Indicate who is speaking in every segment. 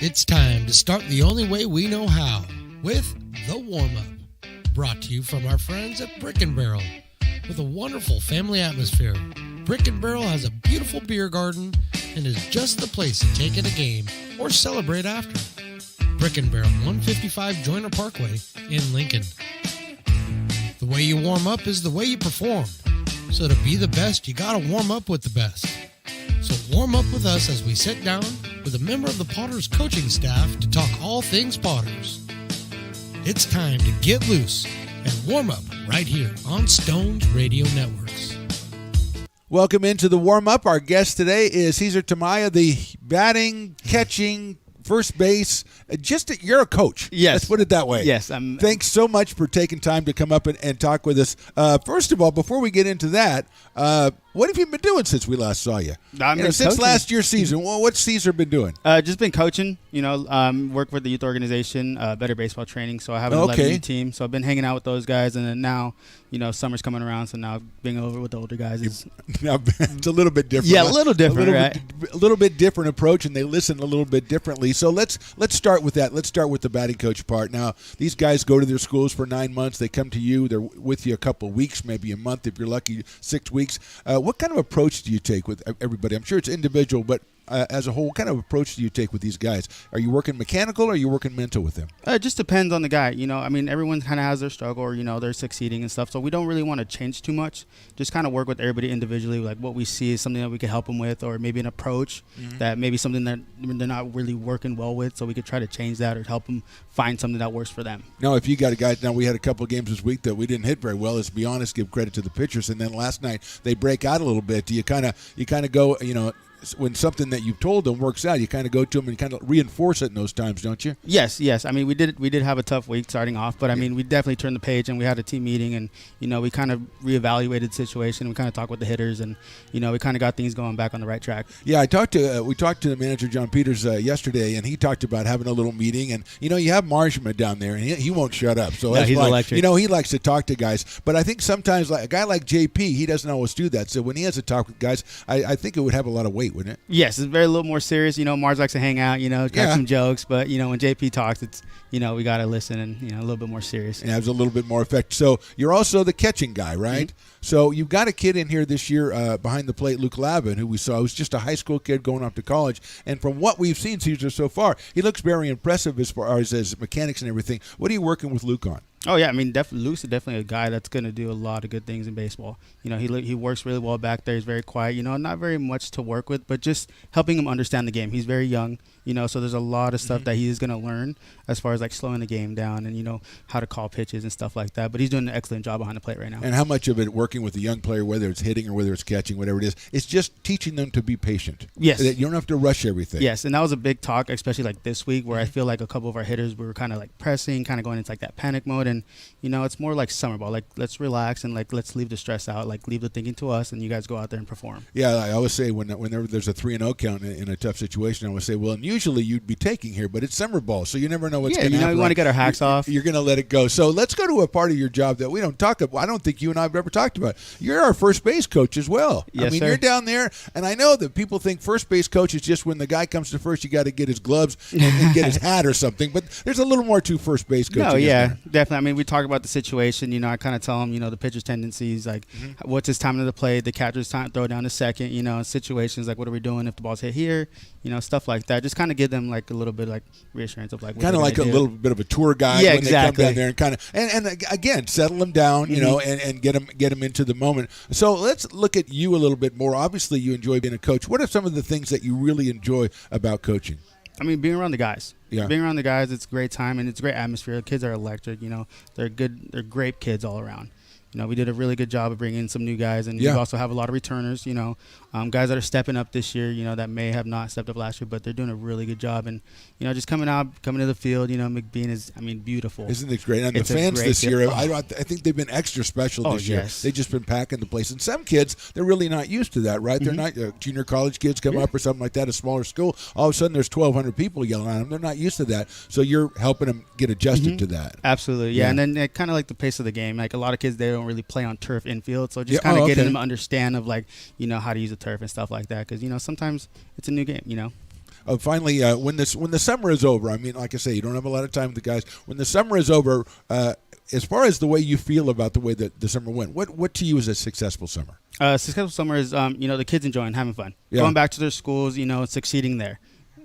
Speaker 1: It's time to start the only way we know how, with the warm-up. Brought to you from our friends at Brick & Barrel. With a wonderful family atmosphere, Brick & Barrel has a beautiful beer garden and is just the place to take in a game or celebrate after. Brick & Barrel, 155 Joyner Parkway in Lincoln. The way you warm up is the way you perform. So to be the best, you gotta warm up with the best. So warm up with us as we sit down with a member of the Potters coaching staff to talk all things Potters. It's time to get loose and warm up right here on Stone's Radio Networks.
Speaker 2: Welcome into the warm-up. Our guest today is Cesar Tamayo, the batting, catching, first base. You're a coach.
Speaker 3: Yes.
Speaker 2: Let's put it that way.
Speaker 3: Yes.
Speaker 2: Thanks so much for taking time to come up and talk with us. First of all, before we get into that, what have you been doing since we last saw you? Since last year's season, what's Cesar been doing?
Speaker 3: Just been coaching, work with the youth organization, Better Baseball Training. So I have an 11 team. So I've been hanging out with those guys. And then now, summer's coming around. So now being over with the older guys is
Speaker 2: now it's a little bit different.
Speaker 3: Yeah, a little different, right?
Speaker 2: A little bit different approach, and they listen a little bit differently. So let's start with that. Let's start with the batting coach part. Now, these guys go to their schools for 9 months. They come to you. They're with you a couple of weeks, maybe a month if you're lucky, 6 weeks. What kind of approach do you take with everybody? I'm sure it's individual, but as a whole, what kind of approach do you take with these guys? Are you working mechanical or are you working mental with them?
Speaker 3: It just depends on the guy. Everyone kind of has their struggle or, they're succeeding and stuff. So we don't really want to change too much. Just kind of work with everybody individually. Like what we see is something that we could help them with, or maybe an approach that maybe something that they're not really working well with. So we could try to change that or help them find something that works for them.
Speaker 2: Now, if you got a guy, now we had a couple of games this week that we didn't hit very well. Let's be honest, give credit to the pitchers. And then last night they break out a little bit. Do you kind of go, when something that you've told them works out, you kind of go to them and kind of reinforce it in those times, don't you?
Speaker 3: Yes. I mean, we did have a tough week starting off, but I mean, we definitely turned the page and we had a team meeting and, we kind of reevaluated the situation. We kind of talked with the hitters and, we kind of got things going back on the right track.
Speaker 2: Yeah, we talked to the manager, John Peters, yesterday, and he talked about having a little meeting. And, you have Marshman down there, and he won't shut up. So
Speaker 3: he's electric.
Speaker 2: He likes to talk to guys. But I think sometimes, like a guy like JP, he doesn't always do that. So when he has a talk with guys, I think it would have a lot of weight, wouldn't it?
Speaker 3: Yes, it's very a little more serious. Mars likes to hang out, crack some jokes. But, when JP talks, it's, we got to listen and, a little bit more serious.
Speaker 2: And has a little bit more effect. So you're also the catching guy, right? Mm-hmm. So you've got a kid in here this year behind the plate, Luke Lavin, who we saw was just a high school kid going off to college. And from what we've seen, Cesar, so far, he looks very impressive as far as mechanics and everything. What are you working with Luke on?
Speaker 3: Oh, yeah. I mean, Luke's definitely a guy that's going to do a lot of good things in baseball. He works really well back there. He's very quiet, not very much to work with, but just helping him understand the game. He's very young, so there's a lot of stuff that he is going to learn as far as like slowing the game down and, how to call pitches and stuff like that. But he's doing an excellent job behind the plate right now.
Speaker 2: And how much of it working with a young player, whether it's hitting or whether it's catching, whatever it is, it's just teaching them to be patient.
Speaker 3: Yes.
Speaker 2: That you don't have to rush everything.
Speaker 3: Yes, and that was a big talk, especially like this week where I feel like a couple of our hitters were kind of like pressing, kind of going into like that panic mode. And, it's more like summer ball. Like, let's relax and, like, let's leave the stress out. Like, leave the thinking to us, and you guys go out there and perform.
Speaker 2: Yeah, I always say whenever there's a 3-0 count in a tough situation, I always say, well, and usually you'd be taking here, but it's summer ball, so you never know what's going to happen.
Speaker 3: We want to get our hacks off.
Speaker 2: You're going to let it go. So let's go to a part of your job that we don't talk about. I don't think you and I have ever talked about. You're our first base coach as well.
Speaker 3: Yes, sir.
Speaker 2: You're down there, and I know that people think first base coach is just when the guy comes to first, you got to get his gloves and get his hat or something, but there's a little more to first base coaching.
Speaker 3: No, yeah, definitely. I mean, we talk about the situation. I kind of tell him, the pitcher's tendencies, like what's his time to the plate, the catcher's time, throw down to second, situations like what are we doing if the ball's hit here, stuff like that. Just kind of give them like a little bit like reassurance of like
Speaker 2: kind of like a little bit of a tour guide when they come down there and kind of and again settle them down, and get them into the moment. So let's look at you a little bit more. Obviously, you enjoy being a coach. What are some of the things that you really enjoy about coaching?
Speaker 3: I mean, being around the guys.
Speaker 2: Yeah.
Speaker 3: Being around the guys, it's a great time, and it's a great atmosphere. The kids are electric, They're good. They're great kids all around. We did a really good job of bringing in some new guys, and we also have a lot of returners, guys that are stepping up this year, that may have not stepped up last year, but they're doing a really good job. And, just coming to the field, McBean is, beautiful.
Speaker 2: Isn't it great? And the fans this year, I think they've been extra special this year.
Speaker 3: Yes.
Speaker 2: They've just been packing the place. And some kids, they're really not used to that, right? They're not junior college kids come up or something like that, a smaller school. All of a sudden, there's 1,200 people yelling at them. They're not used to that. So you're helping them get adjusted to that.
Speaker 3: Absolutely, yeah. And then kind of like the pace of the game. Like a lot of kids, they don't really play on turf infield. So just kind of getting them to understand of like, how to use the turf and stuff like that. Because, sometimes it's a new game,
Speaker 2: finally when the summer is over. I mean, like I say, you don't have a lot of time with the guys. When the summer is over, as far as the way you feel about the way that the summer went, what to you is a successful summer?
Speaker 3: Successful summer is the kids enjoying, having fun,
Speaker 2: Yeah.
Speaker 3: going back to their schools, succeeding there.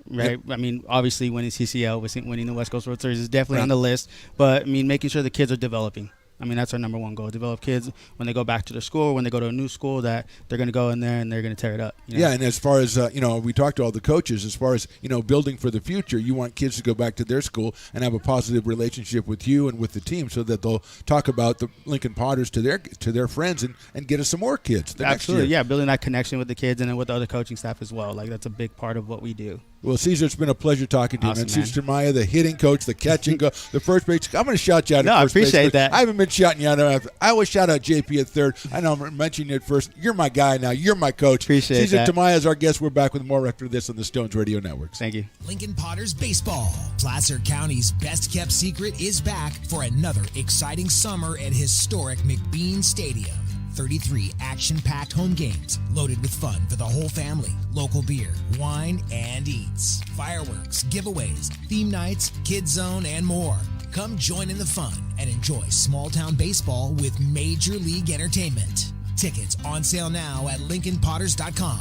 Speaker 3: Right. Yep. I mean, obviously, winning CCL, winning the West Coast World Series is definitely on the list. But I mean, making sure the kids are developing. I mean, that's our number one goal. Develop kids when they go back to their school, when they go to a new school, that they're going to go in there and they're going to tear it up.
Speaker 2: Yeah, and as far as, we talked to all the coaches, as far as, building for the future, you want kids to go back to their school and have a positive relationship with you and with the team so that they'll talk about the Lincoln Potters to their friends and get us some more kids the
Speaker 3: Absolutely,
Speaker 2: next year.
Speaker 3: Yeah, building that connection with the kids and then with the other coaching staff as well. Like, that's a big part of what we do.
Speaker 2: Well, Caesar, it's been a pleasure talking to you,
Speaker 3: Awesome,
Speaker 2: man. Caesar Maya, the hitting coach, the catching coach, the first base. I'm going to shout you out
Speaker 3: No,
Speaker 2: at
Speaker 3: I
Speaker 2: first base.
Speaker 3: appreciate that.
Speaker 2: I haven't been shouting you out. I always shout out JP at third. I know I'm mentioning you at first. You're my guy now. You're my coach.
Speaker 3: Appreciate
Speaker 2: Caesar
Speaker 3: that.
Speaker 2: Tamaya is our guest. We're back with more after this on the Stones Radio Network.
Speaker 3: Thank you.
Speaker 4: Lincoln Potters Baseball. Placer County's best-kept secret is back for another exciting summer at historic McBean Stadium. 33 action-packed home games loaded with fun for the whole family. Local beer, wine, and eats. Fireworks, giveaways, theme nights, kids zone, and more. Come join in the fun and enjoy small-town baseball with Major League Entertainment. Tickets on sale now at LincolnPotters.com.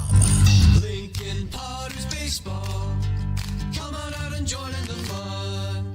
Speaker 5: Lincoln Potters Baseball. Come on out and join in the fun.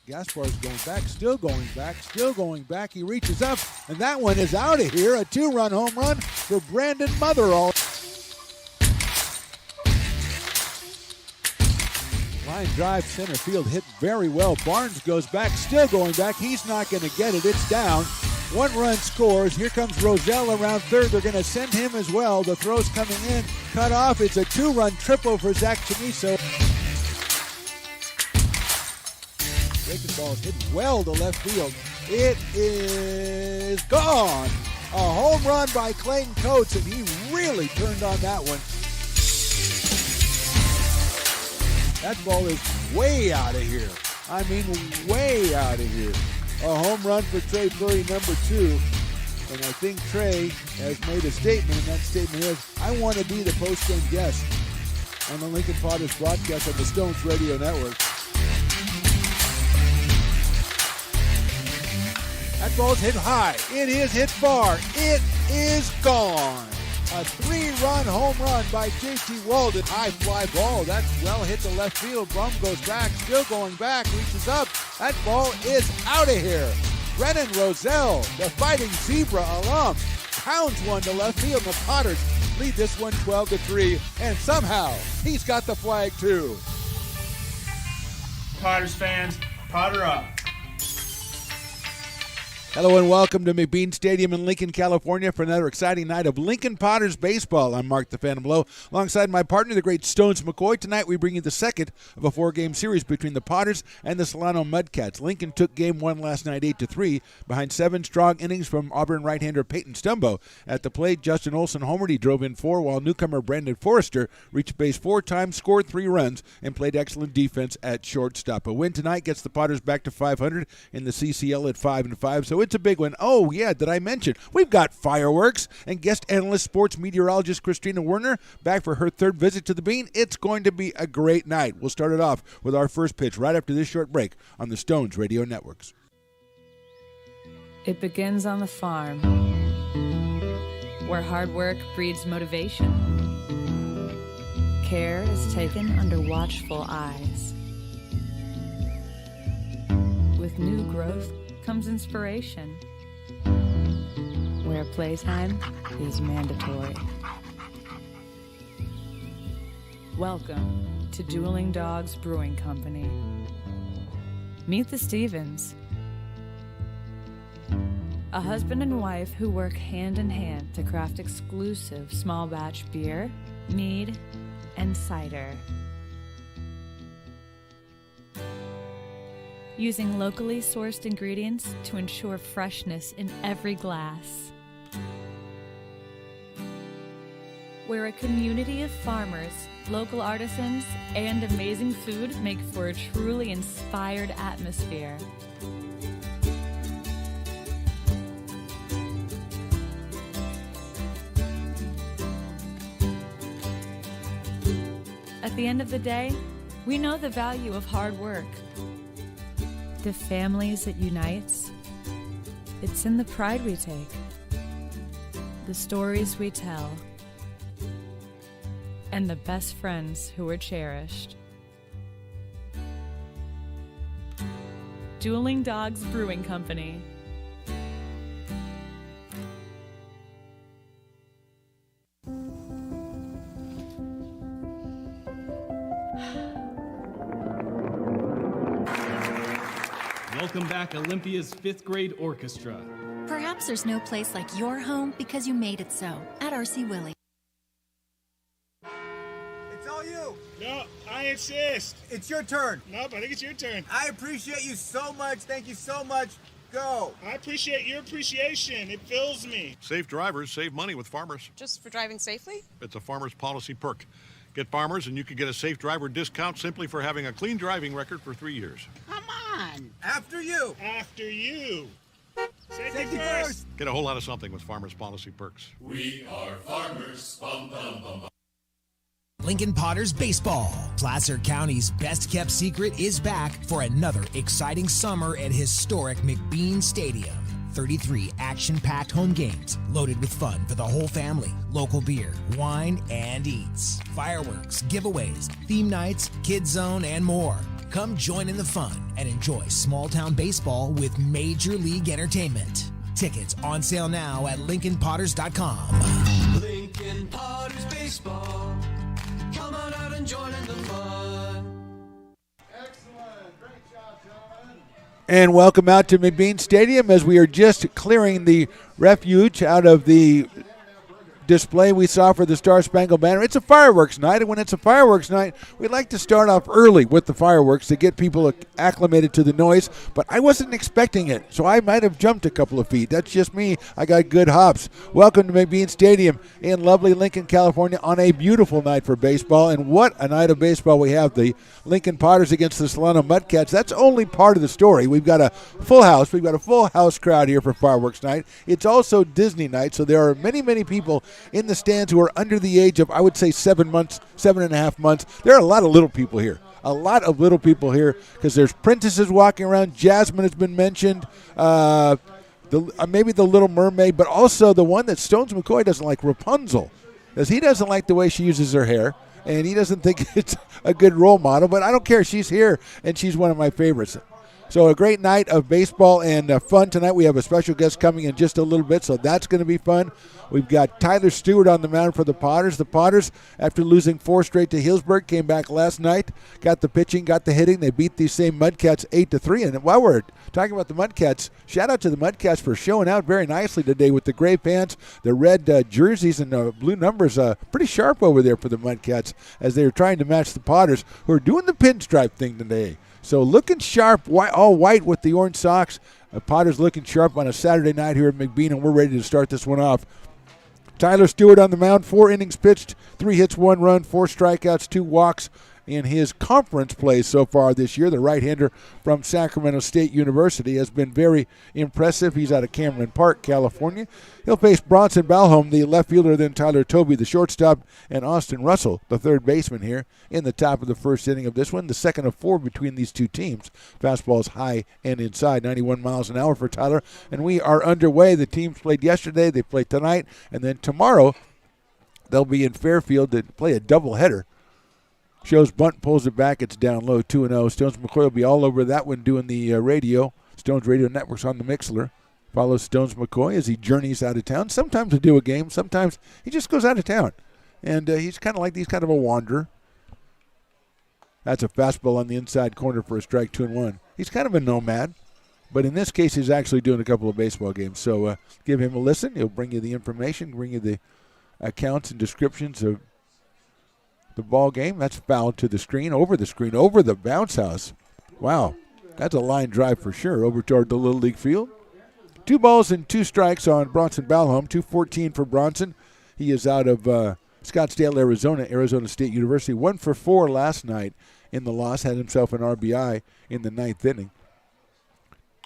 Speaker 2: Gaspar's going back, still going back, still going back. He reaches up, and that one is out of here. A 2-run home run for Brandon Motherall. Line drive, center field, hit very well. Barnes goes back, still going back. He's not going to get it. It's down. 1 run scores. Here comes Roselle around third. They're going to send him as well. The throw's coming in. Cut off. It's a 2-run triple for Zach Chamiso. Breaking ball is hit well to left field. It is gone. A home run by Clayton Coates, and he really turned on that one. That ball is way out of here. I mean, way out of here. A home run for Trey Fleury, number 2. And I think Trey has made a statement, and that statement is, I want to be the post-game guest on the Lincoln Potters broadcast on the Stones Radio Network. That ball's hit high. It is hit far. It is gone. A 3-run home run by J.T. Walden. High fly ball. That's well hit to left field. Brum goes back, still going back, reaches up. That ball is out of here. Brennan Roselle, the Fighting Zebra alum, pounds one to left field. The Potters lead this one 12-3, and somehow he's got the flag too.
Speaker 6: Potters fans, Potter up.
Speaker 2: Hello and welcome to McBean Stadium in Lincoln, California for another exciting night of Lincoln Potters baseball. I'm Mark the Phantom Lowe, alongside my partner, the great Stones McCoy. Tonight we bring you the second of a 4-game series between the Potters and the Solano Mudcats. Lincoln took game 1 last night 8-3 behind 7 strong innings from Auburn right-hander Peyton Stumbo. At the plate, Justin Olson homered. He drove in 4, while newcomer Brandon Forrester reached base 4 times, scored 3 runs, and played excellent defense at shortstop. A win tonight gets the Potters back to 500 in the CCL at 5-5, so it's a big one. Oh, yeah, did I mention? We've got fireworks, and guest analyst, sports meteorologist Christina Werner back for her 3rd visit to the Bean. It's going to be a great night. We'll start it off with our first pitch right after this short break on the Stones Radio Networks.
Speaker 7: It begins on the farm, where hard work breeds motivation. Care is taken under watchful eyes. With new growth comes inspiration, where playtime is mandatory. Welcome to Dueling Dogs Brewing Company. Meet the Stevens, a husband and wife who work hand in hand to craft exclusive small batch beer, mead, and cider. Using locally sourced ingredients to ensure freshness in every glass. Where a community of farmers, local artisans, and amazing food make for a truly inspired atmosphere. At the end of the day, we know the value of hard work. The families it unites, it's in the pride we take, the stories we tell, and the best friends who are cherished. Dueling Dogs Brewing Company.
Speaker 8: Welcome back, Olympia's 5th grade orchestra.
Speaker 9: Perhaps there's no place like your home because you made it so at RC Willey.
Speaker 10: It's all you.
Speaker 6: No, I insist.
Speaker 10: It's your turn.
Speaker 6: Nope, I think it's your turn.
Speaker 10: I appreciate you so much. Thank you so much. Go.
Speaker 6: I appreciate your appreciation. It fills me.
Speaker 11: Safe drivers save money with Farmers.
Speaker 12: Just for driving safely?
Speaker 11: It's a Farmers policy perk. Get Farmers and you can get a safe driver discount simply for having a clean driving record for 3 years.
Speaker 10: Come on. After you.
Speaker 6: After you.
Speaker 10: Safety first.
Speaker 11: Get a whole lot of something with Farmers policy perks.
Speaker 5: We are farmers. Bum, bum, bum, bum.
Speaker 4: Lincoln Potters Baseball. Placer County's best-kept secret is back for another exciting summer at historic McBean Stadium. 33 action-packed home games loaded with fun for the whole family. Local beer, wine, and eats. Fireworks, giveaways, theme nights, kids zone, and more. Come join in the fun and enjoy small-town baseball with Major League Entertainment. Tickets on sale now at LincolnPotters.com.
Speaker 5: Lincoln Potters Baseball. Come on out and join in the fun.
Speaker 2: And welcome out to McBean Stadium as we are just clearing the refuge out of the display we saw for the Star Spangled Banner. It's a fireworks night, and when it's a fireworks night, we like to start off early with the fireworks to get people acclimated to the noise, but I wasn't expecting it, so I might have jumped a couple of feet. That's just me. I got good hops. Welcome to McBean Stadium in lovely Lincoln, California on a beautiful night for baseball, and what a night of baseball we have. The Lincoln Potters against the Solano Mudcats. That's only part of the story. We've got a full house. We've got a full house crowd here for fireworks night. It's also Disney night, so there are many, many people in the stands who are under the age of, I would say, 7.5 months. There are a lot of little people here. A lot of little people here because there's princesses walking around. Jasmine has been mentioned. Maybe the Little Mermaid, but also the one that Stones McCoy doesn't like, Rapunzel, because he doesn't like the way she uses her hair, and he doesn't think it's a good role model. But I don't care. She's here, and she's one of my favorites. So a great night of baseball and fun tonight. We have a special guest coming in just a little bit, so that's going to be fun. We've got Tyler Stewart on the mound for the Potters. The Potters, after losing 4 straight to Hillsburg, came back last night, got the pitching, got the hitting. They beat these same Mudcats 8-3. And while we're talking about the Mudcats, shout out to the Mudcats for showing out very nicely today with the gray pants, the red jerseys, and the blue numbers. Pretty sharp over there for the Mudcats as they were trying to match the Potters, who are doing the pinstripe thing today. So looking sharp, all white with the orange socks. Potters looking sharp on a Saturday night here at McBean, and we're ready to start this one off. Tyler Stewart on the mound, 4 innings pitched, 3 hits, 1 run, 4 strikeouts, 2 walks in his conference play so far this year. The right-hander from Sacramento State University has been very impressive. He's out of Cameron Park, California. He'll face Bronson Balholm, the left fielder, then Tyler Tobey, the shortstop, and Austin Russell, the third baseman here in the top of the first inning of this one. The second of 4 between these two teams. Fastball's high and inside, 91 miles an hour for Tyler. And we are underway. The teams played yesterday. They play tonight. And then tomorrow they'll be in Fairfield to play a doubleheader. Shows bunt, pulls it back. It's down low, 2-0. Stones McCoy will be all over that one doing the radio. Stones Radio Network's on the Mixler. Follows Stones McCoy as he journeys out of town. Sometimes to do a game. Sometimes he just goes out of town. And he's kind of a wanderer. That's a fastball on the inside corner for a strike, 2-1. He's kind of a nomad. But in this case, he's actually doing a couple of baseball games. So give him a listen. He'll bring you the information, bring you the accounts and descriptions of the ball game. That's fouled to the screen, over the bounce house. Wow, that's a line drive for sure over toward the Little League field. 2 balls and 2 strikes on Bronson Balholm, 2-14 for Bronson. He is out of Scottsdale, Arizona State University. 1 for 4 last night in the loss, had himself an RBI in the 9th inning.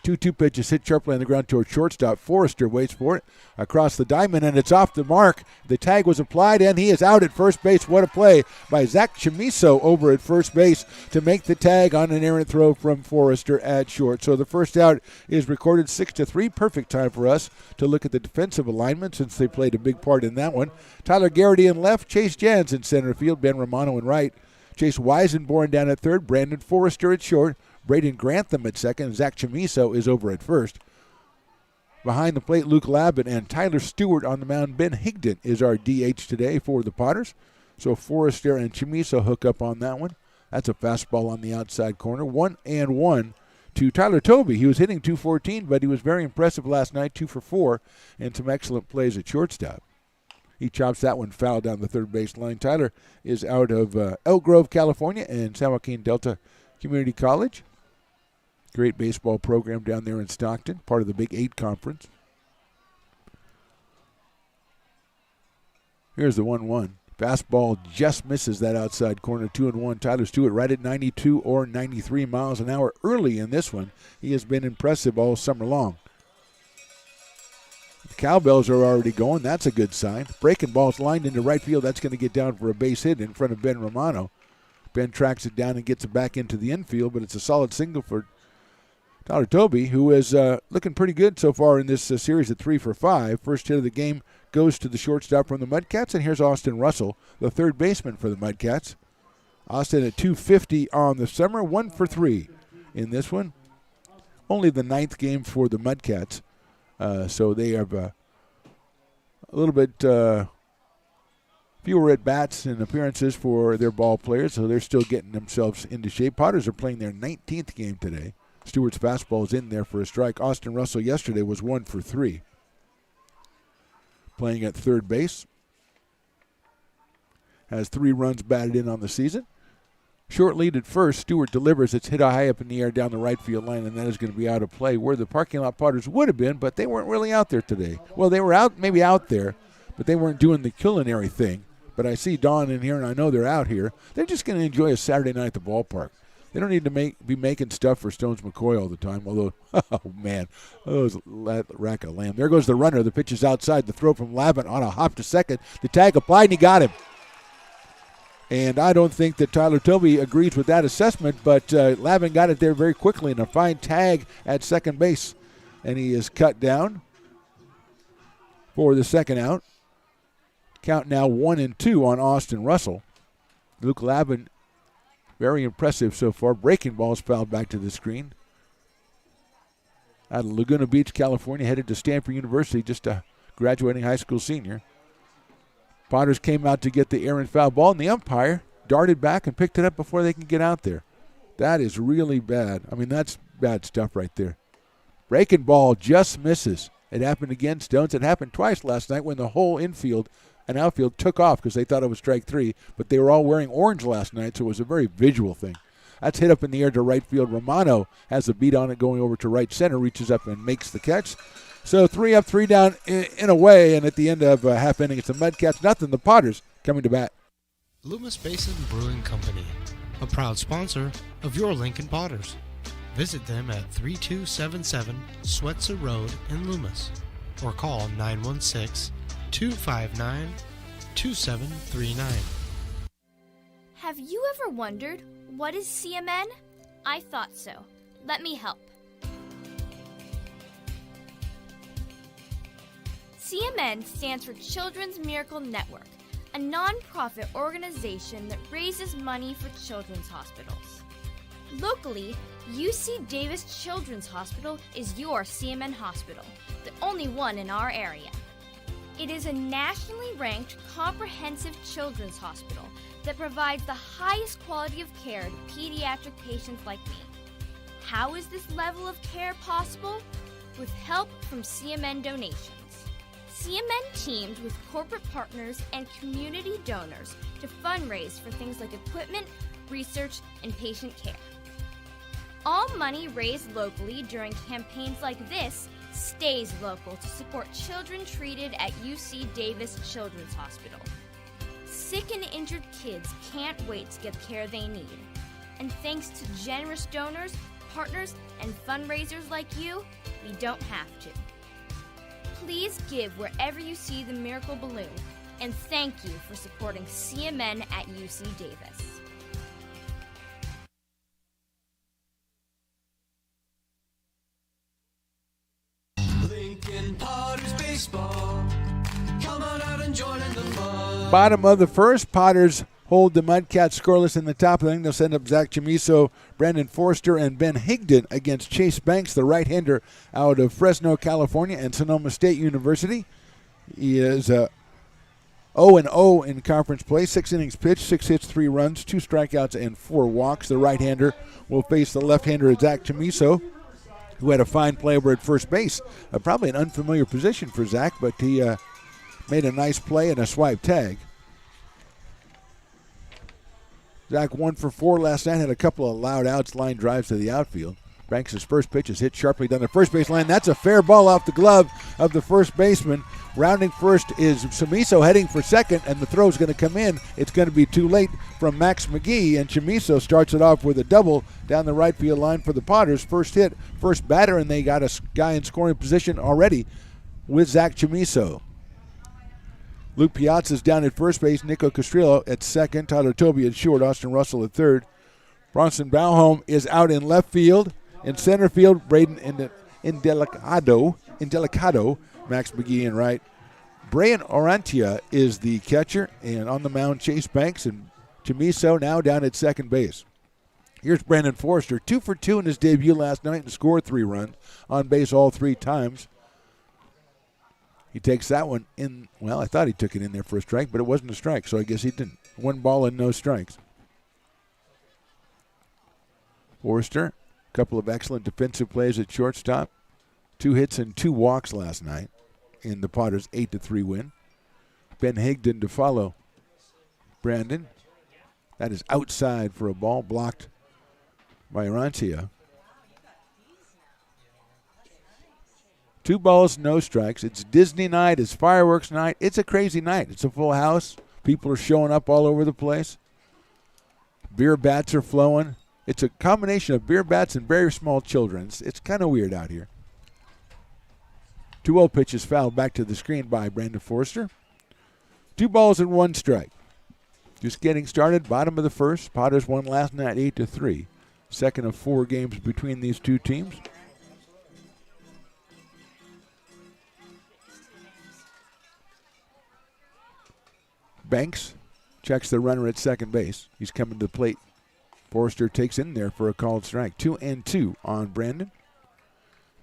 Speaker 2: 2-2 pitches hit sharply on the ground toward shortstop. Forrester waits for it across the diamond, and it's off the mark. The tag was applied, and he is out at first base. What a play by Zach Chamiso over at first base to make the tag on an errant throw from Forrester at short. So the first out is recorded 6-3. Perfect time for us to look at the defensive alignment since they played a big part in that one. Tyler Garrity in left, Chase Jans in center field, Ben Romano in right. Chase Weisenborn down at third, Brandon Forrester at short, Braden Grantham at second, Zach Chamiso is over at first. Behind the plate, Luke Labin and Tyler Stewart on the mound. Ben Higdon is our DH today for the Potters. So Forrester and Chamiso hook up on that one. That's a fastball on the outside corner. 1-1 to Tyler Tobey. He was hitting .214, but he was very impressive last night, 2 for 4, and some excellent plays at shortstop. He chops that one foul down the third base line. Tyler is out of Elk Grove, California, and San Joaquin Delta Community College. Great baseball program down there in Stockton, part of the Big 8 Conference. Here's the 1-1. Fastball just misses that outside corner, 2-1. Tyler Stewart right at 92 or 93 miles an hour early in this one. He has been impressive all summer long. The cowbells are already going. That's a good sign. Breaking ball's lined into right field. That's going to get down for a base hit in front of Ben Romano. Ben tracks it down and gets it back into the infield, but it's a solid single for Tyler Tobey, who is looking pretty good so far in this series at 3 for 5. First hit of the game goes to the shortstop from the Mudcats, and here's Austin Russell, the third baseman for the Mudcats. Austin at 250 on the summer, 1 for 3 in this one. Only the 9th game for the Mudcats, so they have a little bit fewer at-bats and appearances for their ball players, so they're still getting themselves into shape. Potters are playing their 19th game today. Stewart's fastball is in there for a strike. Austin Russell yesterday was 1 for 3. Playing at third base. Has 3 runs batted in on the season. Short lead at first. Stewart delivers. It's hit high up in the air down the right field line, and that is going to be out of play where the parking lot Potters would have been, but they weren't really out there today. Well, they were maybe out there, but they weren't doing the culinary thing. But I see Dawn in here, and I know they're out here. They're just going to enjoy a Saturday night at the ballpark. They don't need to be making stuff for Stones McCoy all the time, although, oh, man, those rack of lamb. There goes the runner. The pitch is outside. The throw from Lavin on a hop to second. The tag applied, and he got him. And I don't think that Tyler Toby agrees with that assessment, but Lavin got it there very quickly and a fine tag at second base. And he is cut down for the second out. Count now 1-2 on Austin Russell. Luke Lavin, very impressive so far. Breaking balls fouled back to the screen. Out of Laguna Beach, California, headed to Stanford University, just a graduating high school senior. Potters came out to get the errant foul ball, and the umpire darted back and picked it up before they can get out there. That is really bad. I mean, that's bad stuff right there. Breaking ball just misses. It happened again, Stones. It happened twice last night when the whole infield and outfield took off because they thought it was strike 3, but they were all wearing orange last night, so it was a very visual thing. That's hit up in the air to right field. Romano has a beat on it going over to right center, reaches up and makes the catch. So 3 up, 3 down in a way, and at the end of half inning, it's the Mudcats, nothing. The Potters coming to bat.
Speaker 1: Loomis Basin Brewing Company, a proud sponsor of your Lincoln Potters. Visit them at 3277 Swetzer Road in Loomis or call 916-259-2739.
Speaker 12: Have you ever wondered, what is CMN? I thought so. Let me help. CMN stands for Children's Miracle Network, a non-profit organization that raises money for children's hospitals. Locally, UC Davis Children's Hospital is your CMN hospital, the only one in our area. It is a nationally ranked comprehensive children's hospital that provides the highest quality of care to pediatric patients like me. How is this level of care possible? With help from CMN donations. CMN teamed with corporate partners and community donors to fundraise for things like equipment, research, and patient care. All money raised locally during campaigns like this stays local to support children treated at UC Davis Children's Hospital. Sick and injured kids can't wait to get the care they need. And thanks to generous donors, partners, and fundraisers like you, we don't have to. Please give wherever you see the Miracle Balloon, and thank you for supporting CMN at UC Davis.
Speaker 5: Lincoln Potters Baseball. Come on out and join in the fun.
Speaker 2: Bottom of the first, Potters hold the Mudcats scoreless in the top of the inning. They'll send up Zach Chamiso, Brandon Forster, and Ben Higdon against Chase Banks, the right-hander out of Fresno, California, and Sonoma State University. He is 0-0 in conference play. 6 innings pitched, 6 hits, 3 runs, 2 strikeouts, and 4 walks. The right-hander will face the left-hander, Zach Chamiso, who had a fine play over at first base. Probably an unfamiliar position for Zach, but he made a nice play and a swipe tag. Zach 1 for 4 last night, had a couple of loud outs, line drives to the outfield. Banks' first pitch is hit sharply down the first base line. That's a fair ball off the glove of the first baseman. Rounding first is Chamiso heading for second, and the throw is going to come in. It's going to be too late from Max McGee, and Chamiso starts it off with a double down the right field line for the Potters. First hit, first batter, and they got a guy in scoring position already with Zach Chamiso. Luke Piazza's down at first base, Nico Castrillo at second, Tyler Toby at short, Austin Russell at third. Bronson Bauholm is out in left field. In center field, Braden Indelicado, Max McGee in right. Brian Orantia is the catcher, and on the mound, Chase Banks. And Chamiso now down at second base. Here's Brandon Forrester, 2 for 2 in his debut last night and scored 3 runs, on base all 3 times. He takes that one in. Well, I thought he took it in there for a strike, but it wasn't a strike, so I guess he didn't. 1 ball and no strikes. Forrester, a couple of excellent defensive plays at shortstop. 2 hits and 2 walks last night in the Potters' 8-3 win. Ben Higdon to follow Brandon. That is outside for a ball, blocked by Arancia. 2 balls, no strikes. It's Disney night. It's fireworks night. It's a crazy night. It's a full house. People are showing up all over the place. Beer bats are flowing. It's a combination of beer bats and very small children. It's kind of weird out here. 2-0 pitch is fouled back to the screen by Brandon Forrester. 2 balls and 1 strike. Just getting started, bottom of the first. Potters won last night 8-3. Second of 4 games between these two teams. Banks checks the runner at second base. He's coming to the plate. Forrester takes in there for a called strike. 2-2 on Brandon.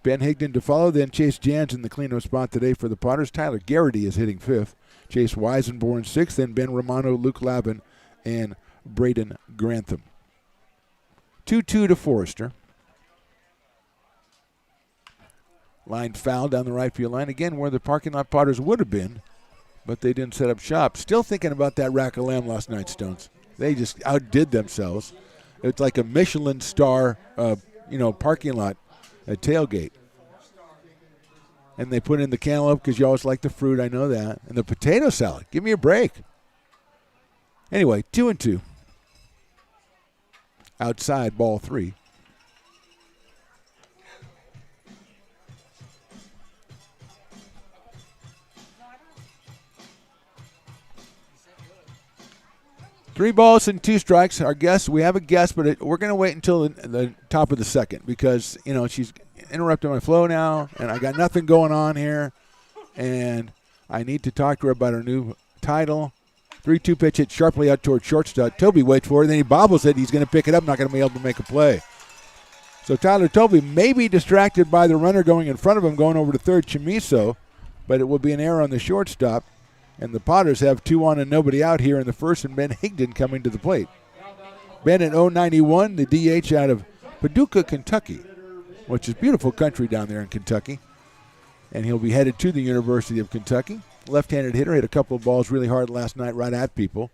Speaker 2: Ben Higdon to follow, then Chase Jans in the cleanup spot today for the Potters. Tyler Garrity is hitting 5th. Chase Weisenborn 6th, then Ben Romano, Luke Lavin, and Braden Grantham. 2-2 to Forrester. Line foul down the right field line. Again, where the parking lot Potters would have been, but they didn't set up shop. Still thinking about that rack of lamb last night, Stones. They just outdid themselves. It's like a Michelin star, parking lot at tailgate. And they put in the cantaloupe because you always like the fruit. I know that. And the potato salad. Give me a break. Anyway, 2-2. Outside, ball 3. Three balls and 2 strikes. Our guest, we have a guest, but we're going to wait until the top of the second because, she's interrupting my flow now, and I got nothing going on here, and I need to talk to her about her new title. 3-2 pitch hit sharply out toward shortstop. Toby waits for it, then he bobbles it. He's going to pick it up, not going to be able to make a play. So Tyler Toby may be distracted by the runner going in front of him, going over to third, Chamiso, but it will be an error on the shortstop. And the Potters have 2 on and nobody out here in the first, and Ben Higdon coming to the plate. Ben at 091, the DH out of Paducah, Kentucky, which is beautiful country down there in Kentucky. And he'll be headed to the University of Kentucky. Left-handed hitter, hit a couple of balls really hard last night right at people.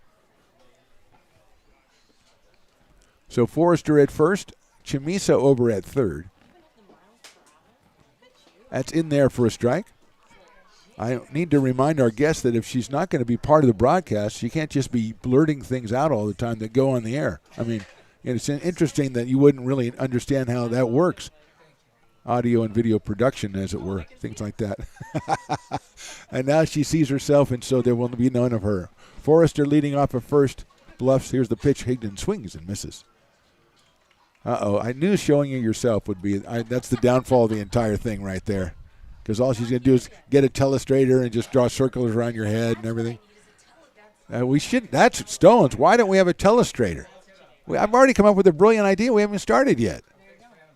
Speaker 2: So Forrester at first, Chamiso over at third. That's in there for a strike. I need to remind our guest that if she's not going to be part of the broadcast, she can't just be blurting things out all the time that go on the air. I mean, it's interesting that you wouldn't really understand how that works. Audio and video production, as it were, things like that. And now she sees herself, and so there will be none of her. Forrester leading off of first. Bluffs. Here's the pitch. Higdon swings and misses. I knew showing you yourself would be, that's the downfall of the entire thing right there. Because all she's going to do is get a telestrator and just draw circles around your head and everything. We shouldn't. That's Stones. Why don't we have a telestrator? I've already come up with a brilliant idea. We haven't started yet.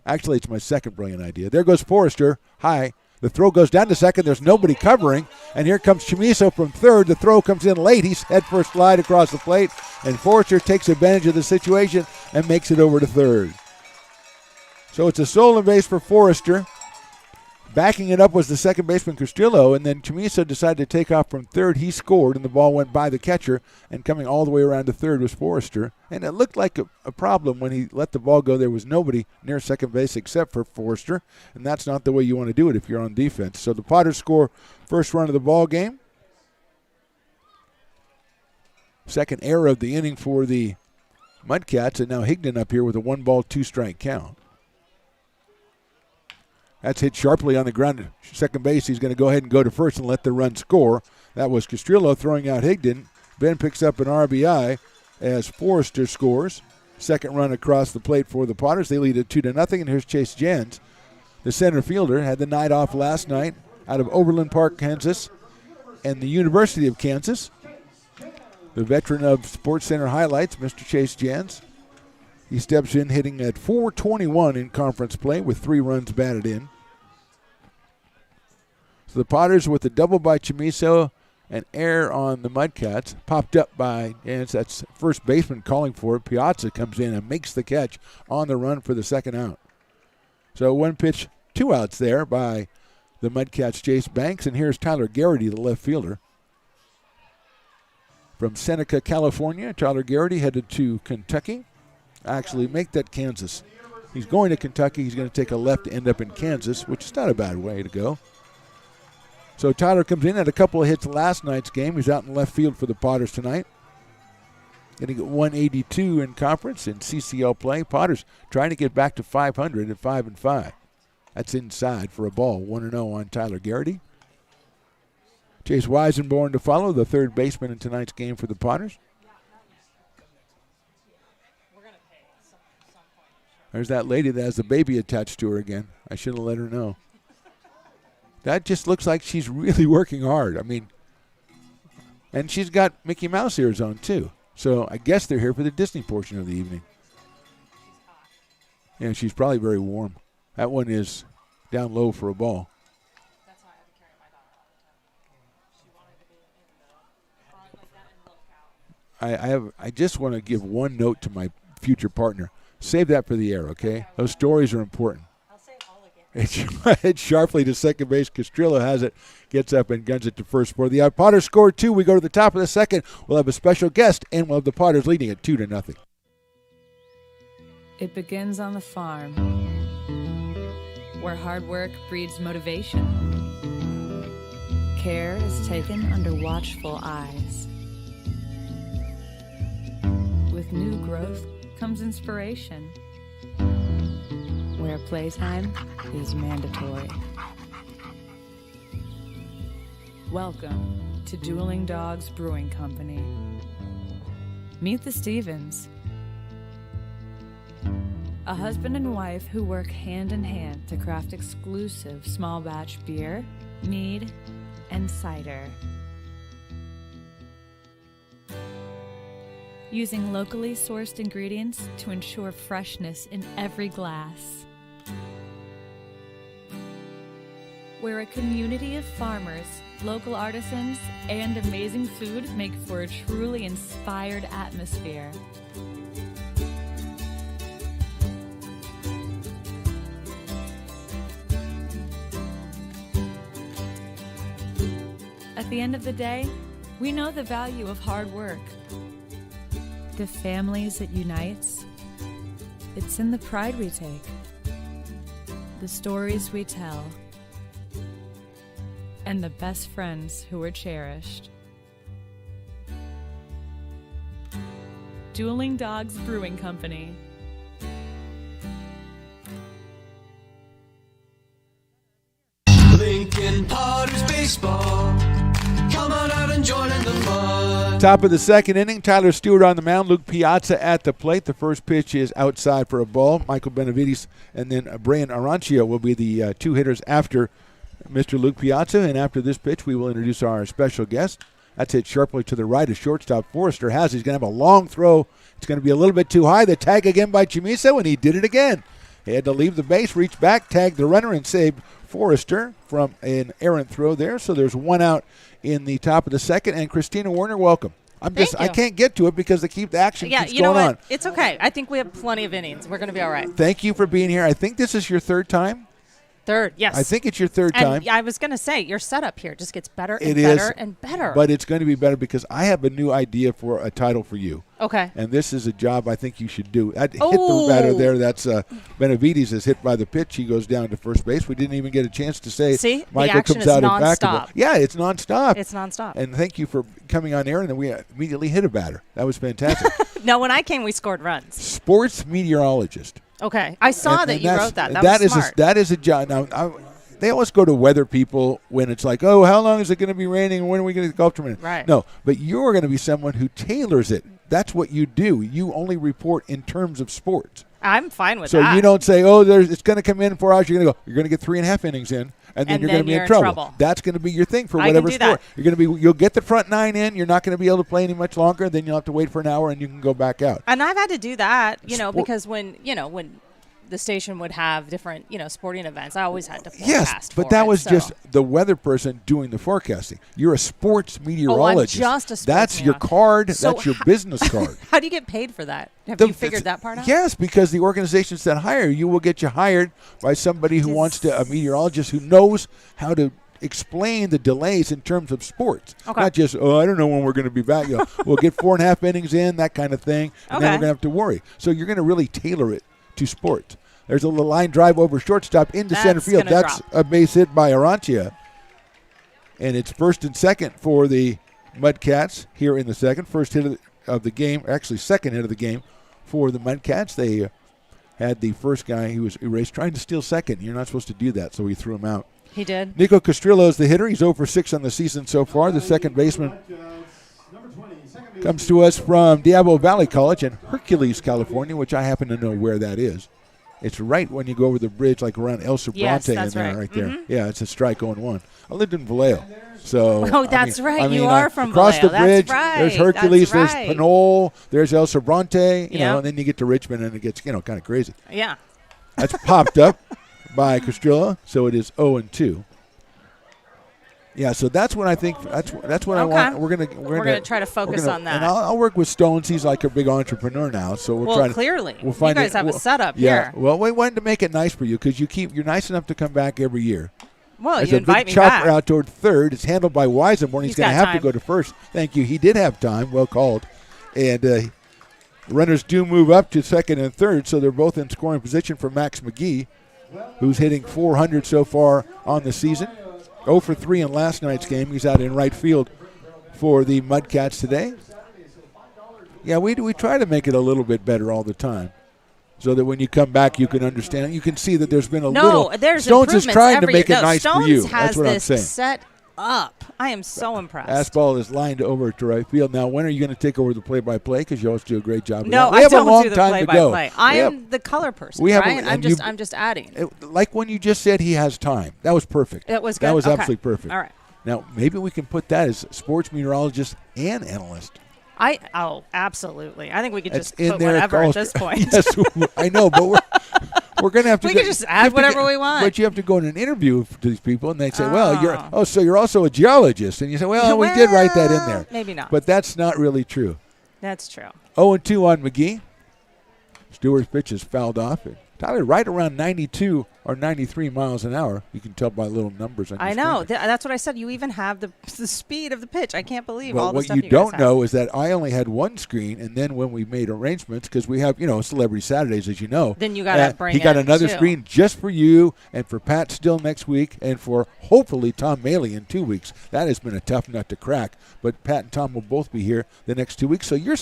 Speaker 2: Actually, it's my second brilliant idea. There goes Forrester. High. The throw goes down to second. There's nobody covering. And here comes Chamiso from third. The throw comes in late. He's head first slide across the plate. And Forrester takes advantage of the situation and makes it over to third. So it's a stolen base for Forrester. Backing it up was the second baseman, Castillo, and then Chamiso decided to take off from third. He scored, and the ball went by the catcher, and coming all the way around to third was Forrester. And it looked like a problem when he let the ball go. There was nobody near second base except for Forrester, and that's not the way you want to do it if you're on defense. So the Potters score first run of the ball game. Second error of the inning for the Mudcats, and now Higdon up here with a 1-ball, 2-strike count. That's hit sharply on the ground at second base. He's going to go ahead and go to first and let the run score. That was Castillo throwing out Higdon. Ben picks up an RBI as Forrester scores. Second run across the plate for the Potters. They lead it 2-0, and here's Chase Jans. The center fielder had the night off last night out of Overland Park, Kansas, and the University of Kansas. The veteran of Sports Center highlights, Mr. Chase Jans. He steps in hitting at .421 in conference play with 3 runs batted in. So the Potters with the double by Chamiso and error on the Mudcats. Popped up by, and that's first baseman calling for it. Piazza comes in and makes the catch on the run for the second out. So 1 pitch, 2 outs there by the Mudcats' Jace Banks. And here's Tyler Garrity, the left fielder. From Seneca, California, Tyler Garrity headed to Kentucky. Actually, make that Kansas. He's going to Kentucky. He's going to take a left to end up in Kansas, which is not a bad way to go. So Tyler comes in, had a couple of hits last night's game. He's out in left field for the Potters tonight. Going to get 182 in conference in CCL play. Potters trying to get back to 500 at 5-5. That's inside for a ball. 1-0 on Tyler Garrity. Chase Weisenborn to follow, the third baseman in tonight's game for the Potters. There's that lady that has the baby attached to her again. I should have let her know. That just looks like she's really working hard. I mean, and she's got Mickey Mouse ears on too. So I guess they're here for the Disney portion of the evening. Yeah, she's probably very warm. That one is down low for a ball. I just want to give one note to my future partner. Save that for the air, okay? Those stories are important.
Speaker 13: I'll say it all again.
Speaker 2: It's sharply to second base. Castrillo has it, gets up and guns it to first for the out. Potters score 2. We go to the top of the second. We'll have a special guest, and we'll have the Potters leading it 2-0.
Speaker 7: It begins on the farm, where hard work breeds motivation. Care is taken under watchful eyes. With new growth comes inspiration, where playtime is mandatory. Welcome to Dueling Dogs Brewing Company. Meet the Stevens, a husband and wife who work hand in hand to craft exclusive small batch beer, mead, and cider. Using locally sourced ingredients to ensure freshness in every glass. Where a community of farmers, local artisans, and amazing food make for a truly inspired atmosphere. At the end of the day, we know the value of hard work. The families it unites, it's in the pride we take, the stories we tell, and the best friends who are cherished. Dueling Dogs Brewing Company.
Speaker 5: Lincoln Potters Baseball. Come on out and join in the fun.
Speaker 2: Top of the second inning, Tyler Stewart on the mound, Luke Piazza at the plate. The first pitch is outside for a ball. Michael Benavides and then Brian Arancio will be the two hitters after Mr. Luke Piazza. And after this pitch, we will introduce our special guest. That's hit sharply to the right of shortstop. Forrester has it. He's going to have a long throw. It's going to be a little bit too high. The tag again by Chamiso, and he did it again. He had to leave the base, reach back, tag the runner, and save Forrester from an errant throw there. So there's one out in the top of the second. And Christina Werner, welcome. I can't get to it because the action keeps going on.
Speaker 13: It's okay. I think we have plenty of innings. We're going to be all right.
Speaker 2: Thank you for being here. I think this is your third time.
Speaker 13: Third, yes.
Speaker 2: I think it's your third time.
Speaker 13: I was going to say, your setup here just gets better and
Speaker 2: it
Speaker 13: better
Speaker 2: is,
Speaker 13: and better.
Speaker 2: But it's going to be better because I have a new idea for a title for you.
Speaker 13: Okay.
Speaker 2: And this is a job I think you should do. Hit the batter there. That's Benavides is hit by the pitch. He goes down to first base. We didn't even get a chance to say Michael comes out and back him. Yeah, it's nonstop.
Speaker 13: It's nonstop.
Speaker 2: And thank you for coming on air, and then we immediately hit a batter. That was fantastic.
Speaker 13: No, when I came, we scored runs.
Speaker 2: Sports meteorologist.
Speaker 13: Okay. I saw that you wrote that. That was smart.
Speaker 2: That is a job. Now, they always go to weather people when it's like, oh, how long is it going to be raining? When are we going to get golf tournament?
Speaker 13: Right.
Speaker 2: No, but you're going to be someone who tailors it. That's what you do. You only report in terms of sports.
Speaker 13: I'm fine with that.
Speaker 2: So you don't say, oh, it's going to come in 4 hours. You're going to get 3.5 innings in. and then you're going to be in trouble. That's going to be your thing for whatever sport. You'll get the front 9 in. You're not going to be able to play any much longer. Then you'll have to wait for an hour, and you can go back out.
Speaker 13: And I've had to do that, because when the station would have different, sporting events, I always had to forecast.
Speaker 2: Yes, but that was just the weather person doing the forecasting. You're a sports meteorologist.
Speaker 13: I'm just a sports
Speaker 2: That's your card. So that's your business card.
Speaker 13: How do you get paid for that? Have you figured that part out?
Speaker 2: Yes, because the organizations that hire you will get you hired by somebody who wants to, a meteorologist who knows how to explain the delays in terms of sports. Okay. Not just, I don't know when we're going to be back. We'll get 4.5 innings in, that kind of thing, and then we're going to have to worry. So you're going to really tailor it to sports. There's a little line drive over shortstop into center field. That's a base hit by Arancia. And it's first and second for the Mudcats here in the second. First hit of the game, actually second hit of the game for the Mudcats. They had the first guy who was erased trying to steal second. You're not supposed to do that, so he threw him out.
Speaker 13: He did.
Speaker 2: Nico Castrillo is the hitter. He's 0 for 6 on the season so far. The second baseman comes to us from Diablo Valley College in Hercules, California, which I happen to know where that is. It's right when you go over the bridge, like around El Sobrante right there. Mm-hmm. Yeah, it's a strike 0-1. I lived in Vallejo. So,
Speaker 13: that's right. You are from
Speaker 2: across
Speaker 13: Vallejo.
Speaker 2: Across the bridge,
Speaker 13: that's right.
Speaker 2: There's Hercules,
Speaker 13: that's
Speaker 2: there's Pinole, there's El Sobrante,
Speaker 13: you know,
Speaker 2: and then you get to Richmond and it gets, kind of crazy.
Speaker 13: Yeah.
Speaker 2: That's popped up by Castrillo, so it is 0-2. Yeah, so that's what I think. That's what I want. We're gonna
Speaker 13: try to focus on that.
Speaker 2: And I'll work with Stones. He's like a big entrepreneur now, so we'll try.
Speaker 13: Clearly,
Speaker 2: we'll find
Speaker 13: you guys have a setup here.
Speaker 2: Yeah. Well, we wanted to make it nice for you because you're nice enough to come back every year.
Speaker 13: Well,
Speaker 2: There's
Speaker 13: you
Speaker 2: a
Speaker 13: invite
Speaker 2: big chopper
Speaker 13: back.
Speaker 2: out toward third. It's handled by Weisenborn. He's going to have to go to first. Thank you. He did have time. Well called. And runners do move up to second and third, so they're both in scoring position for Max McGee, who's hitting .400 so far on the season. 0 for 3 in last night's game. He's out in right field for the Mudcats today. Yeah, we try to make it a little bit better all the time, so that when you come back, you can understand. You can see that there's been a little.
Speaker 13: There's
Speaker 2: Stones is trying to make it nice
Speaker 13: Stones
Speaker 2: for you.
Speaker 13: Has
Speaker 2: That's what
Speaker 13: this
Speaker 2: I'm saying.
Speaker 13: Set up. I am so impressed.
Speaker 2: Fastball is lined over to right field. Now, when are you going to take over the play-by-play? Because you always do a great job.
Speaker 13: No,
Speaker 2: we have
Speaker 13: I don't
Speaker 2: a long
Speaker 13: do the
Speaker 2: time to go.
Speaker 13: I am the color person. Right? I'm just adding.
Speaker 2: Like when you just said he has time. That was perfect.
Speaker 13: It was good.
Speaker 2: That was
Speaker 13: okay.
Speaker 2: absolutely perfect.
Speaker 13: All right.
Speaker 2: Now, maybe we can put that as sports meteorologist and analyst.
Speaker 13: Absolutely. I think we could just
Speaker 2: in
Speaker 13: put
Speaker 2: there
Speaker 13: whatever at this point.
Speaker 2: Yes, I know, but we're going to have to.
Speaker 13: We can just add whatever we want.
Speaker 2: But you have to go in an interview to these people, and they say, so you're also a geologist. And you say, well, we did write that in there.
Speaker 13: Maybe not.
Speaker 2: But that's not really true.
Speaker 13: That's true.
Speaker 2: 0-2 on McGee. Stewart's pitch is fouled off. Tyler, right around 92 or 93 miles an hour. You can tell by little numbers on your screen.
Speaker 13: I know. That's what I said. You even have the speed of the pitch. I can't believe all the stuff
Speaker 2: what you don't know is that I only had one screen, and then when we made arrangements, because we have, Celebrity Saturdays, as you know.
Speaker 13: Then you got to bring
Speaker 2: he got another screen just for you and for Pat Still next week and for, hopefully, Tom Maley in 2 weeks. That has been a tough nut to crack, but Pat and Tom will both be here the next 2 weeks. So you're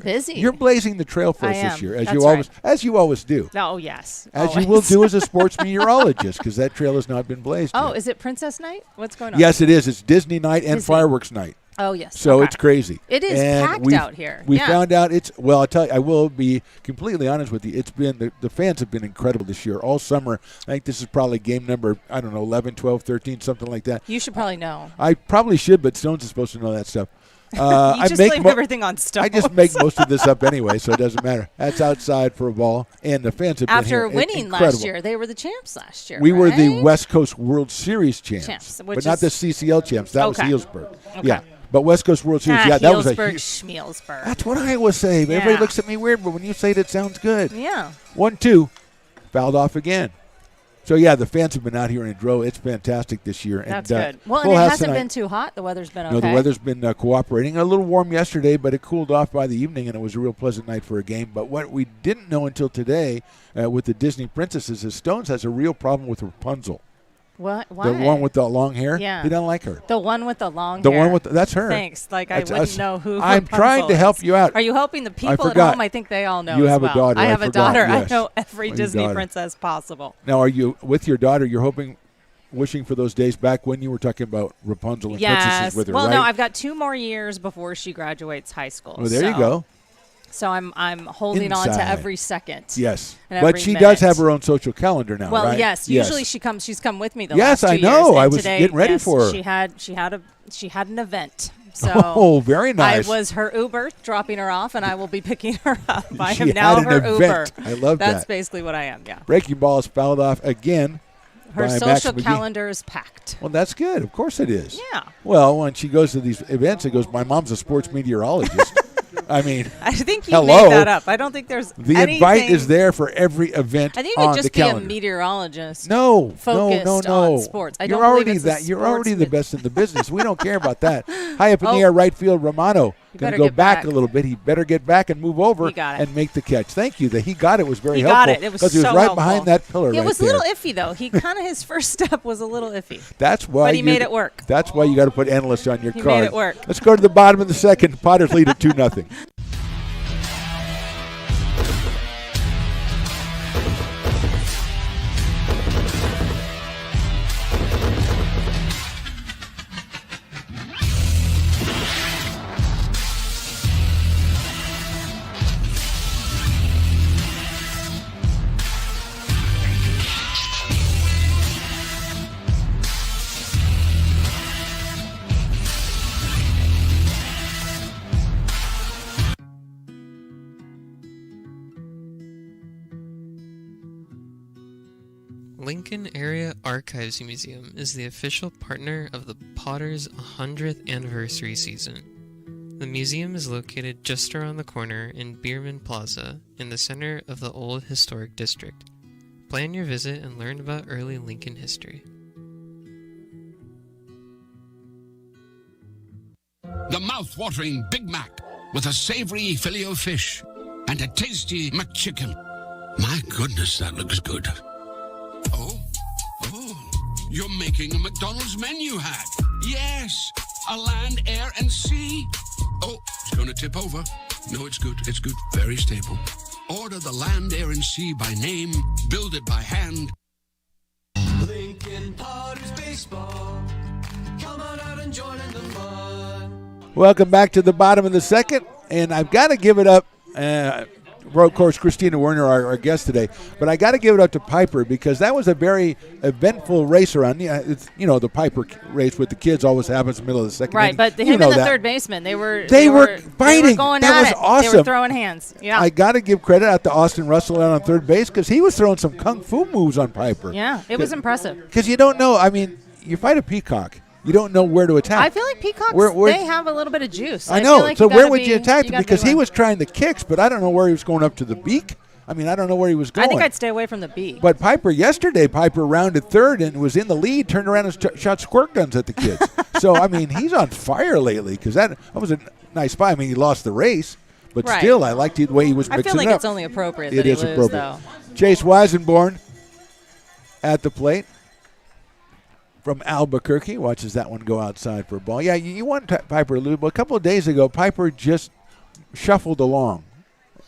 Speaker 13: busy.
Speaker 2: You're blazing the trail for us this year, as you always do.
Speaker 13: Oh, yes.
Speaker 2: As you will do as a sports meteorologist, because that trail has not been blazed yet.
Speaker 13: Is it Princess Night? What's going on?
Speaker 2: Yes, it is. It's Disney night and fireworks night.
Speaker 13: Oh, yes.
Speaker 2: So it's crazy.
Speaker 13: It is packed out here.
Speaker 2: We found out I'll tell you, I will be completely honest with you. It's been, the fans have been incredible this year. All summer, I think this is probably game number, 11, 12, 13, something like that.
Speaker 13: You should probably know.
Speaker 2: I probably should, but Stones is supposed to know that stuff.
Speaker 13: You just blame everything on Stones.
Speaker 2: I just make most of this up anyway, so it doesn't matter. That's outside for a ball, and the fans have been
Speaker 13: After
Speaker 2: here.
Speaker 13: winning
Speaker 2: Incredible.
Speaker 13: last year, they were the champs last year.
Speaker 2: We were the West Coast World Series champs,
Speaker 13: but
Speaker 2: not the CCL champs. That was Healdsburg.
Speaker 13: Okay.
Speaker 2: Yeah, but West Coast World Series. Yeah, that was a huge.
Speaker 13: Schmeelsburg.
Speaker 2: That's what I always say.
Speaker 13: Yeah.
Speaker 2: Everybody looks at me weird, but when you say it, it sounds good.
Speaker 13: Yeah.
Speaker 2: 1-2, fouled off again. So, yeah, the fans have been out here in a drove. It's fantastic this year.
Speaker 13: That's good. Well, and it hasn't been too hot. The weather's been okay.
Speaker 2: No, the weather's been cooperating. A little warm yesterday, but it cooled off by the evening, and it was a real pleasant night for a game. But what we didn't know until today with the Disney princesses is Stones has a real problem with Rapunzel.
Speaker 13: What? Why?
Speaker 2: The one with the long hair?
Speaker 13: Yeah.
Speaker 2: He doesn't like her.
Speaker 13: The one with the long hair.
Speaker 2: The one with that's her.
Speaker 13: Thanks. That's I wouldn't know who
Speaker 2: I'm
Speaker 13: Rapunzel
Speaker 2: trying to help you out.
Speaker 13: Are you helping the people at home? I think they all know
Speaker 2: you
Speaker 13: as
Speaker 2: have
Speaker 13: well.
Speaker 2: a daughter.
Speaker 13: I have a daughter.
Speaker 2: Yes.
Speaker 13: I know every Disney princess possible.
Speaker 2: Now, are you with your daughter? You're wishing for those days back when you were talking about Rapunzel and princesses with her,
Speaker 13: well,
Speaker 2: right?
Speaker 13: no, I've got 2 more years before she graduates high school.
Speaker 2: Well, there you go.
Speaker 13: So I'm holding on to
Speaker 2: Inside.
Speaker 13: every second.
Speaker 2: Yes.
Speaker 13: and
Speaker 2: But
Speaker 13: every
Speaker 2: she
Speaker 13: minute.
Speaker 2: does have her own social calendar now,
Speaker 13: Well,
Speaker 2: right?
Speaker 13: yes. Usually she's come with me the
Speaker 2: Yes,
Speaker 13: last 2
Speaker 2: I
Speaker 13: years.
Speaker 2: know.
Speaker 13: And
Speaker 2: I was
Speaker 13: today,
Speaker 2: getting ready for her.
Speaker 13: She had an event. So
Speaker 2: Oh, very nice.
Speaker 13: I was her Uber, dropping her off, and I will be picking her up. I
Speaker 2: She
Speaker 13: am now
Speaker 2: had an
Speaker 13: her
Speaker 2: event.
Speaker 13: Uber.
Speaker 2: I love that.
Speaker 13: That's basically what I am, yeah.
Speaker 2: Breaking ball is fouled off again.
Speaker 13: Her
Speaker 2: by Max
Speaker 13: social
Speaker 2: McGee.
Speaker 13: calendar is packed.
Speaker 2: Well, that's good. Of course it is.
Speaker 13: Yeah.
Speaker 2: Well, when she goes to these events, it goes, my mom's a sports meteorologist. I mean,
Speaker 13: I think you
Speaker 2: hello.
Speaker 13: made that up. I don't think there's
Speaker 2: The
Speaker 13: anything.
Speaker 2: invite is there for every event
Speaker 13: I think
Speaker 2: on
Speaker 13: you could
Speaker 2: the
Speaker 13: just be
Speaker 2: calendar.
Speaker 13: a meteorologist.
Speaker 2: No,
Speaker 13: focused
Speaker 2: no.
Speaker 13: on sports. I
Speaker 2: You're
Speaker 13: don't believe
Speaker 2: already
Speaker 13: it's a
Speaker 2: that. You're already the
Speaker 13: sports
Speaker 2: best in the business. We don't care about that. High up in the
Speaker 13: Oh.
Speaker 2: air, right field, Romano.
Speaker 13: You
Speaker 2: Going to
Speaker 13: better
Speaker 2: go
Speaker 13: get
Speaker 2: back
Speaker 13: back.
Speaker 2: a little bit. He better get back and move over
Speaker 13: He got it.
Speaker 2: and make the catch. Thank you. That he got it was very
Speaker 13: He
Speaker 2: helpful.
Speaker 13: got it. It was
Speaker 2: because he was
Speaker 13: so
Speaker 2: right
Speaker 13: helpful.
Speaker 2: behind that pillar
Speaker 13: It
Speaker 2: right
Speaker 13: was
Speaker 2: there.
Speaker 13: a little iffy though. He kind of his first step was a little iffy.
Speaker 2: That's why.
Speaker 13: But he made it work.
Speaker 2: That's why you got to put analyst on your
Speaker 13: He
Speaker 2: card.
Speaker 13: made it work.
Speaker 2: Let's go to the bottom of the second. Potters lead at 2-0.
Speaker 14: Lincoln Area Archives Museum is the official partner of the Potters' 100th anniversary season. The museum is located just around the corner in Bierman Plaza in the center of the Old Historic District. Plan your visit and learn about early Lincoln history.
Speaker 15: The mouth-watering Big Mac with a savory Filet-O-Fish and a tasty McChicken. My goodness, that looks good. Oh, you're making a McDonald's menu hack. Yes, a land, air, and sea. Oh, it's going to tip over. No, it's good. It's good. Very stable. Order the land, air, and sea by name. Build it by hand.
Speaker 5: Lincoln Potters Baseball. Come on out and join in the fun.
Speaker 2: Welcome back to the bottom of the second, and I've got to give it up. Of course, Christina Werner, our guest today, but I got to give it up to Piper because that was a very eventful race around. Yeah, it's, the Piper race with the kids always happens in the middle of the second.
Speaker 13: Right,
Speaker 2: inning.
Speaker 13: but him and the third baseman, they were
Speaker 2: fighting.
Speaker 13: They were going
Speaker 2: that
Speaker 13: at
Speaker 2: was
Speaker 13: it.
Speaker 2: awesome.
Speaker 13: They were throwing hands. Yeah,
Speaker 2: I got to give credit out to Austin Russell out on third base because he was throwing some kung fu moves on Piper.
Speaker 13: Yeah, it was impressive.
Speaker 2: Because you don't know. I mean, you fight a peacock. You don't know where to attack.
Speaker 13: I feel like peacocks, they have a little bit of juice.
Speaker 2: I know.
Speaker 13: Feel like
Speaker 2: so
Speaker 13: you
Speaker 2: where
Speaker 13: gotta
Speaker 2: would you attack
Speaker 13: you
Speaker 2: them? Because he was trying the kicks, but I don't know where he was going up to the beak. I mean, I don't know where he was going.
Speaker 13: I think I'd stay away from the beak.
Speaker 2: But Piper rounded third and was in the lead, turned around and shot squirt guns at the kids. So, I mean, he's on fire lately because that was a nice fight. I mean, he lost the race, but
Speaker 13: Right.
Speaker 2: still, I liked the way he was
Speaker 13: I
Speaker 2: mixing
Speaker 13: feel like
Speaker 2: it up.
Speaker 13: it's only appropriate
Speaker 2: It
Speaker 13: that he
Speaker 2: is
Speaker 13: lose,
Speaker 2: appropriate.
Speaker 13: though.
Speaker 2: Chase Weisenborn at the plate from Albuquerque. Watches that one go outside for a ball. Yeah, you want Piper to lose, but a couple of days ago, Piper just shuffled along.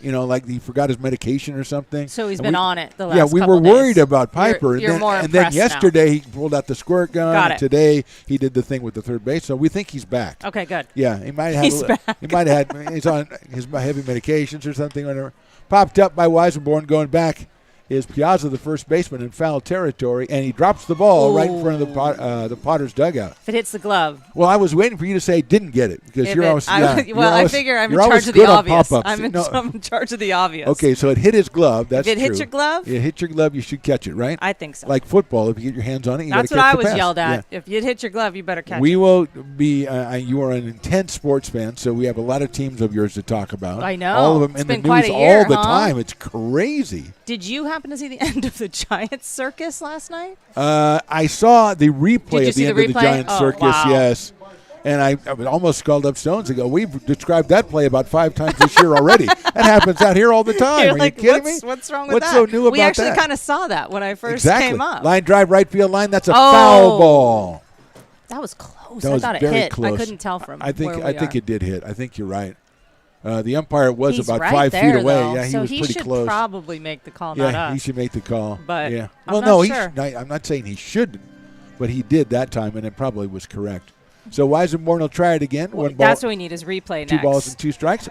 Speaker 2: Like he forgot his medication or something.
Speaker 13: So he's
Speaker 2: And
Speaker 13: been
Speaker 2: we-
Speaker 13: on it the last
Speaker 2: Yeah, we were
Speaker 13: couple days.
Speaker 2: worried about Piper.
Speaker 13: You're more
Speaker 2: and then
Speaker 13: impressed now.
Speaker 2: yesterday he pulled out the squirt gun.
Speaker 13: Got
Speaker 2: and
Speaker 13: it.
Speaker 2: today he did the thing with the third base. So we think he's back.
Speaker 13: Okay, good.
Speaker 2: Yeah, he might have.
Speaker 13: He's back.
Speaker 2: He might have had. He's on his heavy medications or something. Whatever. Popped up by Weisenborn going back. Is Piazza the first baseman in foul territory, and he drops the ball right in front of the Potter's dugout.
Speaker 13: If it hits the glove.
Speaker 2: Well, I was waiting for you to say didn't get it because
Speaker 13: If
Speaker 2: you're
Speaker 13: it-
Speaker 2: always.
Speaker 13: I-
Speaker 2: Yeah,
Speaker 13: well,
Speaker 2: you're
Speaker 13: I
Speaker 2: always-
Speaker 13: figure I'm in
Speaker 2: you're always
Speaker 13: charge of the
Speaker 2: good on
Speaker 13: obvious.
Speaker 2: pop-ups.
Speaker 13: I'm in charge of the obvious.
Speaker 2: Okay, so it hit his glove. That's
Speaker 13: If it
Speaker 2: true.
Speaker 13: hits your glove?
Speaker 2: It hit your glove. You should catch it, right?
Speaker 13: I think so.
Speaker 2: Like football, if you get your hands on it, you got to
Speaker 13: That's
Speaker 2: catch
Speaker 13: what I
Speaker 2: the
Speaker 13: was
Speaker 2: pass.
Speaker 13: yelled at.
Speaker 2: Yeah.
Speaker 13: If you hit your glove, you better catch
Speaker 2: We
Speaker 13: it.
Speaker 2: will be. You are an intense sports fan, so we have a lot of teams of yours to talk about.
Speaker 13: I know.
Speaker 2: All of them
Speaker 13: It's
Speaker 2: in the
Speaker 13: been quite
Speaker 2: news
Speaker 13: a year,
Speaker 2: all the
Speaker 13: huh?
Speaker 2: time. It's crazy.
Speaker 13: Did you happen to see the end of the Giants circus last night?
Speaker 2: I saw the replay
Speaker 13: Did you
Speaker 2: of
Speaker 13: see
Speaker 2: the end
Speaker 13: the
Speaker 2: of the
Speaker 13: replay?
Speaker 2: Giants
Speaker 13: Oh,
Speaker 2: circus.
Speaker 13: wow.
Speaker 2: Yes. And I almost scalded up stones ago. We've described that play about 5 times this year already. That happens out here all the time.
Speaker 13: You're
Speaker 2: Are
Speaker 13: like,
Speaker 2: you kidding me?
Speaker 13: What's wrong with
Speaker 2: What's
Speaker 13: that?
Speaker 2: so new about
Speaker 13: We actually
Speaker 2: that?
Speaker 13: kind of saw that when I first
Speaker 2: Exactly.
Speaker 13: came up.
Speaker 2: Line drive, right field line. That's a
Speaker 13: Oh.
Speaker 2: foul ball.
Speaker 13: That was close.
Speaker 2: That was
Speaker 13: I thought it
Speaker 2: very
Speaker 13: hit.
Speaker 2: close.
Speaker 13: I couldn't tell from
Speaker 2: I think
Speaker 13: where we are.
Speaker 2: it did hit. I think you're right. The umpire was
Speaker 13: He's
Speaker 2: about
Speaker 13: right
Speaker 2: 5
Speaker 13: there,
Speaker 2: feet away.
Speaker 13: though.
Speaker 2: Yeah, he
Speaker 13: so
Speaker 2: was
Speaker 13: he
Speaker 2: pretty
Speaker 13: should
Speaker 2: close.
Speaker 13: probably make the call, not
Speaker 2: Yeah,
Speaker 13: us.
Speaker 2: he should make the call.
Speaker 13: But
Speaker 2: yeah,
Speaker 13: I'm
Speaker 2: well,
Speaker 13: not
Speaker 2: no,
Speaker 13: sure.
Speaker 2: I'm not saying he shouldn't, but he did that time, and it probably was correct. So Weisenborn will try it again. One ball,
Speaker 13: that's what we need is replay
Speaker 2: 2
Speaker 13: next.
Speaker 2: balls and 2 strikes.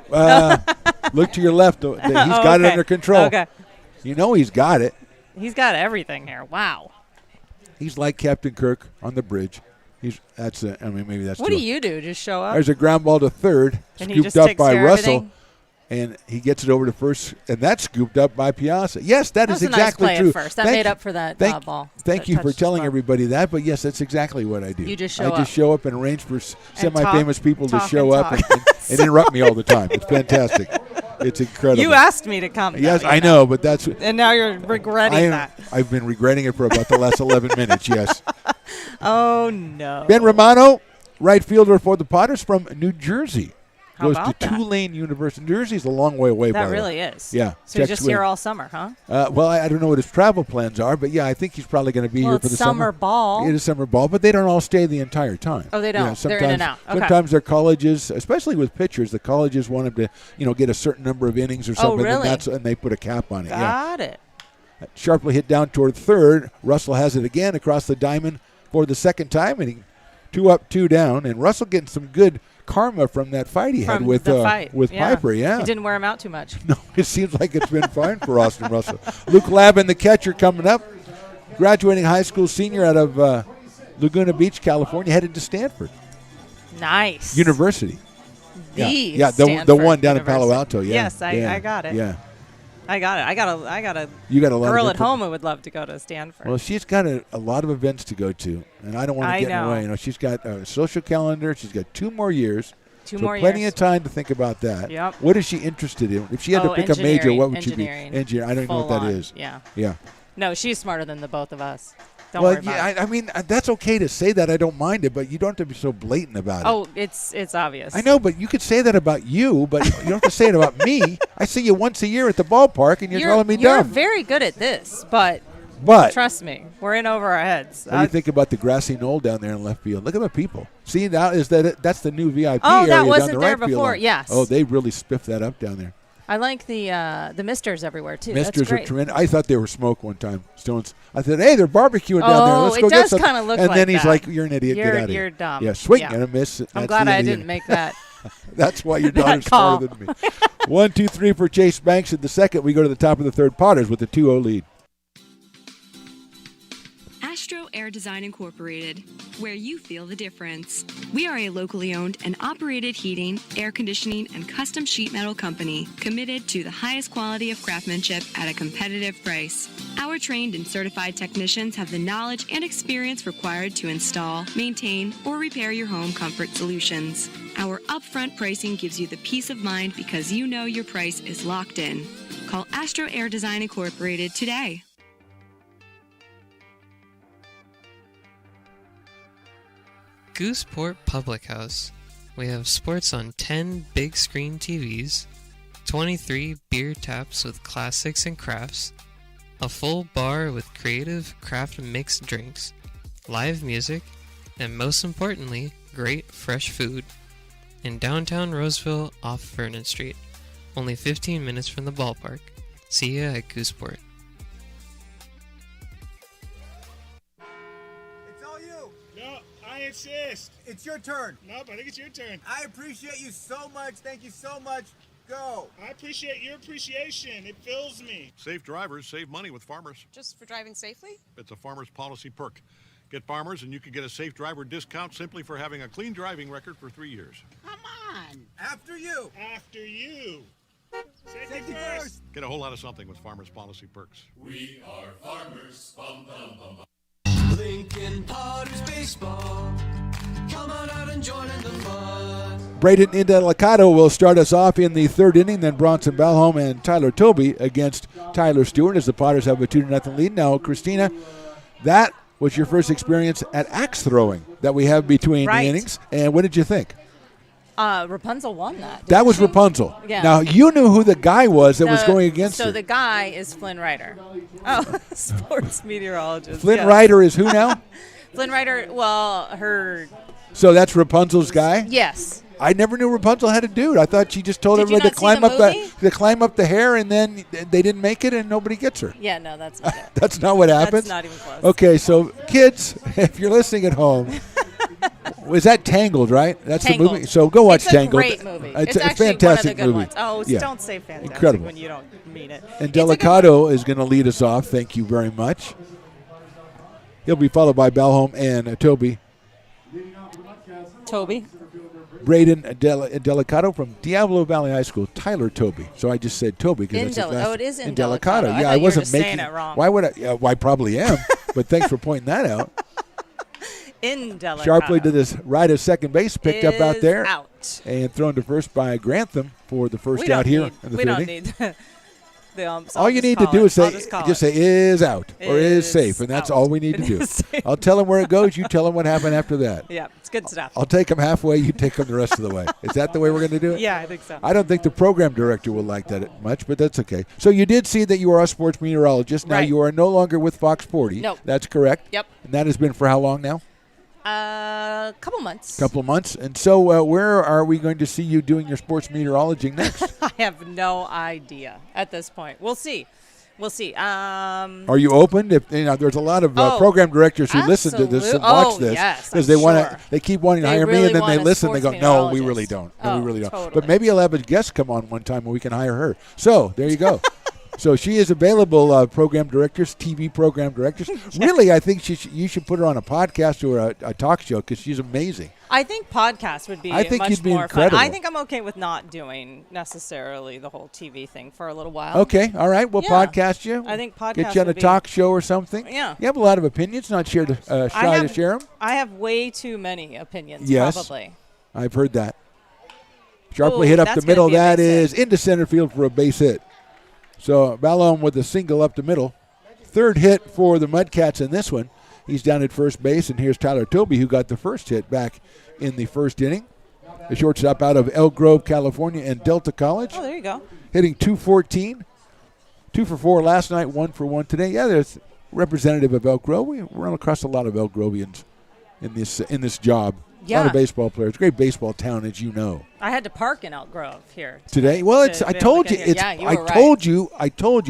Speaker 2: Look to your left. He's got it under control.
Speaker 13: Okay.
Speaker 2: You know he's got it.
Speaker 13: He's got everything here. Wow.
Speaker 2: He's like Captain Kirk on the bridge. Maybe that's
Speaker 13: What do you do? Just show up?
Speaker 2: There's a ground ball to third,
Speaker 13: and he
Speaker 2: scooped
Speaker 13: just
Speaker 2: up
Speaker 13: takes
Speaker 2: by
Speaker 13: care of
Speaker 2: Russell.
Speaker 13: everything?
Speaker 2: And he gets it over to first, and that's scooped up by Piazza. Yes, that is exactly
Speaker 13: a nice play
Speaker 2: true.
Speaker 13: At first. That made up for that ball.
Speaker 2: Thank you for telling everybody that, but yes, that's exactly what I do.
Speaker 13: You just show up.
Speaker 2: I just show up and arrange for semi-famous people to show up and interrupt me all the time. It's fantastic. It's incredible.
Speaker 13: You asked me to come.
Speaker 2: Yes, I know, but that's...
Speaker 13: And now you're regretting that.
Speaker 2: I've been regretting it for about the last 11 minutes, yes.
Speaker 13: Oh, no.
Speaker 2: Ben Romano, right fielder for the Potters from New Jersey.
Speaker 13: How
Speaker 2: Goes
Speaker 13: about
Speaker 2: to
Speaker 13: that?
Speaker 2: Tulane University. New Jersey's a long way away, by
Speaker 13: That
Speaker 2: the way.
Speaker 13: really is.
Speaker 2: Yeah.
Speaker 13: So he's just here all summer, huh?
Speaker 2: Well, I don't know what his travel plans are, but yeah, I think he's probably going to be here for the
Speaker 13: summer ball.
Speaker 2: It is summer ball, but they don't all stay the entire time.
Speaker 13: Oh, they don't. They're in and out. Okay.
Speaker 2: Sometimes their colleges, especially with pitchers, the colleges want them to, get a certain number of innings or something,
Speaker 13: really?
Speaker 2: and they put a cap on it.
Speaker 13: Got it.
Speaker 2: Sharply hit down toward third. Russell has it again across the diamond for the second time, and he 2 up, 2 down, and Russell getting some good karma from that fight he had with Piper. Yeah,
Speaker 13: he didn't wear him out too much.
Speaker 2: No, it seems like it's been fine for Austin Russell. Luke Lavin, the catcher, coming up, graduating high school senior out of Laguna Beach, California, headed to Stanford.
Speaker 13: Nice.
Speaker 2: University.
Speaker 13: The
Speaker 2: the one down in Palo Alto. Yeah.
Speaker 13: Yes, I got it.
Speaker 2: Yeah.
Speaker 13: I got it. I got a
Speaker 2: you got a lot
Speaker 13: girl
Speaker 2: of
Speaker 13: at home who would love to go to Stanford.
Speaker 2: Well, she's got a lot of events to go to, and I don't want to get in the way. She's got a social calendar. She's got 2 more years. Plenty of time to think about that.
Speaker 13: Yep.
Speaker 2: What is she interested in? If she had to pick a major, what would she be? Engineering. I don't even know what that is.
Speaker 13: Yeah.
Speaker 2: Yeah.
Speaker 13: No, she's smarter than the both of us. Don't worry about it.
Speaker 2: I mean, that's okay to say that. I don't mind it, but you don't have to be so blatant about it.
Speaker 13: Oh, it's obvious.
Speaker 2: I know, but you could say that about you, but you don't have to say it about me. I see you once a year at the ballpark, and you're calling me
Speaker 13: You're
Speaker 2: dumb.
Speaker 13: very good at this, but trust me, we're in over our heads.
Speaker 2: What do you think about the grassy knoll down there in left field? Look at the people. See, that's the new VIP area
Speaker 13: that wasn't
Speaker 2: down the
Speaker 13: there
Speaker 2: right
Speaker 13: before.
Speaker 2: field.
Speaker 13: Yes.
Speaker 2: Oh, they really spiffed that up down there.
Speaker 13: I like the misters everywhere too.
Speaker 2: Misters are tremendous. I thought they were smoke one time. Stones. I said, "Hey, they're barbecuing down there. Let's go get some."
Speaker 13: It does kind of look
Speaker 2: and
Speaker 13: like
Speaker 2: then he's
Speaker 13: that.
Speaker 2: like, "You're an idiot. Get out of here.
Speaker 13: You're dumb.
Speaker 2: Yeah, swing and a miss.
Speaker 13: I'm glad I didn't make that.
Speaker 2: That's why your daughter's smarter than me. 1, 2, 3 for Chase Banks in the second. We go to the top of the third. Potters with a 2-0 lead.
Speaker 16: Astro Air Design Incorporated, where you feel the difference. We are a locally owned and operated heating, air conditioning, and custom sheet metal company committed to the highest quality of craftsmanship at a competitive price. Our trained and certified technicians have the knowledge and experience required to install, maintain, or repair your home comfort solutions. Our upfront pricing gives you the peace of mind because you know your price is locked in. Call Astro Air Design Incorporated today.
Speaker 14: Gooseport Public House. We have sports on 10 big screen TVs, 23 beer taps with classics and crafts, a full bar with creative craft mixed drinks, live music, and most importantly, great fresh food. In downtown Roseville off Vernon Street, only 15 minutes from the ballpark. See ya at Gooseport.
Speaker 6: I insist.
Speaker 10: It's your turn.
Speaker 6: Nope, I think it's your turn.
Speaker 10: I appreciate you so much. Thank you so much. Go.
Speaker 6: I appreciate your appreciation. It fills me.
Speaker 11: Safe drivers save money with Farmers.
Speaker 17: Just for driving safely?
Speaker 11: It's a Farmers policy perk. Get Farmers and you can get a safe driver discount simply for having a clean driving record for 3 years.
Speaker 10: Come on. After you.
Speaker 6: After you.
Speaker 10: Safety first.
Speaker 11: Get a whole lot of something with Farmers policy perks.
Speaker 5: We are farmers. Bum, bum, bum, bum. Lincoln Potters Baseball. Come on out and join in the fun.
Speaker 2: Braden Indelicato will start us off in the third inning. Then Bronson Balholm and Tyler Toby against Tyler Stewart as the Potters have a 2-0 lead. Now, Christina, that was your first experience at axe throwing that we have between the innings. And what did you think?
Speaker 13: Rapunzel won that.
Speaker 2: That was Rapunzel.
Speaker 13: Yeah.
Speaker 2: Now, you knew who the guy was that was going against her.
Speaker 13: So the guy is Flynn Rider. Oh, sports meteorologist.
Speaker 2: Flynn Rider is who now?
Speaker 13: Flynn Rider, well, her...
Speaker 2: So that's Rapunzel's guy?
Speaker 13: Yes.
Speaker 2: I never knew Rapunzel had a dude. I thought she just told everybody to climb up the hair, and then they didn't make it, and nobody gets her.
Speaker 13: Yeah, no, that's not it.
Speaker 2: That's not what happens?
Speaker 13: That's not even close.
Speaker 2: Okay, so kids, if you're listening at home, Was that Tangled, right? That's
Speaker 13: Tangled.
Speaker 2: the movie. So go watch
Speaker 13: It's a
Speaker 2: Tangled.
Speaker 13: great movie.
Speaker 2: It's a
Speaker 13: actually
Speaker 2: fantastic
Speaker 13: one of the good
Speaker 2: movie.
Speaker 13: ones. Oh,
Speaker 2: Yeah.
Speaker 13: don't say fantastic
Speaker 2: Incredible.
Speaker 13: when you don't mean it.
Speaker 2: And Delicato is going to lead us off. Thank you very much. He'll be followed by Balholm and Toby.
Speaker 13: Toby.
Speaker 2: Braden Delicato from Diablo Valley High School. Tyler Toby. So I just said Toby because that's his last.
Speaker 13: Oh, it is in
Speaker 2: Delicato.
Speaker 13: Delicato.
Speaker 2: Yeah,
Speaker 13: I
Speaker 2: wasn't
Speaker 13: thought you were just
Speaker 2: making
Speaker 13: saying it wrong.
Speaker 2: Why would I? Yeah, well, I probably am. But thanks for pointing that out.
Speaker 13: In Delicato.
Speaker 2: Sharply to this right of second base, picked up out
Speaker 13: Is
Speaker 2: there,
Speaker 13: out.
Speaker 2: and thrown to first by Grantham for the first out here in the
Speaker 13: We
Speaker 2: third
Speaker 13: don't
Speaker 2: inning.
Speaker 13: need the umps.
Speaker 2: All you need to do is say, just say is out or is safe, and that's all we need to do. I'll tell them where it goes. You tell them what happened after that.
Speaker 13: Yeah, it's good stuff.
Speaker 2: I'll take them halfway. You take them the rest of the way. Is that the way we're going to do it?
Speaker 13: Yeah, I think so.
Speaker 2: I don't think the program director will like that much, but that's okay. So you did see that you are a sports meteorologist. Now
Speaker 13: Right.
Speaker 2: you are no longer with Fox 40.
Speaker 13: Nope.
Speaker 2: That's correct.
Speaker 13: Yep.
Speaker 2: And that has been for how long now?
Speaker 13: Couple months.
Speaker 2: Couple of months. And so where are we going to see you doing your sports meteorology next?
Speaker 13: I have no idea at this point. We'll see. We'll see.
Speaker 2: Are you open? If there's a lot of program directors who listen to this and watch this because they want to. They keep wanting to hire me, and then they listen. They go, "No, we really don't. No, we really don't."
Speaker 13: Totally.
Speaker 2: But maybe I'll have a guest come on one time, and we can hire her. So there you go. So she is available. Program directors, TV program directors. Really, I think you should put her on a podcast or a talk show because she's amazing.
Speaker 13: I think podcasts would be
Speaker 2: I think
Speaker 13: much
Speaker 2: you'd be
Speaker 13: more
Speaker 2: incredible.
Speaker 13: fun. I think I'm okay with not doing necessarily the whole TV thing for a little while.
Speaker 2: Okay, all right. We'll podcast you.
Speaker 13: I think podcast
Speaker 2: Get you on a
Speaker 13: would be-
Speaker 2: talk show or something.
Speaker 13: Yeah.
Speaker 2: You have a lot of opinions, not shy to share them.
Speaker 13: I have way too many opinions,
Speaker 2: Yes.
Speaker 13: probably.
Speaker 2: I've heard that. Sharply
Speaker 13: Ooh,
Speaker 2: hit up
Speaker 13: that's
Speaker 2: the middle.
Speaker 13: gonna be a
Speaker 2: That
Speaker 13: base
Speaker 2: is into center field for a base hit. So Balom with a single up the middle. Third hit for the Mudcats in this one. He's down at first base, and here's Tyler Toby, who got the first hit back in the first inning. The shortstop out of Elk Grove, California, and Delta College.
Speaker 13: Oh, there you go.
Speaker 2: Hitting .214. 2 for 4 last night, 1 for 1 today. Yeah, there's representative of Elk Grove. We run across a lot of Elk Grovians in this job. A lot
Speaker 13: Yeah.
Speaker 2: of baseball players. Great baseball town, as you know.
Speaker 13: I had to park in Elk Grove here
Speaker 2: Today, well,
Speaker 13: to
Speaker 2: I
Speaker 13: be able to
Speaker 2: told
Speaker 13: get
Speaker 2: you,
Speaker 13: here.
Speaker 2: it's.
Speaker 13: Yeah, you
Speaker 2: I
Speaker 13: were right.
Speaker 2: told you,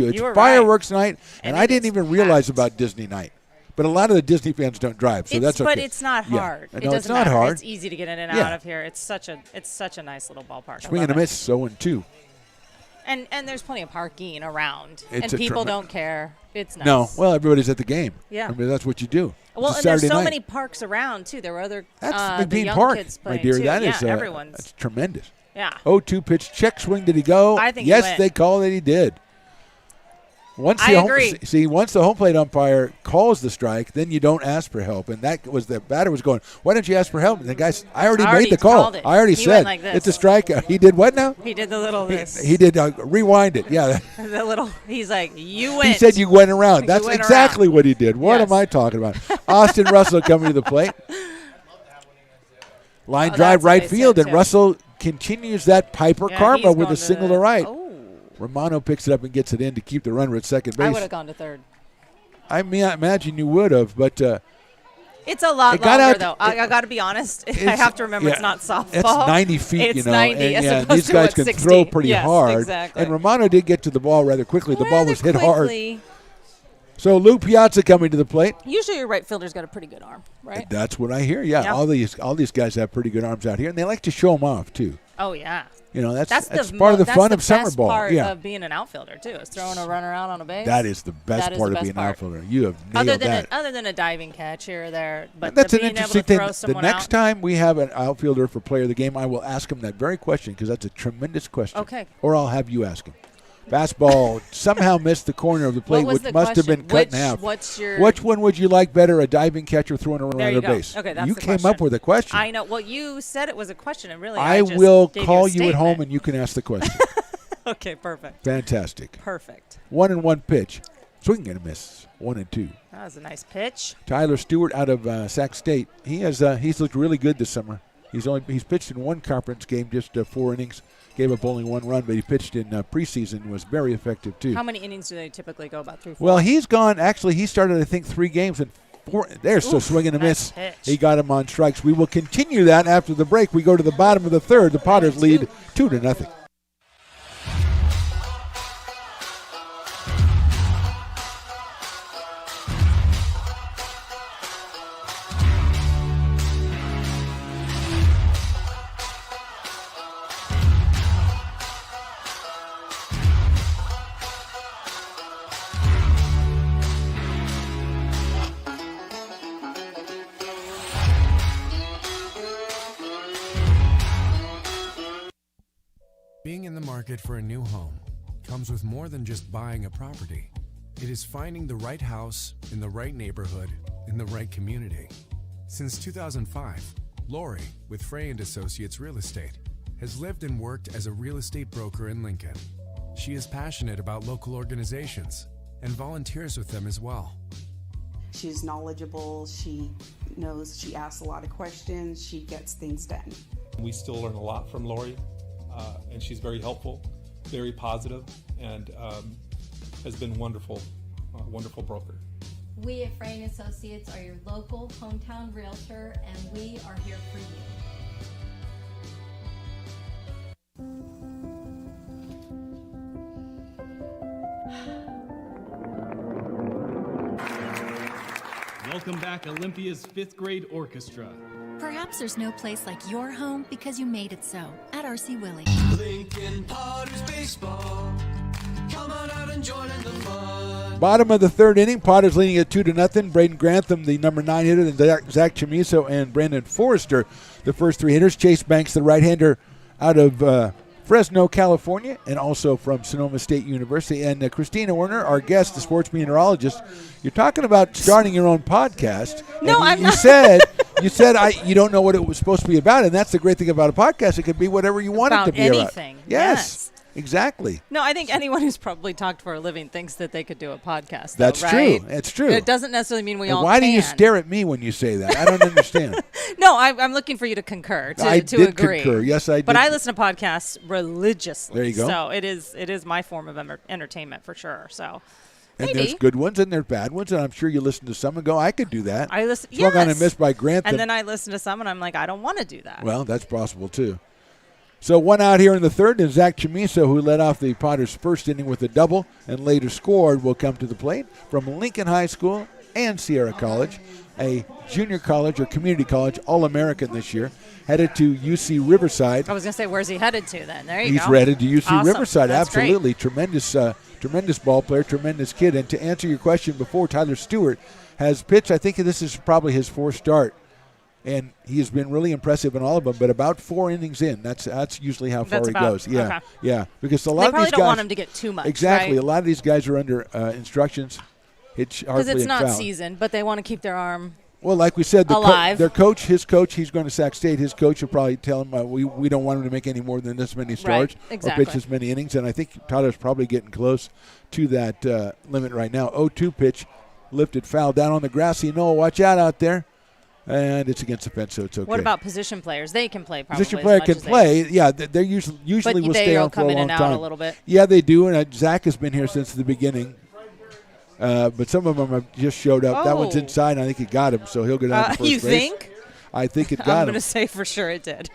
Speaker 2: it's
Speaker 13: You were
Speaker 2: fireworks night, and
Speaker 13: And
Speaker 2: I
Speaker 13: it
Speaker 2: didn't
Speaker 13: is
Speaker 2: even realize about Disney night. But a lot of the Disney fans don't drive, so that's okay.
Speaker 13: But it's not
Speaker 2: Yeah.
Speaker 13: hard.
Speaker 2: No,
Speaker 13: It doesn't
Speaker 2: it's not
Speaker 13: matter.
Speaker 2: hard.
Speaker 13: It's easy to get in and
Speaker 2: Yeah.
Speaker 13: out of here. It's such a nice little ballpark.
Speaker 2: Swing
Speaker 13: I
Speaker 2: and a
Speaker 13: love it.
Speaker 2: miss, 0-2.
Speaker 13: And there's plenty of parking around,
Speaker 2: It's
Speaker 13: and
Speaker 2: a
Speaker 13: people
Speaker 2: tremen-
Speaker 13: don't care. It's nice.
Speaker 2: No, well, everybody's at the game.
Speaker 13: Yeah.
Speaker 2: I mean, that's what you do.
Speaker 13: Well,
Speaker 2: It's a
Speaker 13: and there's
Speaker 2: Saturday
Speaker 13: so
Speaker 2: night.
Speaker 13: many parks around too. There were other
Speaker 2: That's
Speaker 13: the
Speaker 2: McBean
Speaker 13: young
Speaker 2: Park,
Speaker 13: kids
Speaker 2: my
Speaker 13: playing
Speaker 2: dear.
Speaker 13: too.
Speaker 2: That
Speaker 13: yeah,
Speaker 2: is
Speaker 13: everyone's.
Speaker 2: that's tremendous.
Speaker 13: Yeah.
Speaker 2: 0-2 pitch, check swing. Did he go?
Speaker 13: I think he
Speaker 2: yes,
Speaker 13: went.
Speaker 2: they called it. He did. Once
Speaker 13: I
Speaker 2: the
Speaker 13: agree.
Speaker 2: once the home plate umpire calls the strike, then you don't ask for help. And that was the batter was going, "Why don't you ask for help?" And the guy said, I already made the call.
Speaker 13: called it.
Speaker 2: I already
Speaker 13: He
Speaker 2: said
Speaker 13: went like this.
Speaker 2: it's a strikeout." He did what now?
Speaker 13: He did the little this.
Speaker 2: He did rewind it. Yeah.
Speaker 13: The little. He's like, you went.
Speaker 2: He said you went around.
Speaker 13: You
Speaker 2: That's
Speaker 13: went
Speaker 2: exactly
Speaker 13: around.
Speaker 2: what he did. What am I talking about? Austin Russell coming to the plate. Line
Speaker 13: Oh,
Speaker 2: drive
Speaker 13: that's a
Speaker 2: right
Speaker 13: base
Speaker 2: field,
Speaker 13: hit,
Speaker 2: and
Speaker 13: too.
Speaker 2: Russell continues that Piper
Speaker 13: Yeah,
Speaker 2: karma
Speaker 13: he's
Speaker 2: with
Speaker 13: going
Speaker 2: a single to right.
Speaker 13: Oh.
Speaker 2: Romano picks it up and gets it in to keep the runner at second base.
Speaker 13: I would have gone to third.
Speaker 2: I imagine you would have, but
Speaker 13: It's a lot
Speaker 2: It got
Speaker 13: longer,
Speaker 2: out-
Speaker 13: though. I got to be honest. I have to remember it's not softball.
Speaker 2: It's 90 feet,
Speaker 13: it's
Speaker 2: you know.
Speaker 13: 90
Speaker 2: and
Speaker 13: as
Speaker 2: yeah,
Speaker 13: opposed
Speaker 2: these
Speaker 13: to,
Speaker 2: guys
Speaker 13: what,
Speaker 2: can
Speaker 13: 60?
Speaker 2: throw pretty
Speaker 13: Yes,
Speaker 2: hard.
Speaker 13: exactly.
Speaker 2: And Romano did get to the ball rather quickly. The ball was hit hard.
Speaker 13: Quickly.
Speaker 2: So Luke Piazza coming to the plate.
Speaker 13: Usually your right fielder's got a pretty good arm, right?
Speaker 2: That's what I hear. Yeah,
Speaker 13: Yeah.
Speaker 2: all these guys have pretty good arms out here, and they like to show them off too.
Speaker 13: Oh, yeah.
Speaker 2: You know, that's
Speaker 13: the
Speaker 2: part of the fun of
Speaker 13: that's
Speaker 2: summer
Speaker 13: best
Speaker 2: ball.
Speaker 13: part
Speaker 2: Yeah,
Speaker 13: of being an outfielder, too, is throwing a runner out on a base.
Speaker 2: that is the best
Speaker 13: That is
Speaker 2: part
Speaker 13: the
Speaker 2: of being
Speaker 13: best
Speaker 2: an
Speaker 13: part.
Speaker 2: outfielder. You have nailed that.
Speaker 13: Other than a diving catch here or there. But
Speaker 2: And that's an
Speaker 13: being able
Speaker 2: interesting
Speaker 13: to
Speaker 2: thing.
Speaker 13: throw
Speaker 2: The
Speaker 13: someone
Speaker 2: next
Speaker 13: out.
Speaker 2: time we have an outfielder for player of the game, I will ask him that very question because that's a tremendous question.
Speaker 13: Okay.
Speaker 2: Or I'll have you ask him. Fastball somehow missed the corner of the plate,
Speaker 13: was
Speaker 2: which
Speaker 13: the
Speaker 2: must have been
Speaker 13: question?
Speaker 2: cut in half.
Speaker 13: What's your-
Speaker 2: Which one would you like better, a diving catch or throwing a runner
Speaker 13: There
Speaker 2: on
Speaker 13: you
Speaker 2: the
Speaker 13: go.
Speaker 2: base?
Speaker 13: Okay, that's
Speaker 2: you
Speaker 13: the
Speaker 2: came
Speaker 13: question.
Speaker 2: up with a question.
Speaker 13: I know. Well, you said it was a question, and really,
Speaker 2: I
Speaker 13: just
Speaker 2: will
Speaker 13: gave
Speaker 2: call
Speaker 13: you, a
Speaker 2: you at home
Speaker 13: statement.
Speaker 2: and you can ask the question.
Speaker 13: Okay, perfect.
Speaker 2: Fantastic.
Speaker 13: Perfect.
Speaker 2: 1-1 pitch. Swing and a miss. 1-2.
Speaker 13: That was a nice pitch.
Speaker 2: Tyler Stewart out of Sac State. He's looked really good this summer. He's pitched in one conference game, just 4 innings. Gave up only 1 run, but he pitched in preseason and was very effective too.
Speaker 13: How many innings do they typically go? About 3, 4?
Speaker 2: Well, he's gone. Actually, he started I think 3 games and 4. There's still swinging a miss.
Speaker 13: pitch.
Speaker 2: He got him on strikes. We will continue that after the break. We go to the bottom of the third. The Potters lead 2-0.
Speaker 17: Being in the market for a new home comes with more than just buying a property. It is finding the right house in the right neighborhood in the right community. Since 2005, Lori, with Frey & Associates Real Estate, has lived and worked as a real estate broker in Lincoln. She is passionate about local organizations and volunteers with them as well.
Speaker 18: She's knowledgeable, she asks a lot of questions, she gets things done.
Speaker 19: We still learn a lot from Lori, and she's very helpful, very positive, and has been wonderful broker.
Speaker 20: We at Frey & Associates are your local hometown realtor, and we are here for you.
Speaker 8: Welcome back, Olympia's 5th grade orchestra.
Speaker 9: Perhaps there's no place like your home because you made it so at RC Willie.
Speaker 5: Lincoln Potters Baseball. Come on out and join in the fun.
Speaker 2: Bottom of the third inning, Potters leading at 2-0. Braden Grantham, the number 9 hitter, then Zach Chamiso and Brandon Forrester, the first 3 hitters. Chase Banks, the right-hander out of Fresno, California, and also from Sonoma State University. And Christina Werner, our guest, the sports meteorologist. You're talking about starting your own podcast.
Speaker 13: No, I'm not.
Speaker 2: You said you don't know what it was supposed to be about, and that's the great thing about a podcast. It could be whatever you want it to be
Speaker 13: anything.
Speaker 2: about. Yes, exactly.
Speaker 13: No, I think anyone who's probably talked for a living thinks that they could do a podcast.
Speaker 2: That's
Speaker 13: right?
Speaker 2: true. It's true.
Speaker 13: It doesn't necessarily mean we
Speaker 2: and
Speaker 13: all
Speaker 2: why
Speaker 13: can.
Speaker 2: do you stare at me when you say that? I don't understand.
Speaker 13: No, I'm looking for you to concur, to
Speaker 2: I did
Speaker 13: agree.
Speaker 2: concur. Yes, I did.
Speaker 13: But I listen to podcasts religiously.
Speaker 2: There you go.
Speaker 13: So it is my form of entertainment for sure. So.
Speaker 2: And
Speaker 13: Maybe.
Speaker 2: there's good ones and there's bad ones, and I'm sure you listen to some and go, I could do that.
Speaker 13: I listen.
Speaker 2: Swung on and missed by Grantham.
Speaker 13: And then I listen to some, and I'm like, I don't want to do that.
Speaker 2: Well, that's possible too. So one out here in the third is Zach Chamiso, who led off the Potters' first inning with a double and later scored, will come to the plate from Lincoln High School and Sierra College, a junior college or community college All-American this year, headed to UC Riverside.
Speaker 13: I was going to say, where's he headed to then? There you go.
Speaker 2: He's headed to UC
Speaker 13: Awesome.
Speaker 2: Riverside.
Speaker 13: That's
Speaker 2: Absolutely.
Speaker 13: Great.
Speaker 2: Tremendous ball player, tremendous kid. And to answer your question before, Tyler Stewart has pitched, I think this is probably his 4th start. And he has been really impressive in all of them, but about 4 innings in, that's usually how far he goes. Yeah,
Speaker 13: okay.
Speaker 2: Yeah, because a lot of these guys.
Speaker 13: They probably don't want him to get too much.
Speaker 2: Exactly,
Speaker 13: right?
Speaker 2: A lot of these guys are under instructions.
Speaker 13: Because it's not seasoned, but they want to keep their arm.
Speaker 2: Well, like we said,
Speaker 13: alive.
Speaker 2: His coach, he's going to Sac State. His coach will probably tell him, we don't want him to make any more than this many starts
Speaker 13: exactly.
Speaker 2: or pitch this many innings. And I think Tyler's probably getting close to that limit right now. 0-2 pitch, lifted foul down on the grass. You know, watch out there. And it's against the fence, so it's okay.
Speaker 13: What about position players? They can play probably.
Speaker 2: Position player can play. Yeah, they're usually
Speaker 13: but
Speaker 2: will stay on for a long time.
Speaker 13: They come in and out a little bit.
Speaker 2: Yeah, they do. And Zach has been here since the beginning. But some of them have just showed up. That one's inside, and I think he got him, so he'll go down to first base.
Speaker 13: You think?
Speaker 2: I think it got
Speaker 13: I'm
Speaker 2: him.
Speaker 13: going to say for sure it did.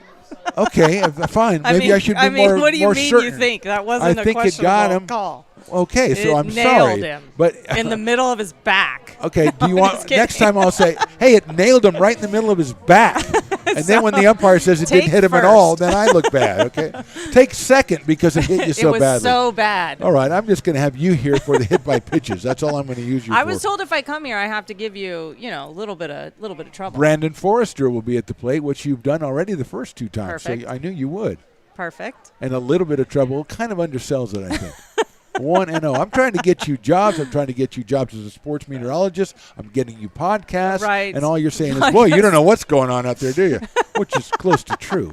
Speaker 2: Okay, fine. Maybe I should be more
Speaker 13: what do you
Speaker 2: more
Speaker 13: mean
Speaker 2: certain.
Speaker 13: You think? That wasn't
Speaker 2: I think
Speaker 13: a questionable
Speaker 2: it got him.
Speaker 13: call.
Speaker 2: Okay, so I'm
Speaker 13: nailed
Speaker 2: sorry.
Speaker 13: Him
Speaker 2: but
Speaker 13: in the middle of his back.
Speaker 2: Okay, do you
Speaker 13: I'm
Speaker 2: want
Speaker 13: just kidding.
Speaker 2: next time I'll say, hey, it nailed him right in the middle of his back. And then when the umpire says it didn't hit him at all, then I look bad, okay? Take second because it hit you so badly.
Speaker 13: It was so bad.
Speaker 2: All right, I'm just going to have you here for the hit by pitches. That's all I'm going to use you for.
Speaker 13: I was told if I come here I have to give you, a little bit of trouble.
Speaker 2: Brandon Forrester will be at the plate, which you've done already the first 2 times.
Speaker 13: Perfect.
Speaker 2: So I knew you would.
Speaker 13: Perfect.
Speaker 2: And a little bit of trouble kind of undersells it, I think. 1-0. I'm trying to get you jobs. I'm trying to get you jobs as a sports meteorologist. I'm getting you podcasts.
Speaker 13: Right.
Speaker 2: And all you're saying is, boy, you don't know what's going on out there, do you? Which is close to true.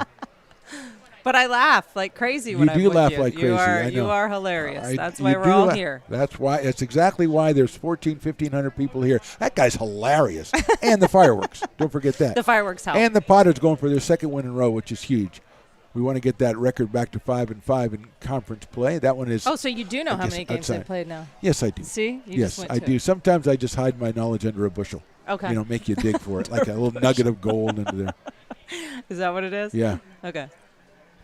Speaker 13: But I laugh like crazy when I'm with you.
Speaker 2: You do laugh like crazy. I know.
Speaker 13: You are hilarious. That's why we're all here.
Speaker 2: That's why. That's exactly why there's 1,500 people here. That guy's hilarious. And the fireworks. Don't forget that.
Speaker 13: The fireworks help.
Speaker 2: And the Potters going for their 2nd win in a row, which is huge. We want to get that record back to 5-5 in conference play. That one is.
Speaker 13: Oh, so you do know how many games they've played now?
Speaker 2: Yes, I do.
Speaker 13: See?
Speaker 2: Yes, I do. Sometimes I just hide my knowledge under a bushel.
Speaker 13: Okay.
Speaker 2: Make you dig for it, like a little nugget of gold into there.
Speaker 13: Is that what it is?
Speaker 2: Yeah.
Speaker 13: Okay.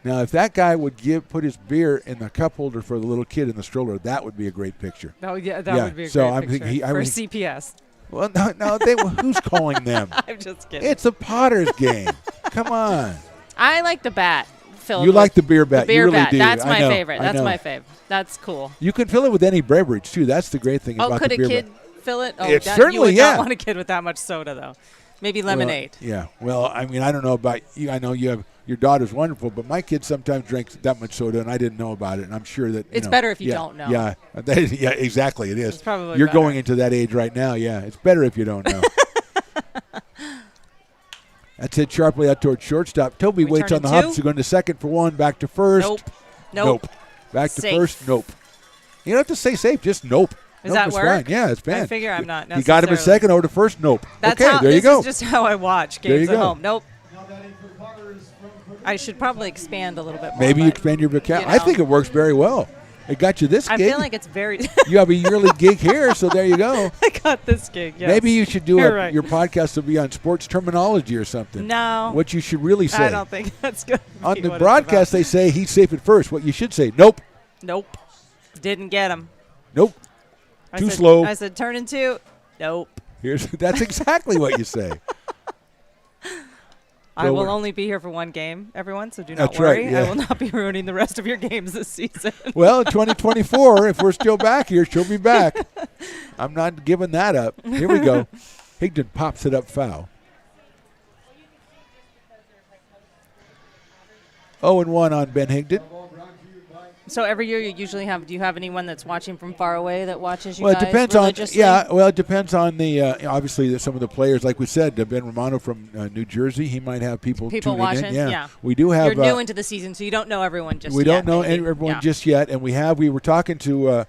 Speaker 2: Now, if that guy would put his beer in the cup holder for the little kid in the stroller, that would be a great picture.
Speaker 13: Oh, yeah, that would be a great picture. For CPS.
Speaker 2: Well, no, who's calling them?
Speaker 13: I'm just kidding.
Speaker 2: It's a Potters game. Come on.
Speaker 13: I like the bat.
Speaker 2: You like the beer bat.
Speaker 13: The beer
Speaker 2: you really
Speaker 13: bat.
Speaker 2: do.
Speaker 13: That's my
Speaker 2: know,
Speaker 13: favorite. That's
Speaker 2: know.
Speaker 13: my fave. That's cool.
Speaker 2: You can fill it with any beverage, too. That's the great thing about the beer bat.
Speaker 13: Oh, could a kid fill it? Oh,
Speaker 2: certainly,
Speaker 13: you would
Speaker 2: yeah.
Speaker 13: not want a kid with that much soda, though. Maybe lemonade.
Speaker 2: Well, yeah. Well, I mean, I don't know about you. I know you your daughter's wonderful, but my kids sometimes drink that much soda, and I didn't know about it. And I'm sure that
Speaker 13: It's better if you don't know.
Speaker 2: Yeah, yeah, exactly. It is.
Speaker 13: It's probably
Speaker 2: You're
Speaker 13: better.
Speaker 2: going into that age right now. Yeah, it's better if you don't know. That's hit sharply out towards shortstop. Toby waits on the hop. So going to second for one. Back to first.
Speaker 13: Nope.
Speaker 2: Back to
Speaker 13: Safe.
Speaker 2: first. Nope. You don't have to say safe. Just nope.
Speaker 13: Does
Speaker 2: Nope
Speaker 13: that
Speaker 2: is
Speaker 13: work?
Speaker 2: fine. Yeah, it's fine.
Speaker 13: I figure I'm not
Speaker 2: You got him at second. Over to first. Nope.
Speaker 13: That's
Speaker 2: okay,
Speaker 13: how,
Speaker 2: there you go.
Speaker 13: This is just how I watch
Speaker 2: There you
Speaker 13: games at
Speaker 2: go.
Speaker 13: home. Nope. I should probably expand a little bit more.
Speaker 2: Maybe you
Speaker 13: but,
Speaker 2: expand your vocabulary.
Speaker 13: you
Speaker 2: I
Speaker 13: know.
Speaker 2: think it works very well. It got you this
Speaker 13: I
Speaker 2: gig.
Speaker 13: feel like it's very.
Speaker 2: You have a yearly gig here, so there you go.
Speaker 13: I got this gig. Yes.
Speaker 2: Maybe you should do
Speaker 13: You're right.
Speaker 2: your podcast will be on sports terminology or something.
Speaker 13: No.
Speaker 2: What you should really say.
Speaker 13: I don't think that's good.
Speaker 2: On the broadcast, they say he's safe at first. What you should say, nope.
Speaker 13: Nope. Didn't get him.
Speaker 2: Nope.
Speaker 13: I
Speaker 2: Too
Speaker 13: said,
Speaker 2: slow.
Speaker 13: I said turn into. Nope.
Speaker 2: That's exactly what you say.
Speaker 13: I
Speaker 2: So
Speaker 13: will
Speaker 2: we're-
Speaker 13: only be here for one game, everyone, so do not
Speaker 2: That's right,
Speaker 13: worry.
Speaker 2: yeah.
Speaker 13: I will not be ruining the rest of your games this season.
Speaker 2: Well, in 2024, if we're still back here, she'll be back. I'm not giving that up. Here we go. Higdon pops it up foul. 0-1 on Ben Higdon.
Speaker 13: So every year you usually have. Do you have anyone that's watching from far away that watches you
Speaker 2: Well,
Speaker 13: guys
Speaker 2: it depends
Speaker 13: religiously?
Speaker 2: it depends on the obviously some of the players. Like we said, Ben Romano from New Jersey, he might have people tuning
Speaker 13: watching.
Speaker 2: in.
Speaker 13: Yeah,
Speaker 2: we do have.
Speaker 13: You're new into the season, so you don't know everyone just.
Speaker 2: We
Speaker 13: yet,
Speaker 2: don't know
Speaker 13: maybe.
Speaker 2: everyone
Speaker 13: Yeah.
Speaker 2: just yet, and we were talking to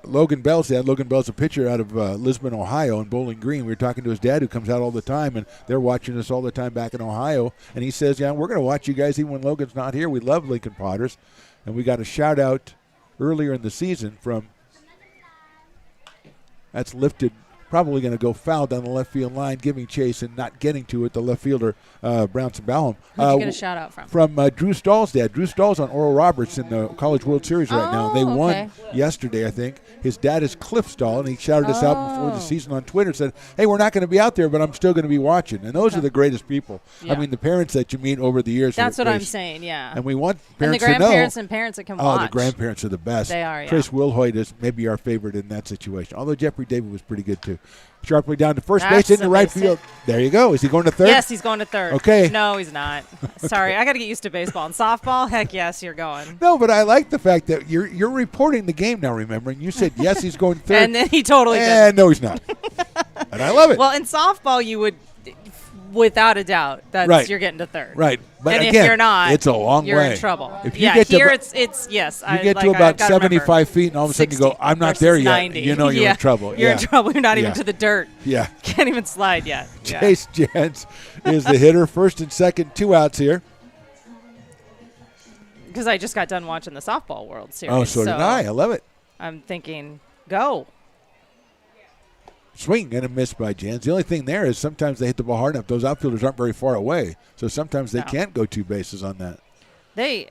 Speaker 2: Logan Bell's dad. Logan Bell's a pitcher out of Lisbon, Ohio, and Bowling Green. We were talking to his dad, who comes out all the time, and they're watching us all the time back in Ohio. And he says, "Yeah, we're going to watch you guys even when Logan's not here. We love Lincoln Potters." And we got a shout out earlier in the season from that's lifted. Probably going to go foul down the left field line, giving chase and not getting to it. The left fielder, Brownson Ballum.
Speaker 13: Who'd you get a shout out from?
Speaker 2: From Drew Stahl's dad. Drew Stahl's on Oral Roberts in the College World Series right now. And they won yesterday, I think. His dad is Cliff Stahl, and he shouted us out before the season on Twitter. Said, "Hey, we're not going to be out there, but I'm still going to be watching." And those are the greatest people.
Speaker 13: Yeah.
Speaker 2: I mean, the parents that you meet over the years.
Speaker 13: That's
Speaker 2: are
Speaker 13: what I'm
Speaker 2: great.
Speaker 13: saying. Yeah.
Speaker 2: And we want
Speaker 13: and the
Speaker 2: parents to know.
Speaker 13: grandparents and parents that can watch.
Speaker 2: Oh, the grandparents are the best.
Speaker 13: They are. Yeah.
Speaker 2: Trace Wilhoit is maybe our favorite in that situation. Although Jeffrey David was pretty good too. Sharply down to first
Speaker 13: That's
Speaker 2: base, into right
Speaker 13: amazing.
Speaker 2: field. There you go. Is he going to third?
Speaker 13: Yes, he's going to third.
Speaker 2: Okay.
Speaker 13: No, he's not. Sorry, I got to get used to baseball and softball. Heck yes, you're going.
Speaker 2: No, but I like the fact that you're reporting the game now. Remember, and you said yes, he's going third,
Speaker 13: And then he totally
Speaker 2: and no, he's not. And I love it.
Speaker 13: Well, in softball, you would, without a doubt, that's
Speaker 2: Right.
Speaker 13: you're getting to third.
Speaker 2: Right. But
Speaker 13: and
Speaker 2: again,
Speaker 13: if you're not,
Speaker 2: it's a long
Speaker 13: you're
Speaker 2: way.
Speaker 13: in trouble.
Speaker 2: If you
Speaker 13: yeah,
Speaker 2: get to
Speaker 13: here
Speaker 2: about-
Speaker 13: it's yes.
Speaker 2: You get to about 75 feet, and all of a sudden you go, "I'm not there yet."
Speaker 13: 90.
Speaker 2: You know you're
Speaker 13: Yeah.
Speaker 2: in trouble.
Speaker 13: You're
Speaker 2: Yeah.
Speaker 13: in trouble. You're not even
Speaker 2: Yeah.
Speaker 13: to the dirt.
Speaker 2: Yeah.
Speaker 13: Can't even slide yet. Yeah.
Speaker 2: Chase Jans is the hitter. First and second, 2 outs here.
Speaker 13: Because I just got done watching the softball World Series.
Speaker 2: Oh, so did I. I love it.
Speaker 13: I'm thinking, go.
Speaker 2: Swing and a miss by Jans. The only thing there is sometimes they hit the ball hard enough. Those outfielders aren't very far away, so sometimes they
Speaker 13: No.
Speaker 2: can't go 2 bases on that.
Speaker 13: They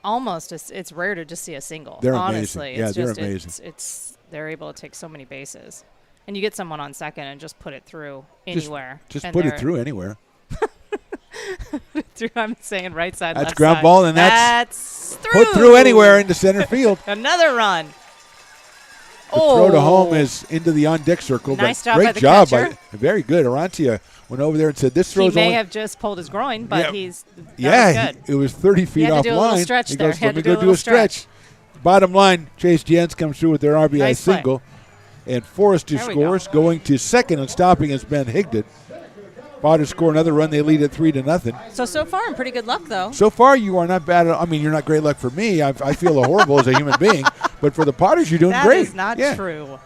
Speaker 13: almost it's rare to just see a single.
Speaker 2: They're
Speaker 13: honestly.
Speaker 2: amazing. Yeah,
Speaker 13: It's
Speaker 2: they're
Speaker 13: just,
Speaker 2: amazing.
Speaker 13: It's they're able to take so many bases, and you get someone on second and just put it through anywhere.
Speaker 2: Just
Speaker 13: and
Speaker 2: put it
Speaker 13: they're-
Speaker 2: through anywhere.
Speaker 13: through, I'm saying right side,
Speaker 2: That's
Speaker 13: left
Speaker 2: ground
Speaker 13: side.
Speaker 2: ball, and
Speaker 13: that's
Speaker 2: Put through anywhere into center field.
Speaker 13: Another run.
Speaker 2: The throw to home is into the on-deck circle.
Speaker 13: Nice
Speaker 2: but
Speaker 13: job
Speaker 2: great
Speaker 13: by the
Speaker 2: job.
Speaker 13: catcher.
Speaker 2: Very good. Arancia went over there and said, "This
Speaker 13: He
Speaker 2: throw's
Speaker 13: may
Speaker 2: only."
Speaker 13: have just pulled his groin, but
Speaker 2: Yeah.
Speaker 13: he's
Speaker 2: Yeah,
Speaker 13: was good.
Speaker 2: it was 30 feet
Speaker 13: had to
Speaker 2: off
Speaker 13: do a little
Speaker 2: line.
Speaker 13: stretch
Speaker 2: He
Speaker 13: there.
Speaker 2: goes,
Speaker 13: Had
Speaker 2: "Let
Speaker 13: to
Speaker 2: me
Speaker 13: do a
Speaker 2: go do
Speaker 13: little
Speaker 2: a stretch."
Speaker 13: stretch.
Speaker 2: Bottom line, Chase Jans comes through with their RBI
Speaker 13: Nice play.
Speaker 2: single, and Forrester
Speaker 13: There we go.
Speaker 2: scores. Going to second and stopping is Ben Higdon. Potters score another run. They lead at 3-0.
Speaker 13: So far, in pretty good luck though.
Speaker 2: So far, you are not bad. I mean, you're not great luck for me. I feel horrible as a human being, but for the Potters, you're doing
Speaker 13: That
Speaker 2: great.
Speaker 13: is not
Speaker 2: Yeah.
Speaker 13: true.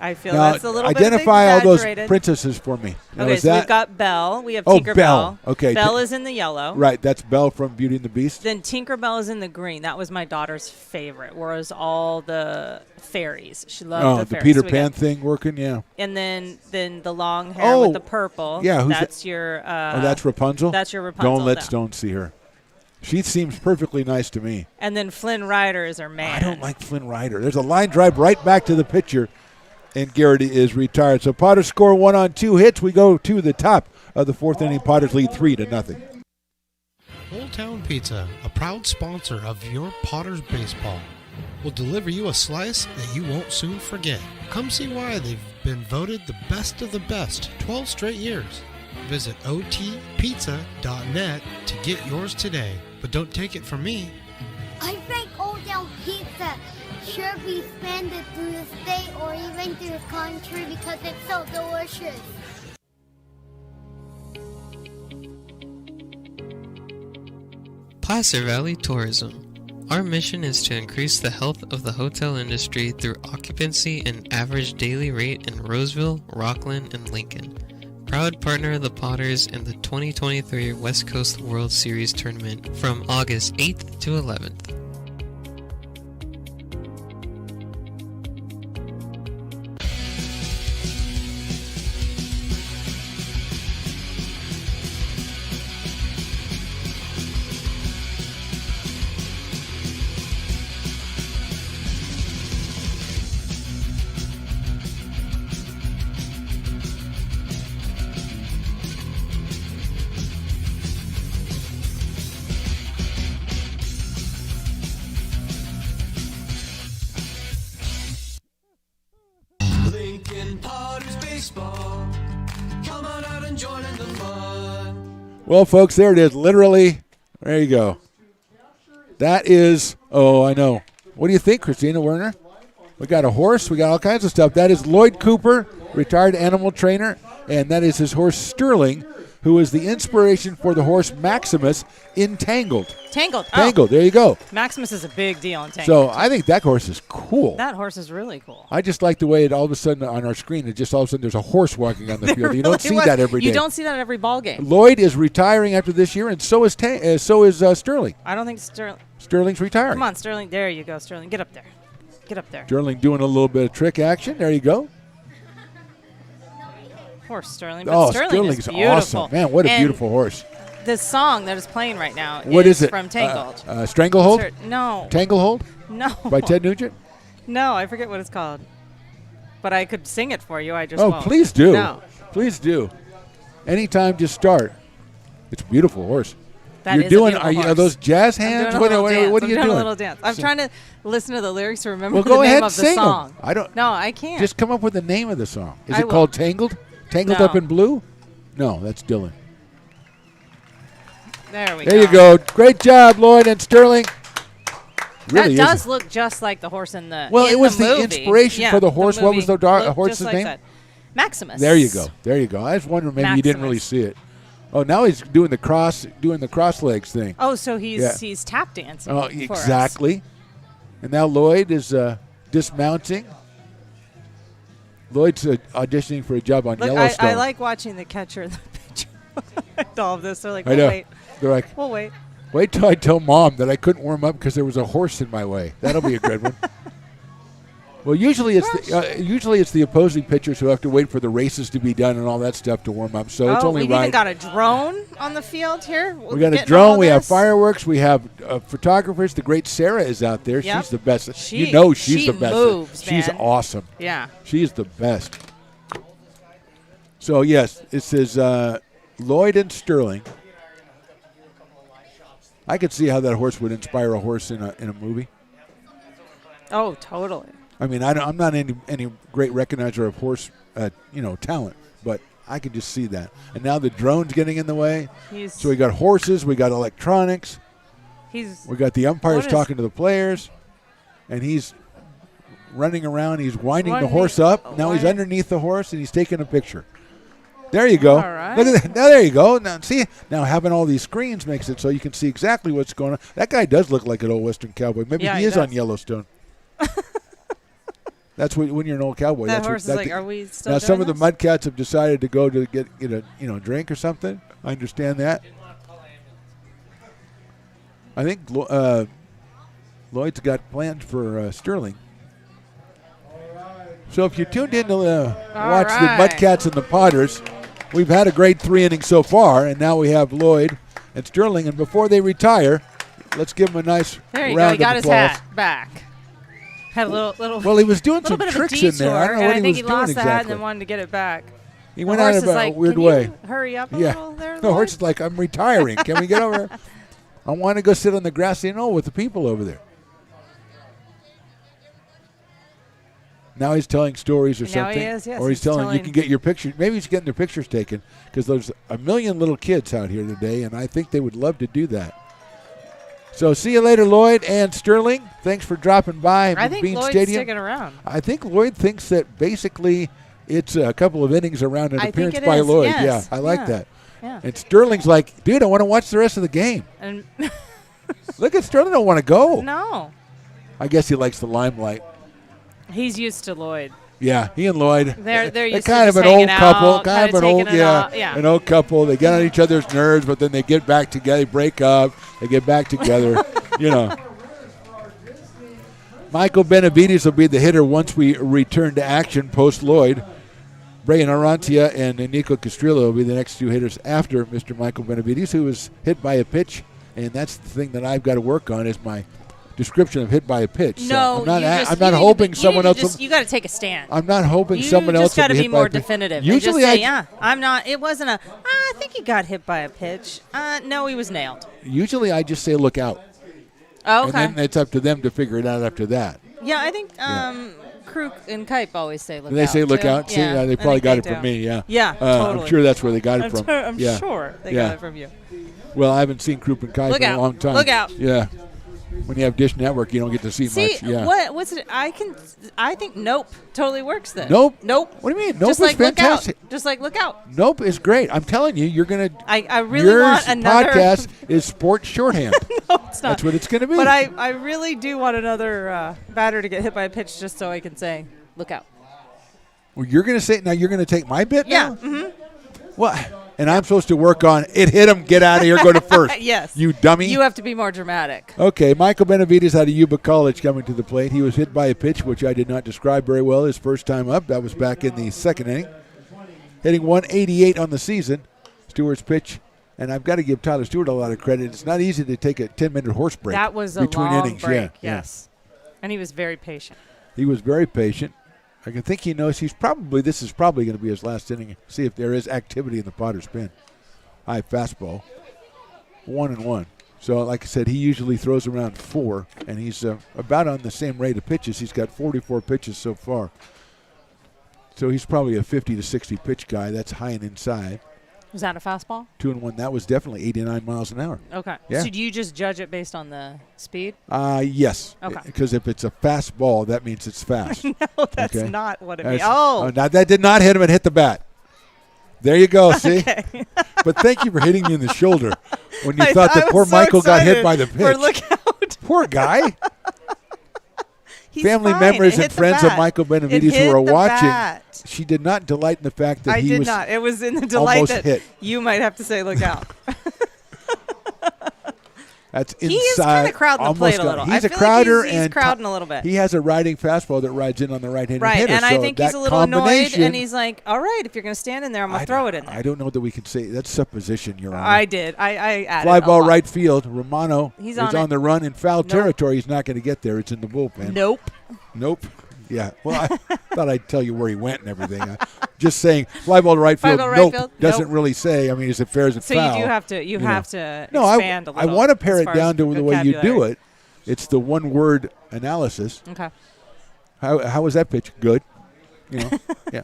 Speaker 13: I feel
Speaker 2: Now,
Speaker 13: that's a little
Speaker 2: identify
Speaker 13: bit
Speaker 2: all those
Speaker 13: exaggerated.
Speaker 2: princesses for me. Now,
Speaker 13: Okay,
Speaker 2: is
Speaker 13: so
Speaker 2: that
Speaker 13: we've got Belle. We have
Speaker 2: Oh,
Speaker 13: Tinkerbell.
Speaker 2: Belle. Okay.
Speaker 13: Belle is in the yellow.
Speaker 2: Right, that's Belle from Beauty and the Beast.
Speaker 13: Then Tinkerbell is in the green. That was my daughter's favorite. Whereas all the fairies, she loved
Speaker 2: Oh,
Speaker 13: the
Speaker 2: the
Speaker 13: fairies.
Speaker 2: Peter
Speaker 13: So we got-
Speaker 2: Pan thing working, yeah.
Speaker 13: And then the long hair
Speaker 2: Oh,
Speaker 13: with the purple.
Speaker 2: yeah, who's
Speaker 13: that's
Speaker 2: that?
Speaker 13: your.
Speaker 2: Oh, that's Rapunzel?
Speaker 13: That's your Rapunzel.
Speaker 2: Don't let
Speaker 13: no.
Speaker 2: Stone see her. She seems perfectly nice to me.
Speaker 13: And then Flynn Rider is our man.
Speaker 2: I don't like Flynn Rider. There's a line drive right back to the pitcher, and Garrity is retired. So Potters score 1 on 2 hits. We go to the top of the 4th inning. Potters lead 3-0.
Speaker 1: Old Town Pizza, a proud sponsor of your Potters baseball, will deliver you a slice that you won't soon forget. Come see why they've been voted the best of the best 12 straight years. Visit otpizza.net to get yours today. But don't take it from me.
Speaker 21: I think Old Town Pizza should be expanded through the state or even through the country because it's so delicious.
Speaker 14: Placer Valley Tourism. Our mission is to increase the health of the hotel industry through occupancy and average daily rate in Roseville, Rockland, and Lincoln. Proud partner of the Potters in the 2023 West Coast World Series Tournament from August 8th to 11th.
Speaker 5: Lincoln Potters Baseball. Come on out and join in the fun.
Speaker 2: Well, folks, there it is. Literally, there you go. That is, oh, I know. What do you think, Christina Werner? We got a horse. We got all kinds of stuff. That is Lloyd Cooper, retired animal trainer, and that is his horse Sterling, who is the inspiration for the horse Maximus in Tangled.
Speaker 13: Tangled.
Speaker 2: Tangled. There you go.
Speaker 13: Maximus is a big deal in Tangled.
Speaker 2: So I think that horse is cool.
Speaker 13: That horse is really cool.
Speaker 2: I just like the way it all of a sudden on our screen, it just all of a sudden there's a horse walking on the field. You don't see that every day.
Speaker 13: You don't see that every ball game.
Speaker 2: Lloyd is retiring after this year, and so is Sterling.
Speaker 13: I don't think Sterling.
Speaker 2: Sterling's retiring.
Speaker 13: Come on, Sterling. There you go, Sterling. Get up there. Get up there.
Speaker 2: Sterling doing a little bit of trick action. There you go.
Speaker 13: Poor Sterling. But
Speaker 2: Sterling's
Speaker 13: is beautiful.
Speaker 2: awesome. Man, what a
Speaker 13: And
Speaker 2: beautiful horse.
Speaker 13: The song that is playing right now
Speaker 2: What is it?
Speaker 13: from Tangled.
Speaker 2: Stranglehold?
Speaker 13: No.
Speaker 2: Tanglehold?
Speaker 13: No.
Speaker 2: By Ted Nugent?
Speaker 13: No, I forget what it's called. But I could sing it for you. I just
Speaker 2: Oh,
Speaker 13: won't.
Speaker 2: please do.
Speaker 13: No.
Speaker 2: Please do. Anytime, just start. It's a beautiful horse.
Speaker 13: That
Speaker 2: You're
Speaker 13: is
Speaker 2: doing,
Speaker 13: a beautiful
Speaker 2: are
Speaker 13: horse.
Speaker 2: those jazz
Speaker 13: I'm
Speaker 2: hands?
Speaker 13: doing a
Speaker 2: What
Speaker 13: little dance.
Speaker 2: are you
Speaker 13: I'm doing
Speaker 2: doing?
Speaker 13: a little dance. I'm trying to listen to the lyrics to remember
Speaker 2: Well,
Speaker 13: the
Speaker 2: go
Speaker 13: name
Speaker 2: ahead
Speaker 13: of
Speaker 2: and
Speaker 13: the
Speaker 2: sing
Speaker 13: song.
Speaker 2: them. I don't.
Speaker 13: No, I can't.
Speaker 2: Just come up with the name of the song. Is
Speaker 13: I
Speaker 2: it
Speaker 13: will.
Speaker 2: called Tangled? Tangled
Speaker 13: No.
Speaker 2: Up in Blue? No, that's Dylan.
Speaker 13: There we go.
Speaker 2: There you go. Great job, Lloyd and Sterling. Really
Speaker 13: that does
Speaker 2: is.
Speaker 13: look just like the horse in the
Speaker 2: Well,
Speaker 13: in
Speaker 2: it was
Speaker 13: the
Speaker 2: the
Speaker 13: movie.
Speaker 2: inspiration
Speaker 13: Yeah,
Speaker 2: for the horse. What was the
Speaker 13: movie looked
Speaker 2: horse's
Speaker 13: just like
Speaker 2: name?
Speaker 13: that. Maximus.
Speaker 2: There you go. There you go. I was wondering maybe you didn't really see it. Oh, now he's doing the cross legs thing.
Speaker 13: Oh, so he's
Speaker 2: Yeah.
Speaker 13: he's tap dancing.
Speaker 2: Oh,
Speaker 13: for us.
Speaker 2: exactly. And now Lloyd is dismounting. Lloyd's auditioning for a job on
Speaker 13: Look,
Speaker 2: Yellowstone.
Speaker 13: I like watching the catcher in the picture. All of this. They're like,
Speaker 2: I
Speaker 13: we'll
Speaker 2: know.
Speaker 13: wait.
Speaker 2: They're like,
Speaker 13: we'll wait.
Speaker 2: Wait till I tell Mom that I couldn't warm up because there was a horse in my way. That'll be a good one. Well, usually it's the opposing pitchers who have to wait for the races to be done and all that stuff to warm up. So it's only
Speaker 13: we've
Speaker 2: right.
Speaker 13: even got a drone on the field here.
Speaker 2: We got a drone. We have fireworks. We have photographers. The great Sarah is out there.
Speaker 13: Yep.
Speaker 2: She's the best.
Speaker 13: She
Speaker 2: She's the best.
Speaker 13: moves,
Speaker 2: She's
Speaker 13: man.
Speaker 2: awesome.
Speaker 13: Yeah.
Speaker 2: She's the best. So, yes, it says Lloyd and Sterling. I could see how that horse would inspire a horse in a movie.
Speaker 13: Oh, totally.
Speaker 2: I mean, I'm not any great recognizer of horse, talent, but I can just see that. And now the drone's getting in the way. So we got horses, we got electronics. We got the umpires talking to the players, and he's running around. He's winding the horse up. Now he's underneath the horse, and he's taking a picture. There you go.
Speaker 13: All right.
Speaker 2: Look at that. Now there you go. Now see, now having all these screens makes it so you can see exactly what's going on. That guy does look like an old Western cowboy. Maybe
Speaker 13: Yeah,
Speaker 2: he
Speaker 13: he
Speaker 2: is on
Speaker 13: does.
Speaker 2: Yellowstone. That's when you're an old cowboy.
Speaker 13: That
Speaker 2: that's
Speaker 13: horse is like, are we still
Speaker 2: now?
Speaker 13: doing
Speaker 2: Some of the
Speaker 13: this?
Speaker 2: Mudcats have decided to go to get a drink or something. I understand that. I think Lloyd's got plans for Sterling. So if you tuned in to watch the Mudcats and the Potters, we've had a great 3 innings so far, and now we have Lloyd and Sterling. And before they retire, let's give them a nice
Speaker 13: There you
Speaker 2: round
Speaker 13: go. He got
Speaker 2: of
Speaker 13: his
Speaker 2: applause.
Speaker 13: hat back. Had a little.
Speaker 2: Well, he was doing
Speaker 13: little
Speaker 2: some
Speaker 13: bit
Speaker 2: tricks
Speaker 13: of a
Speaker 2: in there. I don't know
Speaker 13: detour,
Speaker 2: what
Speaker 13: and
Speaker 2: he
Speaker 13: I
Speaker 2: was
Speaker 13: think he
Speaker 2: doing
Speaker 13: lost the hat and
Speaker 2: exactly.
Speaker 13: then wanted to get it back.
Speaker 2: He
Speaker 13: The
Speaker 2: went out
Speaker 13: horse
Speaker 2: of
Speaker 13: is
Speaker 2: a
Speaker 13: like,
Speaker 2: weird
Speaker 13: "Can
Speaker 2: way.
Speaker 13: you hurry up a
Speaker 2: Yeah.
Speaker 13: little there,
Speaker 2: The
Speaker 13: Lloyd?"
Speaker 2: horse is like, I'm retiring. Can we get over? I want to go sit on the grassy knoll with the people over there. Now he's telling stories or
Speaker 13: Now
Speaker 2: something.
Speaker 13: he is, yes.
Speaker 2: Or he's telling you can get your picture. Maybe he's getting their pictures taken because there's a million little kids out here today, and I think they would love to do that. So see you later, Lloyd and Sterling. Thanks for dropping by
Speaker 13: I think
Speaker 2: McBean
Speaker 13: Lloyd's
Speaker 2: Stadium.
Speaker 13: sticking around.
Speaker 2: I think Lloyd thinks that basically it's a couple of innings around an
Speaker 13: I think
Speaker 2: appearance
Speaker 13: it
Speaker 2: by
Speaker 13: is,
Speaker 2: Lloyd.
Speaker 13: yes.
Speaker 2: Yeah, I like
Speaker 13: Yeah.
Speaker 2: that.
Speaker 13: Yeah.
Speaker 2: And Sterling's like, dude, I want to watch the rest of the game.
Speaker 13: And
Speaker 2: Look at Sterling, don't want to go.
Speaker 13: no,
Speaker 2: I guess he likes the limelight.
Speaker 13: he's used to Lloyd.
Speaker 2: Yeah, he and Lloyd.
Speaker 13: They're used
Speaker 2: kind
Speaker 13: to
Speaker 2: of
Speaker 13: just
Speaker 2: an old
Speaker 13: hanging
Speaker 2: couple.
Speaker 13: out,
Speaker 2: Kind of
Speaker 13: kinda
Speaker 2: an old,
Speaker 13: taking it all- yeah.
Speaker 2: an old couple. They get on each other's nerves, but then they get back together. They break up. They get back together. You know. Michael Benavides will be the hitter once we return to action post Lloyd. Brian Arantia and Nico Castrillo will be the next two hitters after Mr. Michael Benavides, who was hit by a pitch, and that's the thing that I've got to work on is my description of hit by a pitch.
Speaker 13: No,
Speaker 2: so
Speaker 13: I'm
Speaker 2: not hoping someone else.
Speaker 13: You got to take a stand.
Speaker 2: I'm not hoping
Speaker 13: You
Speaker 2: someone else
Speaker 13: just got
Speaker 2: will
Speaker 13: to
Speaker 2: be
Speaker 13: be
Speaker 2: hit by
Speaker 13: more
Speaker 2: a pitch.
Speaker 13: definitive. and
Speaker 2: Usually,
Speaker 13: just say, yeah, I'm not. It wasn't a. I think he got hit by a pitch. No, he was nailed.
Speaker 2: Usually I just say look out.
Speaker 13: Oh, okay.
Speaker 2: And then it's up to them to figure it out after that.
Speaker 13: Yeah, I think Kruk and Kipe always say look out.
Speaker 2: They say look
Speaker 13: too.
Speaker 2: out. See,
Speaker 13: Yeah,
Speaker 2: they
Speaker 13: I
Speaker 2: probably
Speaker 13: think
Speaker 2: got it
Speaker 13: they
Speaker 2: from
Speaker 13: do.
Speaker 2: me, yeah.
Speaker 13: Yeah, totally.
Speaker 2: I'm sure that's where they got it from.
Speaker 13: I'm
Speaker 2: yeah.
Speaker 13: sure they
Speaker 2: yeah.
Speaker 13: got it from you.
Speaker 2: Well, I haven't seen Krupp and Kipe
Speaker 13: Look
Speaker 2: in
Speaker 13: out.
Speaker 2: a long time.
Speaker 13: Look out.
Speaker 2: Yeah. When you have Dish Network, you don't get to see much. Yeah.
Speaker 13: What's it? I think Nope totally works then.
Speaker 2: Nope.
Speaker 13: Nope.
Speaker 2: What do you mean? Nope
Speaker 13: Just
Speaker 2: is
Speaker 13: like look
Speaker 2: fantastic.
Speaker 13: out. Just like look out.
Speaker 2: Nope is great. I'm telling you, you're gonna.
Speaker 13: I really
Speaker 2: your
Speaker 13: want another
Speaker 2: podcast is sports shorthand.
Speaker 13: No, it's not.
Speaker 2: That's what it's gonna be.
Speaker 13: But I really do want another batter to get hit by a pitch just so I can say look out.
Speaker 2: Well, you're gonna say now. You're gonna take my bit
Speaker 13: Yeah.
Speaker 2: now.
Speaker 13: Mm-hmm.
Speaker 2: What? And I'm supposed to work on it. Hit him. Get out of here. Go to first.
Speaker 13: Yes.
Speaker 2: You dummy.
Speaker 13: You have to be more dramatic.
Speaker 2: Okay, Michael Benavides out of Yuba College coming to the plate. He was hit by a pitch, which I did not describe very well his first time up. That was back in the second inning. Hitting 188 on the season. Stewart's pitch, and I've got to give Tyler Stewart a lot of credit. It's not easy to take a 10-minute horse break.
Speaker 13: That was a
Speaker 2: between
Speaker 13: long
Speaker 2: innings.
Speaker 13: break,
Speaker 2: Yeah,
Speaker 13: yes. And he was very patient.
Speaker 2: He was very patient. I can think he knows this is probably going to be his last inning. See if there is activity in the Potter's pen. High fastball. 1-1. So, like I said, he usually throws around 4, and he's about on the same rate of pitches. He's got 44 pitches so far. So he's probably a 50 to 60 pitch guy. That's high and inside.
Speaker 13: Was that a fastball?
Speaker 2: 2-1. That was definitely 89 miles an hour.
Speaker 13: Okay.
Speaker 2: Yeah.
Speaker 13: So do you just judge it based on the speed?
Speaker 2: Yes.
Speaker 13: Okay.
Speaker 2: Because if it's a fast ball, that means it's fast.
Speaker 13: No, that's not what it means.
Speaker 2: Now that did not hit him. It hit the bat. There you go. See.
Speaker 13: Okay.
Speaker 2: But thank you for hitting me in the shoulder when you
Speaker 13: I
Speaker 2: thought that
Speaker 13: was
Speaker 2: poor
Speaker 13: so
Speaker 2: Michael got hit
Speaker 13: excited
Speaker 2: by the
Speaker 13: for
Speaker 2: pitch.
Speaker 13: look out.
Speaker 2: Poor guy.
Speaker 13: He's
Speaker 2: Family
Speaker 13: fine.
Speaker 2: members
Speaker 13: It
Speaker 2: and
Speaker 13: hit the
Speaker 2: friends of
Speaker 13: bat.
Speaker 2: Michael
Speaker 13: It
Speaker 2: Benavides
Speaker 13: hit
Speaker 2: who are
Speaker 13: the
Speaker 2: watching.
Speaker 13: bat.
Speaker 2: She did not delight in the fact that
Speaker 13: I
Speaker 2: he
Speaker 13: did
Speaker 2: was
Speaker 13: not. It was in the delight
Speaker 2: almost
Speaker 13: that
Speaker 2: hit.
Speaker 13: you might have to say look out.
Speaker 2: That's inside.
Speaker 13: He is kind of crowding the
Speaker 2: almost
Speaker 13: plate a
Speaker 2: got-
Speaker 13: little.
Speaker 2: He's
Speaker 13: I
Speaker 2: a
Speaker 13: feel
Speaker 2: crowder
Speaker 13: like he's
Speaker 2: and
Speaker 13: crowding a little bit.
Speaker 2: He has a riding fastball that rides in on the right-handed
Speaker 13: Right,
Speaker 2: hitter.
Speaker 13: and I
Speaker 2: so
Speaker 13: think
Speaker 2: that
Speaker 13: he's a little annoyed,
Speaker 2: combination-
Speaker 13: and he's like, all right, if you're going to stand in there, I'm going to throw it in there.
Speaker 2: I don't know that we can say that's supposition, Your Honor.
Speaker 13: I did. I added
Speaker 2: Fly
Speaker 13: a
Speaker 2: ball
Speaker 13: lot.
Speaker 2: right field. Romano
Speaker 13: He's
Speaker 2: is
Speaker 13: on
Speaker 2: on
Speaker 13: it.
Speaker 2: the run in foul
Speaker 13: Nope.
Speaker 2: territory. He's not going to get there. It's in the bullpen.
Speaker 13: Nope.
Speaker 2: Nope. Yeah. Well, I thought I'd tell you where he went and everything. Just saying fly ball to right
Speaker 13: Fly
Speaker 2: field.
Speaker 13: ball right
Speaker 2: Nope.
Speaker 13: field?
Speaker 2: Doesn't
Speaker 13: Nope.
Speaker 2: really say. I mean, is it fair? Is it
Speaker 13: So
Speaker 2: foul?
Speaker 13: you do have to. You
Speaker 2: know.
Speaker 13: have to
Speaker 2: No,
Speaker 13: expand a
Speaker 2: I
Speaker 13: little.
Speaker 2: want to pare
Speaker 13: as
Speaker 2: it
Speaker 13: far
Speaker 2: down
Speaker 13: as
Speaker 2: to the way you do
Speaker 13: vocabulary.
Speaker 2: it. It's the one-word analysis.
Speaker 13: Okay.
Speaker 2: How was that pitch? Good. You know. Yeah.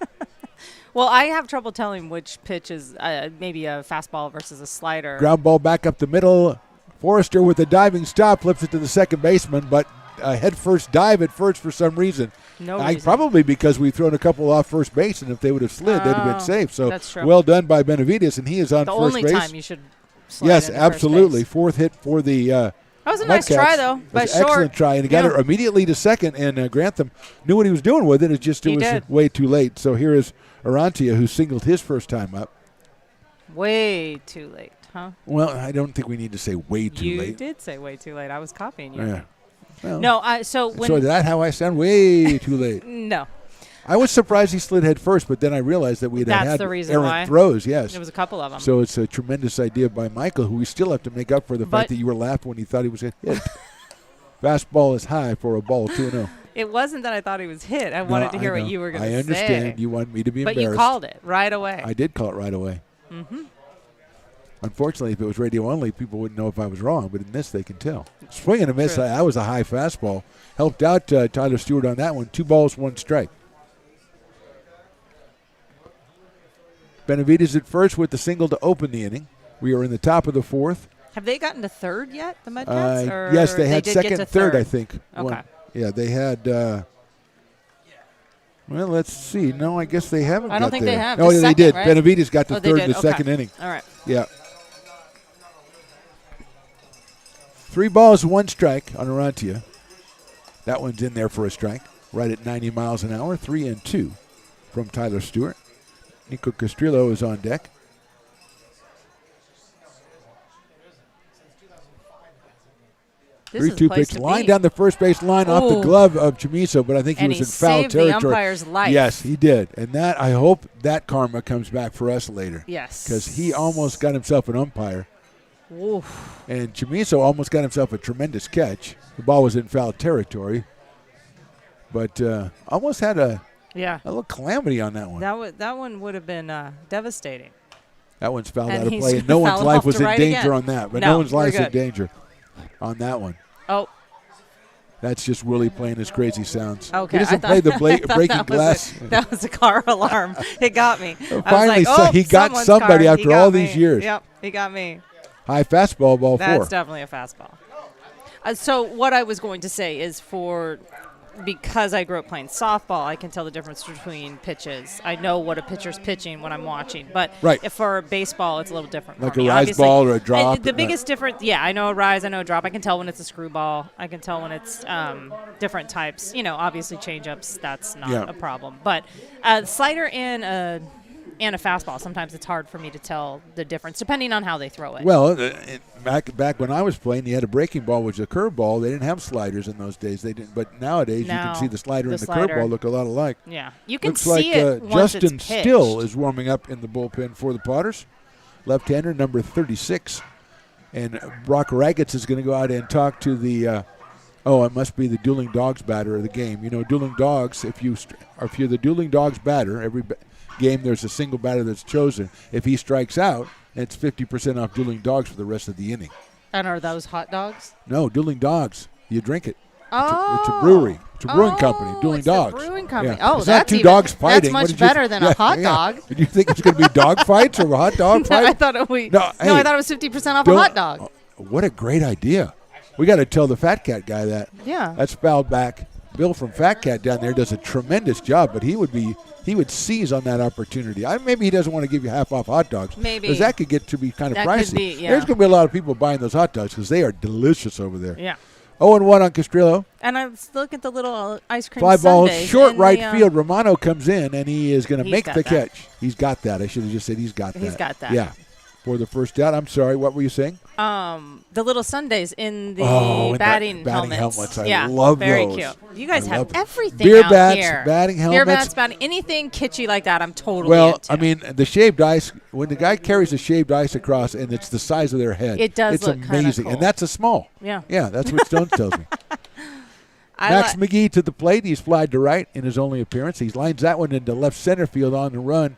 Speaker 13: Well, I have trouble telling which pitch is maybe a fastball versus a slider.
Speaker 2: Ground ball back up the middle. Forrester with a diving stop flips it to the second baseman, but a head-first dive at first for some reason.
Speaker 13: No reason.
Speaker 2: Probably because we've thrown a couple off first base, and if they would have slid, they'd have been safe. So
Speaker 13: that's true.
Speaker 2: well done by Benavides, and he is on
Speaker 13: The
Speaker 2: first
Speaker 13: only
Speaker 2: base.
Speaker 13: time you should slide
Speaker 2: Yes,
Speaker 13: into first
Speaker 2: absolutely.
Speaker 13: base.
Speaker 2: Fourth hit for the
Speaker 13: That was a nice
Speaker 2: Mudcats.
Speaker 13: try, though,
Speaker 2: It
Speaker 13: by
Speaker 2: was an excellent
Speaker 13: short.
Speaker 2: try, and he got
Speaker 13: Yeah.
Speaker 2: it immediately to second, and Grantham knew what he was doing with it. It
Speaker 13: He
Speaker 2: was
Speaker 13: did.
Speaker 2: way too late. So here is Arantia, who singled his first time up.
Speaker 13: Way too late, huh?
Speaker 2: Well, I don't think we need to say way too
Speaker 13: You
Speaker 2: late.
Speaker 13: did say way too late. I was copying you.
Speaker 2: Yeah. Well,
Speaker 13: No, so when
Speaker 2: so is that how I sound? Way too late.
Speaker 13: No.
Speaker 2: I was surprised he slid head first, but then I realized that we had
Speaker 13: That's
Speaker 2: had
Speaker 13: the reason
Speaker 2: errant
Speaker 13: why.
Speaker 2: throws. Yes,
Speaker 13: There was a couple of them.
Speaker 2: So it's a tremendous idea by Michael, who we still have to make up for the
Speaker 13: But-
Speaker 2: fact that you were laughing when he thought he was hit. Fastball is high for a ball 2-0.
Speaker 13: It wasn't that I thought he was hit. I wanted to hear what you were going to say.
Speaker 2: I understand. You want me to be
Speaker 13: But
Speaker 2: embarrassed.
Speaker 13: you called it right away.
Speaker 2: I did call it right away.
Speaker 13: Mm-hmm.
Speaker 2: Unfortunately, if it was radio only, people wouldn't know if I was wrong. But in this, they can tell. Swing and a miss.
Speaker 13: True.
Speaker 2: That was a high fastball. Helped out Tyler Stewart on that one. 2 balls, 1 strike. Benavides at first with the single to open the inning. We are in the top of the fourth.
Speaker 13: Have they gotten to third yet, the Mudcats? Or
Speaker 2: yes, they had
Speaker 13: did
Speaker 2: second
Speaker 13: get
Speaker 2: and
Speaker 13: to
Speaker 2: third, I think.
Speaker 13: Okay.
Speaker 2: Yeah, they had. Well, let's see. No, I guess they haven't.
Speaker 13: I don't
Speaker 2: got
Speaker 13: think
Speaker 2: there.
Speaker 13: they have.
Speaker 2: No,
Speaker 13: Just
Speaker 2: they
Speaker 13: second,
Speaker 2: did.
Speaker 13: right?
Speaker 2: Benavides got to
Speaker 13: they
Speaker 2: third
Speaker 13: did?
Speaker 2: in the
Speaker 13: Okay.
Speaker 2: second inning.
Speaker 13: All right.
Speaker 2: Yeah. 3 balls, 1 strike on Arantia. That one's in there for a strike. Right at 90 miles an hour. 3-2 from Tyler Stewart. Nico Castrillo is on deck.
Speaker 13: This is
Speaker 2: 3-2
Speaker 13: the place
Speaker 2: pitch.
Speaker 13: to
Speaker 2: Line
Speaker 13: be.
Speaker 2: down the first base line off the
Speaker 13: Ooh.
Speaker 2: glove of Chamizo, but I think he
Speaker 13: And
Speaker 2: was
Speaker 13: he
Speaker 2: in foul
Speaker 13: saved the
Speaker 2: territory.
Speaker 13: umpire's life.
Speaker 2: Yes, he did. And that, I hope that karma comes back for us later.
Speaker 13: Yes.
Speaker 2: Because he almost got himself an umpire.
Speaker 13: Oof.
Speaker 2: And Chamizo almost got himself a tremendous catch. The ball was in foul territory. But almost had a little calamity on that one.
Speaker 13: That one would have been devastating.
Speaker 2: That one's fouled
Speaker 13: And
Speaker 2: out of
Speaker 13: he's
Speaker 2: play. And no one's
Speaker 13: fouled
Speaker 2: life
Speaker 13: off
Speaker 2: was
Speaker 13: to
Speaker 2: in
Speaker 13: right
Speaker 2: danger
Speaker 13: again.
Speaker 2: on that. But
Speaker 13: No,
Speaker 2: no one's
Speaker 13: we're
Speaker 2: life in
Speaker 13: good.
Speaker 2: danger on that one.
Speaker 13: Oh.
Speaker 2: That's just Willie playing his crazy sounds.
Speaker 13: Okay.
Speaker 2: He doesn't
Speaker 13: I thought-
Speaker 2: play the
Speaker 13: I thought
Speaker 2: breaking
Speaker 13: that was
Speaker 2: glass.
Speaker 13: that was a car alarm. It got me. I was
Speaker 2: Finally,
Speaker 13: like, oh,
Speaker 2: he got
Speaker 13: someone's
Speaker 2: somebody
Speaker 13: car.
Speaker 2: after
Speaker 13: He got
Speaker 2: all
Speaker 13: me.
Speaker 2: these years.
Speaker 13: Yep, he got me.
Speaker 2: High fastball, ball 4.
Speaker 13: That's definitely a fastball. So what I was going to say is because I grew up playing softball, I can tell the difference between pitches. I know what a pitcher's pitching when I'm watching. But if for baseball, it's a little different.
Speaker 2: Like
Speaker 13: for
Speaker 2: a
Speaker 13: me.
Speaker 2: rise
Speaker 13: Obviously,
Speaker 2: ball or a drop?
Speaker 13: The biggest difference, I know a rise, I know a drop. I can tell when it's a screwball. I can tell when it's different types. Obviously change-ups, that's not a problem. But slider and a fastball, sometimes it's hard for me to tell the difference, depending on how they throw it.
Speaker 2: Well, back when I was playing, you had a breaking ball, which was a curveball. They didn't have sliders in those days. They didn't. But nowadays, you can see the slider and the curveball look a lot alike.
Speaker 13: Yeah, you can
Speaker 2: Looks
Speaker 13: see
Speaker 2: like
Speaker 13: it once
Speaker 2: Justin
Speaker 13: it's pitched.
Speaker 2: Still is warming up in the bullpen for the Potters. Left-hander, number 36. And Brock Raggets is going to go out and talk to the it must be the Dueling Dogs batter of the game. Dueling Dogs, if you're the Dueling Dogs batter, every game there's a single batter that's chosen. If he strikes out, it's 50% off Dueling Dogs for the rest of the inning.
Speaker 13: And are those hot dogs?
Speaker 2: No, Dueling Dogs. You drink it.
Speaker 13: Oh.
Speaker 2: It's a brewery. It's a brewing company, Dueling
Speaker 13: it's
Speaker 2: Dogs.
Speaker 13: The brewing company.
Speaker 2: Yeah.
Speaker 13: Oh,
Speaker 2: it's
Speaker 13: that's
Speaker 2: not two dogs fighting.
Speaker 13: That's much better than a hot dog.
Speaker 2: Did you think it was going to be dog fights or a hot dog fight?
Speaker 13: I thought I thought it was 50% off a hot dog.
Speaker 2: What a great idea. We got to tell the Fat Cat guy that.
Speaker 13: Yeah.
Speaker 2: That's fouled back. Bill from Fat Cat down there does a tremendous job, but he would seize on that opportunity. Maybe he doesn't want to give you half off hot dogs.
Speaker 13: Maybe.
Speaker 2: Because that could get to be kind of
Speaker 13: That
Speaker 2: pricey.
Speaker 13: could be, yeah.
Speaker 2: There's going to be a lot of people buying those hot dogs because they are delicious over there.
Speaker 13: Yeah.
Speaker 2: 0-1 on Castrillo.
Speaker 13: And I was looking at the little ice cream
Speaker 2: Fly ball,
Speaker 13: sundaes
Speaker 2: short
Speaker 13: in
Speaker 2: right
Speaker 13: the,
Speaker 2: field. Romano comes in, and he is going to make
Speaker 13: got
Speaker 2: the
Speaker 13: that.
Speaker 2: catch. He's got that. I should have just said he's got that.
Speaker 13: He's got that.
Speaker 2: Yeah. For the first out. I'm sorry. What were you saying?
Speaker 13: The little sundaes in the
Speaker 2: in
Speaker 13: batting
Speaker 2: batting
Speaker 13: helmets.
Speaker 2: I love
Speaker 13: very
Speaker 2: those.
Speaker 13: cute. You guys
Speaker 2: I
Speaker 13: have
Speaker 2: love it.
Speaker 13: everything
Speaker 2: Beer
Speaker 13: out
Speaker 2: bats,
Speaker 13: here.
Speaker 2: batting
Speaker 13: Beer
Speaker 2: helmets.
Speaker 13: bats, batting, anything kitschy like that, I'm totally
Speaker 2: Well,
Speaker 13: into.
Speaker 2: I mean, the shaved ice, when the guy carries the shaved ice across and it's the size of their head,
Speaker 13: It does
Speaker 2: it's
Speaker 13: look kinda
Speaker 2: amazing.
Speaker 13: cool.
Speaker 2: And that's a small.
Speaker 13: Yeah.
Speaker 2: Yeah, that's what Stones tells me. Max McGee to the plate. He's flied to right in his only appearance. He lines that one into left center field. On the run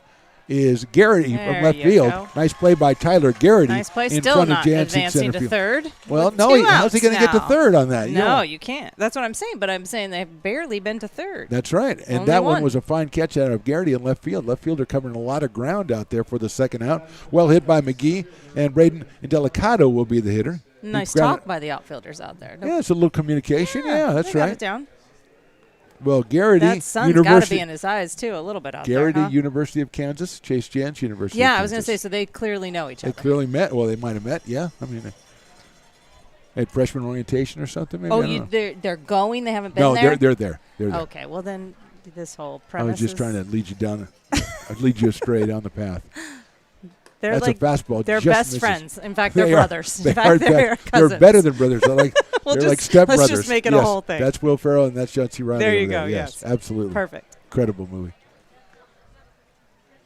Speaker 2: is Garrity from
Speaker 13: There
Speaker 2: left
Speaker 13: you
Speaker 2: field.
Speaker 13: go.
Speaker 2: Nice play by Tyler Garrity.
Speaker 13: Nice play.
Speaker 2: In
Speaker 13: Still
Speaker 2: front
Speaker 13: not
Speaker 2: of Jansen
Speaker 13: advancing
Speaker 2: center
Speaker 13: to
Speaker 2: field.
Speaker 13: third.
Speaker 2: Well,
Speaker 13: with
Speaker 2: no,
Speaker 13: two
Speaker 2: how's he going to get to
Speaker 13: outs
Speaker 2: third on that?
Speaker 13: No, you can't. That's what I'm saying. But I'm saying they've barely been to third.
Speaker 2: That's right. And
Speaker 13: Only
Speaker 2: that one
Speaker 13: one.
Speaker 2: was a fine catch out of Garrity in left field. Left fielder covering a lot of ground out there for the second out. Well hit by McGee, and Braden Indelicado will be the hitter.
Speaker 13: Nice talk by the outfielders out there.
Speaker 2: Yeah, it's a little communication. Yeah, that's
Speaker 13: they got
Speaker 2: right.
Speaker 13: it down.
Speaker 2: Well, Garrity,
Speaker 13: That sun's got to be in his eyes, too, a little bit out
Speaker 2: Garrity,
Speaker 13: there, huh?
Speaker 2: University of Kansas, Chase Jans, University of
Speaker 13: Yeah,
Speaker 2: Kansas.
Speaker 13: I was going to say, so they clearly know each
Speaker 2: They
Speaker 13: other.
Speaker 2: clearly met. Well, they might have met, yeah. I mean, at freshman orientation or something, maybe? I don't know.
Speaker 13: They're going? They haven't been
Speaker 2: No,
Speaker 13: there?
Speaker 2: they're there. They're there.
Speaker 13: Okay, well, then this whole
Speaker 2: I
Speaker 13: premise
Speaker 2: was just trying to lead you down, lead you astray down the path.
Speaker 13: They're
Speaker 2: That's
Speaker 13: like,
Speaker 2: a fastball.
Speaker 13: they're
Speaker 2: just
Speaker 13: best
Speaker 2: misses.
Speaker 13: friends. In fact, they're
Speaker 2: They are.
Speaker 13: brothers.
Speaker 2: They
Speaker 13: In fact,
Speaker 2: are
Speaker 13: they're
Speaker 2: They're
Speaker 13: cousins.
Speaker 2: better than brothers. They're like
Speaker 13: Well,
Speaker 2: they're like
Speaker 13: just-
Speaker 2: stepbrothers.
Speaker 13: let's just make it a
Speaker 2: Yes,
Speaker 13: whole thing.
Speaker 2: That's Will Ferrell and that's John C. Reilly.
Speaker 13: There
Speaker 2: over
Speaker 13: you go, yes.
Speaker 2: absolutely.
Speaker 13: Perfect.
Speaker 2: Incredible movie.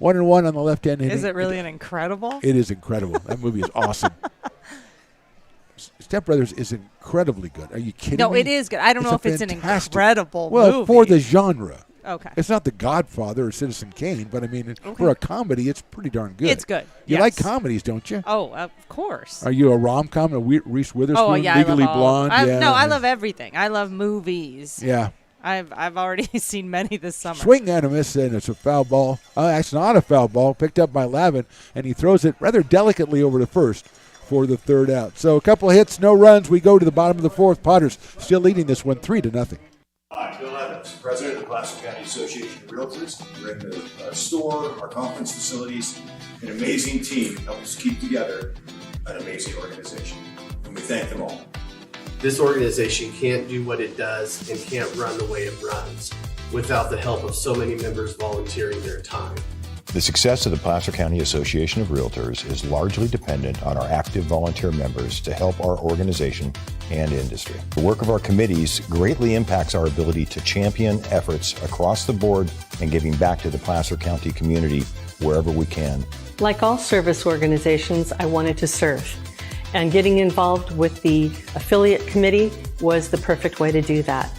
Speaker 2: 1-1 on the left hand.
Speaker 13: Is it really an incredible?
Speaker 2: It is incredible. That movie is awesome. Step Brothers is incredibly good. Are you kidding
Speaker 13: No,
Speaker 2: me?
Speaker 13: it is good. I don't know if it's an
Speaker 2: fantastic-
Speaker 13: incredible
Speaker 2: well,
Speaker 13: movie.
Speaker 2: for the genre.
Speaker 13: Okay.
Speaker 2: It's not The Godfather or Citizen Kane, but I mean, for a comedy, it's pretty darn good.
Speaker 13: It's good.
Speaker 2: You
Speaker 13: yes.
Speaker 2: like comedies, don't you?
Speaker 13: Oh, of course.
Speaker 2: Are you a rom-com, a Reese Witherspoon,
Speaker 13: Oh, yeah,
Speaker 2: Legally
Speaker 13: I love all.
Speaker 2: Blonde?
Speaker 13: No, I love everything. I love movies.
Speaker 2: Yeah.
Speaker 13: I've already seen many this summer.
Speaker 2: Swing and a miss, and it's a foul ball. It's not a foul ball. Picked up by Lavin, and he throws it rather delicately over to first for the third out. So a couple of hits, no runs. We go to the bottom of the fourth. Potters still leading this one 3-0.
Speaker 3: Hi, Bill Evans, President of the Placer County Association of Realtors. We're in the store, our conference facilities, an amazing team helps us keep together an amazing organization, and we thank them all.
Speaker 22: This organization can't do what it does and can't run the way it runs without the help of so many members volunteering their time.
Speaker 3: The success of the Placer County Association of Realtors is largely dependent on our active volunteer members to help our organization and industry. The work of our committees greatly impacts our ability to champion efforts across the board and giving back to the Placer County community wherever we can.
Speaker 23: Like all service organizations, I wanted to serve. And getting involved with the affiliate committee was the perfect way to do that.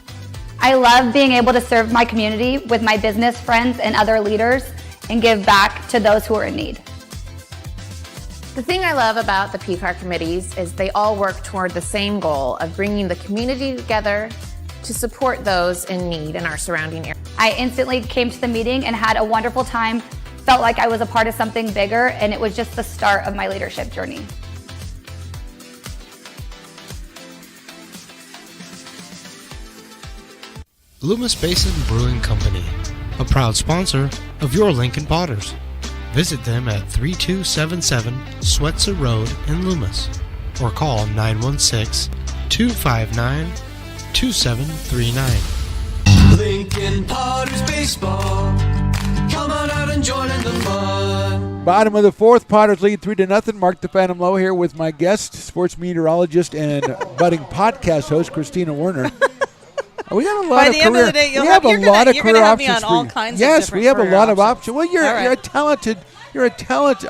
Speaker 24: I love being able to serve my community with my business friends and other leaders and give back to those who are in need.
Speaker 25: The thing I love about the PCAR committees is they all work toward the same goal of bringing the community together to support those in need in our surrounding area.
Speaker 24: I instantly came to the meeting and had a wonderful time, felt like I was a part of something bigger, and it was just the start of my leadership journey.
Speaker 1: Loomis Basin Brewing Company, a proud sponsor of your Lincoln Potters. Visit them at 3277 Swetzer Road in Loomis or call 916-259-2739.
Speaker 5: Lincoln Potters Baseball. Come on out and join in the fun.
Speaker 2: Bottom of the fourth, Potters lead 3-0. Mark the Phantom Low here with my guest, sports meteorologist and budding podcast host, Christina Werner. We have a lot
Speaker 13: By
Speaker 2: of
Speaker 13: the end of the day,
Speaker 2: we have a lot of career options
Speaker 13: on all
Speaker 2: for you.
Speaker 13: kinds
Speaker 2: Yes,
Speaker 13: of
Speaker 2: we have a
Speaker 13: career
Speaker 2: lot of options. Well, you're
Speaker 13: All right.
Speaker 2: you're a talented. I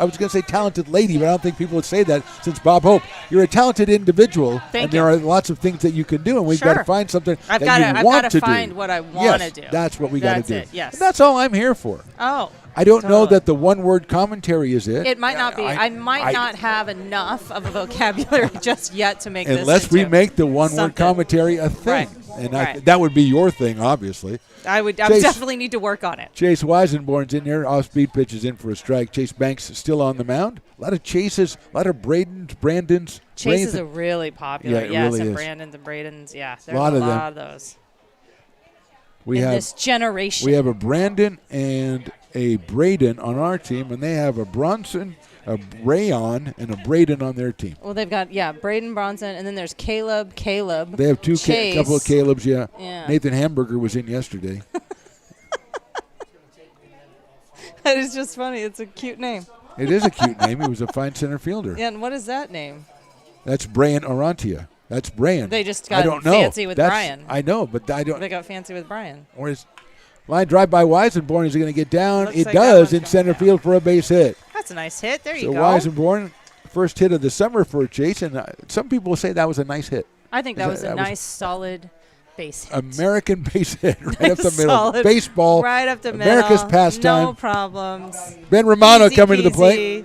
Speaker 2: was going to say talented lady, but I don't think people would say that since Bob Hope. You're a talented individual, and there are lots of things that you can do, and we've got to find something
Speaker 13: I've
Speaker 2: that you
Speaker 13: I've
Speaker 2: want
Speaker 13: gotta
Speaker 2: to do.
Speaker 13: find what I want to do.
Speaker 2: That's what we got to do.
Speaker 13: It, yes.
Speaker 2: And that's all I'm here for.
Speaker 13: Oh.
Speaker 2: I don't know that the one-word commentary is it.
Speaker 13: It might not be. I might not have enough of a vocabulary just yet to make this
Speaker 2: unless we
Speaker 13: into
Speaker 2: make the one-word
Speaker 13: something.
Speaker 2: commentary a thing.
Speaker 13: Right.
Speaker 2: And
Speaker 13: Right.
Speaker 2: that would be your thing, obviously.
Speaker 13: I would
Speaker 2: Chase-
Speaker 13: definitely need to work on it.
Speaker 2: Chase Weisenborn's in there. Off-speed pitch is in for a strike. Chase Banks still on the mound. A lot of chases, a lot of Brandons.
Speaker 13: Chases are really popular.
Speaker 2: Yeah, it
Speaker 13: yes,
Speaker 2: really
Speaker 13: and
Speaker 2: is.
Speaker 13: Brandons and Bradens. Yeah, there's
Speaker 2: A lot of them.
Speaker 13: of those.
Speaker 2: We
Speaker 13: in
Speaker 2: have
Speaker 13: this generation.
Speaker 2: We have a Brandon and a Braden on our team, and they have a Bronson, a Rayon, and a Braden on their team.
Speaker 13: Well, they've got Braden Bronson, and then there's Caleb.
Speaker 2: They have
Speaker 13: Chase.
Speaker 2: couple of Calebs. Yeah.
Speaker 13: Yeah.
Speaker 2: Nathan Hamburger was in yesterday.
Speaker 13: That is just funny. It's a cute name.
Speaker 2: It is a cute name. He was a fine center fielder.
Speaker 13: Yeah, and what is that name?
Speaker 2: That's Brian Orantia. That's Brian.
Speaker 13: They just
Speaker 2: I
Speaker 13: got
Speaker 2: don't know.
Speaker 13: fancy with
Speaker 2: That's-
Speaker 13: Brian.
Speaker 2: I know, but I don't.
Speaker 13: They got fancy with Brian.
Speaker 2: Where's line drive by Weisenborn? Is it going to get down?
Speaker 13: Looks
Speaker 2: It
Speaker 13: like that
Speaker 2: does
Speaker 13: one's
Speaker 2: in
Speaker 13: going
Speaker 2: center field for a base hit.
Speaker 13: That's a nice hit. There
Speaker 2: So
Speaker 13: you go.
Speaker 2: Weisenborn, first hit of the summer for Chase, and some people say that was a nice hit.
Speaker 13: I think that was a nice, solid base hit.
Speaker 2: American base hit right up the middle.
Speaker 13: Solid,
Speaker 2: Baseball.
Speaker 13: right up the
Speaker 2: America's
Speaker 13: middle.
Speaker 2: pastime.
Speaker 13: No problems.
Speaker 2: Ben Romano
Speaker 13: Easy
Speaker 2: coming to the
Speaker 13: peasy.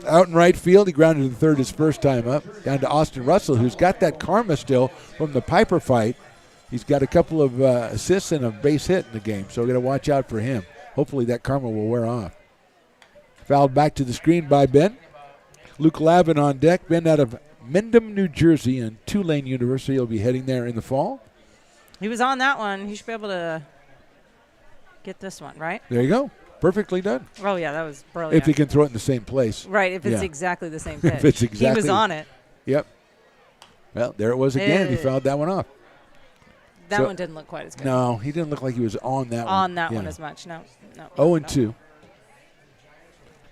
Speaker 2: plate. Out in right field. He grounded to third his first time up. Down to Austin Russell, who's got that karma still from the Piper fight. He's got a couple of assists and a base hit in the game, so we're going to watch out for him. Hopefully that karma will wear off. Fouled back to the screen by Ben. Luke Lavin on deck. Ben out of Mendham, New Jersey, and Tulane University. He'll be heading there in the fall.
Speaker 13: He was on that one. He should be able to get this one, right?
Speaker 2: There you go. Perfectly done.
Speaker 13: Oh, yeah, that was brilliant.
Speaker 2: If he can throw it in the same place.
Speaker 13: Right, if it's
Speaker 2: Yeah.
Speaker 13: exactly the same pitch.
Speaker 2: If it's exactly.
Speaker 13: He was on it.
Speaker 2: Yep. Well, there it was again. He fouled that one off.
Speaker 13: That one didn't look quite as good.
Speaker 2: No, he didn't look like he was on that one.
Speaker 13: On that
Speaker 2: Yeah.
Speaker 13: one as much. No.
Speaker 2: 0-2.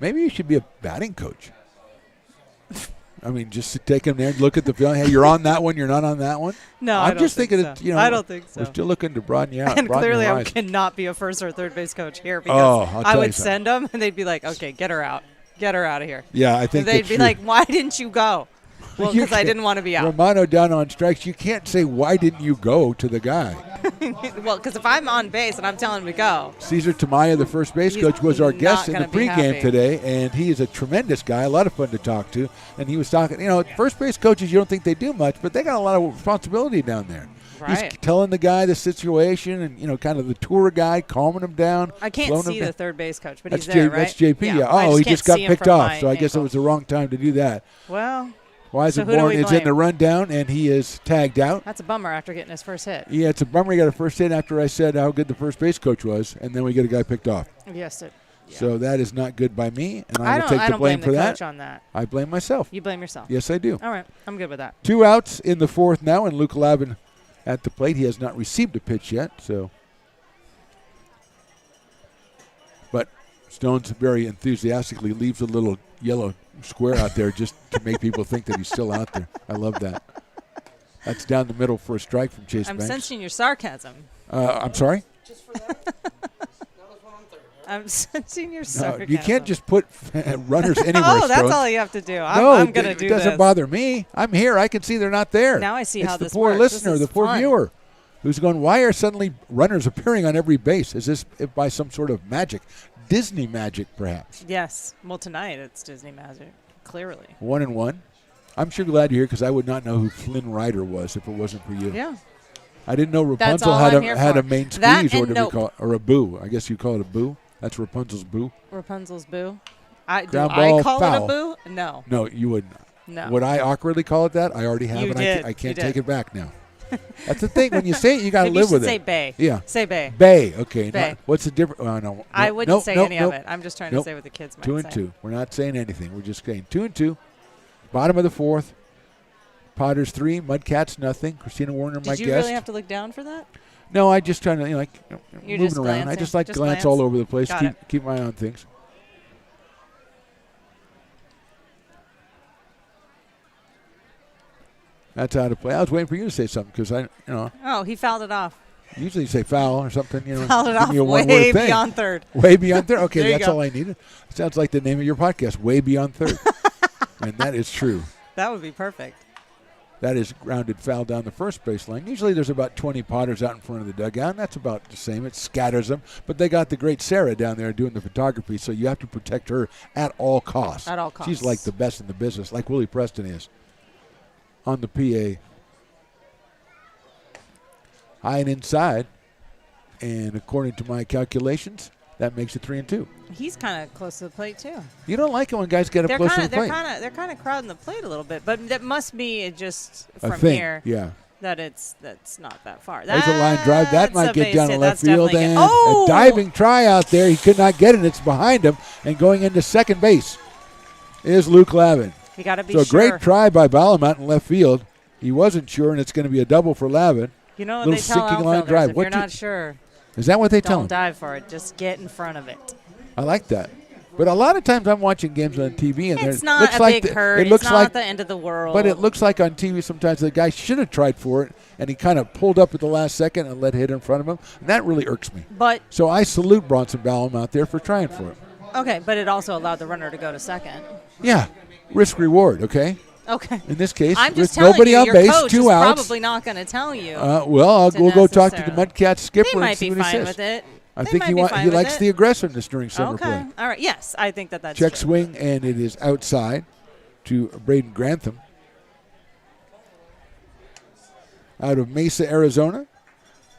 Speaker 2: Maybe you should be a batting coach. I mean, just to take him there and look at the film. Hey, you're on that one. You're not on that one.
Speaker 13: No,
Speaker 2: I'm
Speaker 13: I
Speaker 2: just
Speaker 13: don't
Speaker 2: thinking.
Speaker 13: think so.
Speaker 2: You know,
Speaker 13: I don't think so.
Speaker 2: We're still looking to broaden you out.
Speaker 13: And
Speaker 2: broaden
Speaker 13: clearly
Speaker 2: your
Speaker 13: I
Speaker 2: horizon.
Speaker 13: cannot be a first or third base coach here because
Speaker 2: I'll
Speaker 13: I
Speaker 2: tell
Speaker 13: would
Speaker 2: you something.
Speaker 13: send them and they'd be like, okay, get her out. Get her out of here.
Speaker 2: Yeah, I think
Speaker 13: They'd
Speaker 2: that's
Speaker 13: be
Speaker 2: true.
Speaker 13: like, why didn't you go? Well,
Speaker 2: You
Speaker 13: because I
Speaker 2: can't-
Speaker 13: didn't want to be out.
Speaker 2: Romano down on strikes. You can't say, why didn't you go to the guy?
Speaker 13: Well, because if I'm on base and I'm telling him to go.
Speaker 2: Cesar Tamayo, the first base
Speaker 13: He's
Speaker 2: coach, was our
Speaker 13: not
Speaker 2: guest in the
Speaker 13: gonna be
Speaker 2: pregame
Speaker 13: happy.
Speaker 2: today, and he is a tremendous guy, a lot of fun to talk to. And he was talking, first base coaches, you don't think they do much, but they got a lot of responsibility down there. He's telling the guy the situation and, kind of the tour guide, calming him down.
Speaker 13: I can't see the third base coach, but
Speaker 2: that's
Speaker 13: he's there, right?
Speaker 2: That's JP, yeah. Oh, he just got picked off, so I guess it was the wrong time to do that.
Speaker 13: Well,
Speaker 2: Weisenborn is in the rundown, and he is tagged out.
Speaker 13: That's a bummer after getting his first hit.
Speaker 2: Yeah, it's a bummer he got a first hit after I said how good the first base coach was, and then we get a guy picked off.
Speaker 13: Yes,
Speaker 2: So that is not good by me, and I will
Speaker 13: don't
Speaker 2: take the blame
Speaker 13: blame
Speaker 2: for
Speaker 13: the
Speaker 2: that.
Speaker 13: coach on that.
Speaker 2: I blame myself.
Speaker 13: You blame yourself.
Speaker 2: Yes, I do.
Speaker 13: All right, I'm good with that.
Speaker 2: 2 outs in the fourth now, and Luke Lavin at the plate. He has not received a pitch yet, but Stones very enthusiastically leaves a little yellow square out there just to make people think that he's still out there. I love that. That's down the middle for a strike from Chase Banks.
Speaker 13: I'm sensing your sarcasm.
Speaker 2: I'm sorry?
Speaker 13: Just for that. I'm sensing your sarcasm.
Speaker 2: You can't just put runners anywhere.
Speaker 13: Oh, that's
Speaker 2: Stones.
Speaker 13: all you have to do. I'm going to do this.
Speaker 2: It doesn't bother me. I'm here. I can see they're not there.
Speaker 13: Now I see how this works.
Speaker 2: It's the poor listener, the poor
Speaker 13: fun.
Speaker 2: viewer, who's going, why are suddenly runners appearing on every base? Is this by some sort of magic? Disney magic, perhaps?
Speaker 13: Yes. Well, tonight it's Disney magic, clearly.
Speaker 2: 1-1. I'm sure glad you're here because I would not know who Flynn Rider was if it wasn't for you.
Speaker 13: Yeah.
Speaker 2: I didn't know Rapunzel had a main squeeze, or whatever you call it, or a boo. I guess you call it a boo. That's Rapunzel's boo.
Speaker 13: Rapunzel's boo.
Speaker 2: Ground ball,
Speaker 13: I call
Speaker 2: foul.
Speaker 13: it a boo? No.
Speaker 2: No, you wouldn't.
Speaker 13: No.
Speaker 2: Would I awkwardly call it that? I already have,
Speaker 13: You
Speaker 2: and
Speaker 13: did.
Speaker 2: I can't
Speaker 13: You
Speaker 2: take
Speaker 13: did.
Speaker 2: it back now. That's the thing. When you say it, you got to live with it.
Speaker 13: Say bay.
Speaker 2: Yeah.
Speaker 13: Say bay.
Speaker 2: Bay. Okay.
Speaker 13: Bay.
Speaker 2: What's the difference? Oh, no.
Speaker 13: I wouldn't say any of it. I'm just trying to say what the kids might
Speaker 2: 2-2. We're not saying anything. We're just saying 2-2. Bottom of the fourth. Potters 3, Mudcats nothing. Christina Warner, my guest.
Speaker 13: Did you really have to look down for that?
Speaker 2: No, I just trying to
Speaker 13: You're
Speaker 2: moving
Speaker 13: just
Speaker 2: around.
Speaker 13: glancing.
Speaker 2: I just like
Speaker 13: Just
Speaker 2: glance
Speaker 13: glance.
Speaker 2: all over the place.
Speaker 13: Got
Speaker 2: Keep my eye on things. That's out of play. I was waiting for you to say something because
Speaker 13: Oh, he fouled it off.
Speaker 2: Usually you say foul or something.
Speaker 13: Fouled it
Speaker 2: give
Speaker 13: off
Speaker 2: me a
Speaker 13: way
Speaker 2: one-word thing.
Speaker 13: beyond third.
Speaker 2: Way beyond third. Okay,
Speaker 13: There you
Speaker 2: that's
Speaker 13: go.
Speaker 2: all I needed. Sounds like the name of your podcast, Way Beyond Third. And that is true.
Speaker 13: That would be perfect.
Speaker 2: That is grounded foul down the first baseline. Usually there's about 20 Potters out in front of the dugout, and that's about the same. It scatters them. But they got the great Sarah down there doing the photography, so you have to protect her at all costs.
Speaker 13: At all costs.
Speaker 2: She's like the best in the business, like Willie Preston is on the PA. High and inside. And according to my calculations, that makes it 3-2.
Speaker 13: He's kind of close to the plate too.
Speaker 2: You don't like it when guys get up close to the plate.
Speaker 13: They're kind of crowding the plate a little bit, but that must be just
Speaker 2: A
Speaker 13: from
Speaker 2: thing,
Speaker 13: here.
Speaker 2: yeah.
Speaker 13: That's not that far.
Speaker 2: There's a line drive. That might get down to left field. And
Speaker 13: a
Speaker 2: a diving try out there. He could not get it. It's behind him. And going into second base is Luke Lavin.
Speaker 13: You got to be
Speaker 2: so
Speaker 13: sure.
Speaker 2: a great try by Balam out in left field. He wasn't sure, and it's going to be a double for Lavin.
Speaker 13: You know what
Speaker 2: Little
Speaker 13: they tell
Speaker 2: sinking line
Speaker 13: outfielders,
Speaker 2: drive.
Speaker 13: if
Speaker 2: What
Speaker 13: you're not sure,
Speaker 2: is that what they tell
Speaker 13: don't
Speaker 2: him?
Speaker 13: dive for it. Just get in front of it.
Speaker 2: I like that. But a lot of times I'm watching games on TV, and
Speaker 13: It's
Speaker 2: it
Speaker 13: not
Speaker 2: looks
Speaker 13: a
Speaker 2: like
Speaker 13: big hurt.
Speaker 2: It looks
Speaker 13: it's not
Speaker 2: like
Speaker 13: the end of the world.
Speaker 2: But it looks like on TV sometimes the guy should have tried for it, and he kind of pulled up at the last second and let it hit in front of him. And that really irks me.
Speaker 13: But
Speaker 2: so I salute Bronson Balam out there for trying for it.
Speaker 13: Okay, but it also allowed the runner to go to second.
Speaker 2: Yeah, risk reward. Okay.
Speaker 13: Okay.
Speaker 2: In this case,
Speaker 13: I'm
Speaker 2: with
Speaker 13: just telling
Speaker 2: nobody
Speaker 13: you,
Speaker 2: on
Speaker 13: your
Speaker 2: base,
Speaker 13: coach
Speaker 2: 2
Speaker 13: is
Speaker 2: outs.
Speaker 13: probably not going to tell you.
Speaker 2: Well, we'll go talk to the Mudcats skipper
Speaker 13: They might
Speaker 2: and see
Speaker 13: be
Speaker 2: what he
Speaker 13: fine
Speaker 2: says.
Speaker 13: with it.
Speaker 2: I
Speaker 13: They
Speaker 2: think
Speaker 13: might
Speaker 2: he
Speaker 13: be fine
Speaker 2: he
Speaker 13: with
Speaker 2: likes
Speaker 13: it.
Speaker 2: the aggressiveness during summer
Speaker 13: Okay.
Speaker 2: play.
Speaker 13: All right. Yes, I think that's
Speaker 2: Check
Speaker 13: true.
Speaker 2: swing, and it is outside to Braden Grantham out of Mesa, Arizona,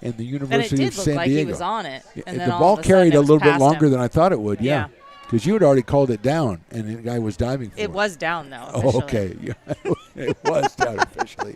Speaker 2: and the University of
Speaker 13: look
Speaker 2: San
Speaker 13: like he
Speaker 2: Diego.
Speaker 13: was on it, and then
Speaker 2: the
Speaker 13: all
Speaker 2: ball
Speaker 13: of a
Speaker 2: carried
Speaker 13: sudden it
Speaker 2: a
Speaker 13: was
Speaker 2: little bit
Speaker 13: past
Speaker 2: longer
Speaker 13: him.
Speaker 2: than I thought it would.
Speaker 13: Yeah.
Speaker 2: Because you had already called it down, and the guy was diving for it.
Speaker 13: It was down, though.
Speaker 2: Oh, okay. It was down officially.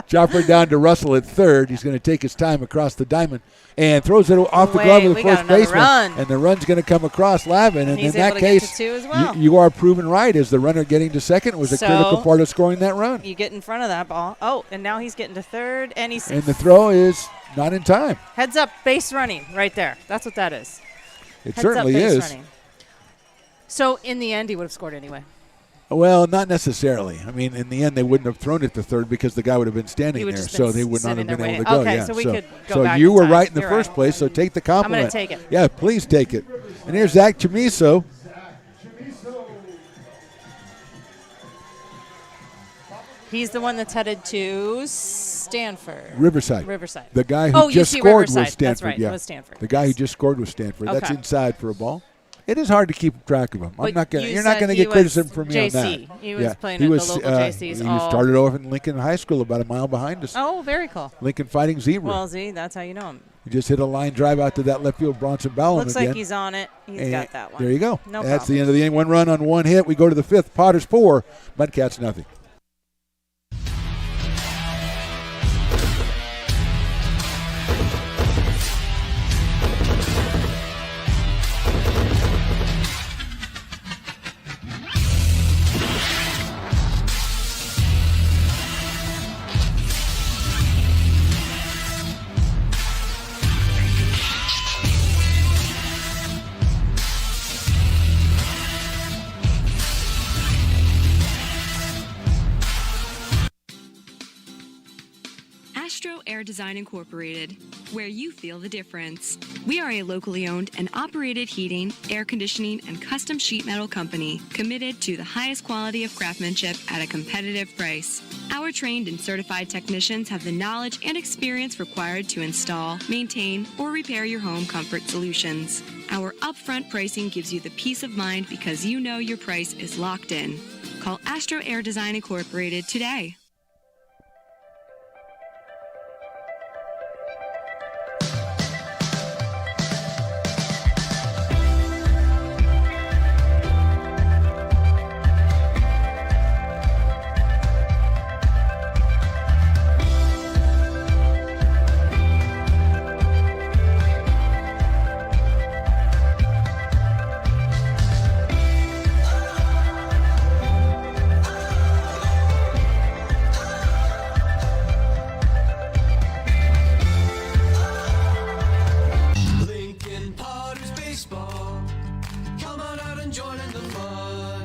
Speaker 2: Chopper down to Russell at third. He's going to take his time across the diamond and throws it off the glove of the
Speaker 13: we got
Speaker 2: first
Speaker 13: another
Speaker 2: baseman.
Speaker 13: run.
Speaker 2: And the run's going to come across Lavin. And
Speaker 13: He's
Speaker 2: in that
Speaker 13: able to get to
Speaker 2: case,
Speaker 13: 2 as well.
Speaker 2: you are proven right. As the runner getting to second was a critical part of scoring that run.
Speaker 13: You get in front of that ball. Oh, and now he's getting to third, and he's
Speaker 2: And the throw is not in time.
Speaker 13: heads up base running right there. That's what that is.
Speaker 2: It
Speaker 13: Heads
Speaker 2: certainly
Speaker 13: up base
Speaker 2: is.
Speaker 13: running. So in the end, he would have scored anyway.
Speaker 2: Well, not necessarily. I mean, in the end, they wouldn't have thrown it to third because the guy would have been standing there, so they would not have been able to go.
Speaker 13: Okay,
Speaker 2: yeah.
Speaker 13: so we could go back
Speaker 2: you
Speaker 13: in
Speaker 2: were
Speaker 13: time.
Speaker 2: right in the
Speaker 13: You're
Speaker 2: first
Speaker 13: right.
Speaker 2: place, so take the compliment.
Speaker 13: I'm going to take it.
Speaker 2: Yeah, please take it. And here's Zach Chamiso.
Speaker 13: He's the one that's headed to Stanford.
Speaker 2: Riverside.
Speaker 13: The
Speaker 2: guy who just
Speaker 13: UC
Speaker 2: scored
Speaker 13: Riverside.
Speaker 2: was Stanford.
Speaker 13: That's right.
Speaker 2: Yeah.
Speaker 13: It was Stanford.
Speaker 2: The guy who just scored was Stanford. That's
Speaker 13: Okay.
Speaker 2: inside for a ball. It is hard to keep track of them.
Speaker 13: But
Speaker 2: You're not going to get criticism from me on that.
Speaker 13: He was playing at the local JCs.
Speaker 2: He started off in Lincoln High School, about a mile behind us.
Speaker 13: Oh, very cool.
Speaker 2: Lincoln Fighting Zebra.
Speaker 13: Well, Z, that's how you know him.
Speaker 2: He just hit a line drive out to that left field, Bronson Ballum
Speaker 13: Looks
Speaker 2: again.
Speaker 13: like he's on it. He's got that one.
Speaker 2: There you go.
Speaker 13: No
Speaker 2: That's
Speaker 13: problem.
Speaker 2: the end of the inning. 1 run on 1 hit. We go to the 5th. Potters 4, Mudcats nothing.
Speaker 4: Astro Air Design Incorporated, where you feel the difference. We are a locally owned and operated heating, air conditioning, and custom sheet metal company committed to the highest quality of craftsmanship at a competitive price. Our trained and certified technicians have the knowledge and experience required to install, maintain, or repair your home comfort solutions. Our upfront pricing gives you the peace of mind because you know your price is locked in. Call Astro Air Design Incorporated today.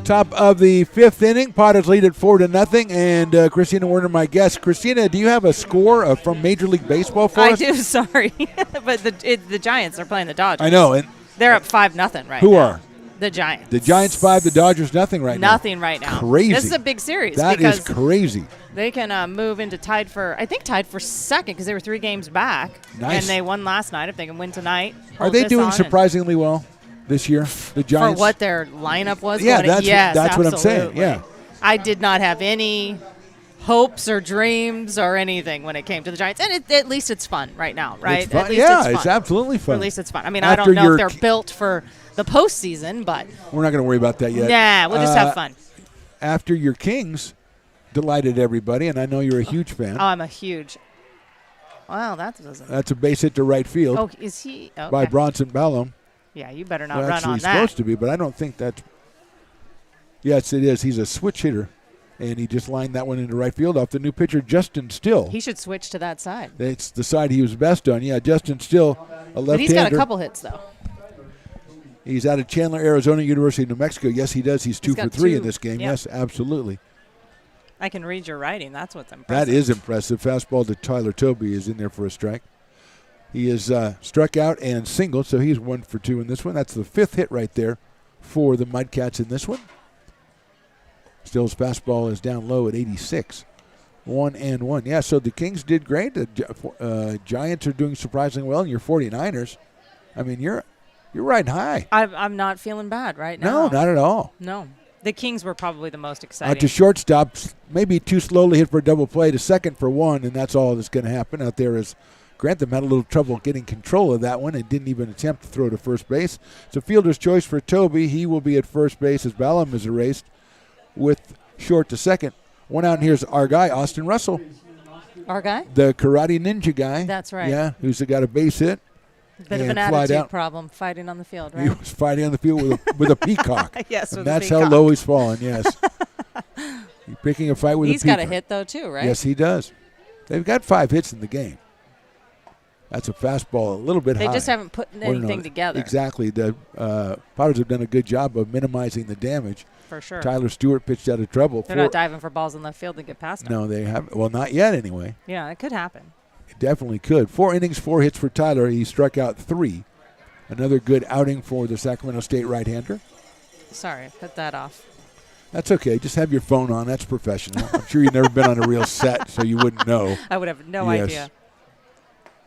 Speaker 2: Top of the 5th inning, Potters lead at 4-0, and Christina Werner, my guest. Christina, do you have a score from Major League Baseball for us?
Speaker 13: I do, sorry. But the Giants are playing the Dodgers.
Speaker 2: I know. And
Speaker 13: they're up 5-0 right now.
Speaker 2: Who are?
Speaker 13: The Giants.
Speaker 2: The Giants 5, the Dodgers nothing right now.
Speaker 13: Nothing right now.
Speaker 2: Crazy.
Speaker 13: This is a big series.
Speaker 2: That is crazy.
Speaker 13: They can move into tied for second because they were 3 games back.
Speaker 2: Nice.
Speaker 13: And they won last night. If they can win tonight.
Speaker 2: Are they doing surprisingly well this year, the Giants?
Speaker 13: For what their lineup was?
Speaker 2: Yeah,
Speaker 13: yes,
Speaker 2: that's what I'm saying.
Speaker 13: absolutely.
Speaker 2: Yeah.
Speaker 13: I did not have any hopes or dreams or anything when it came to the Giants. And at least it's fun right now, right?
Speaker 2: It's fun.
Speaker 13: At least
Speaker 2: Yeah,
Speaker 13: it's fun.
Speaker 2: it's absolutely fun.
Speaker 13: At least it's fun. I mean, I don't know if they're built for the postseason, but
Speaker 2: we're not going to worry about that yet.
Speaker 13: Nah, we'll just have fun.
Speaker 2: After your Kings delighted everybody, and I know you're a huge fan.
Speaker 13: Oh, I'm a huge. Well, that doesn't.
Speaker 2: That's a base hit to right field.
Speaker 13: Oh, is he? Okay.
Speaker 2: By Bronson Ballum.
Speaker 13: Yeah, you better not
Speaker 2: Well,
Speaker 13: run
Speaker 2: actually,
Speaker 13: on
Speaker 2: he's
Speaker 13: that.
Speaker 2: supposed to be, but I don't think that's. Yes, it is. He's a switch hitter, and he just lined that one into right field off the new pitcher, Justin Still.
Speaker 13: He should switch to that side.
Speaker 2: It's the side he was best on. Yeah, Justin Still, a left-hander.
Speaker 13: But he's got a couple hits, though.
Speaker 2: He's out of Chandler, Arizona, University of New Mexico. Yes, he does. He's 2 for 3 in this game.
Speaker 13: Yep.
Speaker 2: Yes, absolutely.
Speaker 13: I can read your writing. That's what's impressive.
Speaker 2: That is impressive. Fastball to Tyler Tobey is in there for a strike. He is struck out and singled, so he's 1 for 2 in this one. That's the 5th hit right there for the Mudcats in this one. Still's fastball is down low at 86. 1-1. Yeah, so the Kings did great. The Giants are doing surprisingly well, and your 49ers, I mean, you're riding high.
Speaker 13: I'm not feeling bad right now.
Speaker 2: No, not at all.
Speaker 13: No. The Kings were probably the most exciting.
Speaker 2: To shortstop, maybe too slowly hit for a double play, to second for 1, and that's all that's going to happen. Out there is Grantham had a little trouble getting control of that one and didn't even attempt to throw to first base. It's a fielder's choice for Toby. He will be at first base as Ballum is erased with short to second. One out, and here's our guy, Austin Russell.
Speaker 13: Our guy?
Speaker 2: The karate ninja guy.
Speaker 13: That's right.
Speaker 2: Yeah, who's got a base hit.
Speaker 13: Bit of an attitude problem fighting on the field, right?
Speaker 2: He was fighting on the field with a peacock.
Speaker 13: Yes,
Speaker 2: and
Speaker 13: with
Speaker 2: that's
Speaker 13: a peacock.
Speaker 2: how low he's fallen, yes. He's picking a fight with a peacock.
Speaker 13: He's got a hit, though, too, right?
Speaker 2: Yes, he does. They've got 5 hits in the game. That's a fastball a little bit high.
Speaker 13: They just haven't put anything together.
Speaker 2: Exactly. The Potters have done a good job of minimizing the damage.
Speaker 13: For sure.
Speaker 2: Tyler Stewart pitched out of trouble.
Speaker 13: They're not diving for balls in left field to get past him.
Speaker 2: No, they haven't. Well, not yet anyway.
Speaker 13: Yeah, it could happen.
Speaker 2: It definitely could. 4 innings, 4 hits for Tyler. He struck out 3. Another good outing for the Sacramento State right-hander.
Speaker 13: Sorry, put that off.
Speaker 2: That's okay. Just have your phone on. That's professional. I'm sure you've never been on a real set, so you wouldn't know.
Speaker 13: I would have no idea.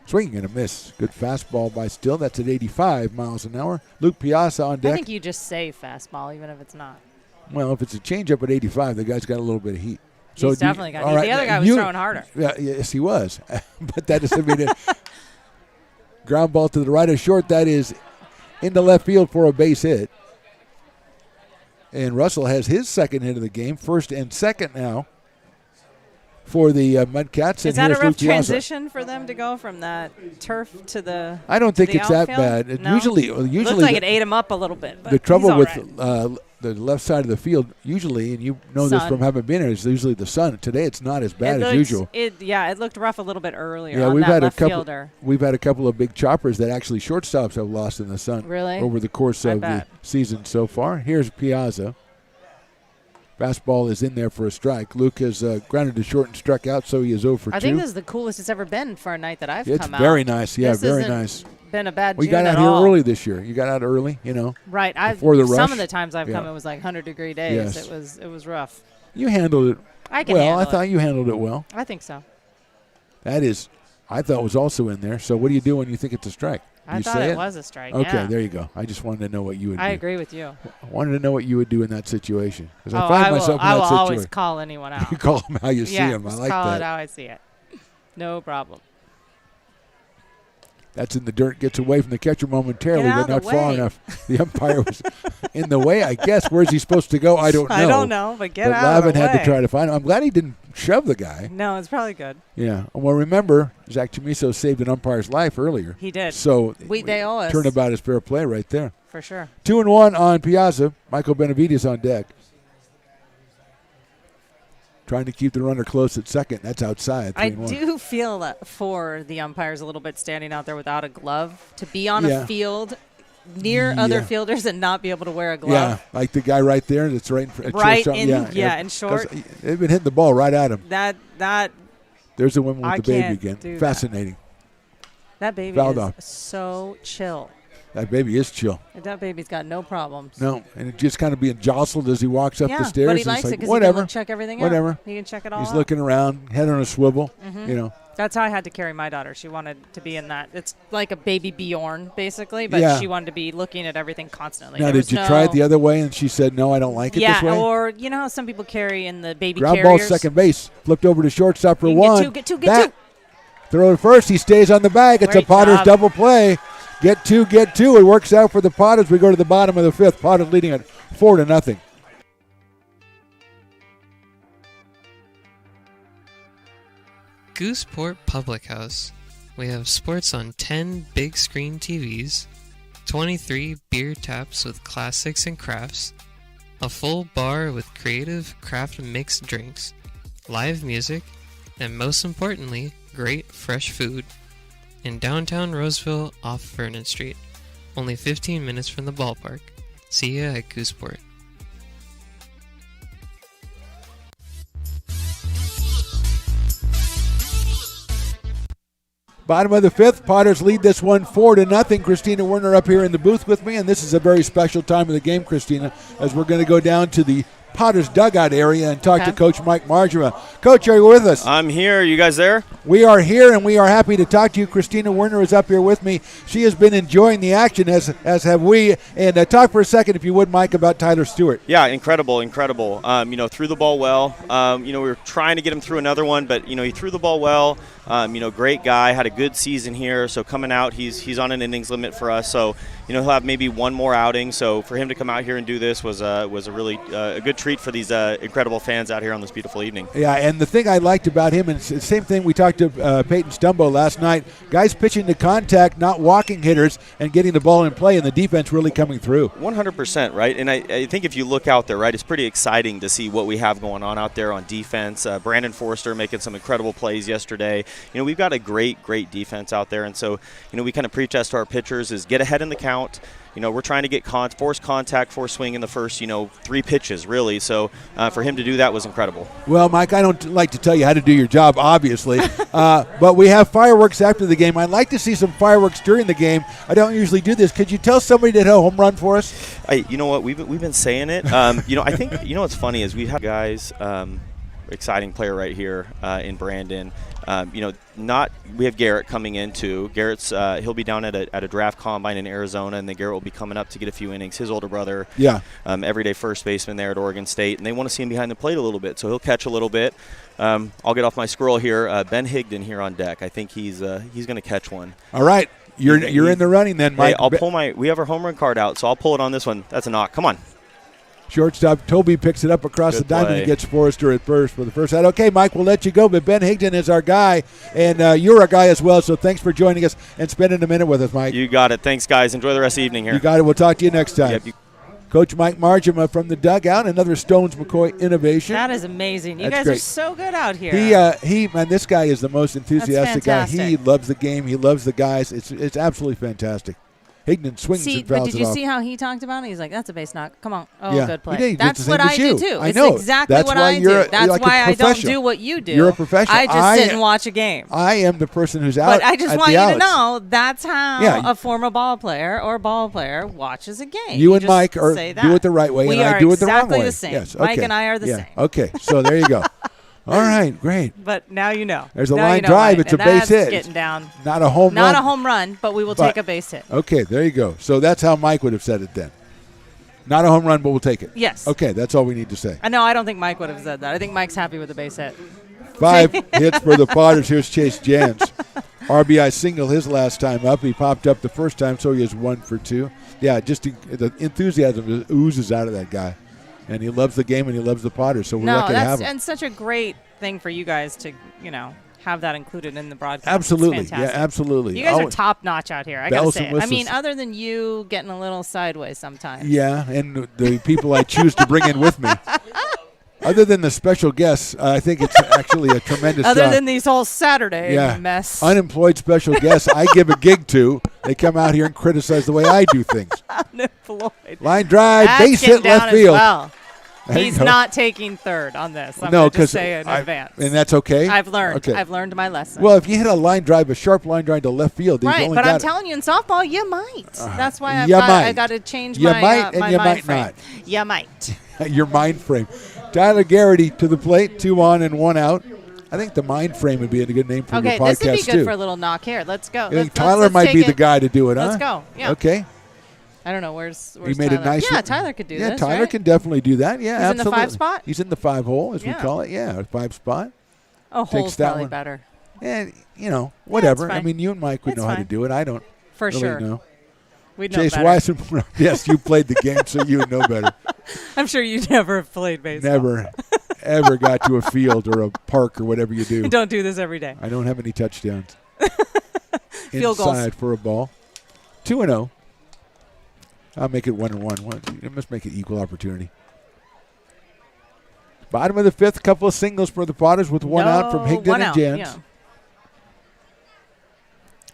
Speaker 2: Swinging and a miss. Good fastball by Still. That's at 85 miles an hour. Luke Piazza on deck.
Speaker 13: I think you just say fastball, even if it's not.
Speaker 2: Well, if it's a changeup at 85, the guy's got a little bit of heat. So
Speaker 13: He's definitely got heat. The other guy was throwing harder.
Speaker 2: Yeah, yes, he was. But that doesn't mean it. Ground ball to the right of short. That is into left field for a base hit. And Russell has his second hit of the game, first and second now for the Mudcats.
Speaker 13: Is that a rough transition for them to go from that turf to the
Speaker 2: I don't think it's
Speaker 13: outfield?
Speaker 2: that bad.
Speaker 13: No?
Speaker 2: Usually
Speaker 13: looks like it ate him up a little bit. But
Speaker 2: the trouble
Speaker 13: he's
Speaker 2: with
Speaker 13: all right.
Speaker 2: the left side of the field, usually, and you know this
Speaker 13: Sun.
Speaker 2: from having been here, is usually the sun. Today it's not as bad as usual.
Speaker 13: It looked rough a little bit earlier.
Speaker 2: Yeah,
Speaker 13: on
Speaker 2: we've
Speaker 13: that
Speaker 2: had
Speaker 13: left
Speaker 2: a couple.
Speaker 13: fielder.
Speaker 2: We've had a couple of big choppers that actually shortstops have lost in the sun.
Speaker 13: Really?
Speaker 2: Over the course of the season so far. Here's Piazza. Fastball is in there for a strike. Luke has grounded to short and struck out, so he is 0 for 2.
Speaker 13: I think this is the coolest it's ever been for a night that I've
Speaker 2: It's
Speaker 13: come out.
Speaker 2: very nice. Yeah,
Speaker 13: this
Speaker 2: very
Speaker 13: isn't
Speaker 2: nice.
Speaker 13: Been a bad.
Speaker 2: We
Speaker 13: June
Speaker 2: got out
Speaker 13: at
Speaker 2: here
Speaker 13: all.
Speaker 2: early this year. You got out early,
Speaker 13: Right.
Speaker 2: Before the rush.
Speaker 13: Some of the times I've come,
Speaker 2: Yeah.
Speaker 13: it was like 100-degree days.
Speaker 2: Yes.
Speaker 13: It was rough.
Speaker 2: You handled it
Speaker 13: I can
Speaker 2: well.
Speaker 13: handle
Speaker 2: I
Speaker 13: it.
Speaker 2: thought you handled it well.
Speaker 13: I think so.
Speaker 2: That is, I thought was also in there. So what do you do when you think it's a strike? Do
Speaker 13: I
Speaker 2: you
Speaker 13: thought
Speaker 2: say
Speaker 13: it was a strike,
Speaker 2: Okay,
Speaker 13: yeah.
Speaker 2: there you go. I just wanted to know what you would do.
Speaker 13: I agree with you.
Speaker 2: I wanted to know what you would do in that situation. Because
Speaker 13: Oh,
Speaker 2: I find
Speaker 13: I will-
Speaker 2: myself in
Speaker 13: I
Speaker 2: that
Speaker 13: will
Speaker 2: situation.
Speaker 13: always call anyone out.
Speaker 2: You call them how you see them. I
Speaker 13: just
Speaker 2: like
Speaker 13: call
Speaker 2: that.
Speaker 13: it how I see it. No problem.
Speaker 2: That's in the dirt, gets away from the catcher momentarily,
Speaker 13: Get out
Speaker 2: but
Speaker 13: of
Speaker 2: not
Speaker 13: the
Speaker 2: far
Speaker 13: way.
Speaker 2: enough. The umpire was in the way, I guess. Where's he supposed to go? I don't know.
Speaker 13: I don't know, but get out of
Speaker 2: Lavin
Speaker 13: the
Speaker 2: had to
Speaker 13: way.
Speaker 2: try to find him. I'm glad he didn't shove the guy.
Speaker 13: No, it's probably good.
Speaker 2: Yeah. Well, remember, Zach Chamiso saved an umpire's life earlier.
Speaker 13: He did.
Speaker 2: So
Speaker 13: They owe us.
Speaker 2: turnabout is fair play right there.
Speaker 13: For sure.
Speaker 2: 2-1 on Piazza. Michael Benavides on deck. Trying to keep the runner close at second. That's outside.
Speaker 13: I
Speaker 2: 3-1.
Speaker 13: do feel that for the umpires a little bit standing out there without a glove to be on
Speaker 2: Yeah.
Speaker 13: a field near other
Speaker 2: Yeah.
Speaker 13: fielders and not be able to wear a glove.
Speaker 2: Yeah, like the guy right there that's right in front.
Speaker 13: Right
Speaker 2: shortstop.
Speaker 13: in-
Speaker 2: yeah,
Speaker 13: in short.
Speaker 2: 'cause they've been hitting the ball right at him.
Speaker 13: That
Speaker 2: There's the woman with
Speaker 13: I
Speaker 2: the baby
Speaker 13: can't
Speaker 2: again.
Speaker 13: do that.
Speaker 2: Fascinating.
Speaker 13: That baby
Speaker 2: Fouled
Speaker 13: is
Speaker 2: off.
Speaker 13: so chill.
Speaker 2: That baby is chill.
Speaker 13: That baby's got no problems.
Speaker 2: No, and it just kind of being jostled as he walks up
Speaker 13: Yeah,
Speaker 2: the stairs.
Speaker 13: but he
Speaker 2: It's
Speaker 13: likes
Speaker 2: like,
Speaker 13: it 'cause he can
Speaker 2: whatever,
Speaker 13: check everything out.
Speaker 2: whatever.
Speaker 13: He can check it all
Speaker 2: He's
Speaker 13: out.
Speaker 2: looking around, head on a swivel.
Speaker 13: Mhm.
Speaker 2: You know.
Speaker 13: That's how I had to carry my daughter. She wanted to be in that. It's like a baby Bjorn, basically, but
Speaker 2: Yeah.
Speaker 13: she wanted to be looking at everything constantly.
Speaker 2: Now,
Speaker 13: There
Speaker 2: did
Speaker 13: was
Speaker 2: you try it the other way? And she said, "No, I don't like it
Speaker 13: yeah,
Speaker 2: this way."
Speaker 13: or you know how some people carry in the baby
Speaker 2: Ground
Speaker 13: carriers?
Speaker 2: ball, second base, flipped over to shortstop for
Speaker 13: You can get
Speaker 2: one.
Speaker 13: two, get two, get
Speaker 2: That
Speaker 13: two.
Speaker 2: throw to first. He stays on the bag. It's
Speaker 13: Great
Speaker 2: a Potters
Speaker 13: job.
Speaker 2: double play. Get two. It works out for the Potters. We go to the bottom of the fifth. Potters leading it 4-0.
Speaker 14: Gooseport Public House. We have sports on 10 big screen TVs, 23 beer taps with classics and crafts, a full bar with creative craft mixed drinks, live music, and most importantly, great fresh food. In downtown Roseville off Vernon Street, only 15 minutes from the ballpark. See ya at Gooseport.
Speaker 2: Bottom of the fifth, Potters lead this one 4-0. Christina Werner up here in the booth with me, and this is a very special time of the game, Christina, as we're going to go down to the Potters dugout area and talk to Coach Mike Margera. Coach, are you with us?
Speaker 6: I'm here. You guys there?
Speaker 2: We are here, and we are happy to talk to you. Christina Werner is up here with me. She has been enjoying the action, as have we. And talk for a second, if you would, Mike, about Tyler Stewart.
Speaker 6: Yeah, incredible. Threw the ball well. We were trying to get him through another one, but, he threw the ball well. Great guy, had a good season here. So coming out, he's on an innings limit for us. So, he'll have maybe one more outing. So for him to come out here and do this was a really a good treat for these incredible fans out here on this beautiful evening.
Speaker 2: Yeah, and the thing I liked about him, and it's the same thing we talked to Peyton Stumbo last night, guys pitching to contact, not walking hitters, and getting the ball in play, and the defense really coming through.
Speaker 6: 100%, right? And I think if you look out there, right, it's pretty exciting to see what we have going on out there on defense. Brandon Forrester making some incredible plays yesterday. We've got a great defense out there, and so, we kind of preach as to our pitchers is get ahead in the count. We're trying to get force contact, force swing in the first, 3 pitches, really. So for him to do that was incredible.
Speaker 2: Well, Mike, I don't like to tell you how to do your job, obviously, but we have fireworks after the game. I'd like to see some fireworks during the game. I don't usually do this. Could you tell somebody to hit a home run for us?
Speaker 6: You know what? We've been saying it. I think, what's funny is we've had guys exciting player right here in Brandon. We have Garrett coming in too. Garrett's he'll be down at a draft combine in Arizona, and then Garrett will be coming up to get a few innings. His older brother, everyday first baseman there at Oregon State, and they want to see him behind the plate a little bit, so he'll catch a little bit. I'll get off my squirrel here. Ben Higdon here on deck. I think he's going to catch one.
Speaker 2: All right, you're in the running then, Mike.
Speaker 6: Hey, I'll pull we have our home run card out, so I'll pull it on this one. That's a knock. Come on.
Speaker 2: Shortstop Toby picks it up across
Speaker 6: Good
Speaker 2: the diamond
Speaker 6: play.
Speaker 2: and gets Forrester at first for the first out. Okay, Mike, we'll let you go, but Ben Higdon is our guy, and you're our guy as well, so thanks for joining us and spending a minute with us, Mike.
Speaker 6: You got it. Thanks, guys. Enjoy the rest of the evening here.
Speaker 2: You got it. We'll talk to you next time.
Speaker 6: Yep,
Speaker 2: Coach Mike Margema from the dugout, another Stones McCoy innovation.
Speaker 13: That is amazing. You
Speaker 2: That's
Speaker 13: guys
Speaker 2: great.
Speaker 13: are so good out here.
Speaker 2: Man, this guy is the most enthusiastic guy. He loves the game. He loves the guys. It's absolutely fantastic. Higdon swings and fouls
Speaker 13: but did
Speaker 2: it
Speaker 13: you
Speaker 2: off.
Speaker 13: see how he talked about it? He's like, that's a base knock. Come on. Oh,
Speaker 2: Yeah,
Speaker 13: good play.
Speaker 2: he did. He did
Speaker 13: That's
Speaker 2: the same
Speaker 13: what
Speaker 2: as
Speaker 13: I
Speaker 2: you.
Speaker 13: do, too.
Speaker 2: I
Speaker 13: It's
Speaker 2: know.
Speaker 13: exactly
Speaker 2: That's
Speaker 13: what
Speaker 2: why
Speaker 13: I
Speaker 2: you're
Speaker 13: do. That's
Speaker 2: like a
Speaker 13: why I don't
Speaker 2: professional.
Speaker 13: do what you do.
Speaker 2: You're a professional.
Speaker 13: I just sit and watch a game.
Speaker 2: I am the person who's out.
Speaker 13: But I just
Speaker 2: at
Speaker 13: want
Speaker 2: the
Speaker 13: you to
Speaker 2: outs.
Speaker 13: know that's how
Speaker 2: Yeah.
Speaker 13: a former ball player or ball player watches a game.
Speaker 2: You and
Speaker 13: just
Speaker 2: Mike
Speaker 13: say
Speaker 2: do it the right way,
Speaker 13: we
Speaker 2: and I
Speaker 13: are
Speaker 2: do it the wrong
Speaker 13: exactly
Speaker 2: way.
Speaker 13: the same.
Speaker 2: Yes,
Speaker 13: Mike
Speaker 2: okay.
Speaker 13: and I are the
Speaker 2: Yeah.
Speaker 13: same.
Speaker 2: Okay, so there you go. All right, great.
Speaker 13: But now you know.
Speaker 2: There's a
Speaker 13: Now
Speaker 2: line
Speaker 13: you know,
Speaker 2: drive.
Speaker 13: Mike,
Speaker 2: It's a
Speaker 13: and
Speaker 2: base
Speaker 13: that's
Speaker 2: hit.
Speaker 13: Getting down.
Speaker 2: Not a home run.
Speaker 13: Not a home run, but we will
Speaker 2: But-
Speaker 13: take a base hit.
Speaker 2: Okay, there you go. So that's how Mike would have said it then. Not a home run, but we'll take it.
Speaker 13: Yes.
Speaker 2: Okay, that's all we need to say.
Speaker 13: I know. I don't think Mike would have said that. I think Mike's happy with the base hit.
Speaker 2: 5 hits for the Potters. Here's Chase Jans. RBI single his last time up. He popped up the first time, so he is 1 for 2. Yeah, just the enthusiasm just oozes out of that guy. And he loves the game and he loves the Potters, so we're lucky to have him.
Speaker 13: And such a great thing for you guys to, have that included in the broadcast.
Speaker 2: Absolutely.
Speaker 13: It's fantastic.
Speaker 2: Yeah, absolutely.
Speaker 13: You guys are
Speaker 2: Always-
Speaker 13: top notch out here. I gotta
Speaker 2: bells
Speaker 13: say
Speaker 2: and
Speaker 13: it. I mean,
Speaker 2: whistles.
Speaker 13: other than you getting a little sideways sometimes.
Speaker 2: Yeah, and the people I choose to bring in with me. Other than the special guests, I think it's actually a tremendous
Speaker 13: Other
Speaker 2: job.
Speaker 13: than these whole Saturday
Speaker 2: Yeah.
Speaker 13: mess.
Speaker 2: Unemployed special guests I give a gig to. They come out here and criticize the way I do things.
Speaker 13: Unemployed.
Speaker 2: Line drive,
Speaker 13: That's
Speaker 2: base
Speaker 13: getting
Speaker 2: hit left
Speaker 13: down
Speaker 2: field.
Speaker 13: As well.
Speaker 2: There you
Speaker 13: He's
Speaker 2: go.
Speaker 13: not taking third on this. I'm
Speaker 2: No,
Speaker 13: going to
Speaker 2: 'cause
Speaker 13: just say in advance.
Speaker 2: And that's okay?
Speaker 13: I've learned.
Speaker 2: Okay.
Speaker 13: I've learned my lesson.
Speaker 2: Well, if you hit a line drive, a sharp line drive to left field, he's
Speaker 13: Right,
Speaker 2: only
Speaker 13: but
Speaker 2: got
Speaker 13: I'm
Speaker 2: it.
Speaker 13: telling you, in softball, you might. That's why
Speaker 2: You
Speaker 13: I
Speaker 2: might.
Speaker 13: got to change
Speaker 2: You
Speaker 13: my
Speaker 2: might and
Speaker 13: my
Speaker 2: you
Speaker 13: mind
Speaker 2: might
Speaker 13: frame.
Speaker 2: not.
Speaker 13: You might.
Speaker 2: Your mind frame. Tyler Garrity to the plate, 2 on and 1 out. I think the mind frame would be a good name for
Speaker 13: Okay,
Speaker 2: your podcast,
Speaker 13: this would be good
Speaker 2: too.
Speaker 13: for a little knock here. Let's go.
Speaker 2: I think
Speaker 13: Let's
Speaker 2: Tyler might
Speaker 13: take
Speaker 2: be the
Speaker 13: it.
Speaker 2: guy to do it, huh?
Speaker 13: Let's go. Yeah.
Speaker 2: Okay.
Speaker 13: I don't know where's
Speaker 2: He made
Speaker 13: Tyler?
Speaker 2: a nice.
Speaker 13: Yeah, Tyler could do
Speaker 2: yeah,
Speaker 13: this.
Speaker 2: Tyler
Speaker 13: right?
Speaker 2: can definitely do that. Yeah,
Speaker 13: He's in the
Speaker 2: absolutely.
Speaker 13: 5 spot?
Speaker 2: He's in the 5 hole, as we
Speaker 13: Yeah.
Speaker 2: call it. Yeah, 5 spot.
Speaker 13: Oh,
Speaker 2: Takes
Speaker 13: hole's
Speaker 2: that
Speaker 13: probably
Speaker 2: one.
Speaker 13: better.
Speaker 2: And whatever.
Speaker 13: it's
Speaker 2: I
Speaker 13: fine.
Speaker 2: mean, you and Mike would
Speaker 13: It's
Speaker 2: know how to
Speaker 13: fine.
Speaker 2: do it. I don't.
Speaker 13: For
Speaker 2: really
Speaker 13: sure.
Speaker 2: know.
Speaker 13: We'd know
Speaker 2: Chase
Speaker 13: better.
Speaker 2: Weisenborn. Yes, you played the game, so you would know better.
Speaker 13: I'm sure you never have played baseball.
Speaker 2: Never, ever got to a field or a park or whatever you do.
Speaker 13: Don't do this every day.
Speaker 2: I don't have any touchdowns.
Speaker 13: Field goals.
Speaker 2: Inside for a ball. 2-0. I'll make it 1-1. You must make it equal opportunity. Bottom of the 5th, couple of singles for the Potters with 1 out from Higdon
Speaker 13: one
Speaker 2: and
Speaker 13: out,
Speaker 2: Jans.
Speaker 13: yeah.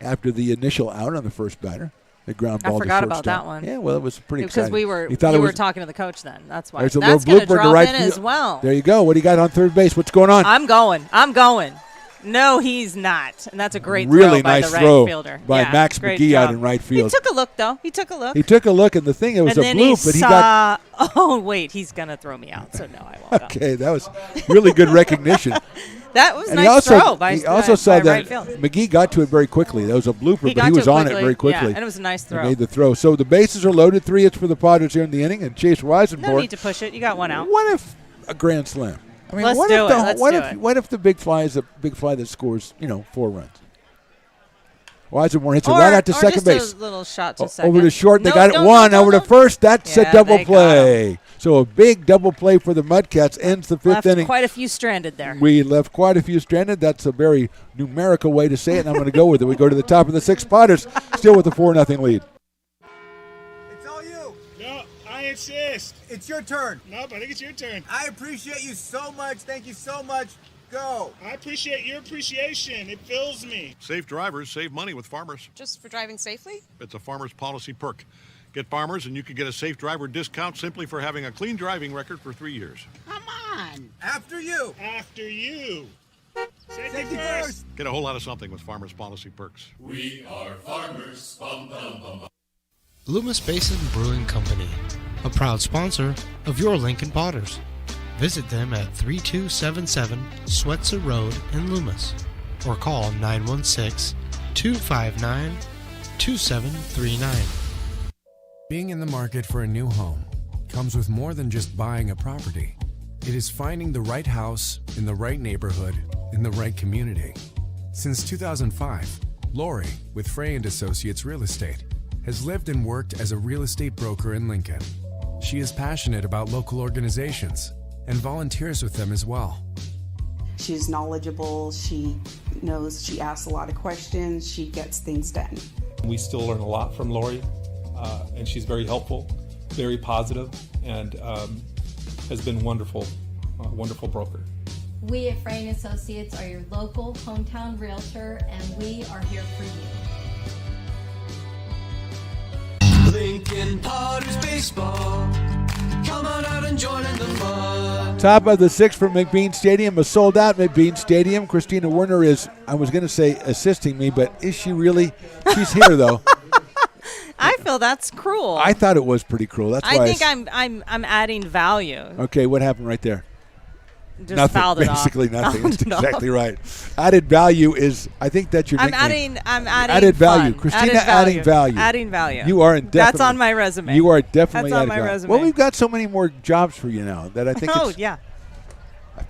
Speaker 2: After the initial out on the first batter, the ground ball
Speaker 13: I
Speaker 2: to
Speaker 13: forgot about
Speaker 2: shortstop.
Speaker 13: that one.
Speaker 2: Yeah, well, it was pretty
Speaker 13: because
Speaker 2: exciting.
Speaker 13: we were
Speaker 2: You thought it
Speaker 13: were
Speaker 2: was-
Speaker 13: talking to the coach then. That's why.
Speaker 2: There's a
Speaker 13: That's
Speaker 2: little
Speaker 13: going
Speaker 2: blooper
Speaker 13: to drop
Speaker 2: right
Speaker 13: in
Speaker 2: field.
Speaker 13: as well.
Speaker 2: There you go. What do you got on third base? What's going on?
Speaker 13: I'm going. No, he's not. And that's a great
Speaker 2: Really
Speaker 13: throw by
Speaker 2: nice
Speaker 13: the right
Speaker 2: throw
Speaker 13: fielder.
Speaker 2: by
Speaker 13: Yeah,
Speaker 2: Max
Speaker 13: great
Speaker 2: McGee out
Speaker 13: job.
Speaker 2: in right field.
Speaker 13: He took a look, though. He took a look.
Speaker 2: He took a look, and the thing, it was
Speaker 13: and
Speaker 2: a
Speaker 13: then
Speaker 2: bloop, but he
Speaker 13: saw,
Speaker 2: got.
Speaker 13: Oh, wait, he's going to throw me out, so no, I won't.
Speaker 2: Okay, that was really good recognition.
Speaker 13: That was
Speaker 2: And
Speaker 13: nice throw by
Speaker 2: he also saw
Speaker 13: by
Speaker 2: that
Speaker 13: right field.
Speaker 2: McGee got to it very quickly. That was a blooper, but
Speaker 13: got
Speaker 2: he
Speaker 13: to
Speaker 2: was
Speaker 13: it
Speaker 2: on it
Speaker 13: quickly,
Speaker 2: very quickly.
Speaker 13: yeah, and it was a nice throw.
Speaker 2: He made the throw. So the bases are loaded. 3 hits for the Potters here in the inning, and Chase Weisenborn.
Speaker 13: No need to push it. You got 1 out.
Speaker 2: What if a grand slam? I mean,
Speaker 13: Let's
Speaker 2: what
Speaker 13: do
Speaker 2: if
Speaker 13: it.
Speaker 2: the
Speaker 13: Let's
Speaker 2: what
Speaker 13: do
Speaker 2: if
Speaker 13: it.
Speaker 2: what if the big fly is a big fly that scores 4 runs? Weisenborn hits it
Speaker 13: Or-
Speaker 2: right out to
Speaker 13: or
Speaker 2: second
Speaker 13: just a
Speaker 2: base.
Speaker 13: little shot to second.
Speaker 2: Over to short, they
Speaker 13: No,
Speaker 2: got it
Speaker 13: don't,
Speaker 2: 1.
Speaker 13: don't,
Speaker 2: Over to
Speaker 13: don't.
Speaker 2: first, that's
Speaker 13: Yeah,
Speaker 2: a double
Speaker 13: they got
Speaker 2: play. So a big double play for the Mudcats ends the 5th
Speaker 13: Left
Speaker 2: inning.
Speaker 13: quite a few stranded there.
Speaker 2: We left quite a few stranded. That's a very numerical way to say it, and I'm going to go with it. We go to the top of the 6 Potters, still with a 4-0 lead.
Speaker 7: It's all you.
Speaker 10: No, I insist.
Speaker 7: It's your turn.
Speaker 10: Nope, I think it's your turn.
Speaker 7: I appreciate you so much. Thank you so much. Go.
Speaker 10: I appreciate your appreciation. It fills me.
Speaker 11: Safe drivers save money with Farmers.
Speaker 12: Just for driving safely?
Speaker 11: It's a Farmers policy perk. Get Farmers and you can get a safe driver discount simply for having a clean driving record for 3 years.
Speaker 7: Come on. After you.
Speaker 10: After you.
Speaker 7: Safety first.
Speaker 11: Get a whole lot of something with Farmers policy perks.
Speaker 5: We are farmers. Bum, bum, bum, bum.
Speaker 1: Loomis Basin Brewing Company, a proud sponsor of your Lincoln Potters. Visit them at 3277 Swetzer Road in Loomis or call 916-259-2739.
Speaker 12: Being in the market for a new home comes with more than just buying a property. It is finding the right house in the right neighborhood in the right community. Since 2005, Lori, with Frey & Associates Real Estate, has lived and worked as a real estate broker in Lincoln. She is passionate about local organizations and volunteers with them as well.
Speaker 15: She's knowledgeable, she knows, she asks a lot of questions, she gets things done.
Speaker 19: We still learn a lot from Lori, and she's very helpful, very positive, and has been wonderful, wonderful broker.
Speaker 20: We at Frey & Associates are your local hometown realtor, and we are here for you.
Speaker 5: Lincoln Potters Baseball. Come on out and join in the fun.
Speaker 2: Top of the sixth from McBean Stadium, a sold-out McBean Stadium. Christina Werner is, I was going to say assisting me, but is she really? She's here, though.
Speaker 13: I feel that's cruel.
Speaker 2: I thought it was pretty cruel. That's why
Speaker 13: I think I'm adding value.
Speaker 2: Okay, what happened right there?
Speaker 13: Just
Speaker 2: nothing.
Speaker 13: Fouled it
Speaker 2: Basically
Speaker 13: off.
Speaker 2: nothing. That's exactly right. Added value is, I think that's your nickname.
Speaker 13: I'm adding
Speaker 2: added value.
Speaker 13: fun.
Speaker 2: Christina
Speaker 13: added
Speaker 2: value.
Speaker 13: Adding value.
Speaker 2: You are definitely.
Speaker 13: That's on my resume.
Speaker 2: You are definitely
Speaker 13: That's on
Speaker 2: adding
Speaker 13: my
Speaker 2: value.
Speaker 13: resume.
Speaker 2: Well, we've got so many more jobs for you now that I think
Speaker 13: Oh,
Speaker 2: it's,
Speaker 13: yeah.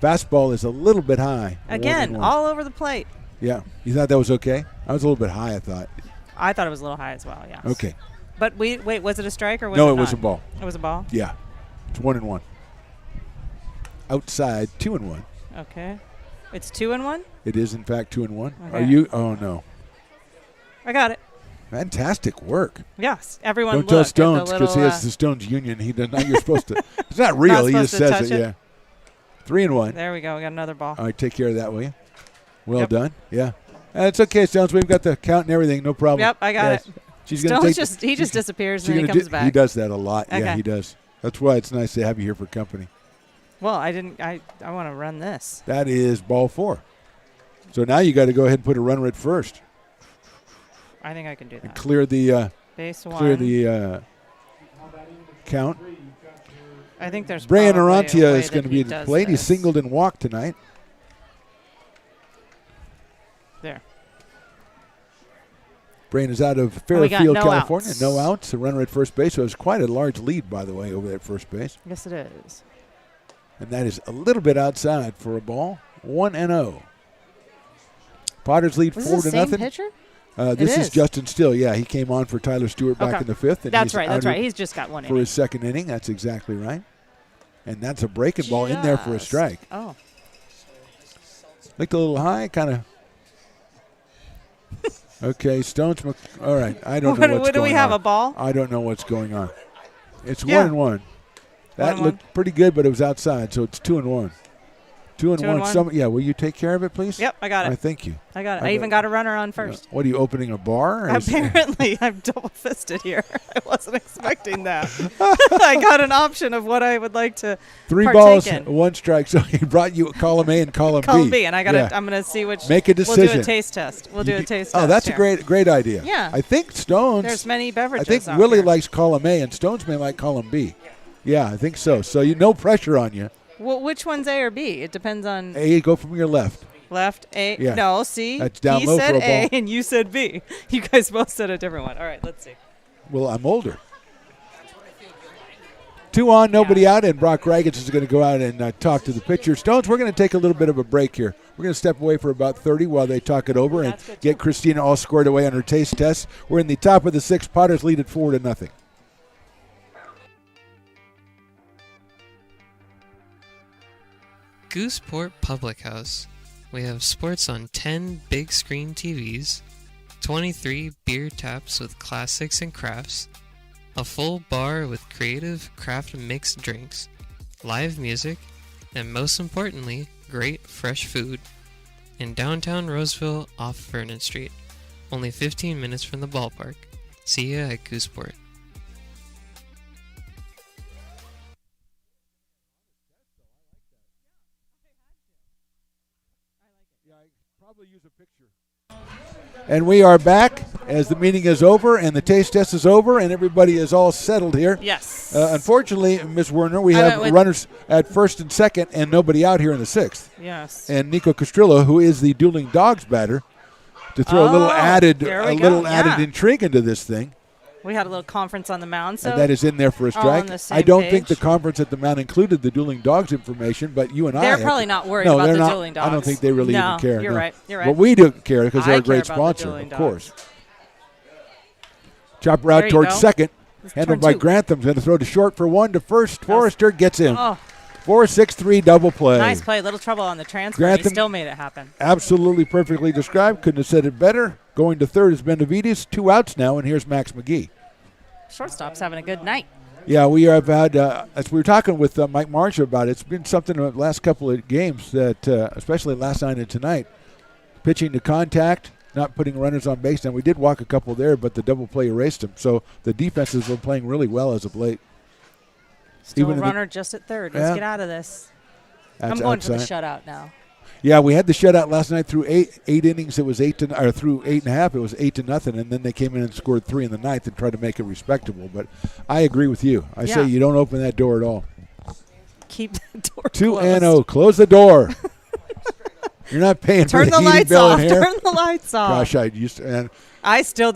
Speaker 2: fastball is a little bit high.
Speaker 13: Again, all over the plate.
Speaker 2: Yeah. You thought that was okay? I was a little bit high, I thought.
Speaker 13: I thought it was a little high as well, yes.
Speaker 2: Okay.
Speaker 13: But wait, was it a strike or was it
Speaker 2: No,
Speaker 13: not?
Speaker 2: it was a ball.
Speaker 13: It was a ball?
Speaker 2: Yeah. It's 1-1. Outside, 2-1.
Speaker 13: Okay. It's 2-1?
Speaker 2: It is, in fact, 2-1.
Speaker 13: Okay.
Speaker 2: Are you? Oh, no.
Speaker 13: I got it.
Speaker 2: Fantastic work.
Speaker 13: Yes. Everyone
Speaker 2: Don't tell
Speaker 13: look at the
Speaker 2: Stones because he
Speaker 13: little,
Speaker 2: has the Stones Union. He does not. You're supposed to. It's not real.
Speaker 13: Not
Speaker 2: He just
Speaker 13: supposed to
Speaker 2: says it.
Speaker 13: touch it?
Speaker 2: Yeah. 3-1.
Speaker 13: There we go. We got another ball.
Speaker 2: All right, take care of that, will you? Well
Speaker 13: Yep.
Speaker 2: done. Yeah. It's okay, Stones. We've got the count and everything. No problem.
Speaker 13: Yep, I got
Speaker 2: Yes.
Speaker 13: it.
Speaker 2: She's gonna
Speaker 13: Stones
Speaker 2: take
Speaker 13: he just disappears
Speaker 2: she's
Speaker 13: and then he
Speaker 2: gonna
Speaker 13: comes back.
Speaker 2: He does that a lot.
Speaker 13: Okay.
Speaker 2: Yeah, he does. That's why it's nice to have you here for company.
Speaker 13: Well, I want to run this.
Speaker 2: That is ball 4. So now you got to go ahead and put a runner at first.
Speaker 13: I think I can do that.
Speaker 2: And clear the
Speaker 13: base one.
Speaker 2: clear the count.
Speaker 13: I think there's
Speaker 2: Brian
Speaker 13: probably a
Speaker 2: Arantia
Speaker 13: way
Speaker 2: is going to
Speaker 13: that
Speaker 2: be
Speaker 13: he
Speaker 2: at the
Speaker 13: does
Speaker 2: plate. He
Speaker 13: this.
Speaker 2: singled and walked tonight.
Speaker 13: There.
Speaker 2: Brain is out of
Speaker 13: we got
Speaker 2: Fairfield,
Speaker 13: no
Speaker 2: California.
Speaker 13: outs.
Speaker 2: No outs. A runner at first base. So it was quite a large lead, by the way, over there at first base.
Speaker 13: Yes, it is.
Speaker 2: And that is a little bit outside for a ball. 1-0. Potters lead
Speaker 13: Was
Speaker 2: 4
Speaker 13: this
Speaker 2: to
Speaker 13: the same
Speaker 2: nothing.
Speaker 13: pitcher?
Speaker 2: This
Speaker 13: It
Speaker 2: is Justin Still. Yeah, he came on for Tyler Stewart back
Speaker 13: Okay.
Speaker 2: in the 5th. And
Speaker 13: That's
Speaker 2: he's
Speaker 13: right.
Speaker 2: out
Speaker 13: That's
Speaker 2: here
Speaker 13: right. He's just got one
Speaker 2: for
Speaker 13: inning.
Speaker 2: his second inning. That's exactly right. And that's a breaking ball in there for a strike.
Speaker 13: Oh.
Speaker 2: Looked a little high, kind of. Okay, Stones. All right, I don't know what's going on.
Speaker 13: What do we have, a ball?
Speaker 2: I don't know what's going on. It's
Speaker 13: Yeah.
Speaker 2: 1-1. That
Speaker 13: 1-1.
Speaker 2: looked pretty good, but it was outside, so it's 2-1. 2-1.
Speaker 13: 2-1.
Speaker 2: Yeah, will you take care of it, please?
Speaker 13: Yep, I got it.
Speaker 2: Thank you.
Speaker 13: I got it. I even got a runner on first.
Speaker 2: What are you opening a bar? Or
Speaker 13: Apparently, I'm double-fisted here. I wasn't expecting that. I got an option of what I would like to
Speaker 2: 3
Speaker 13: partake
Speaker 2: balls,
Speaker 13: in.
Speaker 2: 1 strike. So he brought you column A and column B.
Speaker 13: Column B, and I got.
Speaker 2: Yeah.
Speaker 13: I'm going to see which.
Speaker 2: Make a decision.
Speaker 13: We'll do a taste test. We'll do a taste test.
Speaker 2: Oh, that's
Speaker 13: here.
Speaker 2: a great idea.
Speaker 13: Yeah.
Speaker 2: I think Stones.
Speaker 13: There's many beverages.
Speaker 2: I think
Speaker 13: out
Speaker 2: Willie
Speaker 13: here.
Speaker 2: likes column A, and Stones may like column B. Yeah, I think so. So no pressure on you.
Speaker 13: Well, which one's A or B? It depends on.
Speaker 2: A, go from your left.
Speaker 13: Left A.
Speaker 2: Yeah.
Speaker 13: No, see.
Speaker 2: That's down
Speaker 13: he
Speaker 2: low
Speaker 13: said
Speaker 2: for a ball.
Speaker 13: A and you said B. You guys both said a different one. All right, let's see.
Speaker 2: Well, I'm older. 2 on, nobody out, and Brock Raggins is going to go out and talk to the pitcher. Stones, we're going to take a little bit of a break here. We're going to step away for about 30 while they talk it over and get Christina all squared away on her taste test. We're in the top of the 6th. Potters lead at 4-0.
Speaker 14: Gooseport Public House. We have sports on 10 big screen TVs, 23 beer taps with classics and crafts, a full bar with creative craft mixed drinks, live music, and most importantly, great fresh food. In downtown Roseville off Vernon Street, only 15 minutes from the ballpark. See ya at Gooseport.
Speaker 2: And we are back as the meeting is over and the taste test is over and everybody is all settled here.
Speaker 13: Yes.
Speaker 2: Unfortunately, Ms. Werner, we have runners at first and second and nobody out here in the sixth.
Speaker 13: Yes.
Speaker 2: And Nico Castrillo, who is the dueling dogs batter, to throw a little added intrigue into this thing.
Speaker 13: We had a little conference on the mound, so
Speaker 2: and that is in there for a strike. I don't think the conference at the mound included the dueling dogs information, but you and
Speaker 13: they're probably not worried about the dueling dogs.
Speaker 2: I don't think they really even care.
Speaker 13: You're right. You're right.
Speaker 2: But we do care because they're a great sponsor, of course. Chopper out towards second, handled by Grantham. Going to throw to short for one to first. Forrester gets in. 4-6-3 double play.
Speaker 13: Nice play. Little trouble on the transfer. He still made it happen.
Speaker 2: Absolutely perfectly described. Couldn't have said it better. Going to third is Benavides. 2 outs now, and here's Max McGee.
Speaker 13: Shortstop's having a good night.
Speaker 2: Yeah, we have had, as we were talking with Mike Marshall about it, it's been something in the last couple of games that, especially last night and tonight, pitching to contact, not putting runners on base. Now, we did walk a couple there, but the double play erased them. So the defenses were playing really well as of late.
Speaker 13: Still a runner just at third. Let's get out of this. I'm going for the shutout now.
Speaker 2: Yeah, we had the shutout last night through eight innings. It was through 8.5. It was 8-0, and then they came in and scored 3 in the ninth and tried to make it respectable. But I agree with you. I say you don't open that door at all.
Speaker 13: Keep the door
Speaker 2: 2-0. Close the door. You're not paying for the heating bill in here.
Speaker 13: Turn the lights off.
Speaker 2: Gosh, I used to. And
Speaker 13: I do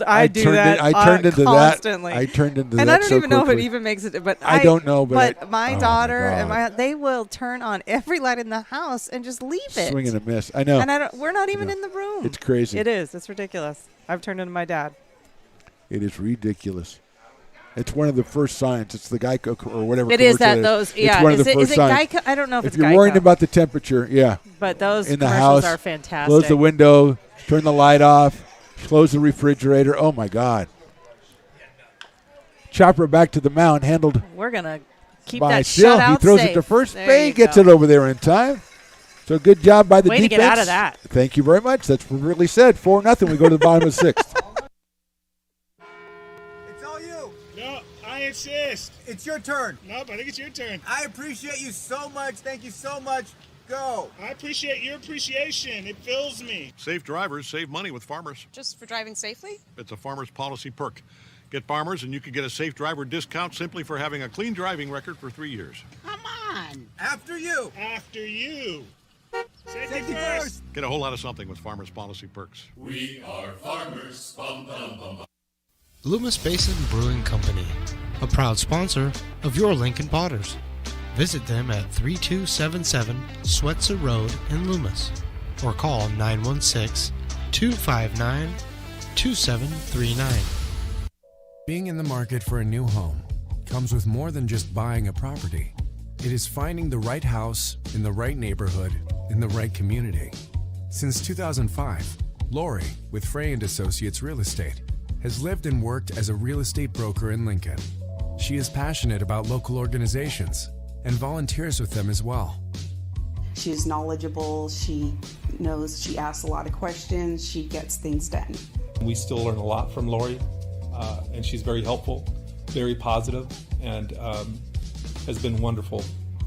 Speaker 13: that.
Speaker 2: I turned into
Speaker 13: constantly.
Speaker 2: that. I turned into
Speaker 13: and
Speaker 2: that.
Speaker 13: And I don't even know if it even makes it. But
Speaker 2: I don't know.
Speaker 13: But my daughter and they will turn on every light in the house and just leave it.
Speaker 2: Swing and a miss. I know.
Speaker 13: And we're not even in the room.
Speaker 2: It's crazy.
Speaker 13: It is. It's ridiculous. I've turned into my dad.
Speaker 2: It is ridiculous. It's one of the first signs. It's the Geico or whatever.
Speaker 13: It is that those. Yeah.
Speaker 2: It's one of the first signs.
Speaker 13: Geico? I don't know if it's Geico.
Speaker 2: If you're worried about the temperature, yeah.
Speaker 13: But those
Speaker 2: in the
Speaker 13: commercials
Speaker 2: house,
Speaker 13: are fantastic.
Speaker 2: Close the window, turn the light off, close the refrigerator. Oh my God. Chopper back to the mound, handled.
Speaker 13: We're gonna keep
Speaker 2: by
Speaker 13: that
Speaker 2: Still.
Speaker 13: shutout
Speaker 2: He throws
Speaker 13: safe.
Speaker 2: it to first
Speaker 13: there
Speaker 2: base, gets it over there in time. So good job by the
Speaker 13: Way
Speaker 2: defense.
Speaker 13: to get out of that.
Speaker 2: Thank you very much. That's really said. 4-0. We go to the bottom of the sixth.
Speaker 10: I insist.
Speaker 7: It's your turn.
Speaker 10: Nope, I think it's your turn.
Speaker 7: I appreciate you so much. Thank you so much. Go.
Speaker 10: I appreciate your appreciation. It fills me.
Speaker 11: Safe drivers save money with Farmers.
Speaker 8: Just for driving safely?
Speaker 11: It's a Farmers policy perk. Get Farmers and you can get a safe driver discount simply for having a clean driving record for 3 years.
Speaker 8: Come on.
Speaker 7: After you.
Speaker 10: After you.
Speaker 7: Safety first.
Speaker 11: Get a whole lot of something with Farmers policy perks.
Speaker 5: We are farmers. Bum, bum, bum, bum.
Speaker 1: Loomis Basin Brewing Company, a proud sponsor of your Lincoln Potters. Visit them at 3277 Swetzer Road in Loomis or call 916-259-2739.
Speaker 12: Being in the market for a new home comes with more than just buying a property. It is finding the right house in the right neighborhood in the right community. Since 2005, Lori with Frey & Associates Real Estate has lived and worked as a real estate broker in Lincoln. She is passionate about local organizations and volunteers with them as well.
Speaker 15: She's knowledgeable, she knows, she asks a lot of questions, she gets things done.
Speaker 19: We still learn a lot from Lori, and she's very helpful, very positive, and has been wonderful,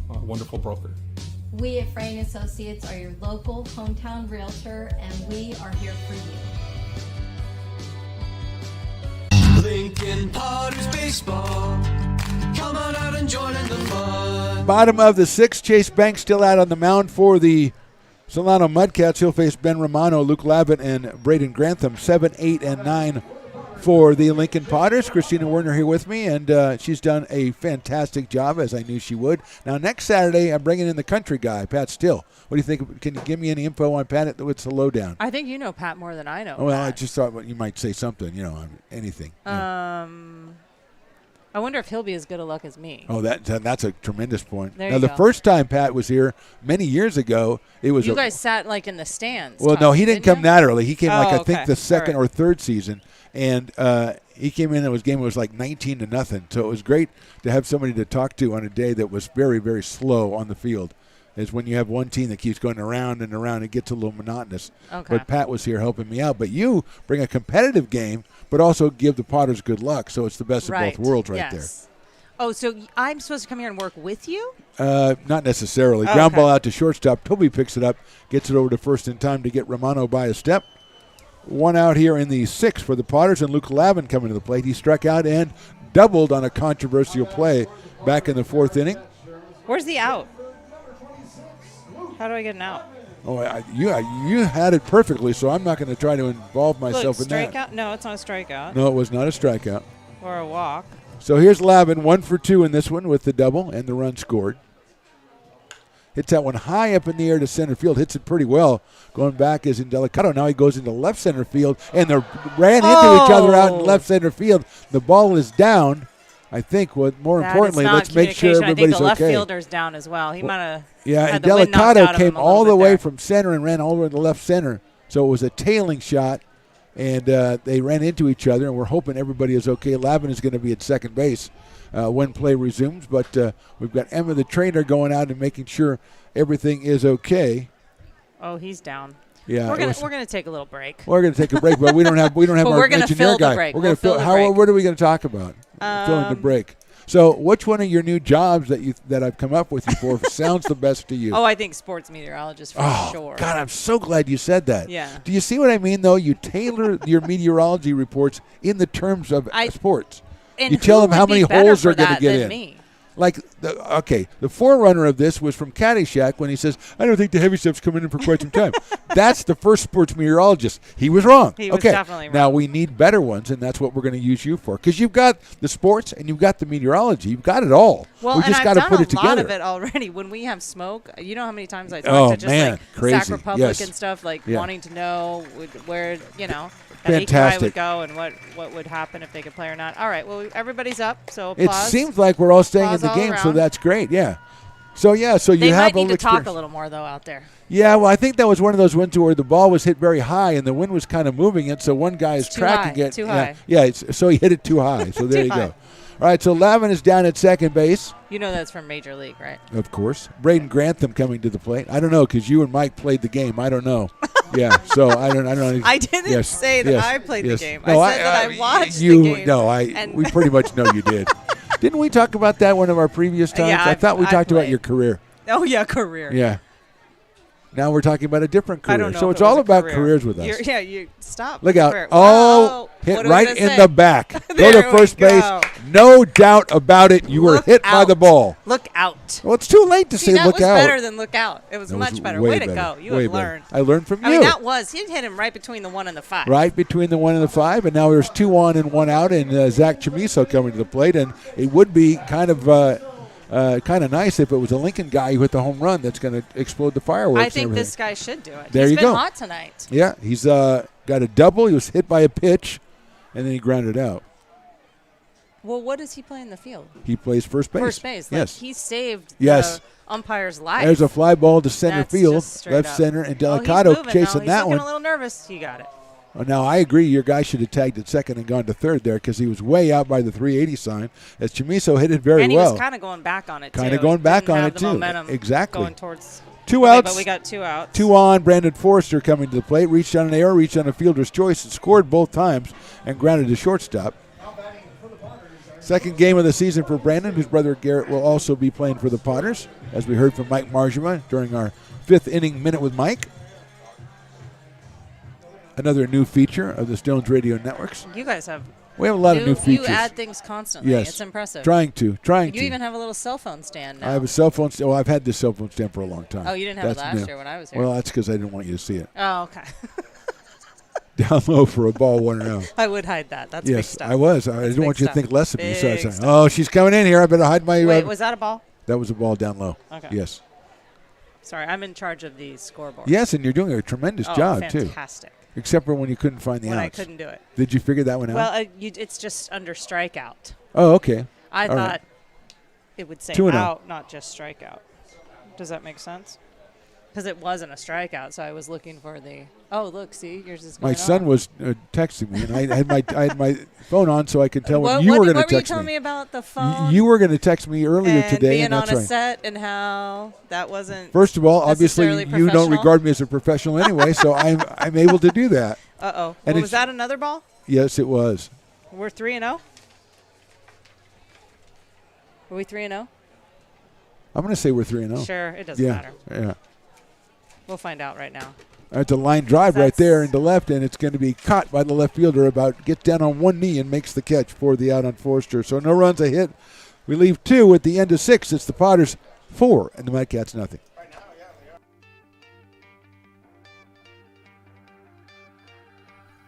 Speaker 19: wonderful broker.
Speaker 20: We at Frey & Associates are your local hometown realtor, and we are here for you.
Speaker 5: Lincoln Potters Baseball. Come on out and join in the fun.
Speaker 2: Bottom of the sixth, Chase Banks still out on the mound for the Solano Mudcats. He'll face Ben Romano, Luke Lavin, and Braden Grantham. 7, 8, and 9 for the Lincoln Potters. Christina Werner here with me, and she's done a fantastic job, as I knew she would. Now, next Saturday, I'm bringing in the country guy, Pat Still. What do you think? Can you give me any info on Pat? What's the lowdown?
Speaker 13: I think you know Pat more than I know.
Speaker 2: Well,
Speaker 13: Pat.
Speaker 2: I just thought you might say something, anything.
Speaker 13: I wonder if he'll be as good a luck as me.
Speaker 2: Oh, that's a tremendous point.
Speaker 13: There
Speaker 2: now,
Speaker 13: you
Speaker 2: the
Speaker 13: go.
Speaker 2: first time Pat was here many years ago, it was
Speaker 13: you guys sat like in the stands.
Speaker 2: Well, no, he didn't come that early. He came I think
Speaker 13: okay.
Speaker 2: the second
Speaker 13: All right.
Speaker 2: or third season, and he came in and his game was like 19-0. So it was great to have somebody to talk to on a day that was very, very slow on the field. Is when you have one team that keeps going around and around, it gets a little monotonous.
Speaker 13: Okay.
Speaker 2: But Pat was here helping me out. But you bring a competitive game, but also give the Potters good luck. So it's the best of both worlds right there.
Speaker 13: Oh, so I'm supposed to come here and work with you?
Speaker 2: Not necessarily. Ground ball out to shortstop. Toby picks it up, gets it over to first in time to get Romano by a step. one out here in the 6th for the Potters, and Luke Lavin coming to the plate. He struck out and doubled on a controversial play back in the 4th inning.
Speaker 13: Where's the out? How do I get an out?
Speaker 2: Oh, you had it perfectly, so I'm not going to try to involve myself in that.
Speaker 13: Strikeout? No, it's not a strikeout.
Speaker 2: No, it was not a strikeout.
Speaker 13: Or a walk.
Speaker 2: So here's Lavin, 1 for 2 in this one with the double and the run scored. Hits that one high up in the air to center field. Hits it pretty well. Going back is Indelicato. Now he goes into left center field, and they ran into each other out in left center field. The ball is down. I think more importantly, let's make sure everybody's okay.
Speaker 13: I think the left fielder's down as well. He might have
Speaker 2: and Delicato came all the way from center and ran all the way to left center. So it was a tailing shot, and they ran into each other, and we're hoping everybody is okay. Lavin is going to be at second base when play resumes, but we've got Emma the trainer going out and making sure everything is okay.
Speaker 13: Oh, he's down.
Speaker 2: Yeah,
Speaker 13: we're gonna take a little break.
Speaker 2: We're gonna take a break, but we don't have our engineer guy. We're gonna fill. What are we gonna talk about? Filling the break. So, which one of your new jobs that I've come up with you for sounds the best to you?
Speaker 13: Oh, I think sports meteorologist for sure.
Speaker 2: God, I'm so glad you said that.
Speaker 13: Yeah.
Speaker 2: Do you see what I mean, though? You tailor your meteorology reports in the terms of sports.
Speaker 13: And
Speaker 2: you tell them how many holes they're
Speaker 13: going
Speaker 2: to get in.
Speaker 13: Me?
Speaker 2: Like, the forerunner of this was from Caddyshack when he says, I don't think the heavy stuff's coming in for quite some time. That's the first sports meteorologist. He was wrong.
Speaker 13: He was definitely wrong.
Speaker 2: Now we need better ones, and that's what we're going to use you for. Because you've got the sports and you've got the meteorology. You've got it all.
Speaker 13: Well,
Speaker 2: we just
Speaker 13: got
Speaker 2: to put it together.
Speaker 13: a lot of it already. When we have smoke, you know how many times I talk to just
Speaker 2: crazy.
Speaker 13: Sac Republic and stuff, wanting to know where,
Speaker 2: Fantastic.
Speaker 13: would go and what would happen if they could play or not. All right, well, everybody's up, so applause.
Speaker 2: It seems like we're all staying in the game, so that's great, yeah. So you have
Speaker 13: they might need to talk a little more, though, out there.
Speaker 2: Yeah, well, I think that was one of those winds where the ball was hit very high and the wind was kind of moving it, so one guy is tracking it.
Speaker 13: Too high.
Speaker 2: Yeah, so he hit it too high, so there you go. All right, so Lavin is down at second base.
Speaker 13: You know that's from Major League, right?
Speaker 2: Of course. Braden Grantham coming to the plate. I don't know, because you and Mike played the game. I don't know. Yeah, so I don't know.
Speaker 13: I didn't say that I played the game. No, I said that I watched the game.
Speaker 2: No, we pretty much know you did. Didn't we talk about that one of our previous times?
Speaker 13: Yeah,
Speaker 2: I thought we talked about your career.
Speaker 13: Oh, yeah, career.
Speaker 2: Yeah. Now we're talking about a different career.
Speaker 13: I don't know
Speaker 2: so it's all about careers with us.
Speaker 13: You stop.
Speaker 2: Look out.
Speaker 13: Career.
Speaker 2: Oh, hit right in the back. Go to first base. No doubt about it. You were hit by the ball.
Speaker 13: Look out.
Speaker 2: Well, it's too late to say look out.
Speaker 13: That was better than look out. It was much better. Way to go. You have learned.
Speaker 2: I learned from you.
Speaker 13: I mean, he hit him right between the 1 and the 5.
Speaker 2: Right between the 1 and the 5, and now there's 2 on and 1 out, and Zach Chamiso coming to the plate, and it would be kind of nice if it was a Lincoln guy who hit the home run that's going to explode the fireworks.
Speaker 13: I think this guy should do it.
Speaker 2: There
Speaker 13: He's
Speaker 2: you
Speaker 13: been
Speaker 2: go.
Speaker 13: hot tonight.
Speaker 2: Yeah, he's got a double. He was hit by a pitch, and then he grounded out.
Speaker 13: Well, what does he play in the field?
Speaker 2: He plays first base.
Speaker 13: First base.
Speaker 2: Yes.
Speaker 13: He saved the umpire's life.
Speaker 2: There's a fly ball to center field, left
Speaker 13: up.
Speaker 2: center, and Delicato chasing that one.
Speaker 13: He's looking a little nervous. He got it.
Speaker 2: Well, now, I agree. Your guy should have tagged at second and gone to third there because he was way out by the 380 sign as Chamiso hit it very well.
Speaker 13: And he was kind of going back on it, too.
Speaker 2: Kind of going back on it, too.
Speaker 13: Exactly. Going towards
Speaker 2: 2 outs.
Speaker 13: But we got 2 outs.
Speaker 2: 2 on. Brandon Forrester coming to the plate. Reached on an error, reached on a fielder's choice, and scored both times and grounded to shortstop. Second game of the season for Brandon, whose brother Garrett will also be playing for the Potters, as we heard from Mike Marjama during our 5th inning Minute with Mike. Another new feature of the Stones Radio Networks.
Speaker 13: You guys have.
Speaker 2: We have a lot of new features.
Speaker 13: You add things constantly.
Speaker 2: Yes.
Speaker 13: It's impressive.
Speaker 2: Trying to.
Speaker 13: You even have a little cell phone stand now.
Speaker 2: I have a cell phone stand. Well, I've had this cell phone stand for a long time.
Speaker 13: Oh, you didn't have it last year when I was here.
Speaker 2: Well, that's because I didn't want you to see it.
Speaker 13: Oh, okay.
Speaker 2: Down low for a ball, 1-0.
Speaker 13: I would hide that. That's big stuff.
Speaker 2: I was. I didn't want you to think less of me. So I said, oh, she's coming in here. I better hide my...
Speaker 13: Wait, was that a ball?
Speaker 2: That was a ball down low.
Speaker 13: Okay.
Speaker 2: Yes.
Speaker 13: Sorry, I'm in charge of the scoreboard.
Speaker 2: Yes, and you're doing a tremendous job, too.
Speaker 13: Fantastic.
Speaker 2: Except for when you couldn't find the outs.
Speaker 13: When I couldn't do it.
Speaker 2: Did you figure that one out?
Speaker 13: Well, it's just under strikeout.
Speaker 2: Oh, okay.
Speaker 13: I thought it would say out, not just strikeout. Does that make sense? Because it wasn't a strikeout, so I was looking for the. Oh, look, see, yours is going
Speaker 2: My son
Speaker 13: on.
Speaker 2: was texting me, and I had my phone on so I could tell when you were going to text me.
Speaker 13: What were you telling me about the phone?
Speaker 2: You were going to text me earlier today,
Speaker 13: being
Speaker 2: and that's
Speaker 13: on a
Speaker 2: right.
Speaker 13: set and how that wasn't.
Speaker 2: First of all, obviously you don't regard me as a professional anyway, so I'm able to do that.
Speaker 13: Uh-oh. Well, was that another ball?
Speaker 2: Yes, it was.
Speaker 13: We're 3-0. Are we 3-0?
Speaker 2: I'm going to say we're 3-0.
Speaker 13: Sure, it doesn't matter.
Speaker 2: Yeah.
Speaker 13: We'll find out right now.
Speaker 2: That's a line drive right there into left, and it's going to be caught by the left fielder. Gets down on one knee and makes the catch for the out on Forster. So no runs, a hit. We leave 2 at the end of 6. It's the Potters 4 and the Mudcats nothing.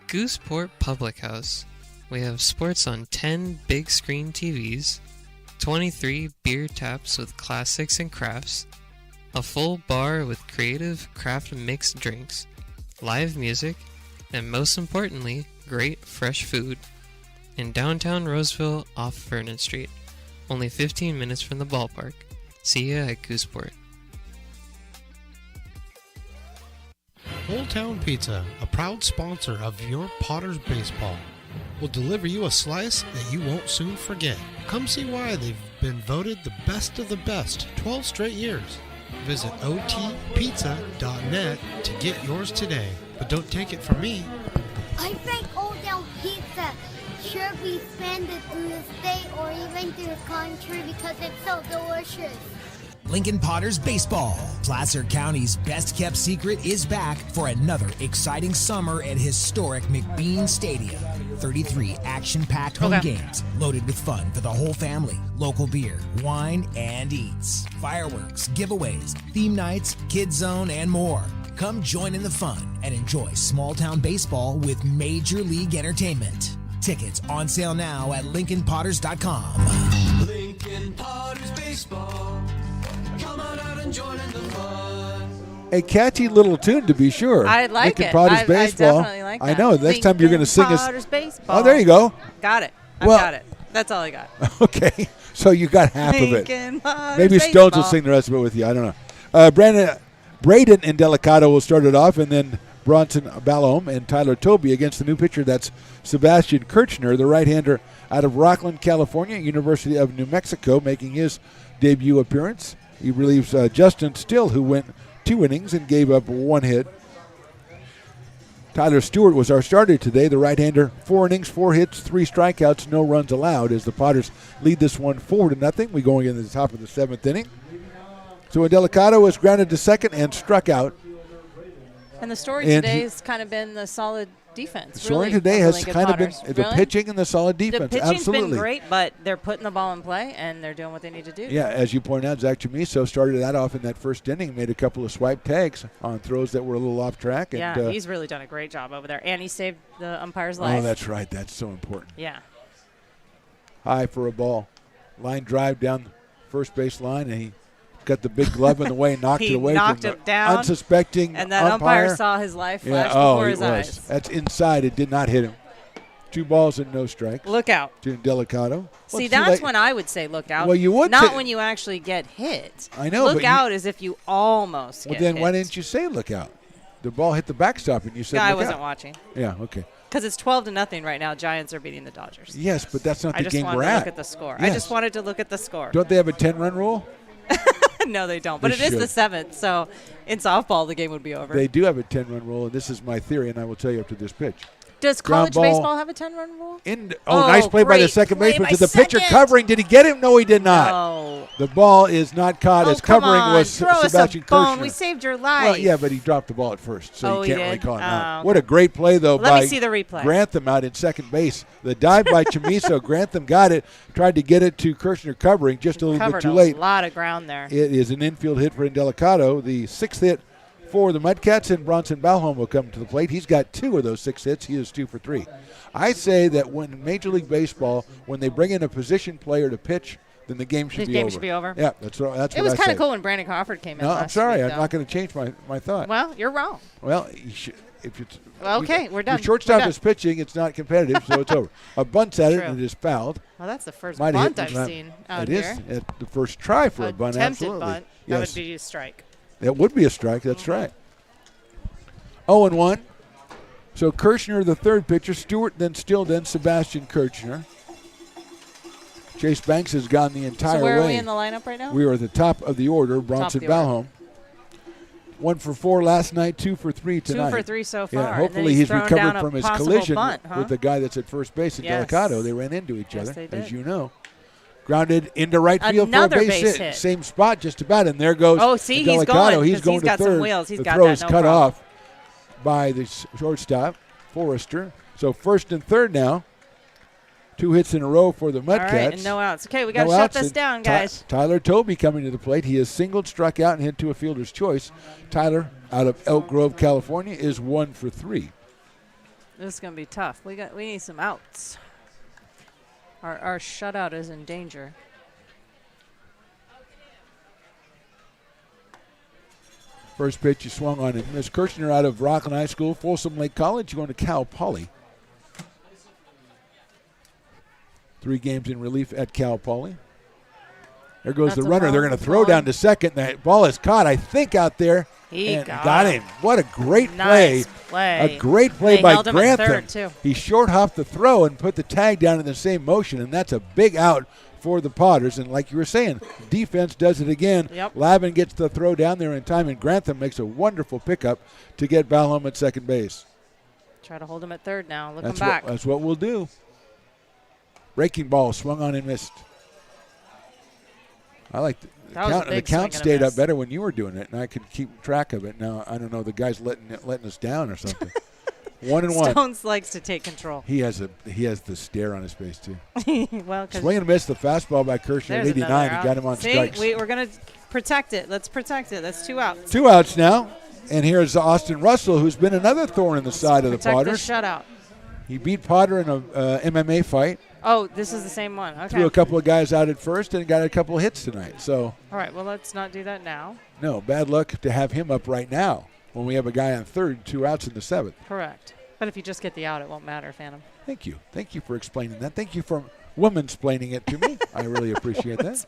Speaker 14: Gooseport Public House. We have sports on 10 big screen TVs, 23 beer taps with classics and crafts, a full bar with creative craft mixed drinks, live music, and most importantly, great fresh food. In downtown Roseville off Vernon Street, only 15 minutes from the ballpark. See ya at Gooseport.
Speaker 1: Old Town Pizza, a proud sponsor of your Potters baseball, will deliver you a slice that you won't soon forget. Come see why they've been voted the best of the best 12 straight years. Visit otpizza.net to get yours today. But don't take it from me.
Speaker 9: I think Old Town Pizza should be expanded through the state or even through the country because it's so delicious.
Speaker 16: Lincoln Potters Baseball. Placer County's best-kept secret is back for another exciting summer at historic McBean Stadium. 33 action-packed home games loaded with fun for the whole family. Local beer, wine, and eats. Fireworks, giveaways, theme nights, kids zone, and more. Come join in the fun and enjoy small-town baseball with Major League Entertainment. Tickets on sale now at LincolnPotters.com.
Speaker 5: Lincoln Potters Baseball. Come on out and join in the fun.
Speaker 2: A catchy little tune, to be sure.
Speaker 13: I like
Speaker 2: Lincoln
Speaker 13: it.
Speaker 2: Potters Baseball.
Speaker 13: I definitely like that.
Speaker 2: I know. Next time you're going to sing us.
Speaker 13: Potters Baseball.
Speaker 2: Oh, there you go.
Speaker 13: Got it. I've got it. That's all I got.
Speaker 2: Okay. So you got half of it.
Speaker 13: Lincoln Potters
Speaker 2: Maybe
Speaker 13: Baseball.
Speaker 2: Stones will sing the rest of it with you. I don't know. Braden and Delicato will start it off, and then Bronson Ballome and Tyler Tobey against the new pitcher. That's Sebastian Kirchner, the right-hander out of Rockland, California, University of New Mexico, making his debut appearance. He relieves Justin Still, who went 2 innings and gave up 1 hit. Tyler Stewart was our starter today, the right-hander. 4 innings, 4 hits, 3 strikeouts, no runs allowed as the Potters lead this one 4-0. We going into the top of the 7th inning. So Delicato was grounded to second and struck out.
Speaker 13: And the story today has kind of been the solid defense.
Speaker 2: The story today has kind of been the pitching and the solid defense.
Speaker 13: The pitching's
Speaker 2: Absolutely.
Speaker 13: been great, but they're putting the ball in play, and they're doing what they need to do.
Speaker 2: Yeah, as you point out, Zach Chamiso started that off in that first inning, made a couple of swipe tags on throws that were a little off track.
Speaker 13: Yeah,
Speaker 2: and,
Speaker 13: he's really done a great job over there. And he saved the umpire's life.
Speaker 2: Oh, that's right. That's so important.
Speaker 13: Yeah.
Speaker 2: High for a ball. Line drive down first base line, and he got the big glove in the way, knocked it away
Speaker 13: knocked
Speaker 2: from
Speaker 13: it down,
Speaker 2: unsuspecting
Speaker 13: and that umpire saw his life flash before his eyes.
Speaker 2: That's inside. It did not hit him. 2 balls and no strikes.
Speaker 13: Look out.
Speaker 2: To Delicato.
Speaker 13: See, that's when I would say look out.
Speaker 2: Well, you would
Speaker 13: not
Speaker 2: say,
Speaker 13: when you actually get hit.
Speaker 2: I know.
Speaker 13: Look out as if you almost
Speaker 2: get
Speaker 13: hit.
Speaker 2: Well, then why didn't you say look out? The ball hit the backstop, and you said
Speaker 13: I
Speaker 2: look
Speaker 13: wasn't
Speaker 2: out.
Speaker 13: watching.
Speaker 2: Yeah, okay.
Speaker 13: Because it's 12-0 right now. Giants are beating the Dodgers.
Speaker 2: Yes, but that's not the game we're
Speaker 13: I just wanted to
Speaker 2: at.
Speaker 13: look at the score.
Speaker 2: Yes.
Speaker 13: I just wanted to look at the score.
Speaker 2: Don't they have a 10-run rule?
Speaker 13: No, they don't. But
Speaker 2: They
Speaker 13: it is the
Speaker 2: should.
Speaker 13: 7th, so in softball the game would be over.
Speaker 2: They do have a 10-run rule, and this is my theory, and I will tell you after this pitch.
Speaker 13: Does
Speaker 2: Ground
Speaker 13: college
Speaker 2: ball
Speaker 13: baseball have a 10-run rule?
Speaker 2: Nice play by the second baseman to the pitcher covering. Did he get him? No, he did not.
Speaker 13: No.
Speaker 2: The ball is not caught as covering was
Speaker 13: Throw
Speaker 2: Sebastian
Speaker 13: us a bone.
Speaker 2: Kirchner.
Speaker 13: We saved your life.
Speaker 2: Well, yeah, but he dropped the ball at first, so
Speaker 13: Oh,
Speaker 2: you can't
Speaker 13: he
Speaker 2: really
Speaker 13: did?
Speaker 2: call it now.
Speaker 13: Okay.
Speaker 2: What a great play, though,
Speaker 13: Let
Speaker 2: by
Speaker 13: me see the replay.
Speaker 2: Grantham out in second base. The dive by Chamiso. Grantham got it, tried to get it to Kirchner covering just a little bit
Speaker 13: Covered
Speaker 2: too late.
Speaker 13: a lot of ground there.
Speaker 2: It is an infield hit for Delicato, the 6th hit for the Mudcats, and Bronson Ballholm will come to the plate. He's got 2 of those 6 hits. He is 2 for 3. I say that when Major League Baseball, when they bring in a position player to pitch, then the game should be over.
Speaker 13: The game should be over?
Speaker 2: Yeah, that's what I say.
Speaker 13: It was kind of cool when Brandon Crawford came in.
Speaker 2: No, I'm
Speaker 13: last
Speaker 2: sorry.
Speaker 13: week,
Speaker 2: I'm
Speaker 13: though.
Speaker 2: not going to change my thought.
Speaker 13: Well, you're wrong.
Speaker 2: Well, you should, if it's
Speaker 13: Well, okay, we're done.
Speaker 2: Your shortstop
Speaker 13: We're done.
Speaker 2: is pitching. It's not competitive, so it's over. A bunt's at it,
Speaker 13: True.
Speaker 2: and it is fouled.
Speaker 13: Well, that's the first
Speaker 2: Might
Speaker 13: bunt
Speaker 2: hit-
Speaker 13: I've
Speaker 2: not-
Speaker 13: seen out
Speaker 2: It
Speaker 13: here.
Speaker 2: is at the first try for a bunt,
Speaker 13: Attempted
Speaker 2: absolutely.
Speaker 13: bunt.
Speaker 2: Yes.
Speaker 13: That would be a strike.
Speaker 2: That would be a strike. That's right. 0-1. So Kirchner, the third pitcher. Stewart, then Still, then Sebastian Kirchner. Chase Banks has gone the entire way.
Speaker 13: So where are we in the lineup right now?
Speaker 2: We are at the top of the order. Bronson
Speaker 13: the order.
Speaker 2: Ballholm. 1 for 4 last night, 2 for 3 tonight.
Speaker 13: 2 for 3 so far.
Speaker 2: Yeah,
Speaker 13: and then
Speaker 2: hopefully he's
Speaker 13: thrown
Speaker 2: recovered
Speaker 13: down a
Speaker 2: from his
Speaker 13: possible
Speaker 2: collision
Speaker 13: bunt, huh?
Speaker 2: with the guy that's at first base at
Speaker 13: Yes.
Speaker 2: Delicato. They ran into each
Speaker 13: Yes,
Speaker 2: other,
Speaker 13: they
Speaker 2: as
Speaker 13: did.
Speaker 2: you know. Grounded into right field
Speaker 13: Another
Speaker 2: for a base
Speaker 13: hit.
Speaker 2: Same spot just about, and there goes
Speaker 13: Oh, see, he's
Speaker 2: Delicato.
Speaker 13: going,
Speaker 2: He's
Speaker 13: 'cause
Speaker 2: going
Speaker 13: he's
Speaker 2: to
Speaker 13: got some
Speaker 2: third.
Speaker 13: wheels. He's
Speaker 2: the
Speaker 13: got
Speaker 2: throw
Speaker 13: that,
Speaker 2: is
Speaker 13: no
Speaker 2: cut
Speaker 13: problem.
Speaker 2: off. by the shortstop, Forrester. So first and third now. 2 hits in a row for the Mudcats.
Speaker 13: All right, and no outs. Okay, we got to shut this down, guys.
Speaker 2: Tyler Tobey coming to the plate. He has singled, struck out, and hit to a fielder's choice. Tyler, out of Elk Grove, California, is 1 for 3.
Speaker 13: This is going to be tough. We need some outs. Our shutout is in danger.
Speaker 2: First pitch, you swung on it. Miss Kirshner out of Rockland High School, Folsom Lake College, going to Cal Poly. 3 games in relief at Cal Poly. There goes the runner. They're going to throw down to second. That ball is caught, I think, out there.
Speaker 13: He
Speaker 2: got him. What a great
Speaker 13: nice
Speaker 2: play. A great play
Speaker 13: they
Speaker 2: by
Speaker 13: held him at third,
Speaker 2: Grantham.
Speaker 13: too.
Speaker 2: He short hopped the throw and put the tag down in the same motion, and that's a big out for the Potters. And like you were saying, defense does it again.
Speaker 13: Yep.
Speaker 2: Lavin gets the throw down there in time, and Grantham makes a wonderful pickup to get Balham at second base.
Speaker 13: Try to hold him at third now. Look him back.
Speaker 2: That's what we'll do. Breaking ball swung on and missed. I like the count stayed up better when you were doing it, and I could keep track of it. Now I don't know, the guy's letting us down or something. 1-1.
Speaker 13: Stones likes to take control.
Speaker 2: He has the stare on his face too.
Speaker 13: Well,
Speaker 2: swing and miss the fastball by Kirshner at 89. He got him on strikes.
Speaker 13: We're gonna protect it. Let's protect it. That's 2 outs.
Speaker 2: 2 outs now, and here's Austin Russell, who's been another thorn in the side of the Potters.
Speaker 13: Protect the shutout.
Speaker 2: He beat Potter in a MMA fight.
Speaker 13: Oh, this is the same one. Okay.
Speaker 2: Threw a couple of guys out at first and got a couple of hits tonight. So.
Speaker 13: All right. Well, let's not do that now.
Speaker 2: No, bad luck to have him up right now when we have a guy on third, 2 outs in the 7th.
Speaker 13: Correct. But if you just get the out, it won't matter, Phantom.
Speaker 2: Thank you. Thank you for explaining that. Thank you for woman-splaining it to me. I really appreciate that.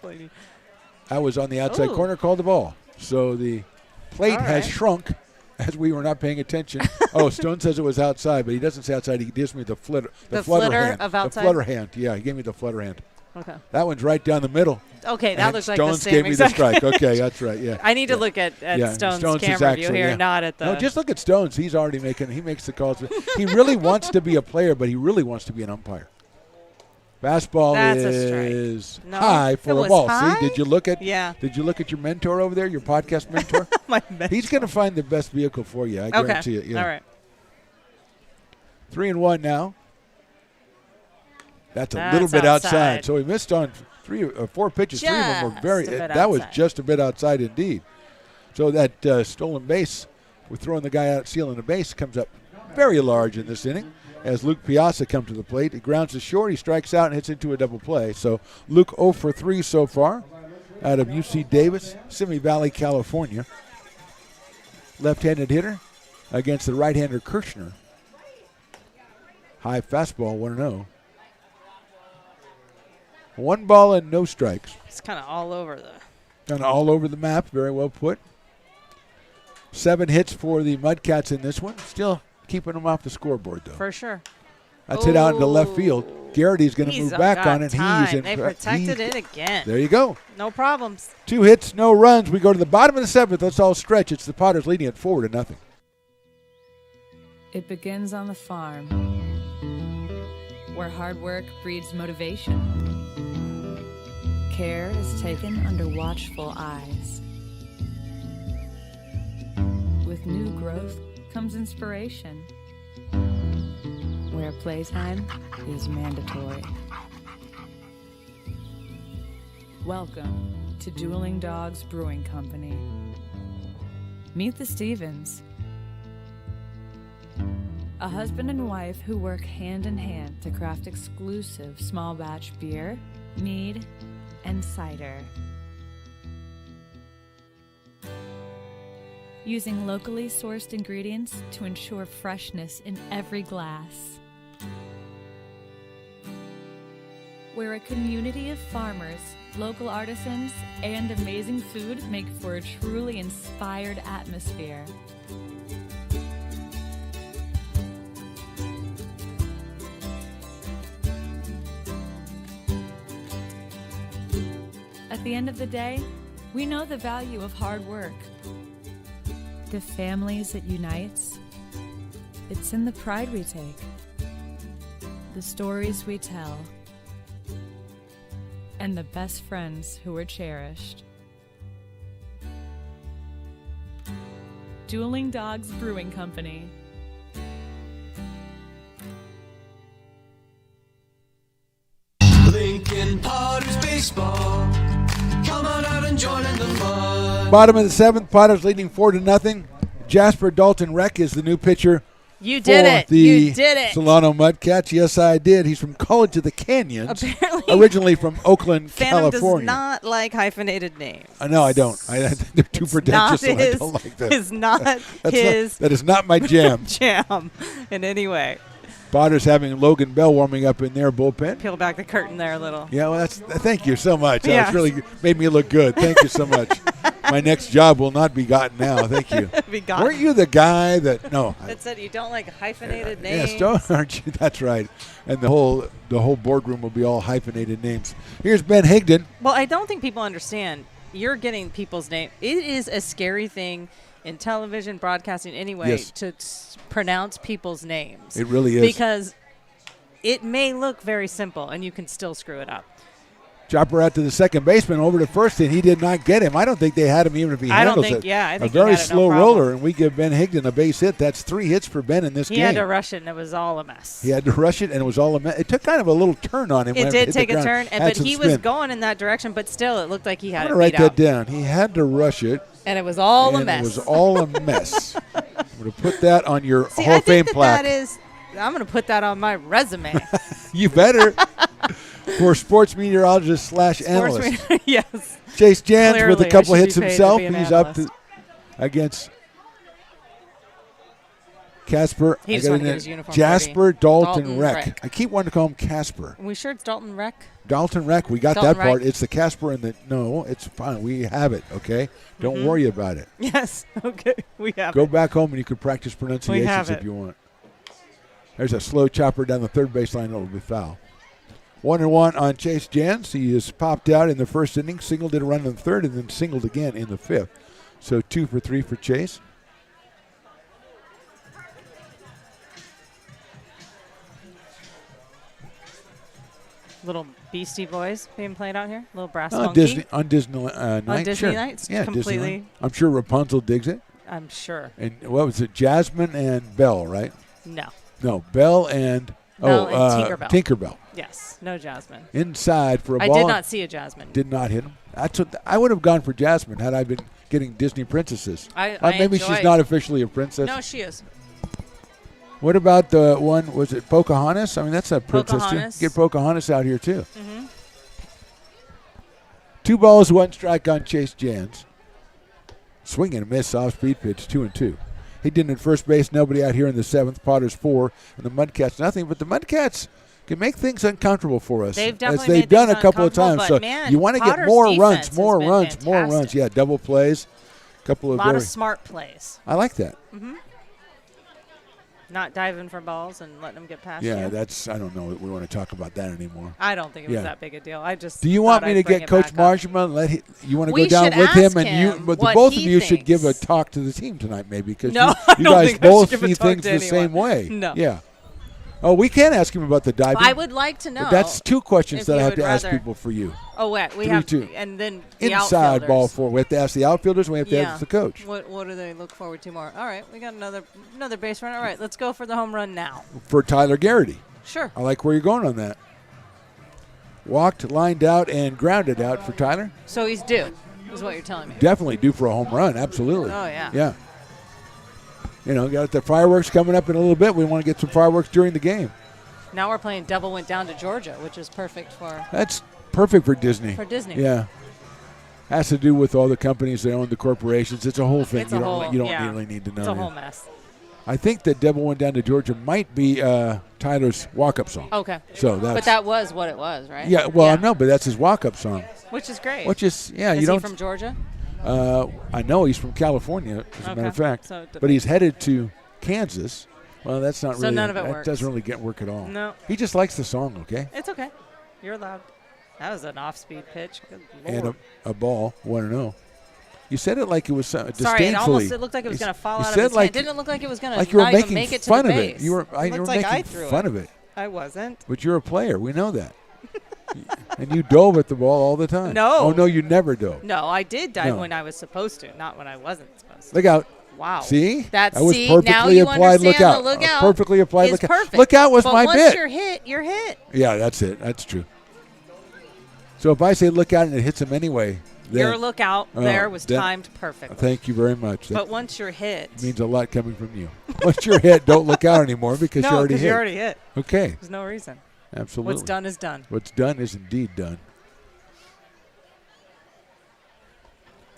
Speaker 2: I was on the outside corner, called the ball. So the plate has shrunk as we were not paying attention. Oh, Stone says it was outside, but he doesn't say outside. He gives me the flutter hand.
Speaker 13: Of outside?
Speaker 2: The flutter hand. Yeah, he gave me the flutter hand.
Speaker 13: Okay.
Speaker 2: That one's right down the middle.
Speaker 13: Okay, that looks like the
Speaker 2: Stones
Speaker 13: same
Speaker 2: gave me the strike. Okay, that's right. Yeah.
Speaker 13: I need to look at Stone's camera view here, not at the.
Speaker 2: No, just look at Stones. He's already he makes the calls. He really wants to be a player, but he really wants to be an umpire. Fastball is high for a ball.
Speaker 13: High?
Speaker 2: See, did you look at?
Speaker 13: Yeah.
Speaker 2: Did you look at your mentor over there, your podcast mentor?
Speaker 13: My mentor.
Speaker 2: He's going to find the best vehicle for you. I guarantee it. Yeah.
Speaker 13: All right.
Speaker 2: 3-1 now. That's a little bit outside. So he missed on 3 or 4 pitches. 3 of them were very. That was just a bit outside indeed. So that stolen base, we're throwing the guy out, stealing the base, comes up very large in this inning. As Luke Piazza comes to the plate, he grounds to short, he strikes out and hits into a double play. So Luke 0 for 3 so far out of UC Davis, Simi Valley, California. Left-handed hitter against the right-hander Kirshner. High fastball, 1-0. 1 ball and no strikes.
Speaker 13: It's kind of all over
Speaker 2: the map. Very well put. 7 hits for the Mudcats in this one. Still keeping them off the scoreboard, though.
Speaker 13: For sure.
Speaker 2: That's hit out into left field. Garrity's going to move back on it.
Speaker 13: They protected it again.
Speaker 2: There you go.
Speaker 13: No problems.
Speaker 2: 2 hits, no runs. We go to the bottom of the 7th. Let's all stretch. It's the Potters leading it 4-0.
Speaker 3: It begins on the farm, where hard work breeds motivation. Care is taken under watchful eyes. With new growth comes inspiration, where playtime is mandatory. Welcome to Dueling Dogs Brewing Company. Meet the Stevens, a husband and wife who work hand in hand to craft exclusive small batch beer, mead, and cider. Using locally sourced ingredients to ensure freshness in every glass. Where a community of farmers, local artisans, and amazing food make for a truly inspired atmosphere. At the end of the day, we know the value of hard work. The families it unites, it's in the pride we take, the stories we tell, and the best friends who are cherished. Dueling Dogs Brewing Company,
Speaker 5: baseball. Come on out and join in the mud.
Speaker 2: Bottom of the seventh, Potters leading 4-0. Jasper Dalton Reck is the new pitcher.
Speaker 13: You did it.
Speaker 2: The
Speaker 13: You did it.
Speaker 2: Solano Mudcats. Yes, I did. He's from College of the Canyons.
Speaker 13: Apparently,
Speaker 2: originally from Oakland,
Speaker 13: Phantom
Speaker 2: California.
Speaker 13: does not like hyphenated names.
Speaker 2: No, I don't. They're too pretentious, so I don't like that.
Speaker 13: It's not his
Speaker 2: that is not my jam.
Speaker 13: jam in any way.
Speaker 2: Potters having Logan Bell warming up in their bullpen.
Speaker 13: Peel back the curtain there a little.
Speaker 2: Yeah, well, thank you so much.
Speaker 13: Yes.
Speaker 2: That's really made me look good. Thank you so much. My next job will not be gotten now. Thank you.
Speaker 13: Be gotten.
Speaker 2: Weren't you the guy that
Speaker 13: that said you don't like hyphenated names?
Speaker 2: Yes, aren't you? That's right. And the whole boardroom will be all hyphenated names. Here's Ben Higdon.
Speaker 13: Well, I don't think people understand. You're getting people's name. It is a scary thing in television, broadcasting, anyway,
Speaker 2: Yes.
Speaker 13: to pronounce people's names.
Speaker 2: It really is.
Speaker 13: Because it may look very simple, and you can still screw it up.
Speaker 2: Chopper out to the second baseman, over to first, and he did not get him. I don't think they had him even if he handles it.
Speaker 13: I think
Speaker 2: a very
Speaker 13: he had it,
Speaker 2: slow
Speaker 13: no problem.
Speaker 2: roller, and we give Ben Higdon a base hit. That's 3 hits for Ben in this game.
Speaker 13: He had to rush it, and it was all a mess.
Speaker 2: He had to rush it, and it was all a mess. It took kind of a little turn on him.
Speaker 13: It
Speaker 2: when
Speaker 13: did
Speaker 2: hit
Speaker 13: take
Speaker 2: the
Speaker 13: a
Speaker 2: ground.
Speaker 13: turn,
Speaker 2: Had
Speaker 13: but
Speaker 2: some
Speaker 13: he
Speaker 2: spin.
Speaker 13: was going in that direction, but still it looked like he had
Speaker 2: I'm
Speaker 13: it
Speaker 2: going
Speaker 13: beat
Speaker 2: to write that
Speaker 13: out.
Speaker 2: down. He had to rush it.
Speaker 13: And it was all a
Speaker 2: and
Speaker 13: mess.
Speaker 2: It was all a mess. I'm going to put that on your
Speaker 13: See,
Speaker 2: Hall
Speaker 13: I
Speaker 2: of Fame
Speaker 13: think
Speaker 2: plaque.
Speaker 13: that is. I'm going to put that on my resume.
Speaker 2: You better. For sports meteorologist / analyst.
Speaker 13: Yes.
Speaker 2: Chase Jans
Speaker 13: Clearly,
Speaker 2: with a couple
Speaker 13: I should
Speaker 2: hits
Speaker 13: be paid to
Speaker 2: himself.
Speaker 13: be an
Speaker 2: He's
Speaker 13: analyst.
Speaker 2: up to against Casper.
Speaker 13: He just
Speaker 2: I got
Speaker 13: wanted to
Speaker 2: it
Speaker 13: get
Speaker 2: in.
Speaker 13: his uniform
Speaker 2: Jasper
Speaker 13: ready.
Speaker 2: Dalton Reck.
Speaker 13: Reck.
Speaker 2: I keep wanting to call him Casper.
Speaker 13: Are we sure it's Dalton Reck?
Speaker 2: Dalton Reck. We got
Speaker 13: Dalton
Speaker 2: that part.
Speaker 13: Reck.
Speaker 2: It's the Casper and the no. It's fine. We have it. Okay. Don't
Speaker 13: Mhm.
Speaker 2: worry about it.
Speaker 13: Yes. Okay. We have
Speaker 2: Go
Speaker 13: it.
Speaker 2: back home and you can practice pronunciations
Speaker 13: have
Speaker 2: if
Speaker 13: it.
Speaker 2: you want. There's a slow chopper down the third baseline. It'll be foul. 1-1 on Chase Jans. He has popped out in the first inning, singled it a run in the third, and then singled again in the fifth. So 2 for 3 for Chase.
Speaker 13: Little Beastie Boys being played out here. Little brass
Speaker 2: On
Speaker 13: monkey.
Speaker 2: Disney night.
Speaker 13: On Disney
Speaker 2: sure.
Speaker 13: nights,
Speaker 2: Yeah,
Speaker 13: completely.
Speaker 2: Disneyland. I'm sure Rapunzel digs it.
Speaker 13: I'm sure.
Speaker 2: And what was it? Jasmine and Belle, right?
Speaker 13: No.
Speaker 2: No, Belle and
Speaker 13: Belle and Tinkerbell.
Speaker 2: Tinkerbell.
Speaker 13: Yes. No Jasmine.
Speaker 2: Inside for a
Speaker 13: I
Speaker 2: ball.
Speaker 13: did not see a Jasmine.
Speaker 2: Did not hit him. That's what I would have gone for Jasmine had I been getting Disney princesses. Maybe she's not officially a princess.
Speaker 13: No, she is.
Speaker 2: What about the one? Was it Pocahontas? I mean, that's a princess
Speaker 13: Pocahontas.
Speaker 2: too. Get Pocahontas out here too.
Speaker 13: Mm-hmm.
Speaker 2: 2 balls, 1 strike on Chase Jans. Swing and a miss, off speed pitch, 2-2. He didn't at first base. Nobody out here in the 7th. Potters 4 and the Mudcats nothing. But the Mudcats can make things uncomfortable for us,
Speaker 13: They've definitely
Speaker 2: as they've
Speaker 13: made
Speaker 2: done
Speaker 13: things
Speaker 2: a couple of times.
Speaker 13: uncomfortable,
Speaker 2: So
Speaker 13: but man,
Speaker 2: you want to get
Speaker 13: Potter's
Speaker 2: more
Speaker 13: defense
Speaker 2: runs,
Speaker 13: has
Speaker 2: more
Speaker 13: been
Speaker 2: runs, more runs.
Speaker 13: fantastic.
Speaker 2: Yeah, double plays, couple
Speaker 13: A
Speaker 2: of
Speaker 13: lot
Speaker 2: very.
Speaker 13: of smart plays.
Speaker 2: I like that.
Speaker 13: Mm-hmm. Not diving for balls and letting them get past
Speaker 2: Yeah,
Speaker 13: you.
Speaker 2: that's. I don't know. We want to talk about that anymore.
Speaker 13: I don't think it was
Speaker 2: Yeah.
Speaker 13: that big a deal. I just.
Speaker 2: Do you want
Speaker 13: thought
Speaker 2: me
Speaker 13: I'd
Speaker 2: to
Speaker 13: bring
Speaker 2: get
Speaker 13: it
Speaker 2: Coach
Speaker 13: back up.
Speaker 2: Marshman? You want to
Speaker 13: We
Speaker 2: go down
Speaker 13: should
Speaker 2: with him,
Speaker 13: ask
Speaker 2: and you,
Speaker 13: him
Speaker 2: but
Speaker 13: what
Speaker 2: both
Speaker 13: he
Speaker 2: of you should give a
Speaker 13: thinks.
Speaker 2: talk to the team tonight, maybe because
Speaker 13: No,
Speaker 2: you
Speaker 13: I don't
Speaker 2: guys
Speaker 13: think I
Speaker 2: both
Speaker 13: should give a
Speaker 2: see
Speaker 13: talk
Speaker 2: things
Speaker 13: to
Speaker 2: the same
Speaker 13: anyone.
Speaker 2: way.
Speaker 13: No.
Speaker 2: Yeah. Oh, we can ask him about the diving.
Speaker 13: I would like to know.
Speaker 2: But that's 2 questions
Speaker 13: if
Speaker 2: that I
Speaker 13: you
Speaker 2: have
Speaker 13: would
Speaker 2: to ask
Speaker 13: rather-
Speaker 2: people for you.
Speaker 13: Oh, wait. We
Speaker 2: 3-2.
Speaker 13: have to, and then the
Speaker 2: Inside
Speaker 13: outfielders.
Speaker 2: ball 4. We have to ask the outfielders. We have to ask the coach.
Speaker 13: What do they look forward to more? All right, we got another base run. All right, let's go for the home run now.
Speaker 2: For Tyler Garrity.
Speaker 13: Sure.
Speaker 2: I like where you're going on that. Walked, lined out, and grounded out for Tyler.
Speaker 13: So he's due, is what you're telling me.
Speaker 2: Definitely due for a home run. Absolutely.
Speaker 13: Oh, yeah.
Speaker 2: Yeah. You know, got the fireworks coming up in a little bit. We want to get some fireworks during the game.
Speaker 13: Now we're playing Devil Went Down to Georgia, which is perfect for.
Speaker 2: That's perfect for Disney.
Speaker 13: For Disney.
Speaker 2: Yeah. Has to do with all the companies that own the corporations. It's a whole thing.
Speaker 13: It's a whole,
Speaker 2: you don't
Speaker 13: yeah.
Speaker 2: really need to know.
Speaker 13: It's a
Speaker 2: that.
Speaker 13: whole mess.
Speaker 2: I think that Devil Went Down to Georgia might be Tyler's walk-up song.
Speaker 13: Okay.
Speaker 2: So that's.
Speaker 13: But that was what it was, right?
Speaker 2: Yeah. Well, I know, but that's his walk-up song.
Speaker 13: Which is great.
Speaker 2: Which is
Speaker 13: Is
Speaker 2: you
Speaker 13: he
Speaker 2: don't.
Speaker 13: from Georgia?
Speaker 2: I know he's from California, as a matter of
Speaker 13: Okay.
Speaker 2: fact.
Speaker 13: So
Speaker 2: but he's headed to Kansas. Well, that's not
Speaker 13: So
Speaker 2: really.
Speaker 13: none of it
Speaker 2: that
Speaker 13: works.
Speaker 2: doesn't really work at all.
Speaker 13: No.
Speaker 2: He just likes the song. Okay.
Speaker 13: It's okay. You're allowed. That was an off-speed pitch. Good
Speaker 2: And
Speaker 13: Lord.
Speaker 2: a ball. 1-0. You said it like it was disdainfully.
Speaker 13: Sorry, it looked like it was going to fall
Speaker 2: You
Speaker 13: out of
Speaker 2: said
Speaker 13: his
Speaker 2: like,
Speaker 13: hand. Didn't it look like it was going
Speaker 2: like
Speaker 13: to
Speaker 2: you were
Speaker 13: not
Speaker 2: making
Speaker 13: even make it to
Speaker 2: fun
Speaker 13: the
Speaker 2: of
Speaker 13: base?
Speaker 2: it. You were
Speaker 13: It looked like I
Speaker 2: making
Speaker 13: threw
Speaker 2: fun
Speaker 13: it.
Speaker 2: of it.
Speaker 13: I wasn't.
Speaker 2: But you're a player. We know that. And you dove at the ball all the time.
Speaker 13: No.
Speaker 2: Oh, no, you never dove.
Speaker 13: No, I did dive
Speaker 2: No.
Speaker 13: when I was supposed to, not when I wasn't supposed to.
Speaker 2: Look out.
Speaker 13: Wow.
Speaker 2: See?
Speaker 13: That's
Speaker 2: that was
Speaker 13: see,
Speaker 2: perfectly
Speaker 13: now you
Speaker 2: applied. Look
Speaker 13: understand
Speaker 2: out.
Speaker 13: the look out
Speaker 2: Perfectly applied.
Speaker 13: is
Speaker 2: Look out.
Speaker 13: perfect.
Speaker 2: Look out was
Speaker 13: but
Speaker 2: my
Speaker 13: once
Speaker 2: bit.
Speaker 13: you're hit, you're hit.
Speaker 2: Yeah, that's it. That's true. So if I say look out and it hits him anyway, then,
Speaker 13: your lookout there was timed perfectly.
Speaker 2: Thank you very much.
Speaker 13: But once you're hit,
Speaker 2: means a lot coming from you. Once you're hit, don't look out anymore because you're already hit.
Speaker 13: you're already hit.
Speaker 2: Okay.
Speaker 13: There's no reason.
Speaker 2: Absolutely.
Speaker 13: What's done is done.
Speaker 2: What's done is indeed done.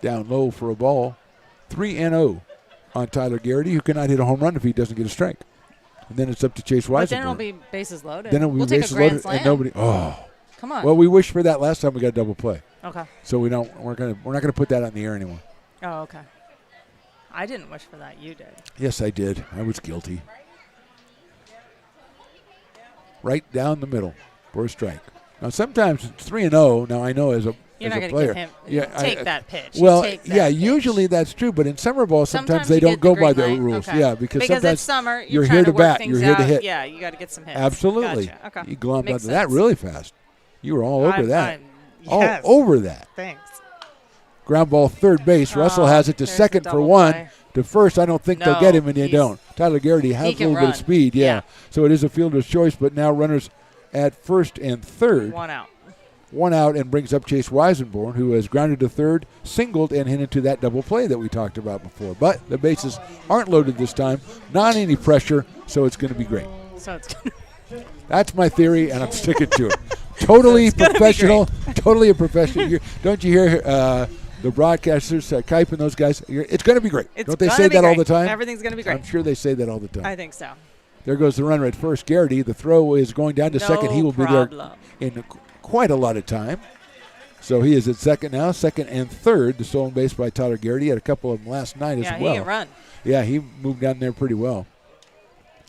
Speaker 2: Down low for a ball. 3-0 on Tyler Garrity, who cannot hit a home run if he doesn't get a strike. And then it's up to Chase Weisenborn.
Speaker 13: But then it'll be bases loaded.
Speaker 2: Then it'll be bases loaded and nobody. Oh,
Speaker 13: come on.
Speaker 2: Well, we wished for that last time we got a double play.
Speaker 13: Okay.
Speaker 2: So we're not gonna put that on the air anymore.
Speaker 13: Oh, okay. I didn't wish for that. You did.
Speaker 2: Yes, I did. I was guilty. Right down the middle for a strike. Now sometimes it's 3-0. Now I know as a
Speaker 13: You're
Speaker 2: as
Speaker 13: not
Speaker 2: a
Speaker 13: going to
Speaker 2: player,
Speaker 13: give him take that pitch.
Speaker 2: Well,
Speaker 13: take that
Speaker 2: yeah,
Speaker 13: pitch.
Speaker 2: Usually that's true, but in summer ball sometimes they
Speaker 13: you
Speaker 2: don't
Speaker 13: get
Speaker 2: go
Speaker 13: the
Speaker 2: by
Speaker 13: green
Speaker 2: the
Speaker 13: light.
Speaker 2: rules.
Speaker 13: Okay.
Speaker 2: Yeah, because sometimes
Speaker 13: it's summer.
Speaker 2: You're
Speaker 13: trying
Speaker 2: here
Speaker 13: to
Speaker 2: to
Speaker 13: work
Speaker 2: bat.
Speaker 13: things
Speaker 2: You're here to
Speaker 13: out.
Speaker 2: hit.
Speaker 13: Yeah, you got to get some hits.
Speaker 2: Absolutely.
Speaker 13: Gotcha. Okay.
Speaker 2: You glommed
Speaker 13: Makes
Speaker 2: onto that
Speaker 13: sense.
Speaker 2: really fast. You were all over that.
Speaker 13: Yes.
Speaker 2: All over that.
Speaker 13: Thanks.
Speaker 2: Ground ball third base. Russell has it to
Speaker 13: there's
Speaker 2: second
Speaker 13: the
Speaker 2: for
Speaker 13: double
Speaker 2: one.
Speaker 13: play.
Speaker 2: To first, I don't think they'll get him, and you don't. Tyler Garrity has a little bit of speed, yeah. So it is a fielder's choice, but now runners at first and third.
Speaker 13: One out.
Speaker 2: One out and brings up Chase Weisenborn, who has grounded to third, singled, and hit into that double play that we talked about before. But the bases aren't loaded this time. Not any pressure, so it's going to be great.
Speaker 13: So it's
Speaker 2: That's my theory, and I'm sticking to it. Totally professional. Totally a professional. Don't you hear the broadcasters, Kipe and those guys? It's going to be great. Don't they say that all the time?
Speaker 13: Everything's going to be great.
Speaker 2: I'm sure they say that all the time.
Speaker 13: I think so.
Speaker 2: There goes the runner at first. Garrity, the throw is going down to second. He will be there in quite a lot of time. So he is at second now. Second and third, the stolen base by Tyler Garrity. Had a couple of them last night as well.
Speaker 13: Yeah, he can run.
Speaker 2: Yeah, he moved down there pretty well.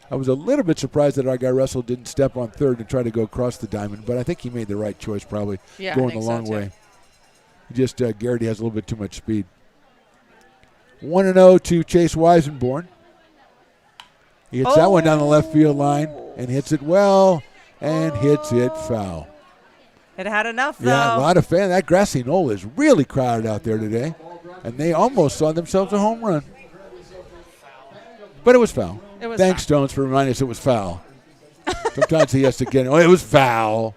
Speaker 2: I was a little bit surprised that our guy Russell didn't step on third and try to go across the diamond, but I think he made the right choice probably going the long way. Just Garrity has a little bit too much speed. 1-0 to Chase Weisenborn. He hits that one down the left field line and hits it well and hits it foul.
Speaker 13: It had enough, though.
Speaker 2: Yeah, a lot of fans. That grassy knoll is really crowded out there today, and they almost saw themselves a home run. But it was foul. Thanks, Stones, for reminding us it was foul. Sometimes he has to get it. Oh, it was foul.
Speaker 13: All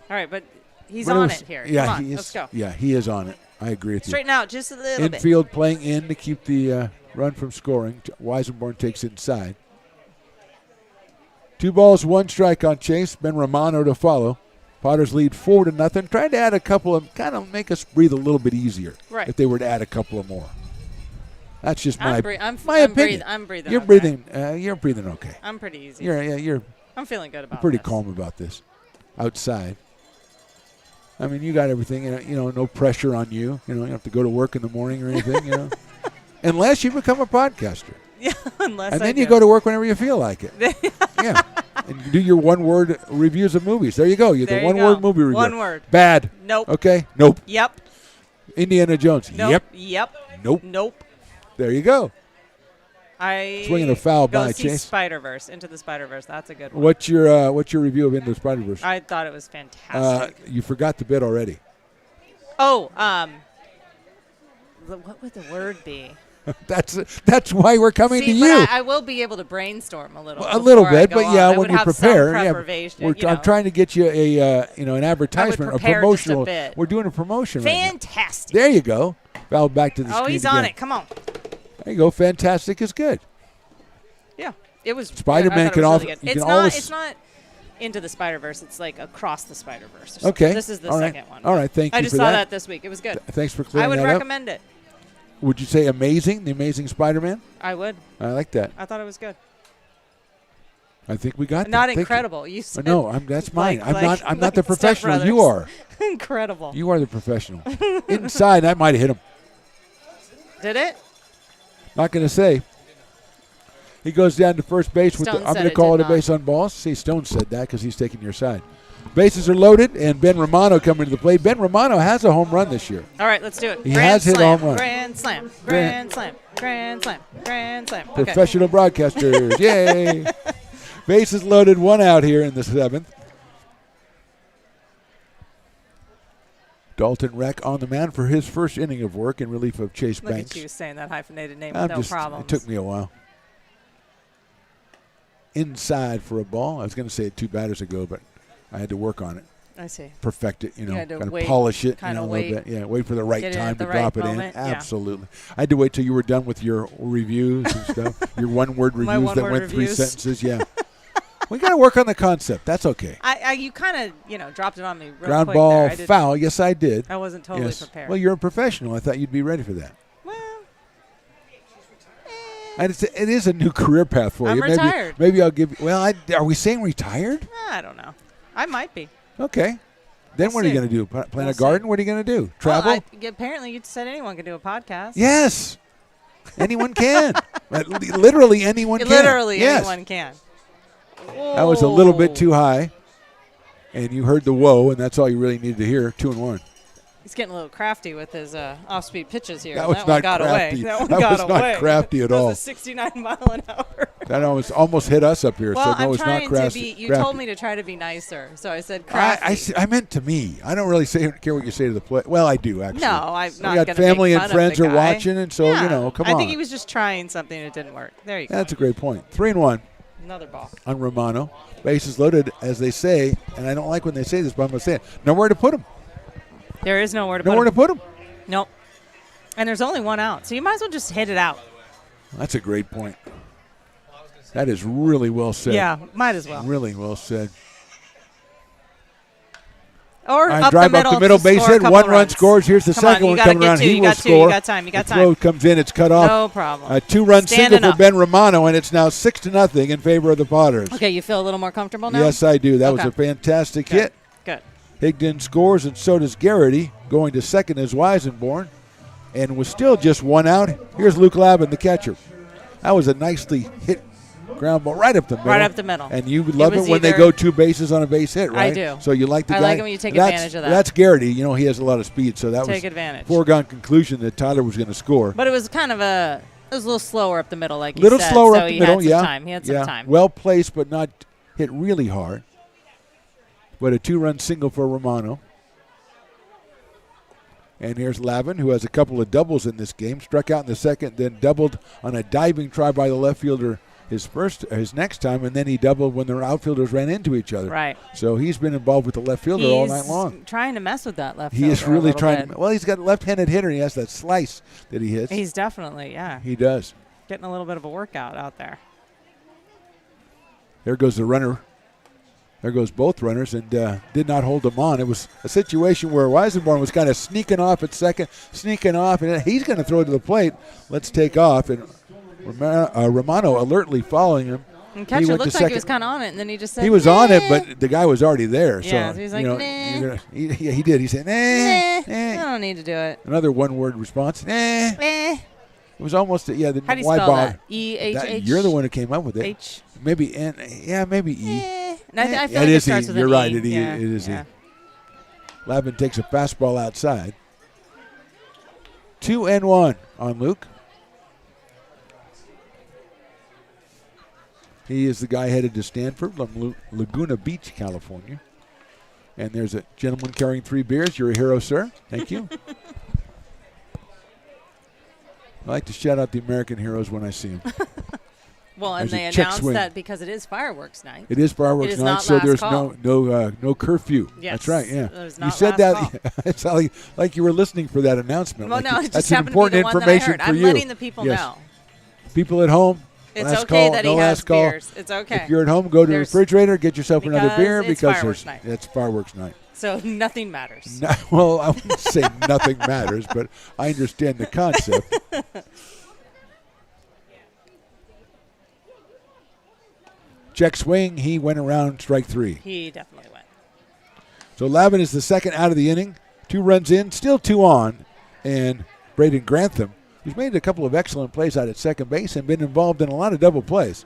Speaker 13: right, but he's on it here.
Speaker 2: Yeah,
Speaker 13: Come on,
Speaker 2: he is.
Speaker 13: let's go.
Speaker 2: Yeah, he is on it. I agree with you.
Speaker 13: Straighten out just a little bit.
Speaker 2: Infield playing in to keep the run from scoring. Weisenborn takes it inside. 2 balls, 1 strike on Chase. Ben Romano to follow. Potters lead 4-0. Trying to add a couple of, kind of make us breathe a little bit easier.
Speaker 13: Right.
Speaker 2: If they were to add a couple of more. That's just my
Speaker 13: opinion. I'm breathing.
Speaker 2: You're
Speaker 13: okay.
Speaker 2: breathing. You're breathing okay.
Speaker 13: I'm pretty easy.
Speaker 2: I'm
Speaker 13: feeling good about.
Speaker 2: pretty
Speaker 13: this.
Speaker 2: calm about this. Outside. I mean, you got everything. No pressure on you. You don't have to go to work in the morning or anything. Unless you become a podcaster.
Speaker 13: Yeah, unless.
Speaker 2: And then you go to work whenever you feel like it. Yeah. And you do your one-word reviews of movies. There you go. You're the one-word movie review.
Speaker 13: One word.
Speaker 2: Bad.
Speaker 13: Nope.
Speaker 2: Okay. Nope.
Speaker 13: Yep.
Speaker 2: Indiana Jones.
Speaker 13: Nope.
Speaker 2: Yep.
Speaker 13: Yep.
Speaker 2: Nope.
Speaker 13: Nope.
Speaker 2: There you go.
Speaker 13: I
Speaker 2: swinging a foul
Speaker 13: go
Speaker 2: by
Speaker 13: see
Speaker 2: Chase.
Speaker 13: Spider-Verse, Into the Spider-Verse. That's a good one.
Speaker 2: What's your review of Into the Spider-Verse?
Speaker 13: I thought it was fantastic.
Speaker 2: You forgot the bit already.
Speaker 13: Oh, what would the word be?
Speaker 2: That's why we're coming to you.
Speaker 13: But I will be able to brainstorm a little.
Speaker 2: A little bit, but
Speaker 13: on.
Speaker 2: when you prepare, I'm trying to get you an advertisement, a promotional. We're doing a promotion.
Speaker 13: Fantastic.
Speaker 2: Right now. There you go. Val, back to the screen.
Speaker 13: Oh, he's
Speaker 2: again.
Speaker 13: on it. Come on.
Speaker 2: There you go. Fantastic is good.
Speaker 13: Yeah, it was.
Speaker 2: Spider-Man can
Speaker 13: also.
Speaker 2: also.
Speaker 13: It's not Into the Spider-Verse. It's like Across the Spider-Verse.
Speaker 2: Okay.
Speaker 13: This is the
Speaker 2: All
Speaker 13: second one.
Speaker 2: All right. Thank you.
Speaker 13: I just saw that this week. It was good.
Speaker 2: Thanks for clearing that up.
Speaker 13: I would recommend it.
Speaker 2: Would you say amazing? The Amazing Spider-Man?
Speaker 13: I would.
Speaker 2: I like that.
Speaker 13: I thought it was good.
Speaker 2: I think we got
Speaker 13: not
Speaker 2: that.
Speaker 13: incredible. You said
Speaker 2: no, that's mine. I'm not the
Speaker 13: Step
Speaker 2: professional.
Speaker 13: Brothers.
Speaker 2: You are.
Speaker 13: Incredible.
Speaker 2: You are the professional. Inside, that might have hit him.
Speaker 13: Did it?
Speaker 2: Not going to say. He goes down to first base. I'm going to call it a base on balls. See, Stone said that because he's taking your side. Bases are loaded, and Ben Romano coming to the plate. Ben Romano has a home run this year.
Speaker 13: All right, let's do it.
Speaker 2: He has hit a home run.
Speaker 13: Grand slam. Grand slam. Grand slam. Grand slam. Okay.
Speaker 2: Professional broadcasters. Yay. Bases loaded, 1 out here in the 7th. Dalton Reck on the mound for his first inning of work in relief of Chase
Speaker 13: Look
Speaker 2: Banks.
Speaker 13: at you saying that hyphenated name with no problems.
Speaker 2: It took me a while. Inside for a ball. I was going to say it 2 batters ago, but I had to work on it.
Speaker 13: I see.
Speaker 2: Perfect it,
Speaker 13: You had to
Speaker 2: kind of
Speaker 13: wait,
Speaker 2: polish it,
Speaker 13: kinda
Speaker 2: a little
Speaker 13: wait.
Speaker 2: bit. Yeah, wait for the right
Speaker 13: Get it
Speaker 2: time
Speaker 13: at
Speaker 2: to
Speaker 13: the
Speaker 2: drop
Speaker 13: right
Speaker 2: it
Speaker 13: moment,
Speaker 2: in.
Speaker 13: yeah.
Speaker 2: Absolutely. I had to wait till you were done with your reviews and stuff. Your one-word
Speaker 13: My
Speaker 2: reviews that
Speaker 13: one-word
Speaker 2: went 3
Speaker 13: reviews.
Speaker 2: sentences. Yeah. We got to work on the concept. That's okay.
Speaker 13: You kind of, dropped it on me real
Speaker 2: Ground
Speaker 13: quick
Speaker 2: ball,
Speaker 13: there. I didn't-
Speaker 2: foul. Yes, I did.
Speaker 13: I wasn't totally
Speaker 2: Yes.
Speaker 13: prepared.
Speaker 2: Well, you're a professional. I thought you'd be ready for that. And it is a new career path for
Speaker 13: I'm
Speaker 2: you.
Speaker 13: retired.
Speaker 2: Maybe I'll give you. Well, are we saying retired?
Speaker 13: I don't know. I might be.
Speaker 2: Okay. Then what are you
Speaker 13: see.
Speaker 2: going to do? Plant
Speaker 13: We'll
Speaker 2: a
Speaker 13: see.
Speaker 2: garden? What are you going to do? Travel?
Speaker 13: Well, apparently, you said anyone can do a podcast.
Speaker 2: Yes. Anyone can. Literally anyone can.
Speaker 13: Literally
Speaker 2: Yes.
Speaker 13: anyone can.
Speaker 2: That was a little bit too high. And you heard the whoa, and that's all you really needed to hear. 2-1.
Speaker 13: He's getting a little crafty with his off-speed pitches here.
Speaker 2: That was
Speaker 13: one
Speaker 2: not
Speaker 13: got
Speaker 2: crafty.
Speaker 13: away. That one
Speaker 2: That
Speaker 13: got
Speaker 2: was not
Speaker 13: away.
Speaker 2: crafty at
Speaker 13: That
Speaker 2: all.
Speaker 13: was a 69 mile an hour.
Speaker 2: That almost hit us up here.
Speaker 13: Well,
Speaker 2: so no,
Speaker 13: I'm
Speaker 2: it's not
Speaker 13: trying
Speaker 2: crafty.
Speaker 13: to be. You told me to try to be nicer, so I said crafty.
Speaker 2: I meant to me. I don't really care what you say to the play. Well, I do actually.
Speaker 13: No, I'm not
Speaker 2: We got
Speaker 13: gonna
Speaker 2: family
Speaker 13: make
Speaker 2: and
Speaker 13: fun of
Speaker 2: friends
Speaker 13: the
Speaker 2: are
Speaker 13: guy.
Speaker 2: watching, and so
Speaker 13: Yeah.
Speaker 2: come on.
Speaker 13: I think he was just trying something that didn't work. There you go.
Speaker 2: That's a great point. 3-1
Speaker 13: Another ball.
Speaker 2: on Romano. Bases loaded, as they say, and I don't like when they say this, but I'm going to say it. Nowhere to put him.
Speaker 13: There is nowhere to
Speaker 2: Nowhere to put him.
Speaker 13: Nope. And there's only one out, so you might as well just hit it out.
Speaker 2: That's a great point. That is really well said.
Speaker 13: Yeah, might as well.
Speaker 2: Really well said.
Speaker 13: Or
Speaker 2: All right,
Speaker 13: up
Speaker 2: drive
Speaker 13: the middle,
Speaker 2: up the middle,
Speaker 13: to
Speaker 2: base
Speaker 13: score a
Speaker 2: hit.
Speaker 13: couple
Speaker 2: 1 run
Speaker 13: runs.
Speaker 2: scores. Here's the
Speaker 13: Come on,
Speaker 2: second
Speaker 13: you
Speaker 2: one
Speaker 13: gotta
Speaker 2: coming
Speaker 13: get
Speaker 2: around.
Speaker 13: two.
Speaker 2: He
Speaker 13: You
Speaker 2: will
Speaker 13: got two.
Speaker 2: score.
Speaker 13: You got time. You got
Speaker 2: The
Speaker 13: time.
Speaker 2: throw comes in. It's cut off.
Speaker 13: No problem.
Speaker 2: A 2-run
Speaker 13: Standing
Speaker 2: single for
Speaker 13: up.
Speaker 2: Ben Romano, and it's now 6-0 in favor of the Potters.
Speaker 13: Okay, you feel a little more comfortable now?
Speaker 2: Yes, I do. That was
Speaker 13: Okay.
Speaker 2: a fantastic hit.
Speaker 13: Good.
Speaker 2: Higdon scores, and so does Garrity. Going to second is Weisenborn. And was still just one out. Here's Luke Lavin, the catcher. That was a nicely hit ground ball right up the middle.
Speaker 13: Right up the middle.
Speaker 2: And you love it
Speaker 13: was
Speaker 2: when they
Speaker 13: either-
Speaker 2: go 2 bases on a base hit, right?
Speaker 13: I do.
Speaker 2: So you like the
Speaker 13: I
Speaker 2: guy.
Speaker 13: like it when you take advantage of that.
Speaker 2: That's Garrity. You know, he has a lot of speed, so that
Speaker 13: Take
Speaker 2: was
Speaker 13: advantage.
Speaker 2: foregone conclusion that Tyler was going to score.
Speaker 13: But it was kind of it was a little slower up the middle, like you
Speaker 2: Little
Speaker 13: said.
Speaker 2: slower
Speaker 13: so
Speaker 2: up the
Speaker 13: he
Speaker 2: middle,
Speaker 13: had some
Speaker 2: yeah.
Speaker 13: time. He had some
Speaker 2: yeah.
Speaker 13: time.
Speaker 2: Well placed, but not hit really hard. But a 2-run single for Romano. And here's Lavin, who has a couple of doubles in this game. Struck out in the second, then doubled on a diving try by the left fielder his next time, and then he doubled when their outfilders ran into each other.
Speaker 13: Right.
Speaker 2: So he's been involved with the left fielder all night long.
Speaker 13: He's trying to mess with that left
Speaker 2: He
Speaker 13: fielder
Speaker 2: is
Speaker 13: a
Speaker 2: really
Speaker 13: little
Speaker 2: trying
Speaker 13: bit.
Speaker 2: to. Well, he's got a left-handed hitter. He has that slice that he hits.
Speaker 13: He's definitely, yeah.
Speaker 2: He does.
Speaker 13: Getting a little bit of a workout out there.
Speaker 2: There goes the runner. There goes both runners, and did not hold them on. It was a situation where Weisenborn was kind of sneaking off at second, and he's going to throw it to the plate. Let's take off, and Romano alertly following him.
Speaker 13: And catcher looked like he was kind of on it, and then he just said,
Speaker 2: he was on it, but the guy was already there.
Speaker 13: Yeah,
Speaker 2: so
Speaker 13: he's like, nah.
Speaker 2: he did. He said,
Speaker 13: I don't need to do it.
Speaker 2: Another one-word response. It was almost, the
Speaker 13: How do you
Speaker 2: why
Speaker 13: spell
Speaker 2: bother?
Speaker 13: that? E-H-H?
Speaker 2: You're the one who came up with it.
Speaker 13: H?
Speaker 2: Maybe N. Yeah, maybe E.
Speaker 13: And I feel
Speaker 2: It
Speaker 13: like
Speaker 2: is
Speaker 13: it starts
Speaker 2: E.
Speaker 13: with
Speaker 2: You're
Speaker 13: an
Speaker 2: right.
Speaker 13: E.
Speaker 2: It is
Speaker 13: Yeah.
Speaker 2: E. Lavin takes a fastball outside. 2-1 on Luke. He is the guy headed to Stanford from Laguna Beach, California. And there's a gentleman carrying 3 beers. You're a hero, sir. Thank you. I like to shout out the American heroes when I see them.
Speaker 13: Well, and
Speaker 2: There's a
Speaker 13: they
Speaker 2: check
Speaker 13: announced
Speaker 2: swing.
Speaker 13: that because it is fireworks night.
Speaker 2: It is fireworks
Speaker 13: It is
Speaker 2: night,
Speaker 13: not
Speaker 2: so
Speaker 13: last
Speaker 2: there's
Speaker 13: call.
Speaker 2: no curfew.
Speaker 13: Yes,
Speaker 2: That's right. Yeah,
Speaker 13: there's
Speaker 2: you
Speaker 13: not
Speaker 2: said
Speaker 13: last
Speaker 2: that. It's like you were listening for that announcement.
Speaker 13: Well,
Speaker 2: like
Speaker 13: no,
Speaker 2: you-
Speaker 13: it
Speaker 2: that's
Speaker 13: just happened to be
Speaker 2: important
Speaker 13: the one that I
Speaker 2: information
Speaker 13: heard.
Speaker 2: for
Speaker 13: I'm
Speaker 2: you.
Speaker 13: letting the people
Speaker 2: Yes.
Speaker 13: know.
Speaker 2: People at home.
Speaker 13: It's
Speaker 2: last
Speaker 13: okay
Speaker 2: call,
Speaker 13: that
Speaker 2: no
Speaker 13: he
Speaker 2: last
Speaker 13: has
Speaker 2: call.
Speaker 13: beers. It's okay.
Speaker 2: If you're at home, go to the refrigerator, get yourself another beer
Speaker 13: Because it's
Speaker 2: because
Speaker 13: fireworks night.
Speaker 2: it's fireworks night.
Speaker 13: So nothing matters.
Speaker 2: Well, I wouldn't say nothing matters, but I understand the concept. Check swing. He went around strike 3.
Speaker 13: He definitely went.
Speaker 2: So Lavin is the second out of the inning. 2 runs in, still 2 on. And Braden Grantham, who's made a couple of excellent plays out at second base and been involved in a lot of double plays,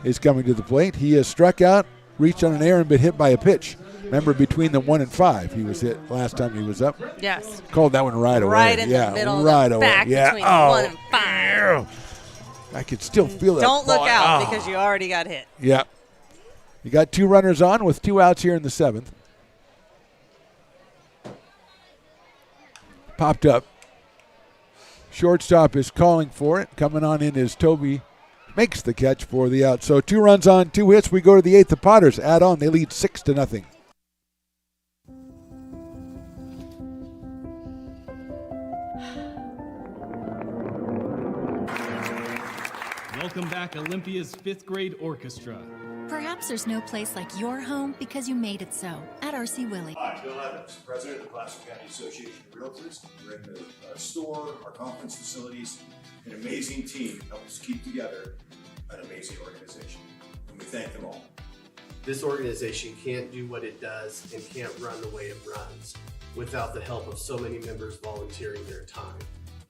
Speaker 2: is coming to the plate. He has struck out, reached on an error, and been hit by a pitch. Remember, between the 1 and 5, he was hit last time he was up.
Speaker 13: Yes.
Speaker 2: Called that one right away.
Speaker 13: Right in
Speaker 2: yeah,
Speaker 13: the middle
Speaker 2: right
Speaker 13: of the
Speaker 2: away.
Speaker 13: back
Speaker 2: Yeah.
Speaker 13: between 1 and 5.
Speaker 2: I could still feel that.
Speaker 13: Don't look
Speaker 2: ball.
Speaker 13: out
Speaker 2: Oh.
Speaker 13: because you already got hit.
Speaker 2: Yeah. You got 2 runners on with 2 outs here in the 7th. Popped up. Shortstop is calling for it. Coming on in is Toby. Makes the catch for the out. So 2 runs on, 2 hits. We go to the 8th. The Potters add on. They lead 6-0.
Speaker 17: Welcome back, Olympia's 5th grade orchestra.
Speaker 18: Perhaps there's no place like your home because you made it so at R.C. Willey.
Speaker 21: I'm Bill Evans, president of the Placer County Association of Realtors. We're in the store, our conference facilities, an amazing team helps keep together an amazing organization, and we thank them all.
Speaker 22: This organization can't do what it does and can't run the way it runs without the help of so many members volunteering their time.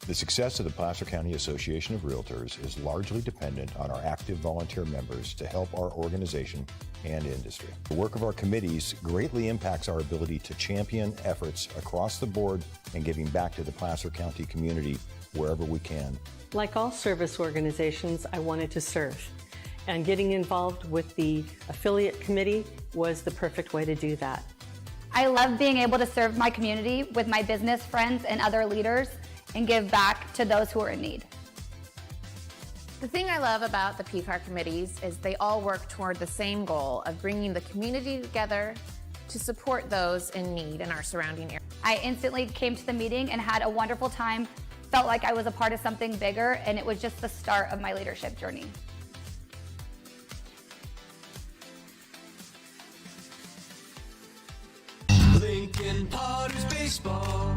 Speaker 23: The success of the Placer County Association of Realtors is largely dependent on our active volunteer members to help our organization and industry. The work of our committees greatly impacts our ability to champion efforts across the board and giving back to the Placer County community wherever we can.
Speaker 26: Like all service organizations, I wanted to serve. And getting involved with the affiliate committee was the perfect way to do that.
Speaker 24: I love being able to serve my community with my business friends and other leaders and give back to those who are in need.
Speaker 25: The thing I love about the PCAR committees is they all work toward the same goal of bringing the community together to support those in need in our surrounding area.
Speaker 24: I instantly came to the meeting and had a wonderful time, felt like I was a part of something bigger, and it was just the start of my leadership journey.
Speaker 5: Lincoln Potters baseball.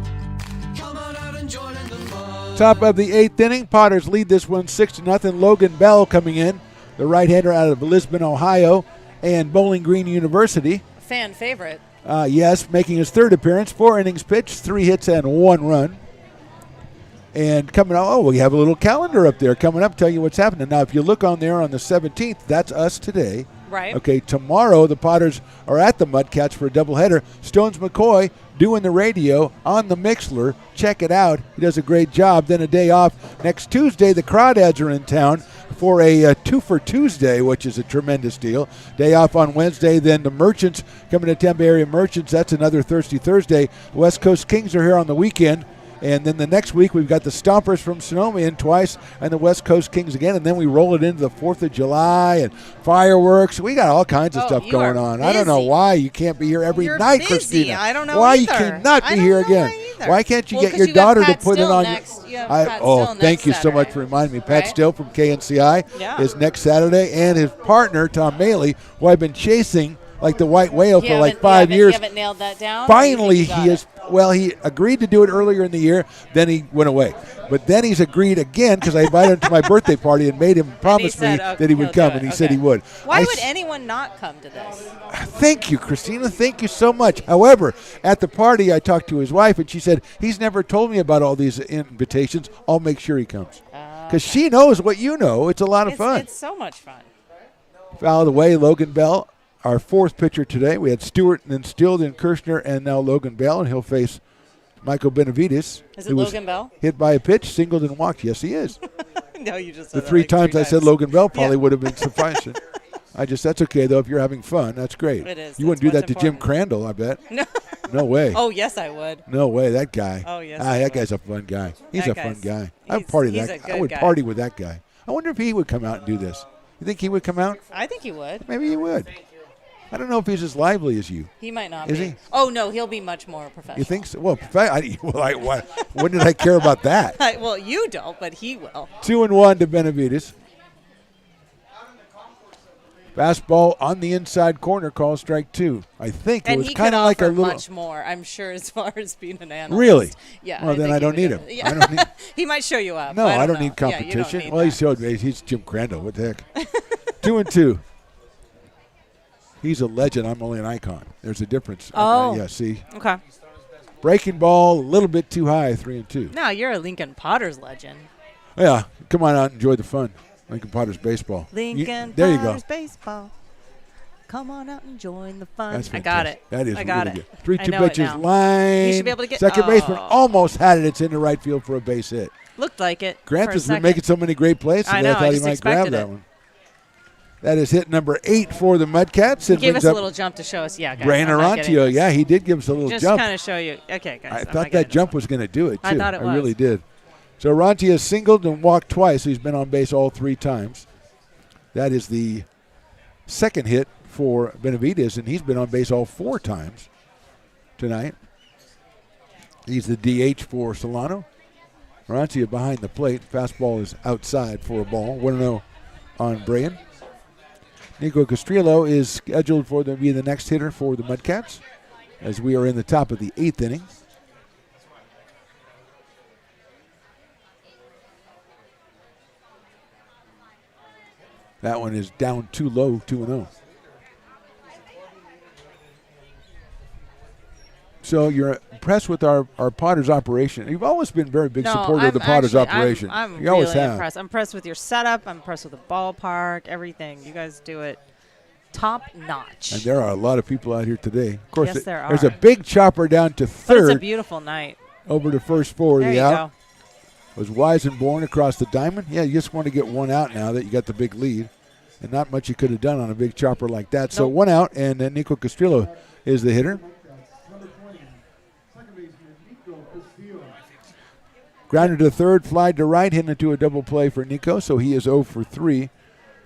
Speaker 5: Come on out and join in the fun.
Speaker 2: Top of the 8th inning, Potters lead this one 6-0. Logan Bell coming in, the right-hander out of Lisbon, Ohio, and Bowling Green University.
Speaker 13: Fan favorite.
Speaker 2: Yes, making his 3rd appearance, 4 innings pitched, 3 hits and 1 run. And coming up, we have a little calendar up there coming up, tell you what's happening. Now, if you look on there on the 17th, that's us today.
Speaker 13: Right.
Speaker 2: Okay, tomorrow the Potters are at the Mudcats for a doubleheader. Stones McCoy doing the radio on the Mixler. Check it out. He does a great job. Then a day off. Next Tuesday, the Crawdads are in town for a 2 for Tuesday, which is a tremendous deal. Day off on Wednesday. Then the Merchants coming to Tampa area Merchants. That's another Thirsty Thursday. West Coast Kings are here on the weekend. And then the next week, we've got the Stompers from Sonoma in twice and the West Coast Kings again. And then we roll it into the 4th of July and fireworks. We got all kinds of stuff going on.
Speaker 13: Busy.
Speaker 2: I don't know why you can't be here every night,
Speaker 13: busy.
Speaker 2: Christina.
Speaker 13: I don't know
Speaker 2: why
Speaker 13: either.
Speaker 2: you cannot be here again. Why can't you get your daughter to put it on? Thank you so much for reminding me. Pat Still from KNCI is next Saturday. And his partner, Tom Maley, who I've been chasing like the white whale for like 5 years.
Speaker 13: You haven't nailed that down?
Speaker 2: Finally, he is. Well, he agreed to do it earlier in the year. Then he went away. But then he's agreed again because I invited him to my birthday party and made him promise me that he would come, and he said he would.
Speaker 13: Why would anyone not come to this?
Speaker 2: Thank you, Christina. Thank you so much. However, at the party, I talked to his wife, and she said, he's never told me about all these invitations. I'll make sure he comes. Because she knows what you know. It's a lot of fun.
Speaker 13: It's so much fun.
Speaker 2: Fouled away, Logan Bell. Our 4th pitcher today, we had Stewart and then Still, then Kirshner, and now Logan Bell, and he'll face Michael Benavides.
Speaker 13: Is it Logan Bell?
Speaker 2: Hit by a pitch, singled and walked. Yes, he is.
Speaker 13: No, you just
Speaker 2: the
Speaker 13: said
Speaker 2: 3
Speaker 13: that
Speaker 2: times I said Logan Bell probably
Speaker 13: Yeah.
Speaker 2: would have been sufficient. That's okay, though. If you're having fun, that's great.
Speaker 13: It is.
Speaker 2: You wouldn't do that to Jim Crandall, I bet.
Speaker 13: No.
Speaker 2: No way.
Speaker 13: Oh, yes, I would.
Speaker 2: No way, that guy.
Speaker 13: Oh, yes,
Speaker 2: that guy's a fun guy. He's a fun guy. I would
Speaker 13: he's
Speaker 2: party with that guy. I wonder if he would come out and do this. You think he would come out?
Speaker 13: I think he would.
Speaker 2: Maybe he would. I don't know if he's as lively as you.
Speaker 13: He might not
Speaker 2: Is
Speaker 13: be.
Speaker 2: he?
Speaker 13: Oh, no, he'll be much more professional.
Speaker 2: You think so? Well, when did I care about that?
Speaker 13: Well, you don't, but he will.
Speaker 2: 2-1 to Benavides. Fastball on the inside corner, call strike 2. I think it was kind of like a little.
Speaker 13: Much more, I'm sure, as far as being an analyst.
Speaker 2: Really?
Speaker 13: Yeah.
Speaker 2: Well, then I don't need him.
Speaker 13: Yeah.
Speaker 2: I don't need.
Speaker 13: He might show you up.
Speaker 2: No, I don't
Speaker 13: know.
Speaker 2: need competition.
Speaker 13: Yeah, you don't need
Speaker 2: well, he
Speaker 13: that.
Speaker 2: showed me. He's Jim Crandall. What the heck? 2-2. He's a legend. I'm only an icon. There's a difference.
Speaker 13: Oh.
Speaker 2: Yeah, see?
Speaker 13: Okay.
Speaker 2: Breaking ball, a little bit too high, 3-2.
Speaker 13: No, you're a Lincoln Potters legend.
Speaker 2: Yeah, come on out and enjoy the fun. Lincoln Potters baseball.
Speaker 13: Lincoln
Speaker 2: there you
Speaker 13: Potters
Speaker 2: go.
Speaker 13: baseball. Come on out and join the fun.
Speaker 2: That's
Speaker 13: I got it.
Speaker 2: That is
Speaker 13: I got
Speaker 2: really
Speaker 13: it.
Speaker 2: good. 3-2
Speaker 13: I know it
Speaker 2: pitches,
Speaker 13: now.
Speaker 2: line.
Speaker 13: You should be able to get
Speaker 2: Second baseman almost had it. It's into right field for a base hit.
Speaker 13: Looked like it.
Speaker 2: Grant
Speaker 13: for a
Speaker 2: has been
Speaker 13: second.
Speaker 2: making so many great plays today.
Speaker 13: I know,
Speaker 2: I thought
Speaker 13: I
Speaker 2: he
Speaker 13: just
Speaker 2: might grab
Speaker 13: expected
Speaker 2: that
Speaker 13: it.
Speaker 2: one. That is hit number 8 for the Mudcats.
Speaker 13: He
Speaker 2: It
Speaker 13: gave
Speaker 2: brings
Speaker 13: us a
Speaker 2: up
Speaker 13: little jump to show us. Yeah, guys.
Speaker 2: Brain
Speaker 13: I'm not getting
Speaker 2: Arantio.
Speaker 13: this.
Speaker 2: Yeah, he did give us a little
Speaker 13: Just
Speaker 2: jump.
Speaker 13: kind of show you. Okay, guys.
Speaker 2: I
Speaker 13: I'm
Speaker 2: thought
Speaker 13: not
Speaker 2: that
Speaker 13: getting
Speaker 2: jump was going to do it, too.
Speaker 13: I thought it was.
Speaker 2: I really did. So Arantio singled and walked twice. So he's been on base all 3 times. That is the second hit for Benavides, and he's been on base all 4 times tonight. He's the DH for Solano. Arantio behind the plate. Fastball is outside for a ball. 1-0 on Brayan. Nico Castrillo is scheduled for to be the next hitter for the Mudcats as we are in the top of the 8th inning. That one is down too low, 2-0. So you're impressed with our Potters operation. You've always been a very big supporter of the Potters operation.
Speaker 13: I'm
Speaker 2: you always
Speaker 13: really
Speaker 2: have.
Speaker 13: impressed. I'm impressed with your setup. I'm impressed with the ballpark, everything. You guys do it top notch.
Speaker 2: And there are a lot of people out here today. Of course,
Speaker 13: Yes, there
Speaker 2: there's
Speaker 13: are.
Speaker 2: a big chopper down to
Speaker 13: But
Speaker 2: third.
Speaker 13: it's a beautiful night.
Speaker 2: Over to first for
Speaker 13: There
Speaker 2: the
Speaker 13: you
Speaker 2: out.
Speaker 13: go.
Speaker 2: Was Weisenborn across the diamond. Yeah, you just want to get one out now that you got the big lead. And not much you could have done on a big chopper like that. So one out, and Nico Castrillo is the hitter. Grounded to third, fly to right, hitting into a double play for Nico, so he is 0 for 3.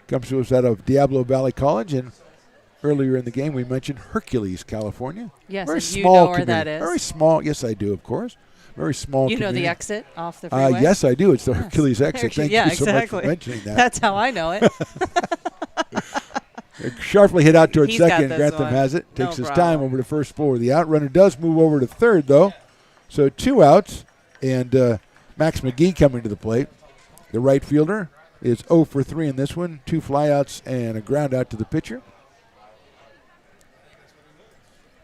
Speaker 2: Comes to us out of Diablo Valley College, and earlier in the game we mentioned Hercules, California.
Speaker 13: Yes,
Speaker 2: very
Speaker 13: and
Speaker 2: small
Speaker 13: you know where
Speaker 2: community.
Speaker 13: that is.
Speaker 2: Very small. Yes, I do, of course. Very small.
Speaker 13: You know
Speaker 2: community.
Speaker 13: the exit off the freeway?
Speaker 2: Yes, I do. It's the Hercules exit. Thank you so much for mentioning that.
Speaker 13: That's how I know it.
Speaker 2: Sharply hit out towards
Speaker 13: He's got
Speaker 2: second.
Speaker 13: this
Speaker 2: Grantham
Speaker 13: one.
Speaker 2: has it.
Speaker 13: No
Speaker 2: Takes his
Speaker 13: problem.
Speaker 2: time over to first for the out. Runner does move over to third, though. So 2 outs, and Max McGee coming to the plate. The right fielder is 0 for 3 in this one. 2 flyouts and a ground out to the pitcher.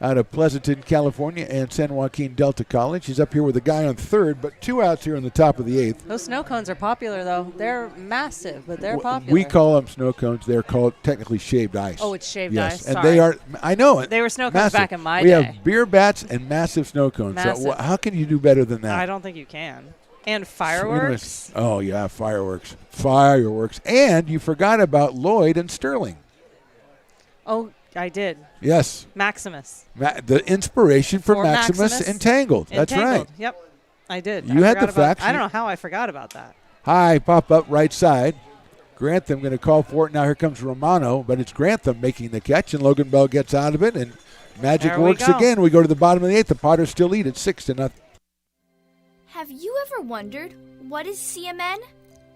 Speaker 2: Out of Pleasanton, California, and San Joaquin Delta College. He's up here with a guy on third, but 2 outs here in the top of the 8th.
Speaker 13: Those snow cones are popular, though. They're massive, but they're popular.
Speaker 2: We call them snow cones. They're called technically shaved ice.
Speaker 13: Oh, it's shaved
Speaker 2: yes.
Speaker 13: ice.
Speaker 2: And
Speaker 13: Sorry.
Speaker 2: they are, I know it.
Speaker 13: They were snow cones
Speaker 2: massive.
Speaker 13: back in my
Speaker 2: we
Speaker 13: day.
Speaker 2: have beer bats and massive snow cones. So
Speaker 13: Massive.
Speaker 2: how can you do better than that?
Speaker 13: I don't think you can. And fireworks.
Speaker 2: Oh, yeah, fireworks. Fireworks. And you forgot about Lloyd and Sterling.
Speaker 13: Oh, I did.
Speaker 2: Yes.
Speaker 13: Maximus.
Speaker 2: The inspiration for Maximus Entangled. That's right.
Speaker 13: Yep, I did.
Speaker 2: You
Speaker 13: I
Speaker 2: had the
Speaker 13: forgot about-
Speaker 2: facts.
Speaker 13: I don't know how I forgot about that.
Speaker 2: High pop up right side. Grantham going to call for it. Now here comes Romano, but it's Grantham making the catch, and Logan Bell gets out of it, and magic
Speaker 13: There we
Speaker 2: works
Speaker 13: go.
Speaker 2: again. We go to the bottom of the 8th. The Potters still lead at 6-0.
Speaker 4: Have you ever wondered, what is CMN?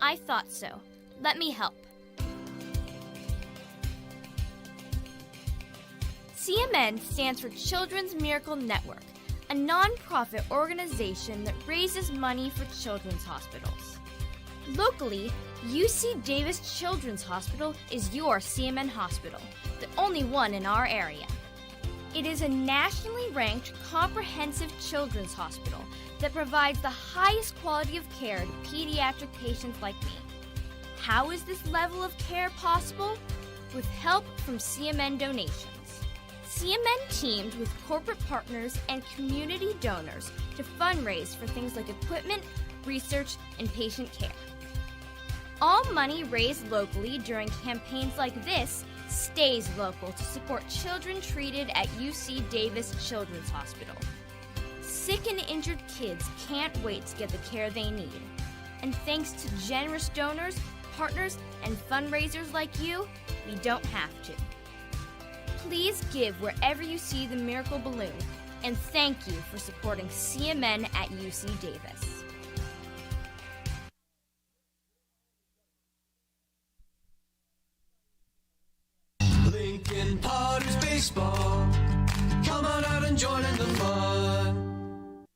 Speaker 4: I thought so. Let me help. CMN stands for Children's Miracle Network, a non-profit organization that raises money for children's hospitals. Locally, UC Davis Children's Hospital is your CMN hospital, the only one in our area. It is a nationally ranked comprehensive children's hospital that provides the highest quality of care to pediatric patients like me. How is this level of care possible? With help from CMN donations. CMN teamed with corporate partners and community donors to fundraise for things like equipment, research, and patient care. All money raised locally during campaigns like this stays local to support children treated at UC Davis Children's Hospital. Sick and injured kids can't wait to get the care they need. And thanks to generous donors, partners, and fundraisers like you, we don't have to. Please give wherever you see the Miracle Balloon, and thank you for supporting CMN at UC Davis.
Speaker 5: Lincoln Potters Baseball. Come on out and join in the fun.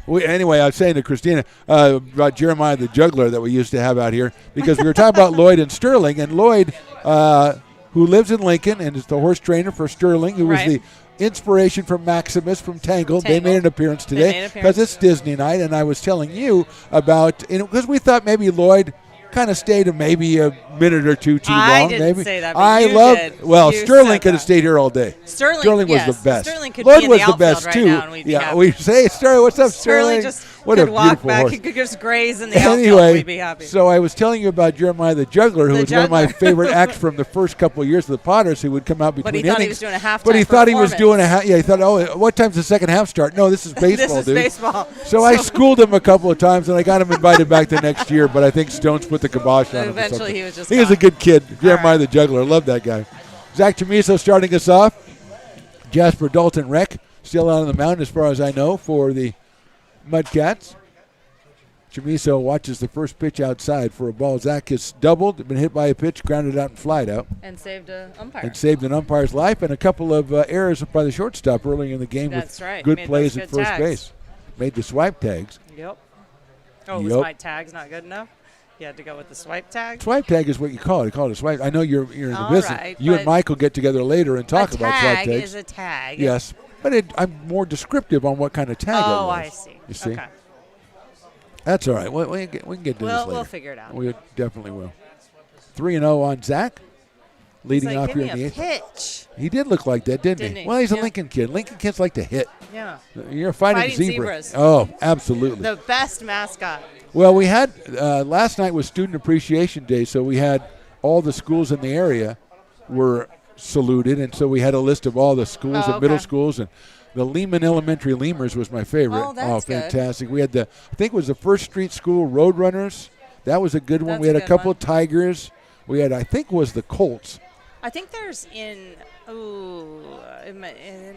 Speaker 2: Anyway, I was saying to Christina about Jeremiah the Juggler that we used to have out here, because we were talking about Lloyd and Sterling, and Lloyd, who lives in Lincoln and is the horse trainer for Sterling, who was the inspiration from Maximus from Tangled. They made an appearance today because it's Disney night, and I was telling you about, because we thought maybe Lloyd kind of stayed maybe a minute or two too long.
Speaker 13: I didn't
Speaker 2: maybe.
Speaker 13: say that, but
Speaker 2: I
Speaker 13: you
Speaker 2: loved.
Speaker 13: did.
Speaker 2: Well,
Speaker 13: You
Speaker 2: Sterling
Speaker 13: said
Speaker 2: could have
Speaker 13: that.
Speaker 2: stayed here all day.
Speaker 13: Sterling,
Speaker 2: was
Speaker 13: yes.
Speaker 2: the best.
Speaker 13: Sterling could
Speaker 2: Lloyd
Speaker 13: be in
Speaker 2: was
Speaker 13: the
Speaker 2: the
Speaker 13: outfield
Speaker 2: best
Speaker 13: right
Speaker 2: too.
Speaker 13: now and we'd be
Speaker 2: Yeah,
Speaker 13: happy.
Speaker 2: we say, Sterling, what's up,
Speaker 13: Sterling
Speaker 2: Sterling?
Speaker 13: just
Speaker 2: What
Speaker 13: could
Speaker 2: a
Speaker 13: walk
Speaker 2: beautiful
Speaker 13: back.
Speaker 2: horse.
Speaker 13: He could just graze in the outfield.
Speaker 2: Anyway,
Speaker 13: We'd be happy.
Speaker 2: so I was telling you about Jeremiah the Juggler, who
Speaker 13: The
Speaker 2: was one of my
Speaker 13: Juggler.
Speaker 2: favorite acts from the first couple of years of the Potters, who would come out between
Speaker 13: But he
Speaker 2: innings.
Speaker 13: thought he was doing a halftime
Speaker 2: But he thought he was doing
Speaker 13: performance.
Speaker 2: he thought, oh, what time's the second half start? No, this is baseball,
Speaker 13: This is
Speaker 2: dude.
Speaker 13: baseball.
Speaker 2: So I schooled him a couple of times, and I got him invited back the next year, but I think Stones put the kibosh on him. or
Speaker 13: Eventually
Speaker 2: something.
Speaker 13: he was just
Speaker 2: He was a
Speaker 13: gone.
Speaker 2: good kid, Jeremiah the Juggler. I love that guy. Zach Chamiso starting us off. Jasper Dalton Reck still out on the mound as far as I know for the Mudcats. Chamiso watches the first pitch outside for a ball. Zach has doubled, been hit by a pitch, grounded out and flied out.
Speaker 13: And saved an umpire.
Speaker 2: And saved an umpire's life and a couple of errors by the shortstop early in the game.
Speaker 13: That's
Speaker 2: with
Speaker 13: right.
Speaker 2: Good
Speaker 13: Made
Speaker 2: plays
Speaker 13: those
Speaker 2: at
Speaker 13: good
Speaker 2: first
Speaker 13: tags.
Speaker 2: base. Made the swipe tags.
Speaker 13: Yep. Oh, was my tags not good enough? You had to go with the swipe tag?
Speaker 2: Swipe tag is what you call it. You call it a swipe. I know you're in the
Speaker 13: All
Speaker 2: business.
Speaker 13: right,
Speaker 2: You and
Speaker 13: but
Speaker 2: Michael get together later and talk about swipe tags.
Speaker 13: A tag is a tag.
Speaker 2: Yes. But I'm more descriptive on what kind of tag it was.
Speaker 13: Oh, I see.
Speaker 2: You see?
Speaker 13: Okay.
Speaker 2: That's all right. We can get to this later.
Speaker 13: We'll figure it out.
Speaker 2: We definitely will. 3-0 on Zach. Leading
Speaker 13: like,
Speaker 2: off
Speaker 13: give
Speaker 2: here
Speaker 13: me
Speaker 2: in the
Speaker 13: a
Speaker 2: eighth.
Speaker 13: pitch.
Speaker 2: He did look like that, didn't he? Well, he's a Lincoln kid. Lincoln kids like to hit.
Speaker 13: Yeah.
Speaker 2: You're a fighting zebra.
Speaker 13: Zebras.
Speaker 2: Oh, absolutely.
Speaker 13: The best mascot.
Speaker 2: Well, we had last night was Student Appreciation Day, so we had all the schools in the area were saluted, and so we had a list of all the schools and middle schools, and the Lehman Elementary Lemurs was my favorite.
Speaker 13: Oh, that's
Speaker 2: fantastic. We had I think it was the First Street School Roadrunners. That was a good one.
Speaker 13: That's
Speaker 2: We had
Speaker 13: a
Speaker 2: a
Speaker 13: good
Speaker 2: couple
Speaker 13: one.
Speaker 2: of Tigers. We had, I think, was the Colts.
Speaker 13: I think there's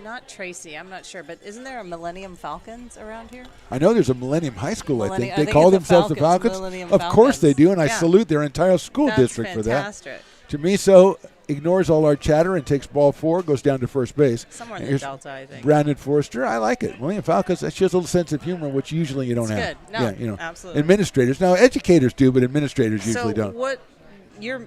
Speaker 13: not Tracy, I'm not sure, but isn't there a Millennium Falcons around here?
Speaker 2: I know there's a Millennium High School, I think.
Speaker 13: I
Speaker 2: They
Speaker 13: think
Speaker 2: call
Speaker 13: it's the
Speaker 2: themselves the
Speaker 13: Falcons,
Speaker 2: Falcons.
Speaker 13: Millennium
Speaker 2: Of course they do, and I
Speaker 13: Yeah.
Speaker 2: salute their entire school
Speaker 13: That's
Speaker 2: district for that.
Speaker 13: fantastic.
Speaker 2: Chamiso ignores all our chatter and takes ball 4, goes down to first base.
Speaker 13: Somewhere in the
Speaker 2: Here's
Speaker 13: Delta, I think.
Speaker 2: Brandon Forrester, I like it. Millennium Falcons, that shows a little sense of humor, which usually you don't
Speaker 13: It's
Speaker 2: have.
Speaker 13: good. No,
Speaker 2: Yeah,
Speaker 13: absolutely.
Speaker 2: Administrators. Now, educators do, but administrators usually don't.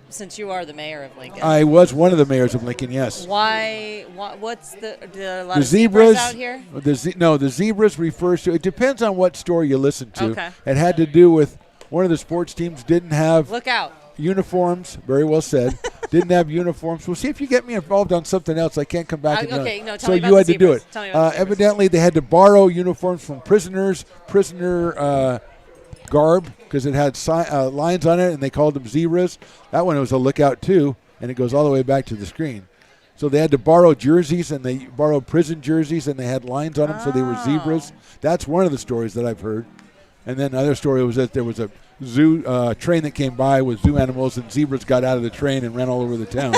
Speaker 13: Since you are the mayor of Lincoln.
Speaker 2: I was one of the mayors of Lincoln, yes.
Speaker 13: What's the lot
Speaker 2: The
Speaker 13: of zebras out here?
Speaker 2: The zebras refers to, it depends on what story you listen to.
Speaker 13: Okay.
Speaker 2: It had to do with one of the sports teams didn't have
Speaker 13: Look out.
Speaker 2: uniforms. Very well said. Didn't have uniforms. Well, see if you get me involved on something else. I can't come back.
Speaker 13: Okay, no, tell
Speaker 2: so
Speaker 13: me about
Speaker 2: you had
Speaker 13: the
Speaker 2: to do
Speaker 13: zebras.
Speaker 2: it.
Speaker 13: Tell me about the zebras.
Speaker 2: Evidently, they had to borrow uniforms from prisoner garb because it had lines on it, and they called them zebras. That one was a lookout too, and it goes all the way back to the screen. So they had to borrow jerseys, and they borrowed prison jerseys, and they had lines on them, so they were zebras. That's one of the stories that I've heard. And then another story was that there was a zoo train that came by with zoo animals, and zebras got out of the train and ran all over the town.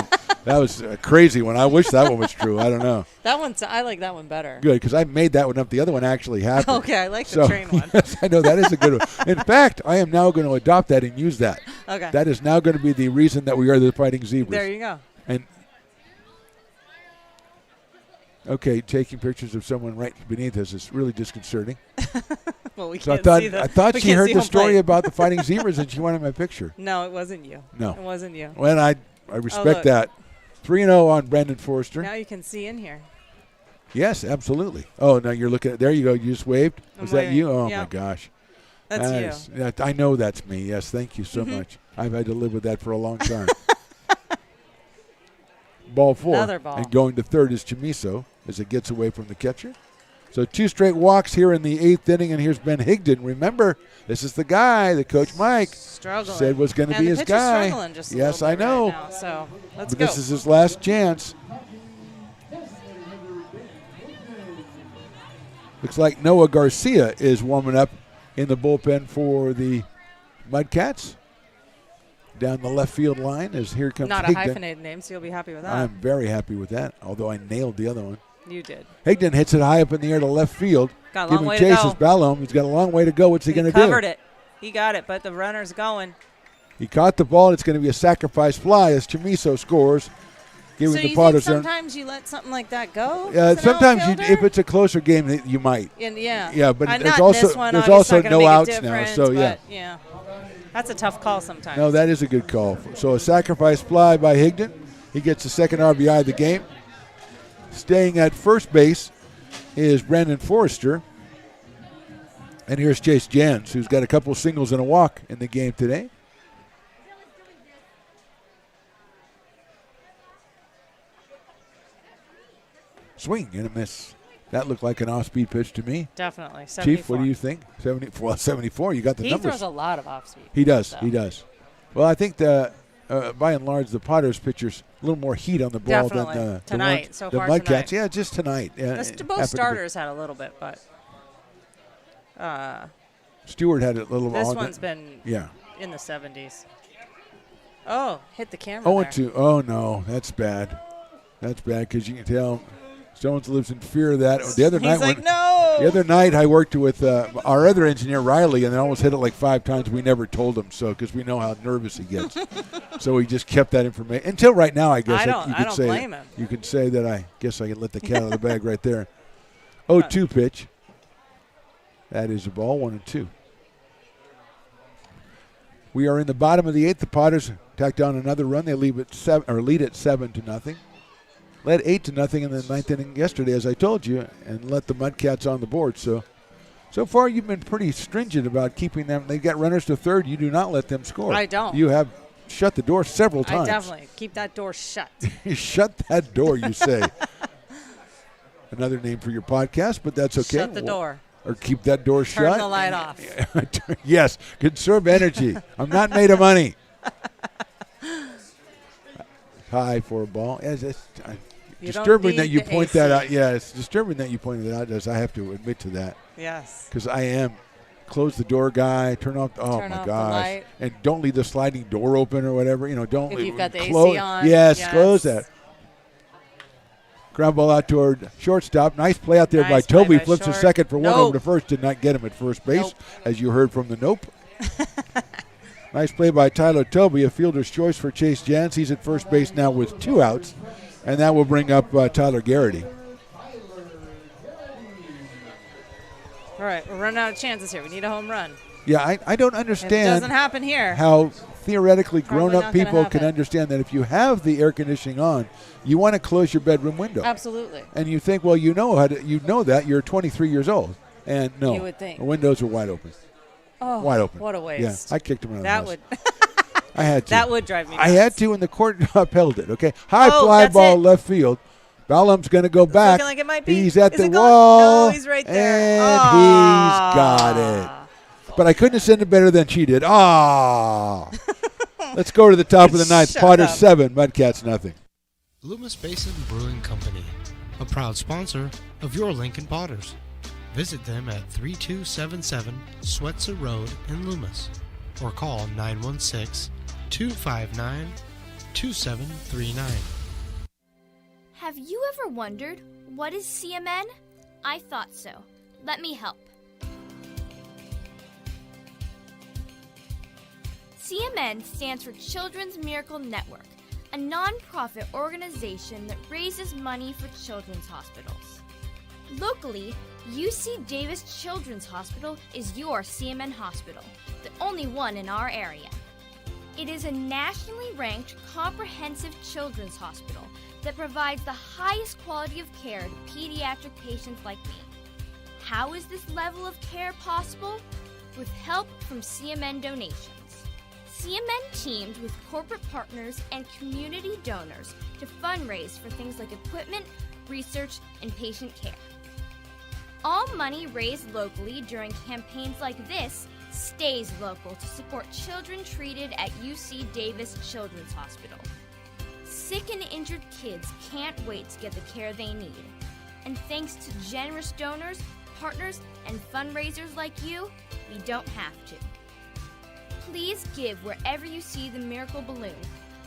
Speaker 2: That was a crazy one. I wish that one was true. I don't know.
Speaker 13: I like that one better.
Speaker 2: Good, because I made that one up. The other one actually happened.
Speaker 13: Okay, I like the train one.
Speaker 2: Yes, I know that is a good one. In fact, I am now going to adopt that and use that.
Speaker 13: Okay.
Speaker 2: That is now going to be the reason that we are the fighting zebras.
Speaker 13: There you go.
Speaker 2: And okay, taking pictures of someone right beneath us is really disconcerting.
Speaker 13: Well, we
Speaker 2: So
Speaker 13: can't see
Speaker 2: I thought
Speaker 13: we
Speaker 2: she
Speaker 13: can't
Speaker 2: heard
Speaker 13: see
Speaker 2: the
Speaker 13: home
Speaker 2: story
Speaker 13: plate.
Speaker 2: about the fighting zebras and she wanted my picture.
Speaker 13: No, it wasn't you.
Speaker 2: No.
Speaker 13: It wasn't you.
Speaker 2: Well, I respect
Speaker 13: look.
Speaker 2: that. 3-0 on Brandon Forrester.
Speaker 13: Now you can see in here.
Speaker 2: Yes, absolutely. Oh, now you're looking at, there you go. You just waved. Was that you? Oh,
Speaker 13: Yeah.
Speaker 2: my gosh.
Speaker 13: That's you.
Speaker 2: I know that's me. Yes, thank you so
Speaker 13: Mhm.
Speaker 2: much. I've had to live with that for a long time. Ball 4.
Speaker 13: Another ball.
Speaker 2: And going to third is Chamiso as it gets away from the catcher. So 2 straight walks here in the 8th inning, and here's Ben Higdon. Remember, this is the guy that Coach Mike said was going to be his guy. Yes, I know.
Speaker 13: Right now, so let's
Speaker 2: But
Speaker 13: go.
Speaker 2: this is his last chance. Looks like Noah Garcia is warming up in the bullpen for the Mudcats. Down the left field line as here comes
Speaker 13: Not
Speaker 2: Higdon.
Speaker 13: a hyphenated name, so you'll be happy with that.
Speaker 2: I'm very happy with that, although I nailed the other one.
Speaker 13: You did.
Speaker 2: Higdon hits it high up in the air to left field.
Speaker 13: Got a long
Speaker 2: Giving
Speaker 13: way to
Speaker 2: chase
Speaker 13: go.
Speaker 2: is Ballum. He's got a long way to go. What's he going to do?
Speaker 13: Covered it. He got it, but the runner's going.
Speaker 2: He caught the ball, and it's going to be a sacrifice fly as Chamiso scores, giving
Speaker 13: So
Speaker 2: the
Speaker 13: you think
Speaker 2: Potters
Speaker 13: sometimes you let something like that go? as an
Speaker 2: sometimes
Speaker 13: outfielder?
Speaker 2: if it's a closer game, you might.
Speaker 13: Yeah.
Speaker 2: Yeah, but
Speaker 13: Not
Speaker 2: there's also
Speaker 13: this one,
Speaker 2: there's
Speaker 13: obviously
Speaker 2: also
Speaker 13: not gonna
Speaker 2: no
Speaker 13: make a
Speaker 2: outs now.
Speaker 13: difference,
Speaker 2: So yeah.
Speaker 13: but, yeah. That's a tough call sometimes.
Speaker 2: No, that is a good call. So a sacrifice fly by Higdon. He gets the second RBI of the game. Staying at first base is Brandon Forrester. And here's Chase Jans, who's got a couple singles and a walk in the game today. Swing and a miss. That looked like an off-speed pitch to me.
Speaker 13: Definitely.
Speaker 2: Chief, what
Speaker 13: 74.
Speaker 2: do you think? 74. You got the
Speaker 13: He
Speaker 2: numbers.
Speaker 13: throws a lot of off-speed.
Speaker 2: He does.
Speaker 13: So.
Speaker 2: He does. Well, I think by and large, the Potters pitchers a little more heat on the ball
Speaker 13: Definitely.
Speaker 2: than
Speaker 13: Tonight, so
Speaker 2: the
Speaker 13: far
Speaker 2: Mudcats.
Speaker 13: tonight.
Speaker 2: Yeah, just tonight. Yeah,
Speaker 13: Both starters had a little bit, but
Speaker 2: Stewart had a little.
Speaker 13: this
Speaker 2: on
Speaker 13: one's
Speaker 2: the,
Speaker 13: been
Speaker 2: yeah.
Speaker 13: in the 70s. Oh, hit the camera.
Speaker 2: 0-2. Oh no, that's bad. That's bad because you can tell Stones lives in fear of that. The other
Speaker 13: He's like, no.
Speaker 2: The other night I worked with our other engineer, Riley, and they almost hit it like 5 times. We never told him because we know how nervous he gets. So he just kept that information. Until right now, I guess.
Speaker 13: I don't blame him.
Speaker 2: You can say that I guess I can let the cat out of the bag right there. 0-2 pitch. That is a ball, 1-2. We are in the bottom of the 8th. The Potters tack down another run. They lead at 7-0. Led 8-0 in the 9th inning yesterday, as I told you, and let the Mudcats on the board. So far you've been pretty stringent about keeping them. They got runners to third. You do not let them score.
Speaker 13: I don't.
Speaker 2: You have shut the door several times.
Speaker 13: I definitely keep that door shut.
Speaker 2: Shut that door, you say. Another name for your podcast, but that's okay.
Speaker 13: Shut the door.
Speaker 2: Or keep that door shut.
Speaker 13: Turn the light off.
Speaker 2: Yes, conserve energy. I'm not made of money. High for a ball. Disturbing that you point that out. Yeah, it's disturbing that you pointed that out, as I have to admit to that.
Speaker 13: Yes.
Speaker 2: Because I am close the door guy, turn off my gosh.
Speaker 13: The light.
Speaker 2: And don't leave the sliding door open or whatever. Don't
Speaker 13: if
Speaker 2: leave
Speaker 13: you've got the
Speaker 2: close.
Speaker 13: AC on.
Speaker 2: Yes, close that. Ground ball out toward shortstop. Nice play out there by Toby. Flips to second for one over to first. Did not get him at first base, as you heard from the nope. Nice play by Tyler Toby, a fielder's choice for Chase Jans. He's at first base now with 2 outs, and that will bring up Tyler Garrity.
Speaker 13: All right, we're running out of chances here. We need a home run.
Speaker 2: Yeah, I don't understand.
Speaker 13: It doesn't happen here.
Speaker 2: How theoretically
Speaker 13: Probably
Speaker 2: grown-up people can understand that if you have the air conditioning on, you want to close your bedroom window.
Speaker 13: Absolutely.
Speaker 2: And you think, well, you know that. You're 23 years old. And no,
Speaker 13: you would think.
Speaker 2: The windows are wide open.
Speaker 13: Oh,
Speaker 2: wide open.
Speaker 13: What a waste.
Speaker 2: Yeah, I kicked him out of the
Speaker 13: that
Speaker 2: house.
Speaker 13: Would
Speaker 2: I had to.
Speaker 13: That would drive me nuts.
Speaker 2: I had to, and the court upheld it, okay? High fly ball left field. Ballum's going to go back.
Speaker 13: Looking like it might be.
Speaker 2: He's at
Speaker 13: Is
Speaker 2: the
Speaker 13: it
Speaker 2: wall.
Speaker 13: No, he's right there.
Speaker 2: And he's got it. But I couldn't have said it better than she did. Let's go to the top of the 9th. Potters 7, Mudcats nothing.
Speaker 1: Loomis Basin Brewing Company, a proud sponsor of your Lincoln Potters. Visit them at 3277 Swetzer Road in Loomis or call 916-259-2739.
Speaker 4: Have you ever wondered, what is CMN? I thought so. Let me help. CMN stands for Children's Miracle Network, a non-profit organization that raises money for children's hospitals. Locally, UC Davis Children's Hospital is your CMN hospital, the only one in our area. It is a nationally ranked comprehensive children's hospital that provides the highest quality of care to pediatric patients like me. How is this level of care possible? With help from CMN donations. CMN teamed with corporate partners and community donors to fundraise for things like equipment, research, and patient care. All money raised locally during campaigns like this stays local to support children treated at UC Davis Children's Hospital. Sick and injured kids can't wait to get the care they need. And thanks to generous donors, partners, and fundraisers like you, we don't have to. Please give wherever you see the Miracle Balloon,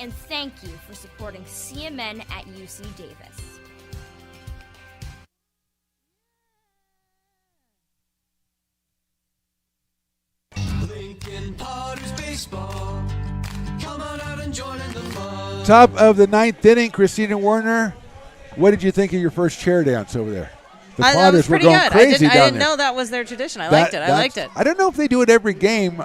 Speaker 4: and thank you for supporting CMN at UC Davis.
Speaker 5: Lincoln Potters baseball. Come on out and join in the fun.
Speaker 2: Top of the 9th inning, Christina Werner. What did you think of your first chair dance over there? The Potters were going crazy down there.
Speaker 13: I didn't know that was their tradition. I liked it.
Speaker 2: I don't know if they do it every game.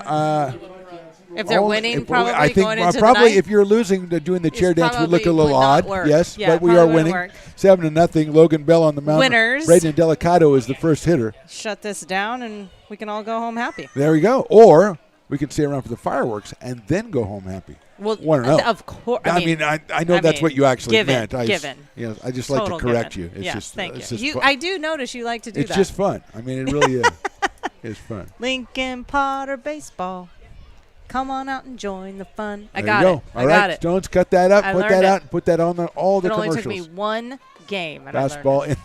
Speaker 13: If they're winning, probably
Speaker 2: I think
Speaker 13: going into
Speaker 2: probably
Speaker 13: the
Speaker 2: if you're losing, doing the chair dance would look a little odd.
Speaker 13: Work.
Speaker 2: Yes,
Speaker 13: yeah,
Speaker 2: but we are winning
Speaker 13: 7-0.
Speaker 2: Logan Bell on the mound.
Speaker 13: Winners.
Speaker 2: Braden Delicato is the first hitter.
Speaker 13: Shut this down, and we can all go home happy.
Speaker 2: There we go. Or we can stay around for the fireworks and then go home happy.
Speaker 13: Well,
Speaker 2: 1-0.
Speaker 13: Of course.
Speaker 2: I mean, I know that's what you actually meant.
Speaker 13: Given.
Speaker 2: I just like to correct you. It's
Speaker 13: yes,
Speaker 2: just,
Speaker 13: thank
Speaker 2: it's
Speaker 13: you.
Speaker 2: just
Speaker 13: I do notice you like to do that.
Speaker 2: It's just fun. I mean, it really is. It's fun.
Speaker 13: Lincoln Potter baseball. Come on out and join the fun.
Speaker 2: I got it. All right, Stones, cut that up, put that out, and put that on all the commercials.
Speaker 13: It only took me one game.
Speaker 2: Basketball in.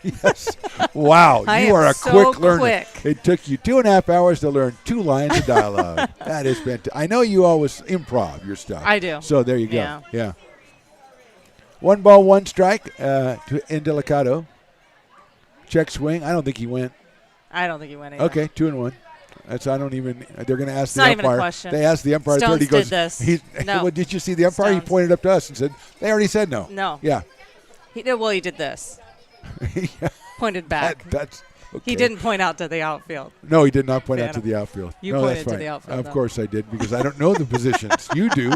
Speaker 2: Yes. Wow, you are a quick learner. It took you 2.5 hours to learn 2 lines of dialogue. That is fantastic. I know you always improv your stuff.
Speaker 13: I do.
Speaker 2: So there you go. Yeah. 1 ball, 1 strike to Indelicado. Check swing. I don't think he went.
Speaker 13: I don't think he went either.
Speaker 2: Okay, 2-1. That's they're going to ask
Speaker 13: It's
Speaker 2: the
Speaker 13: not
Speaker 2: umpire.
Speaker 13: even a question.
Speaker 2: They asked the umpire
Speaker 13: Stones
Speaker 2: third. He goes,
Speaker 13: did this. No.
Speaker 2: Well, did you see the umpire?
Speaker 13: Stones.
Speaker 2: He pointed up to us and said, they already said no.
Speaker 13: No.
Speaker 2: Yeah.
Speaker 13: He did this. Pointed back.
Speaker 2: That's okay.
Speaker 13: He didn't point out to the outfield.
Speaker 2: No, he did not point out to the outfield.
Speaker 13: You
Speaker 2: no,
Speaker 13: pointed
Speaker 2: that's
Speaker 13: to
Speaker 2: right.
Speaker 13: the outfield.
Speaker 2: Of course I did, because I don't know the positions. You do.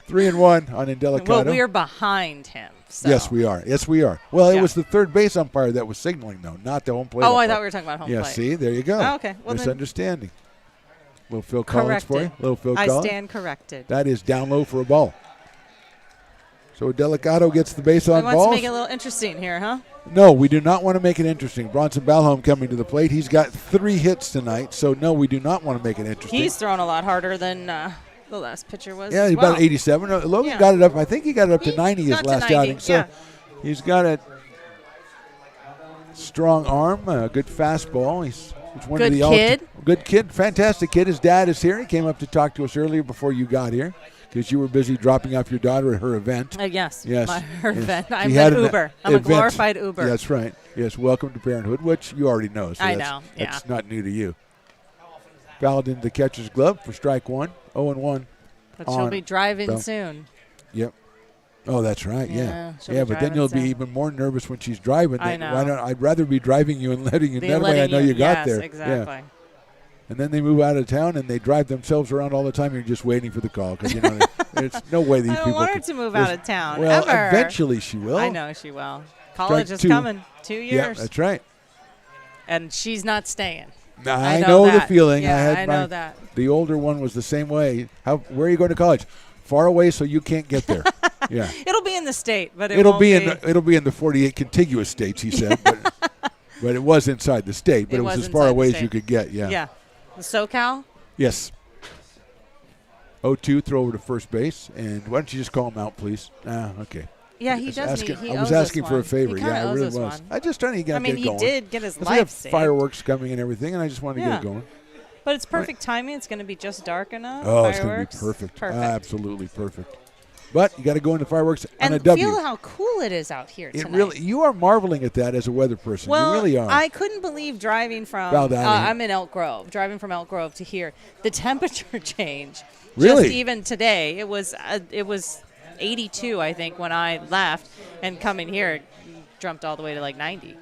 Speaker 2: 3-1 on Indelicado.
Speaker 13: Well, we are behind him. So.
Speaker 2: Yes, we are. Yes, we are. Well, it
Speaker 13: Yeah.
Speaker 2: was the third base umpire that was signaling, though, not the home plate.
Speaker 13: Oh, I
Speaker 2: umpire.
Speaker 13: thought we were talking about home
Speaker 2: yeah,
Speaker 13: plate.
Speaker 2: see, there you go.
Speaker 13: Oh, okay. Well,
Speaker 2: misunderstanding. Little Phil Collins for you.
Speaker 13: Corrected.
Speaker 2: Little Phil
Speaker 13: I
Speaker 2: Collins.
Speaker 13: stand corrected.
Speaker 2: That is down low for a ball. So Delicado gets the base on
Speaker 13: He wants
Speaker 2: balls.
Speaker 13: to make it a little interesting here, huh?
Speaker 2: No, we do not want to make it interesting. Bronson Balholm coming to the plate. He's got 3 hits tonight, so no, we do not want to make it interesting.
Speaker 13: He's thrown a lot harder than the last pitcher was.
Speaker 2: Yeah,
Speaker 13: as
Speaker 2: he's
Speaker 13: well.
Speaker 2: about 87. Logan
Speaker 13: Yeah.
Speaker 2: got it up. I think he got it up to 90 his
Speaker 13: got to
Speaker 2: last
Speaker 13: 90,
Speaker 2: outing. So
Speaker 13: yeah.
Speaker 2: he's got a strong arm, a good fastball. He's one
Speaker 13: Good
Speaker 2: of the
Speaker 13: kid.
Speaker 2: Good kid, fantastic kid. His dad is here. He came up to talk to us earlier before you got here, because you were busy dropping off your daughter at her event.
Speaker 13: Yes.
Speaker 2: Yes.
Speaker 13: Her
Speaker 2: yes.
Speaker 13: event.
Speaker 2: He
Speaker 13: I'm
Speaker 2: had
Speaker 13: an
Speaker 2: an
Speaker 13: Uber. I'm a
Speaker 2: event.
Speaker 13: glorified Uber.
Speaker 2: That's right. Yes, welcome to parenthood, which you already know. So
Speaker 13: I
Speaker 2: that's,
Speaker 13: know,
Speaker 2: That's not new to you. Fouled into the catcher's glove for strike 1. 0-1.
Speaker 13: But she'll be driving soon.
Speaker 2: Yep. Oh, that's right.
Speaker 13: Yeah, she'll
Speaker 2: Yeah,
Speaker 13: be
Speaker 2: but then
Speaker 13: driving
Speaker 2: you'll
Speaker 13: soon.
Speaker 2: be even more nervous when she's driving.
Speaker 13: I
Speaker 2: Then
Speaker 13: know.
Speaker 2: Why not? I'd rather be driving you and letting you.
Speaker 13: Be
Speaker 2: That way I
Speaker 13: letting
Speaker 2: know you got
Speaker 13: yes,
Speaker 2: there.
Speaker 13: exactly.
Speaker 2: Yeah. And then they move out of town and they drive themselves around all the time. You're just waiting for the call, because there's no way these
Speaker 13: I don't
Speaker 2: people.
Speaker 13: want her to move out of town.
Speaker 2: Well,
Speaker 13: ever.
Speaker 2: eventually she will.
Speaker 13: I know she will. College is
Speaker 2: 2.
Speaker 13: coming. 2 years.
Speaker 2: Yeah, that's right.
Speaker 13: And she's not staying.
Speaker 2: I know the
Speaker 13: that.
Speaker 2: feeling.
Speaker 13: Yeah,
Speaker 2: I
Speaker 13: know that.
Speaker 2: The older one was the same way. Where are you going to college? Far away, so you can't get there. Yeah.
Speaker 13: It'll be in the state, but
Speaker 2: It'll be in the 48 contiguous states, he said. but it was inside the state, but it was as far away as you could get. Yeah.
Speaker 13: Yeah. The SoCal?
Speaker 2: Yes. 0-2, throw over to first base, and why don't you just call him out, please? Okay.
Speaker 13: Yeah, he does.
Speaker 2: I was asking for a favor.
Speaker 13: He
Speaker 2: yeah, I
Speaker 13: owes
Speaker 2: really
Speaker 13: us
Speaker 2: was.
Speaker 13: one.
Speaker 2: I just trying to get it going.
Speaker 13: he did get his
Speaker 2: 'Cause we have
Speaker 13: life saved.
Speaker 2: fireworks coming and everything, and I just wanted to get it going.
Speaker 13: But it's perfect timing. It's going to be just dark enough.
Speaker 2: Oh, it's
Speaker 13: Fireworks.
Speaker 2: going to be perfect.
Speaker 13: Perfect.
Speaker 2: Absolutely perfect. But you got to go into fireworks
Speaker 13: and
Speaker 2: on a W.
Speaker 13: feel how cool it is out here tonight.
Speaker 2: It really, you are marveling at that as a weather person.
Speaker 13: Well,
Speaker 2: you really are.
Speaker 13: I couldn't believe driving from.
Speaker 2: Val Valley.
Speaker 13: I'm in Elk Grove. Driving from Elk Grove to here, the temperature change.
Speaker 2: Really?
Speaker 13: Just even today, it was 82, I think, when I left, and coming here, it jumped all the way to like 90.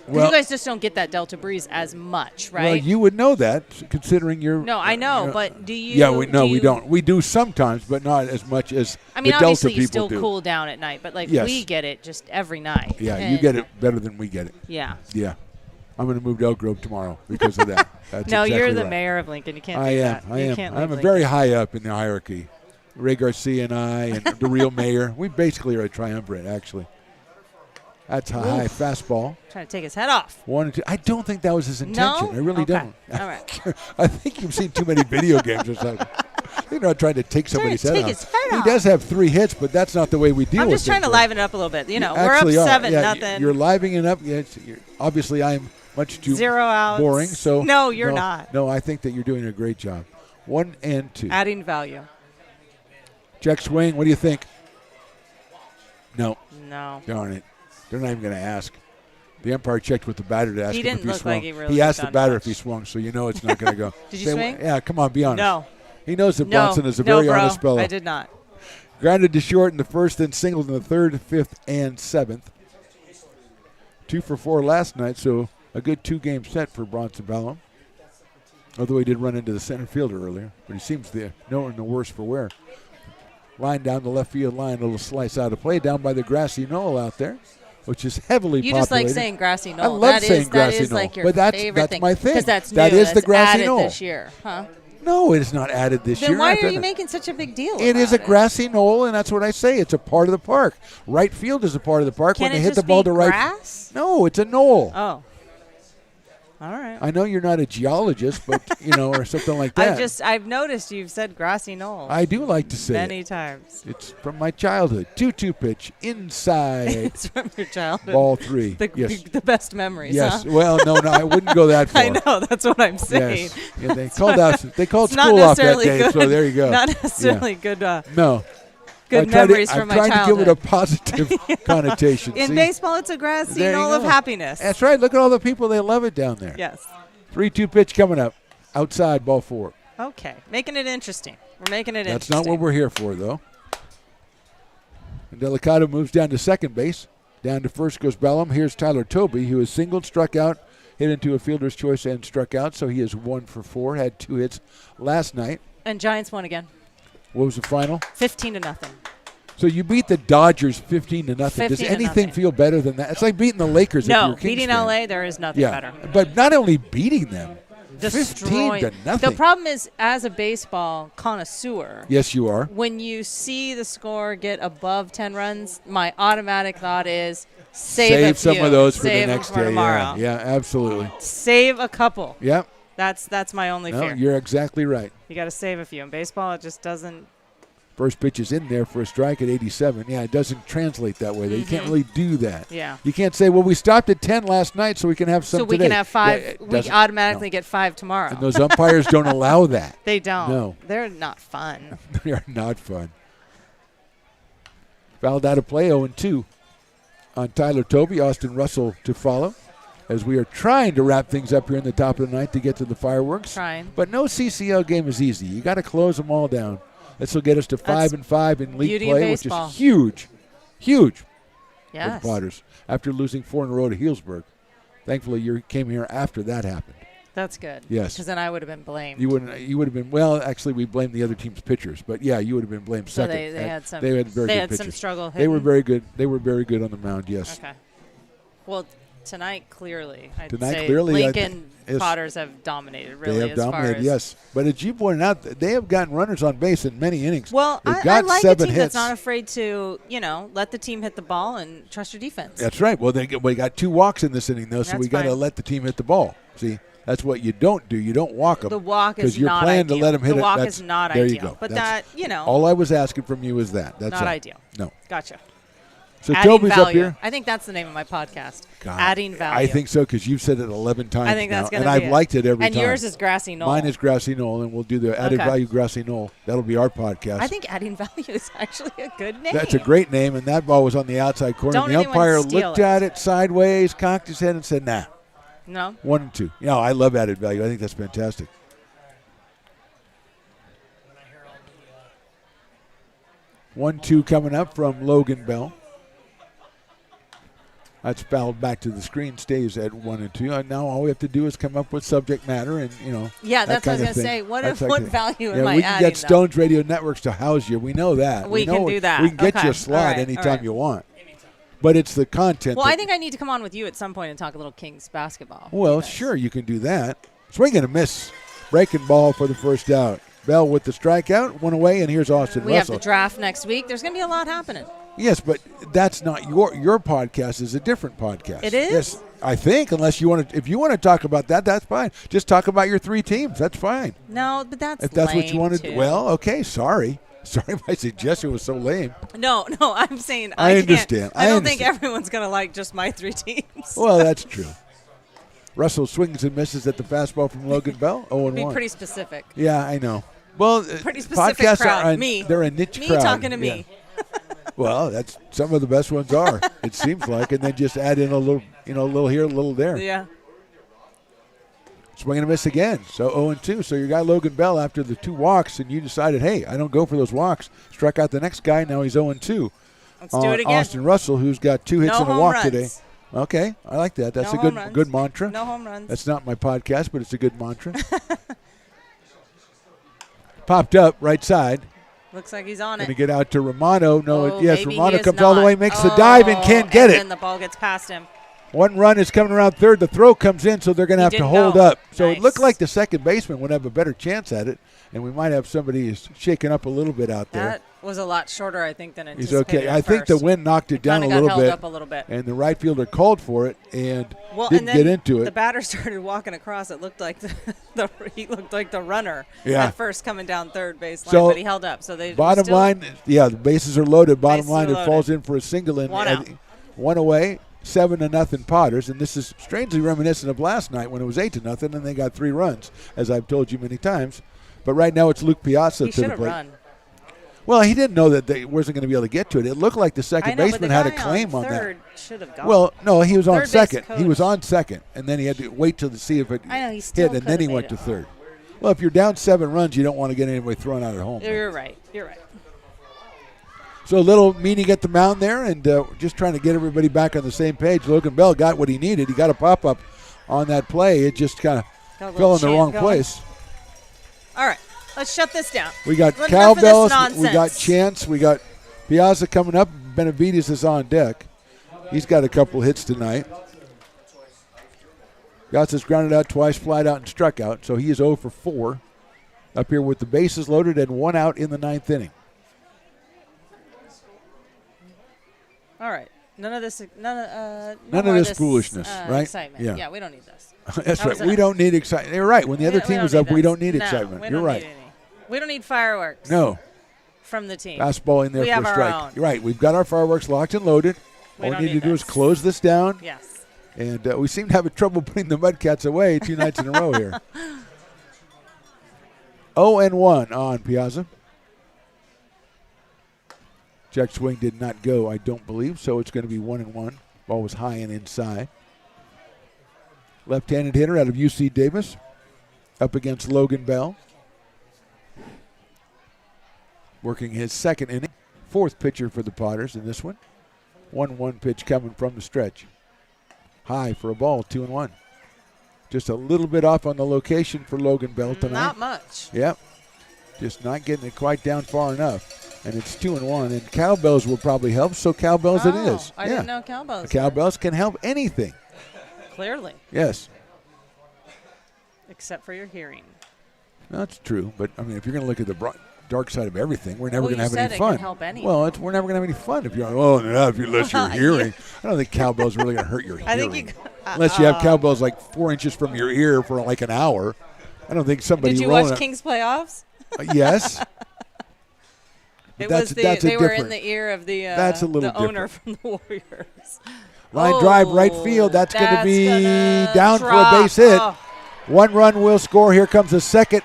Speaker 2: Well,
Speaker 13: you guys just don't get that Delta breeze as much, right?
Speaker 2: Well, you would know that, considering your.
Speaker 13: No, I know, but do you?
Speaker 2: Yeah, we don't. We do sometimes, but not as much as
Speaker 13: I mean,
Speaker 2: the Delta
Speaker 13: obviously
Speaker 2: people
Speaker 13: you still
Speaker 2: do.
Speaker 13: cool down at night, but like
Speaker 2: Yes.
Speaker 13: we get it just every night.
Speaker 2: Yeah, you
Speaker 13: And-
Speaker 2: get it better than we get it.
Speaker 13: Yeah.
Speaker 2: Yeah. I'm going to move to Elk Grove tomorrow because of that. That's
Speaker 13: No,
Speaker 2: exactly
Speaker 13: you're the
Speaker 2: right.
Speaker 13: mayor of Lincoln. You can't
Speaker 2: I
Speaker 13: do
Speaker 2: am.
Speaker 13: that.
Speaker 2: I
Speaker 13: You
Speaker 2: am.
Speaker 13: can't
Speaker 2: I'm
Speaker 13: leave
Speaker 2: very
Speaker 13: Lincoln.
Speaker 2: high up in the hierarchy. Ray Garcia and I and the real mayor. We basically are a triumvirate, actually. That's a high fastball.
Speaker 13: Trying to take his head off.
Speaker 2: 1 and 2. I don't think that was his intention.
Speaker 13: No?
Speaker 2: I really
Speaker 13: Okay.
Speaker 2: don't.
Speaker 13: All right.
Speaker 2: I think you've seen too many video games or something. You're not trying to take somebody's
Speaker 13: take
Speaker 2: head
Speaker 13: his
Speaker 2: off.
Speaker 13: head
Speaker 2: He
Speaker 13: off.
Speaker 2: does have 3 hits, but that's not the way we deal
Speaker 13: I'm
Speaker 2: with
Speaker 13: just trying to
Speaker 2: it.
Speaker 13: liven it up a little bit. You know,
Speaker 2: You
Speaker 13: we're up
Speaker 2: actually are.
Speaker 13: 7-0.
Speaker 2: You're livening it up. Yeah, obviously, I'm much too
Speaker 13: 0 outs.
Speaker 2: boring. So
Speaker 13: No, you're not.
Speaker 2: No, I think that you're doing a great job. 1 and 2.
Speaker 13: Adding value.
Speaker 2: Check swing. What do you think? No.
Speaker 13: No.
Speaker 2: Darn it. They're not even going to ask. The umpire checked with the batter to ask
Speaker 13: He
Speaker 2: him
Speaker 13: didn't
Speaker 2: if he
Speaker 13: look
Speaker 2: swung.
Speaker 13: like he really
Speaker 2: he asked the
Speaker 13: done
Speaker 2: batter
Speaker 13: much.
Speaker 2: if he swung, so you know it's not going to go.
Speaker 13: Did you
Speaker 2: Say,
Speaker 13: swing?
Speaker 2: Yeah, come on, be honest.
Speaker 13: No.
Speaker 2: He knows that
Speaker 13: No.
Speaker 2: Bronson is a
Speaker 13: No,
Speaker 2: very
Speaker 13: bro.
Speaker 2: honest fellow.
Speaker 13: I did not.
Speaker 2: Grounded to short in the first, then singled in the third, fifth, and 7th. 2 for 4 last night, so a good 2-game set for Bronson Balholm. Although he did run into the center fielder earlier, but he seems to know the worse for wear. Line down the left field line, a little slice out of play down by the grassy knoll out there, which is heavily
Speaker 13: You
Speaker 2: populated.
Speaker 13: just like saying grassy knoll.
Speaker 2: I love
Speaker 13: That
Speaker 2: saying
Speaker 13: is-
Speaker 2: grassy
Speaker 13: that is
Speaker 2: knoll,
Speaker 13: like your
Speaker 2: but that's
Speaker 13: favorite thing.
Speaker 2: my thing.
Speaker 13: Because that's new.
Speaker 2: That is the
Speaker 13: That's
Speaker 2: grassy
Speaker 13: added
Speaker 2: knoll.
Speaker 13: this year, huh?
Speaker 2: No, it is not added this
Speaker 13: Then
Speaker 2: year.
Speaker 13: why
Speaker 2: I've
Speaker 13: are
Speaker 2: done
Speaker 13: you
Speaker 2: it.
Speaker 13: making such a big deal
Speaker 2: It is a
Speaker 13: about
Speaker 2: grassy knoll, and that's what I say. It's a part of the park. Right field is a part of the park.
Speaker 13: Can
Speaker 2: when they
Speaker 13: it
Speaker 2: hit the
Speaker 13: just
Speaker 2: ball
Speaker 13: be
Speaker 2: to right.
Speaker 13: grass?
Speaker 2: No, it's a knoll.
Speaker 13: Oh. All right.
Speaker 2: I know you're not a geologist, but or something like that.
Speaker 13: I've noticed you've said grassy knoll.
Speaker 2: I do like to say
Speaker 13: many
Speaker 2: it.
Speaker 13: times.
Speaker 2: It's from my childhood. 2-2 pitch inside.
Speaker 13: It's from your childhood.
Speaker 2: Ball 3.
Speaker 13: The best memories.
Speaker 2: Yes.
Speaker 13: Huh?
Speaker 2: Well, no, I wouldn't go that far.
Speaker 13: I know. That's what I'm saying.
Speaker 2: Yes. Yeah, they called out. They called
Speaker 13: It's not
Speaker 2: school off that
Speaker 13: necessarily
Speaker 2: day.
Speaker 13: good.
Speaker 2: So there you go.
Speaker 13: Not necessarily
Speaker 2: Yeah.
Speaker 13: good.
Speaker 2: No.
Speaker 13: good memories
Speaker 2: I'm
Speaker 13: from my
Speaker 2: trying
Speaker 13: childhood.
Speaker 2: to give it a positive connotation.
Speaker 13: In
Speaker 2: see?
Speaker 13: baseball, it's a grass
Speaker 2: There
Speaker 13: scene
Speaker 2: you
Speaker 13: all of
Speaker 2: go.
Speaker 13: happiness.
Speaker 2: That's right. Look at all the people. They love it down there.
Speaker 13: Yes.
Speaker 2: 3-2 pitch coming up. Outside, ball 4.
Speaker 13: Okay, making it interesting. We're making it
Speaker 2: That's
Speaker 13: interesting.
Speaker 2: not what we're here for, though. And Delicado moves down to second base. Down to first goes Bellum. Here's Tyler Toby, who has singled, struck out, hit into a fielder's choice, and struck out. So he is 1 for 4. Had 2 hits last night.
Speaker 13: And Giants won again.
Speaker 2: What was the final?
Speaker 13: 15-0.
Speaker 2: So you beat the Dodgers 15-0. Does anything feel better than that? It's like beating the Lakers. if
Speaker 13: No,
Speaker 2: you're a Kings
Speaker 13: beating
Speaker 2: fan.
Speaker 13: LA, there is nothing better.
Speaker 2: But not only beating them,
Speaker 13: Destroying.
Speaker 2: 15-0.
Speaker 13: The problem is, as a baseball connoisseur,
Speaker 2: Yes, you are.
Speaker 13: when you see the score get above 10 runs, my automatic thought is save a
Speaker 2: some
Speaker 13: few.
Speaker 2: of those for
Speaker 13: Save
Speaker 2: the
Speaker 13: them
Speaker 2: next
Speaker 13: for
Speaker 2: day.
Speaker 13: tomorrow.
Speaker 2: Yeah, absolutely.
Speaker 13: Save a couple.
Speaker 2: Yep.
Speaker 13: That's my only
Speaker 2: No,
Speaker 13: fear.
Speaker 2: you're exactly right.
Speaker 13: You got to save a few. In baseball, it just doesn't.
Speaker 2: First pitch is in there for a strike at 87. Yeah, it doesn't translate that way. You can't
Speaker 13: Mhm.
Speaker 2: really do that.
Speaker 13: Yeah.
Speaker 2: You can't say, well, we stopped at 10 last night, so we can have some
Speaker 13: So we
Speaker 2: today.
Speaker 13: can have 5.
Speaker 2: Yeah, it
Speaker 13: We
Speaker 2: doesn't-
Speaker 13: automatically
Speaker 2: no.
Speaker 13: get 5 tomorrow.
Speaker 2: And those umpires don't allow that.
Speaker 13: They don't.
Speaker 2: No.
Speaker 13: They're not fun.
Speaker 2: They are not fun. Fouled out of play, 0-2 on Tyler Toby. Austin Russell to follow as we are trying to wrap things up here in the top of the ninth to get to the fireworks.
Speaker 13: Trying.
Speaker 2: But no CCL game is easy. You got to close them all down. This will get us to 5-5 in league
Speaker 13: beauty of
Speaker 2: play, which
Speaker 13: baseball.
Speaker 2: is huge, huge
Speaker 13: Yes.
Speaker 2: for the Potters after losing 4 in a row to Healdsburg. Thankfully, you came here after that happened.
Speaker 13: That's good.
Speaker 2: Yes.
Speaker 13: Because then I would have been blamed.
Speaker 2: You wouldn't. You would have been. Well, actually, we blamed the other team's pitchers, but yeah, you would have been blamed
Speaker 13: So
Speaker 2: second.
Speaker 13: they had some-
Speaker 2: They had very
Speaker 13: they
Speaker 2: good
Speaker 13: had some
Speaker 2: pitchers.
Speaker 13: struggle
Speaker 2: They were
Speaker 13: hitting.
Speaker 2: very good. They were very good on the mound. Yes.
Speaker 13: Okay. Well, tonight, clearly, I'd
Speaker 2: Tonight,
Speaker 13: say
Speaker 2: clearly,
Speaker 13: Lincoln
Speaker 2: yes.
Speaker 13: Potters have dominated, really,
Speaker 2: They have
Speaker 13: as far
Speaker 2: dominated.
Speaker 13: as.
Speaker 2: Yes, but as you pointed out, they have gotten runners on base in many innings.
Speaker 13: Well,
Speaker 2: They've
Speaker 13: I
Speaker 2: got
Speaker 13: like a
Speaker 2: 7
Speaker 13: team
Speaker 2: hits.
Speaker 13: that's not afraid to, let the team hit the ball and trust your defense.
Speaker 2: That's right. Well, we got 2 walks in this inning, though, so
Speaker 13: That's
Speaker 2: we got to
Speaker 13: fine.
Speaker 2: let the team hit the ball. See, that's what you don't do. You don't walk them.
Speaker 13: The walk is
Speaker 2: because you're
Speaker 13: not
Speaker 2: planning
Speaker 13: ideal.
Speaker 2: to let them hit
Speaker 13: The
Speaker 2: it.
Speaker 13: walk
Speaker 2: That's-
Speaker 13: is not
Speaker 2: there
Speaker 13: ideal.
Speaker 2: you go.
Speaker 13: But
Speaker 2: That's-
Speaker 13: that,
Speaker 2: all I was asking from you is that. That's
Speaker 13: not
Speaker 2: all.
Speaker 13: ideal.
Speaker 2: No.
Speaker 13: Gotcha.
Speaker 2: So
Speaker 13: Adding
Speaker 2: Toby's
Speaker 13: value.
Speaker 2: up here.
Speaker 13: I think that's the name of my podcast.
Speaker 2: God,
Speaker 13: Adding value.
Speaker 2: I think so because you've said it 11 times
Speaker 13: I think
Speaker 2: now,
Speaker 13: that's going
Speaker 2: and
Speaker 13: to be
Speaker 2: I've liked it every
Speaker 13: and
Speaker 2: time.
Speaker 13: And yours is Grassy Knoll.
Speaker 2: Mine is Grassy Knoll, and we'll do the added
Speaker 13: Okay.
Speaker 2: value Grassy Knoll. That'll be our podcast.
Speaker 13: I think Adding Value is actually a good name.
Speaker 2: That's a great name, and that ball was on the outside corner.
Speaker 13: Don't
Speaker 2: And the
Speaker 13: anyone
Speaker 2: umpire
Speaker 13: steal
Speaker 2: looked
Speaker 13: it.
Speaker 2: at it sideways, cocked his head, and said, "Nah."
Speaker 13: No.
Speaker 2: 1-2. Yeah, I love added value. I think that's fantastic. 1-2 coming up from Logan Bell. That's fouled back to the screen, stays at 1-2. And now all we have to do is come up with subject matter and,
Speaker 13: Yeah,
Speaker 2: that
Speaker 13: that's what I was
Speaker 2: kind of
Speaker 13: going to
Speaker 2: thing.
Speaker 13: say. What
Speaker 2: That's
Speaker 13: what value am I
Speaker 2: we can
Speaker 13: adding,
Speaker 2: get Stones Radio Networks to house you. We know that.
Speaker 13: We
Speaker 2: know
Speaker 13: can do that.
Speaker 2: We can get
Speaker 13: Okay.
Speaker 2: you a slot
Speaker 13: All right.
Speaker 2: anytime
Speaker 13: All right.
Speaker 2: you want. But it's the content.
Speaker 13: Well,
Speaker 2: that-
Speaker 13: I think I need to come on with you at some point and talk a little Kings basketball.
Speaker 2: Well, sure, you can do that. Swing and a miss. Breaking ball for the first out. Bell with the strikeout, 1 away, and here's Austin
Speaker 13: We have
Speaker 2: Russell.
Speaker 13: the draft next week. There's going to be a lot happening.
Speaker 2: Yes, but that's not your podcast is a different podcast.
Speaker 13: It is?
Speaker 2: Yes, I think, unless you want to, if you want to talk about that, that's fine. Just talk about your 3 teams. That's fine.
Speaker 13: No, but that's
Speaker 2: If that's what you
Speaker 13: lame,
Speaker 2: want to do.
Speaker 13: too.
Speaker 2: Well, okay, sorry. Sorry, my suggestion was so lame.
Speaker 13: No, I'm saying
Speaker 2: I
Speaker 13: can't-
Speaker 2: understand.
Speaker 13: I
Speaker 2: I
Speaker 13: don't think
Speaker 2: understand.
Speaker 13: everyone's going to like just my 3 teams.
Speaker 2: Well, that's true. Russell swings and misses at the fastball from Logan Bell. 0-1.
Speaker 13: Be pretty specific.
Speaker 2: Yeah, I know. Well,
Speaker 13: Pretty specific
Speaker 2: podcasts
Speaker 13: crowd.
Speaker 2: are
Speaker 13: Me.
Speaker 2: They're a niche
Speaker 13: Me
Speaker 2: crowd.
Speaker 13: talking to me.
Speaker 2: Yeah. Well, that's some of the best ones are. It seems like, and then just add in a little, a little here, a little there.
Speaker 13: Yeah.
Speaker 2: Swing and a miss again. So 0-2. So your guy Logan Bell, after the 2 walks, and you decided, hey, I don't go for those walks. Struck out the next guy. Now he's 0-2.
Speaker 13: Let's do it again.
Speaker 2: Austin Russell, who's got 2 hits
Speaker 13: No
Speaker 2: and a
Speaker 13: home
Speaker 2: walk
Speaker 13: runs.
Speaker 2: today. Okay, I like that. That's
Speaker 13: No
Speaker 2: a
Speaker 13: home runs.
Speaker 2: good mantra.
Speaker 13: No home runs.
Speaker 2: That's not my podcast, but it's a good mantra. Popped up right side.
Speaker 13: Looks like he's on
Speaker 2: Going
Speaker 13: it.
Speaker 2: to get out to Romano. No,
Speaker 13: Oh,
Speaker 2: yes,
Speaker 13: maybe he
Speaker 2: Romano
Speaker 13: is
Speaker 2: comes all the
Speaker 13: not.
Speaker 2: way, makes the dive, and can't get
Speaker 13: and
Speaker 2: it.
Speaker 13: then the ball gets past him.
Speaker 2: 1 run is coming around third. The throw comes in, so they're going to have to
Speaker 13: didn't
Speaker 2: hold
Speaker 13: go.
Speaker 2: up. So it
Speaker 13: Nice.
Speaker 2: looked like the second baseman would have a better chance at it, and we might have somebody who's shaken up a little bit out there.
Speaker 13: That was a lot shorter, I think, than
Speaker 2: He's
Speaker 13: anticipated.
Speaker 2: okay.
Speaker 13: at
Speaker 2: I think the
Speaker 13: first.
Speaker 2: wind knocked it down a
Speaker 13: kinda
Speaker 2: little
Speaker 13: got held
Speaker 2: bit.
Speaker 13: up a little bit.
Speaker 2: And the right fielder called for it and
Speaker 13: Well,
Speaker 2: didn't
Speaker 13: and then
Speaker 2: get into
Speaker 13: the
Speaker 2: it.
Speaker 13: batter started walking across. It looked like he looked like the runner
Speaker 2: Yeah.
Speaker 13: at first coming down third baseline,
Speaker 2: So,
Speaker 13: but he held up. So they
Speaker 2: bottom
Speaker 13: still-
Speaker 2: line, yeah, the bases are loaded. Bottom
Speaker 13: Bases
Speaker 2: line,
Speaker 13: are
Speaker 2: it falls
Speaker 13: loaded.
Speaker 2: in for a single and
Speaker 13: 1 out.
Speaker 2: 1 away, 7-0 Potters. And this is strangely reminiscent of last night when it was 8-0 and they got 3 runs, as I've told you many times. But right now it's Luke Piazza
Speaker 13: He
Speaker 2: to
Speaker 13: should
Speaker 2: the
Speaker 13: have
Speaker 2: plate.
Speaker 13: run.
Speaker 2: Well, he didn't know that they wasn't going to be able to get to it. It looked like the second baseman had a claim on
Speaker 13: third
Speaker 2: that.
Speaker 13: should have gone.
Speaker 2: Well, no, he was on
Speaker 13: Third base
Speaker 2: second.
Speaker 13: coach.
Speaker 2: He was on second, and then he had to wait till to see if it
Speaker 13: I know, he still
Speaker 2: hit, and then
Speaker 13: could've
Speaker 2: he
Speaker 13: made
Speaker 2: went
Speaker 13: it.
Speaker 2: to third. Well, if you're down 7 runs, you don't want to get anybody thrown out at home.
Speaker 13: You're right. You're right.
Speaker 2: So a little meeting at the mound there, and just trying to get everybody back on the same page. Logan Bell got what he needed. He got a pop-up on that play. It just kind of fell in the wrong place.
Speaker 13: All right. Let's shut this down.
Speaker 2: We got
Speaker 13: Enough of this
Speaker 2: cowbells. We got
Speaker 13: nonsense.
Speaker 2: Chance. We got Piazza coming up. Benavides is on deck. He's got a couple hits tonight. Piazza's grounded out twice, flied out, and struck out. So he is 0 for 4 up here with the bases loaded and 1 out in the 9th inning.
Speaker 13: All right. None of this
Speaker 2: foolishness, right?
Speaker 13: Excitement.
Speaker 2: Yeah.
Speaker 13: Yeah, we don't need this.
Speaker 2: That's
Speaker 13: That
Speaker 2: right.
Speaker 13: was
Speaker 2: We
Speaker 13: enough.
Speaker 2: don't need excitement. You're right. When the other team is up, we don't need
Speaker 13: No,
Speaker 2: excitement.
Speaker 13: we
Speaker 2: You're
Speaker 13: don't
Speaker 2: right.
Speaker 13: need any. We don't need fireworks.
Speaker 2: No.
Speaker 13: From the team.
Speaker 2: Fastball in there
Speaker 13: we
Speaker 2: for
Speaker 13: have
Speaker 2: a
Speaker 13: our
Speaker 2: strike.
Speaker 13: own.
Speaker 2: You're right. We've got our fireworks locked and loaded.
Speaker 13: We
Speaker 2: All we
Speaker 13: don't
Speaker 2: need to
Speaker 13: need
Speaker 2: do is
Speaker 13: this.
Speaker 2: close this down.
Speaker 13: Yes.
Speaker 2: And we seem to have trouble putting the Mudcats away 2 nights in a row here. 0-1 on Piazza. Check swing did not go, I don't believe, so it's going to be 1-1. Ball was high and inside. Left-handed hitter out of UC Davis up against Logan Bell. Working his second inning. 4th pitcher for the Potters in this one. 1-1 pitch coming from the stretch. High for a ball, 2-1. Just a little bit off on the location for Logan Bell tonight.
Speaker 13: Not much.
Speaker 2: Yep. Just not getting it quite down far enough. And it's 2-1. And cowbells will probably help, so cowbells it is.
Speaker 13: I didn't know cowbells.
Speaker 2: The cowbells can help anything.
Speaker 13: Clearly.
Speaker 2: Yes.
Speaker 13: Except for your hearing.
Speaker 2: That's true. But, I mean, if you're going to look at the dark side of everything, we're never
Speaker 13: Well,
Speaker 2: going to have
Speaker 13: you
Speaker 2: any
Speaker 13: said it
Speaker 2: fun.
Speaker 13: can help anything.
Speaker 2: Well, we're never going to have any fun if you're, unless you're hearing. I don't think cowbells are really going to hurt your hearing.
Speaker 13: I think you
Speaker 2: unless you have cowbells like 4 inches from your ear for like an hour. I don't think somebody
Speaker 13: Did you
Speaker 2: rolling
Speaker 13: watch Kings playoffs?
Speaker 2: Yes.
Speaker 13: It
Speaker 2: that's,
Speaker 13: was the,
Speaker 2: that's
Speaker 13: they
Speaker 2: a
Speaker 13: were
Speaker 2: different,
Speaker 13: in the ear of the
Speaker 2: that's a little
Speaker 13: owner
Speaker 2: different.
Speaker 13: from the Warriors.
Speaker 2: Line drive right field. That's going to be down
Speaker 13: drop.
Speaker 2: for a base hit.
Speaker 13: Oh.
Speaker 2: 1 run will score. Here comes the second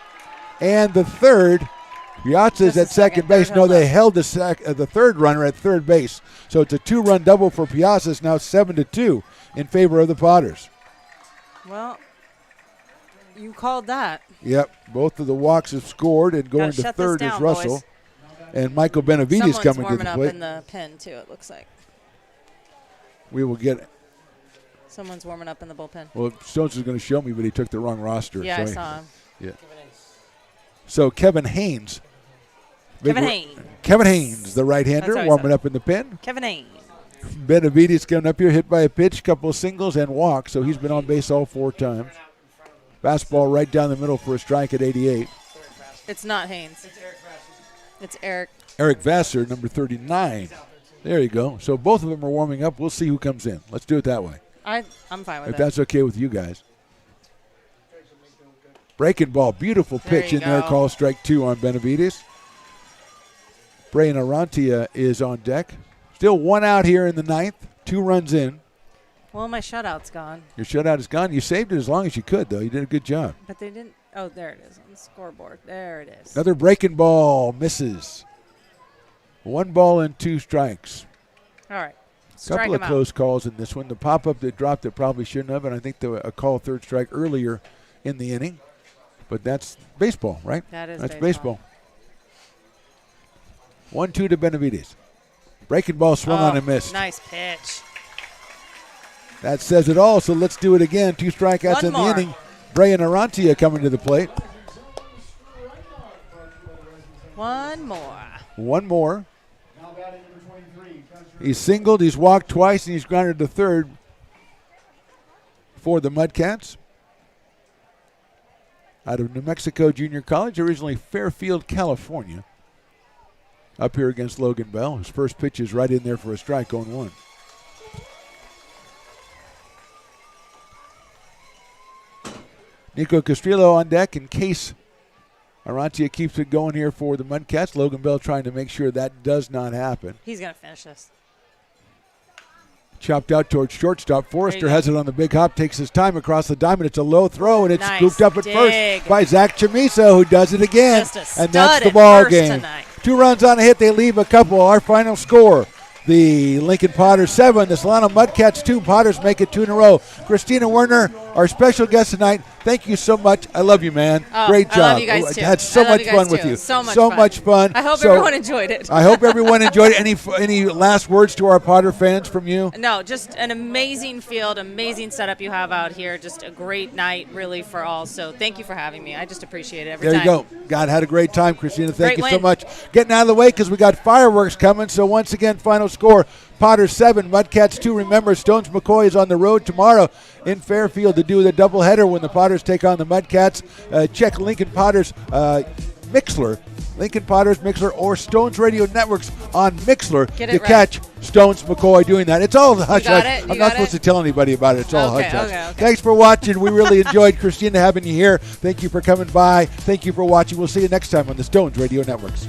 Speaker 2: and the third. Piazza's at second base. No, they held the third runner at third base. So it's a 2-run double for Piazza. It's now 7-2 in favor of the Potters.
Speaker 13: Well, you called that.
Speaker 2: Yep, both of the walks have scored, and going to third is Russell.
Speaker 13: Boys.
Speaker 2: And Michael Benavides
Speaker 13: Someone's
Speaker 2: coming to
Speaker 13: warming
Speaker 2: the
Speaker 13: up
Speaker 2: plate.
Speaker 13: in the pen, too, it looks like.
Speaker 2: We will get it.
Speaker 13: Someone's warming up in the bullpen.
Speaker 2: Well, Stones is going to show me, but he took the wrong roster.
Speaker 13: Yeah,
Speaker 2: so
Speaker 13: I saw him.
Speaker 2: Yeah. So Kevin Haynes. Kevin Haynes, the right-hander, warming up in the pen.
Speaker 13: Kevin Haynes.
Speaker 2: Benavides coming up here, hit by a pitch, couple of singles and walks, so he's been on base all 4 times. Fastball right down the middle for a strike at 88.
Speaker 13: It's not Haynes. It's Eric.
Speaker 2: Eric Vassar, number 39. There you go. So both of them are warming up. We'll see who comes in. Let's do it that way.
Speaker 13: I'm fine with
Speaker 2: if
Speaker 13: it.
Speaker 2: that's okay with you guys. Breaking ball. Beautiful pitch
Speaker 13: you
Speaker 2: in there.
Speaker 13: go.
Speaker 2: Call strike 2 on Benavides. Brian Arantia is on deck. Still 1 out here in the 9th. 2 runs in.
Speaker 13: Well, my shutout's gone.
Speaker 2: Your shutout is gone. You saved it as long as you could, though. You did a good job.
Speaker 13: But they didn't. Oh, there it is on the scoreboard. There it is.
Speaker 2: Another breaking ball. Misses. 1 ball and 2 strikes.
Speaker 13: All right.
Speaker 2: Couple of close calls in this one. The pop-up that dropped it probably shouldn't have, and I think a call third strike earlier in the inning. But that's baseball, right?
Speaker 13: That's
Speaker 2: baseball. 1-2 to Benavides. Breaking ball swung on and missed.
Speaker 13: Nice pitch.
Speaker 2: That says it all, so let's do it again. 2 strikeouts
Speaker 13: One
Speaker 2: in
Speaker 13: more.
Speaker 2: the inning. Brian Arantia coming to the plate.
Speaker 13: One more.
Speaker 2: 1 more. He's singled, he's walked twice, and he's grounded to third for the Mudcats. Out of New Mexico Junior College, originally Fairfield, California. Up here against Logan Bell. His first pitch is right in there for a strike, 0-1. Nico Castrillo on deck in case Arantia keeps it going here for the Mudcats. Logan Bell trying to make sure that does not happen.
Speaker 13: He's going to finish this.
Speaker 2: Chopped out towards shortstop. Forrester
Speaker 13: go.
Speaker 2: has it on the big hop, takes his time across the diamond. It's a low throw, and it's
Speaker 13: Nice
Speaker 2: scooped up at
Speaker 13: dig.
Speaker 2: first by Zach Chamiso, who does it again.
Speaker 13: Just a
Speaker 2: And that's
Speaker 13: stud
Speaker 2: the
Speaker 13: at
Speaker 2: ball
Speaker 13: first
Speaker 2: game.
Speaker 13: tonight.
Speaker 2: 2 runs on a hit. They leave a couple. Our final score, the Lincoln Potters 7, the Solano Mudcats 2. Potters make it 2 in a row. Christina Werner, our special guest tonight, thank you so much. I love you, man. Great job.
Speaker 13: I love you guys too.
Speaker 2: I had so much fun with you.
Speaker 13: So
Speaker 2: much fun.
Speaker 13: I hope everyone enjoyed it.
Speaker 2: I hope everyone enjoyed it. Any last words to our Potter fans from you?
Speaker 13: No, just an amazing field, amazing setup you have out here. Just a great night, really, for all. So thank you for having me. I just appreciate it every time.
Speaker 2: There you go. God, had a great time, Christina. Thank you so
Speaker 13: win.
Speaker 2: much. Getting out of the way because we got fireworks coming. So once again, final score, Potters 7, Mudcats 2. Remember, Stones McCoy is on the road tomorrow in Fairfield to do the doubleheader when the Potters take on the Mudcats. Check Lincoln Potters Mixler, Lincoln Potters Mixler, or Stones Radio Networks on Mixler to catch Stones McCoy doing that. It's all hush-hush. I'm not supposed to tell anybody about it. It's all hush-hush.
Speaker 13: Okay.
Speaker 2: Thanks for watching. We really enjoyed, Christina, having you here. Thank you for coming by. Thank you for watching. We'll see you next time on the Stones Radio Networks.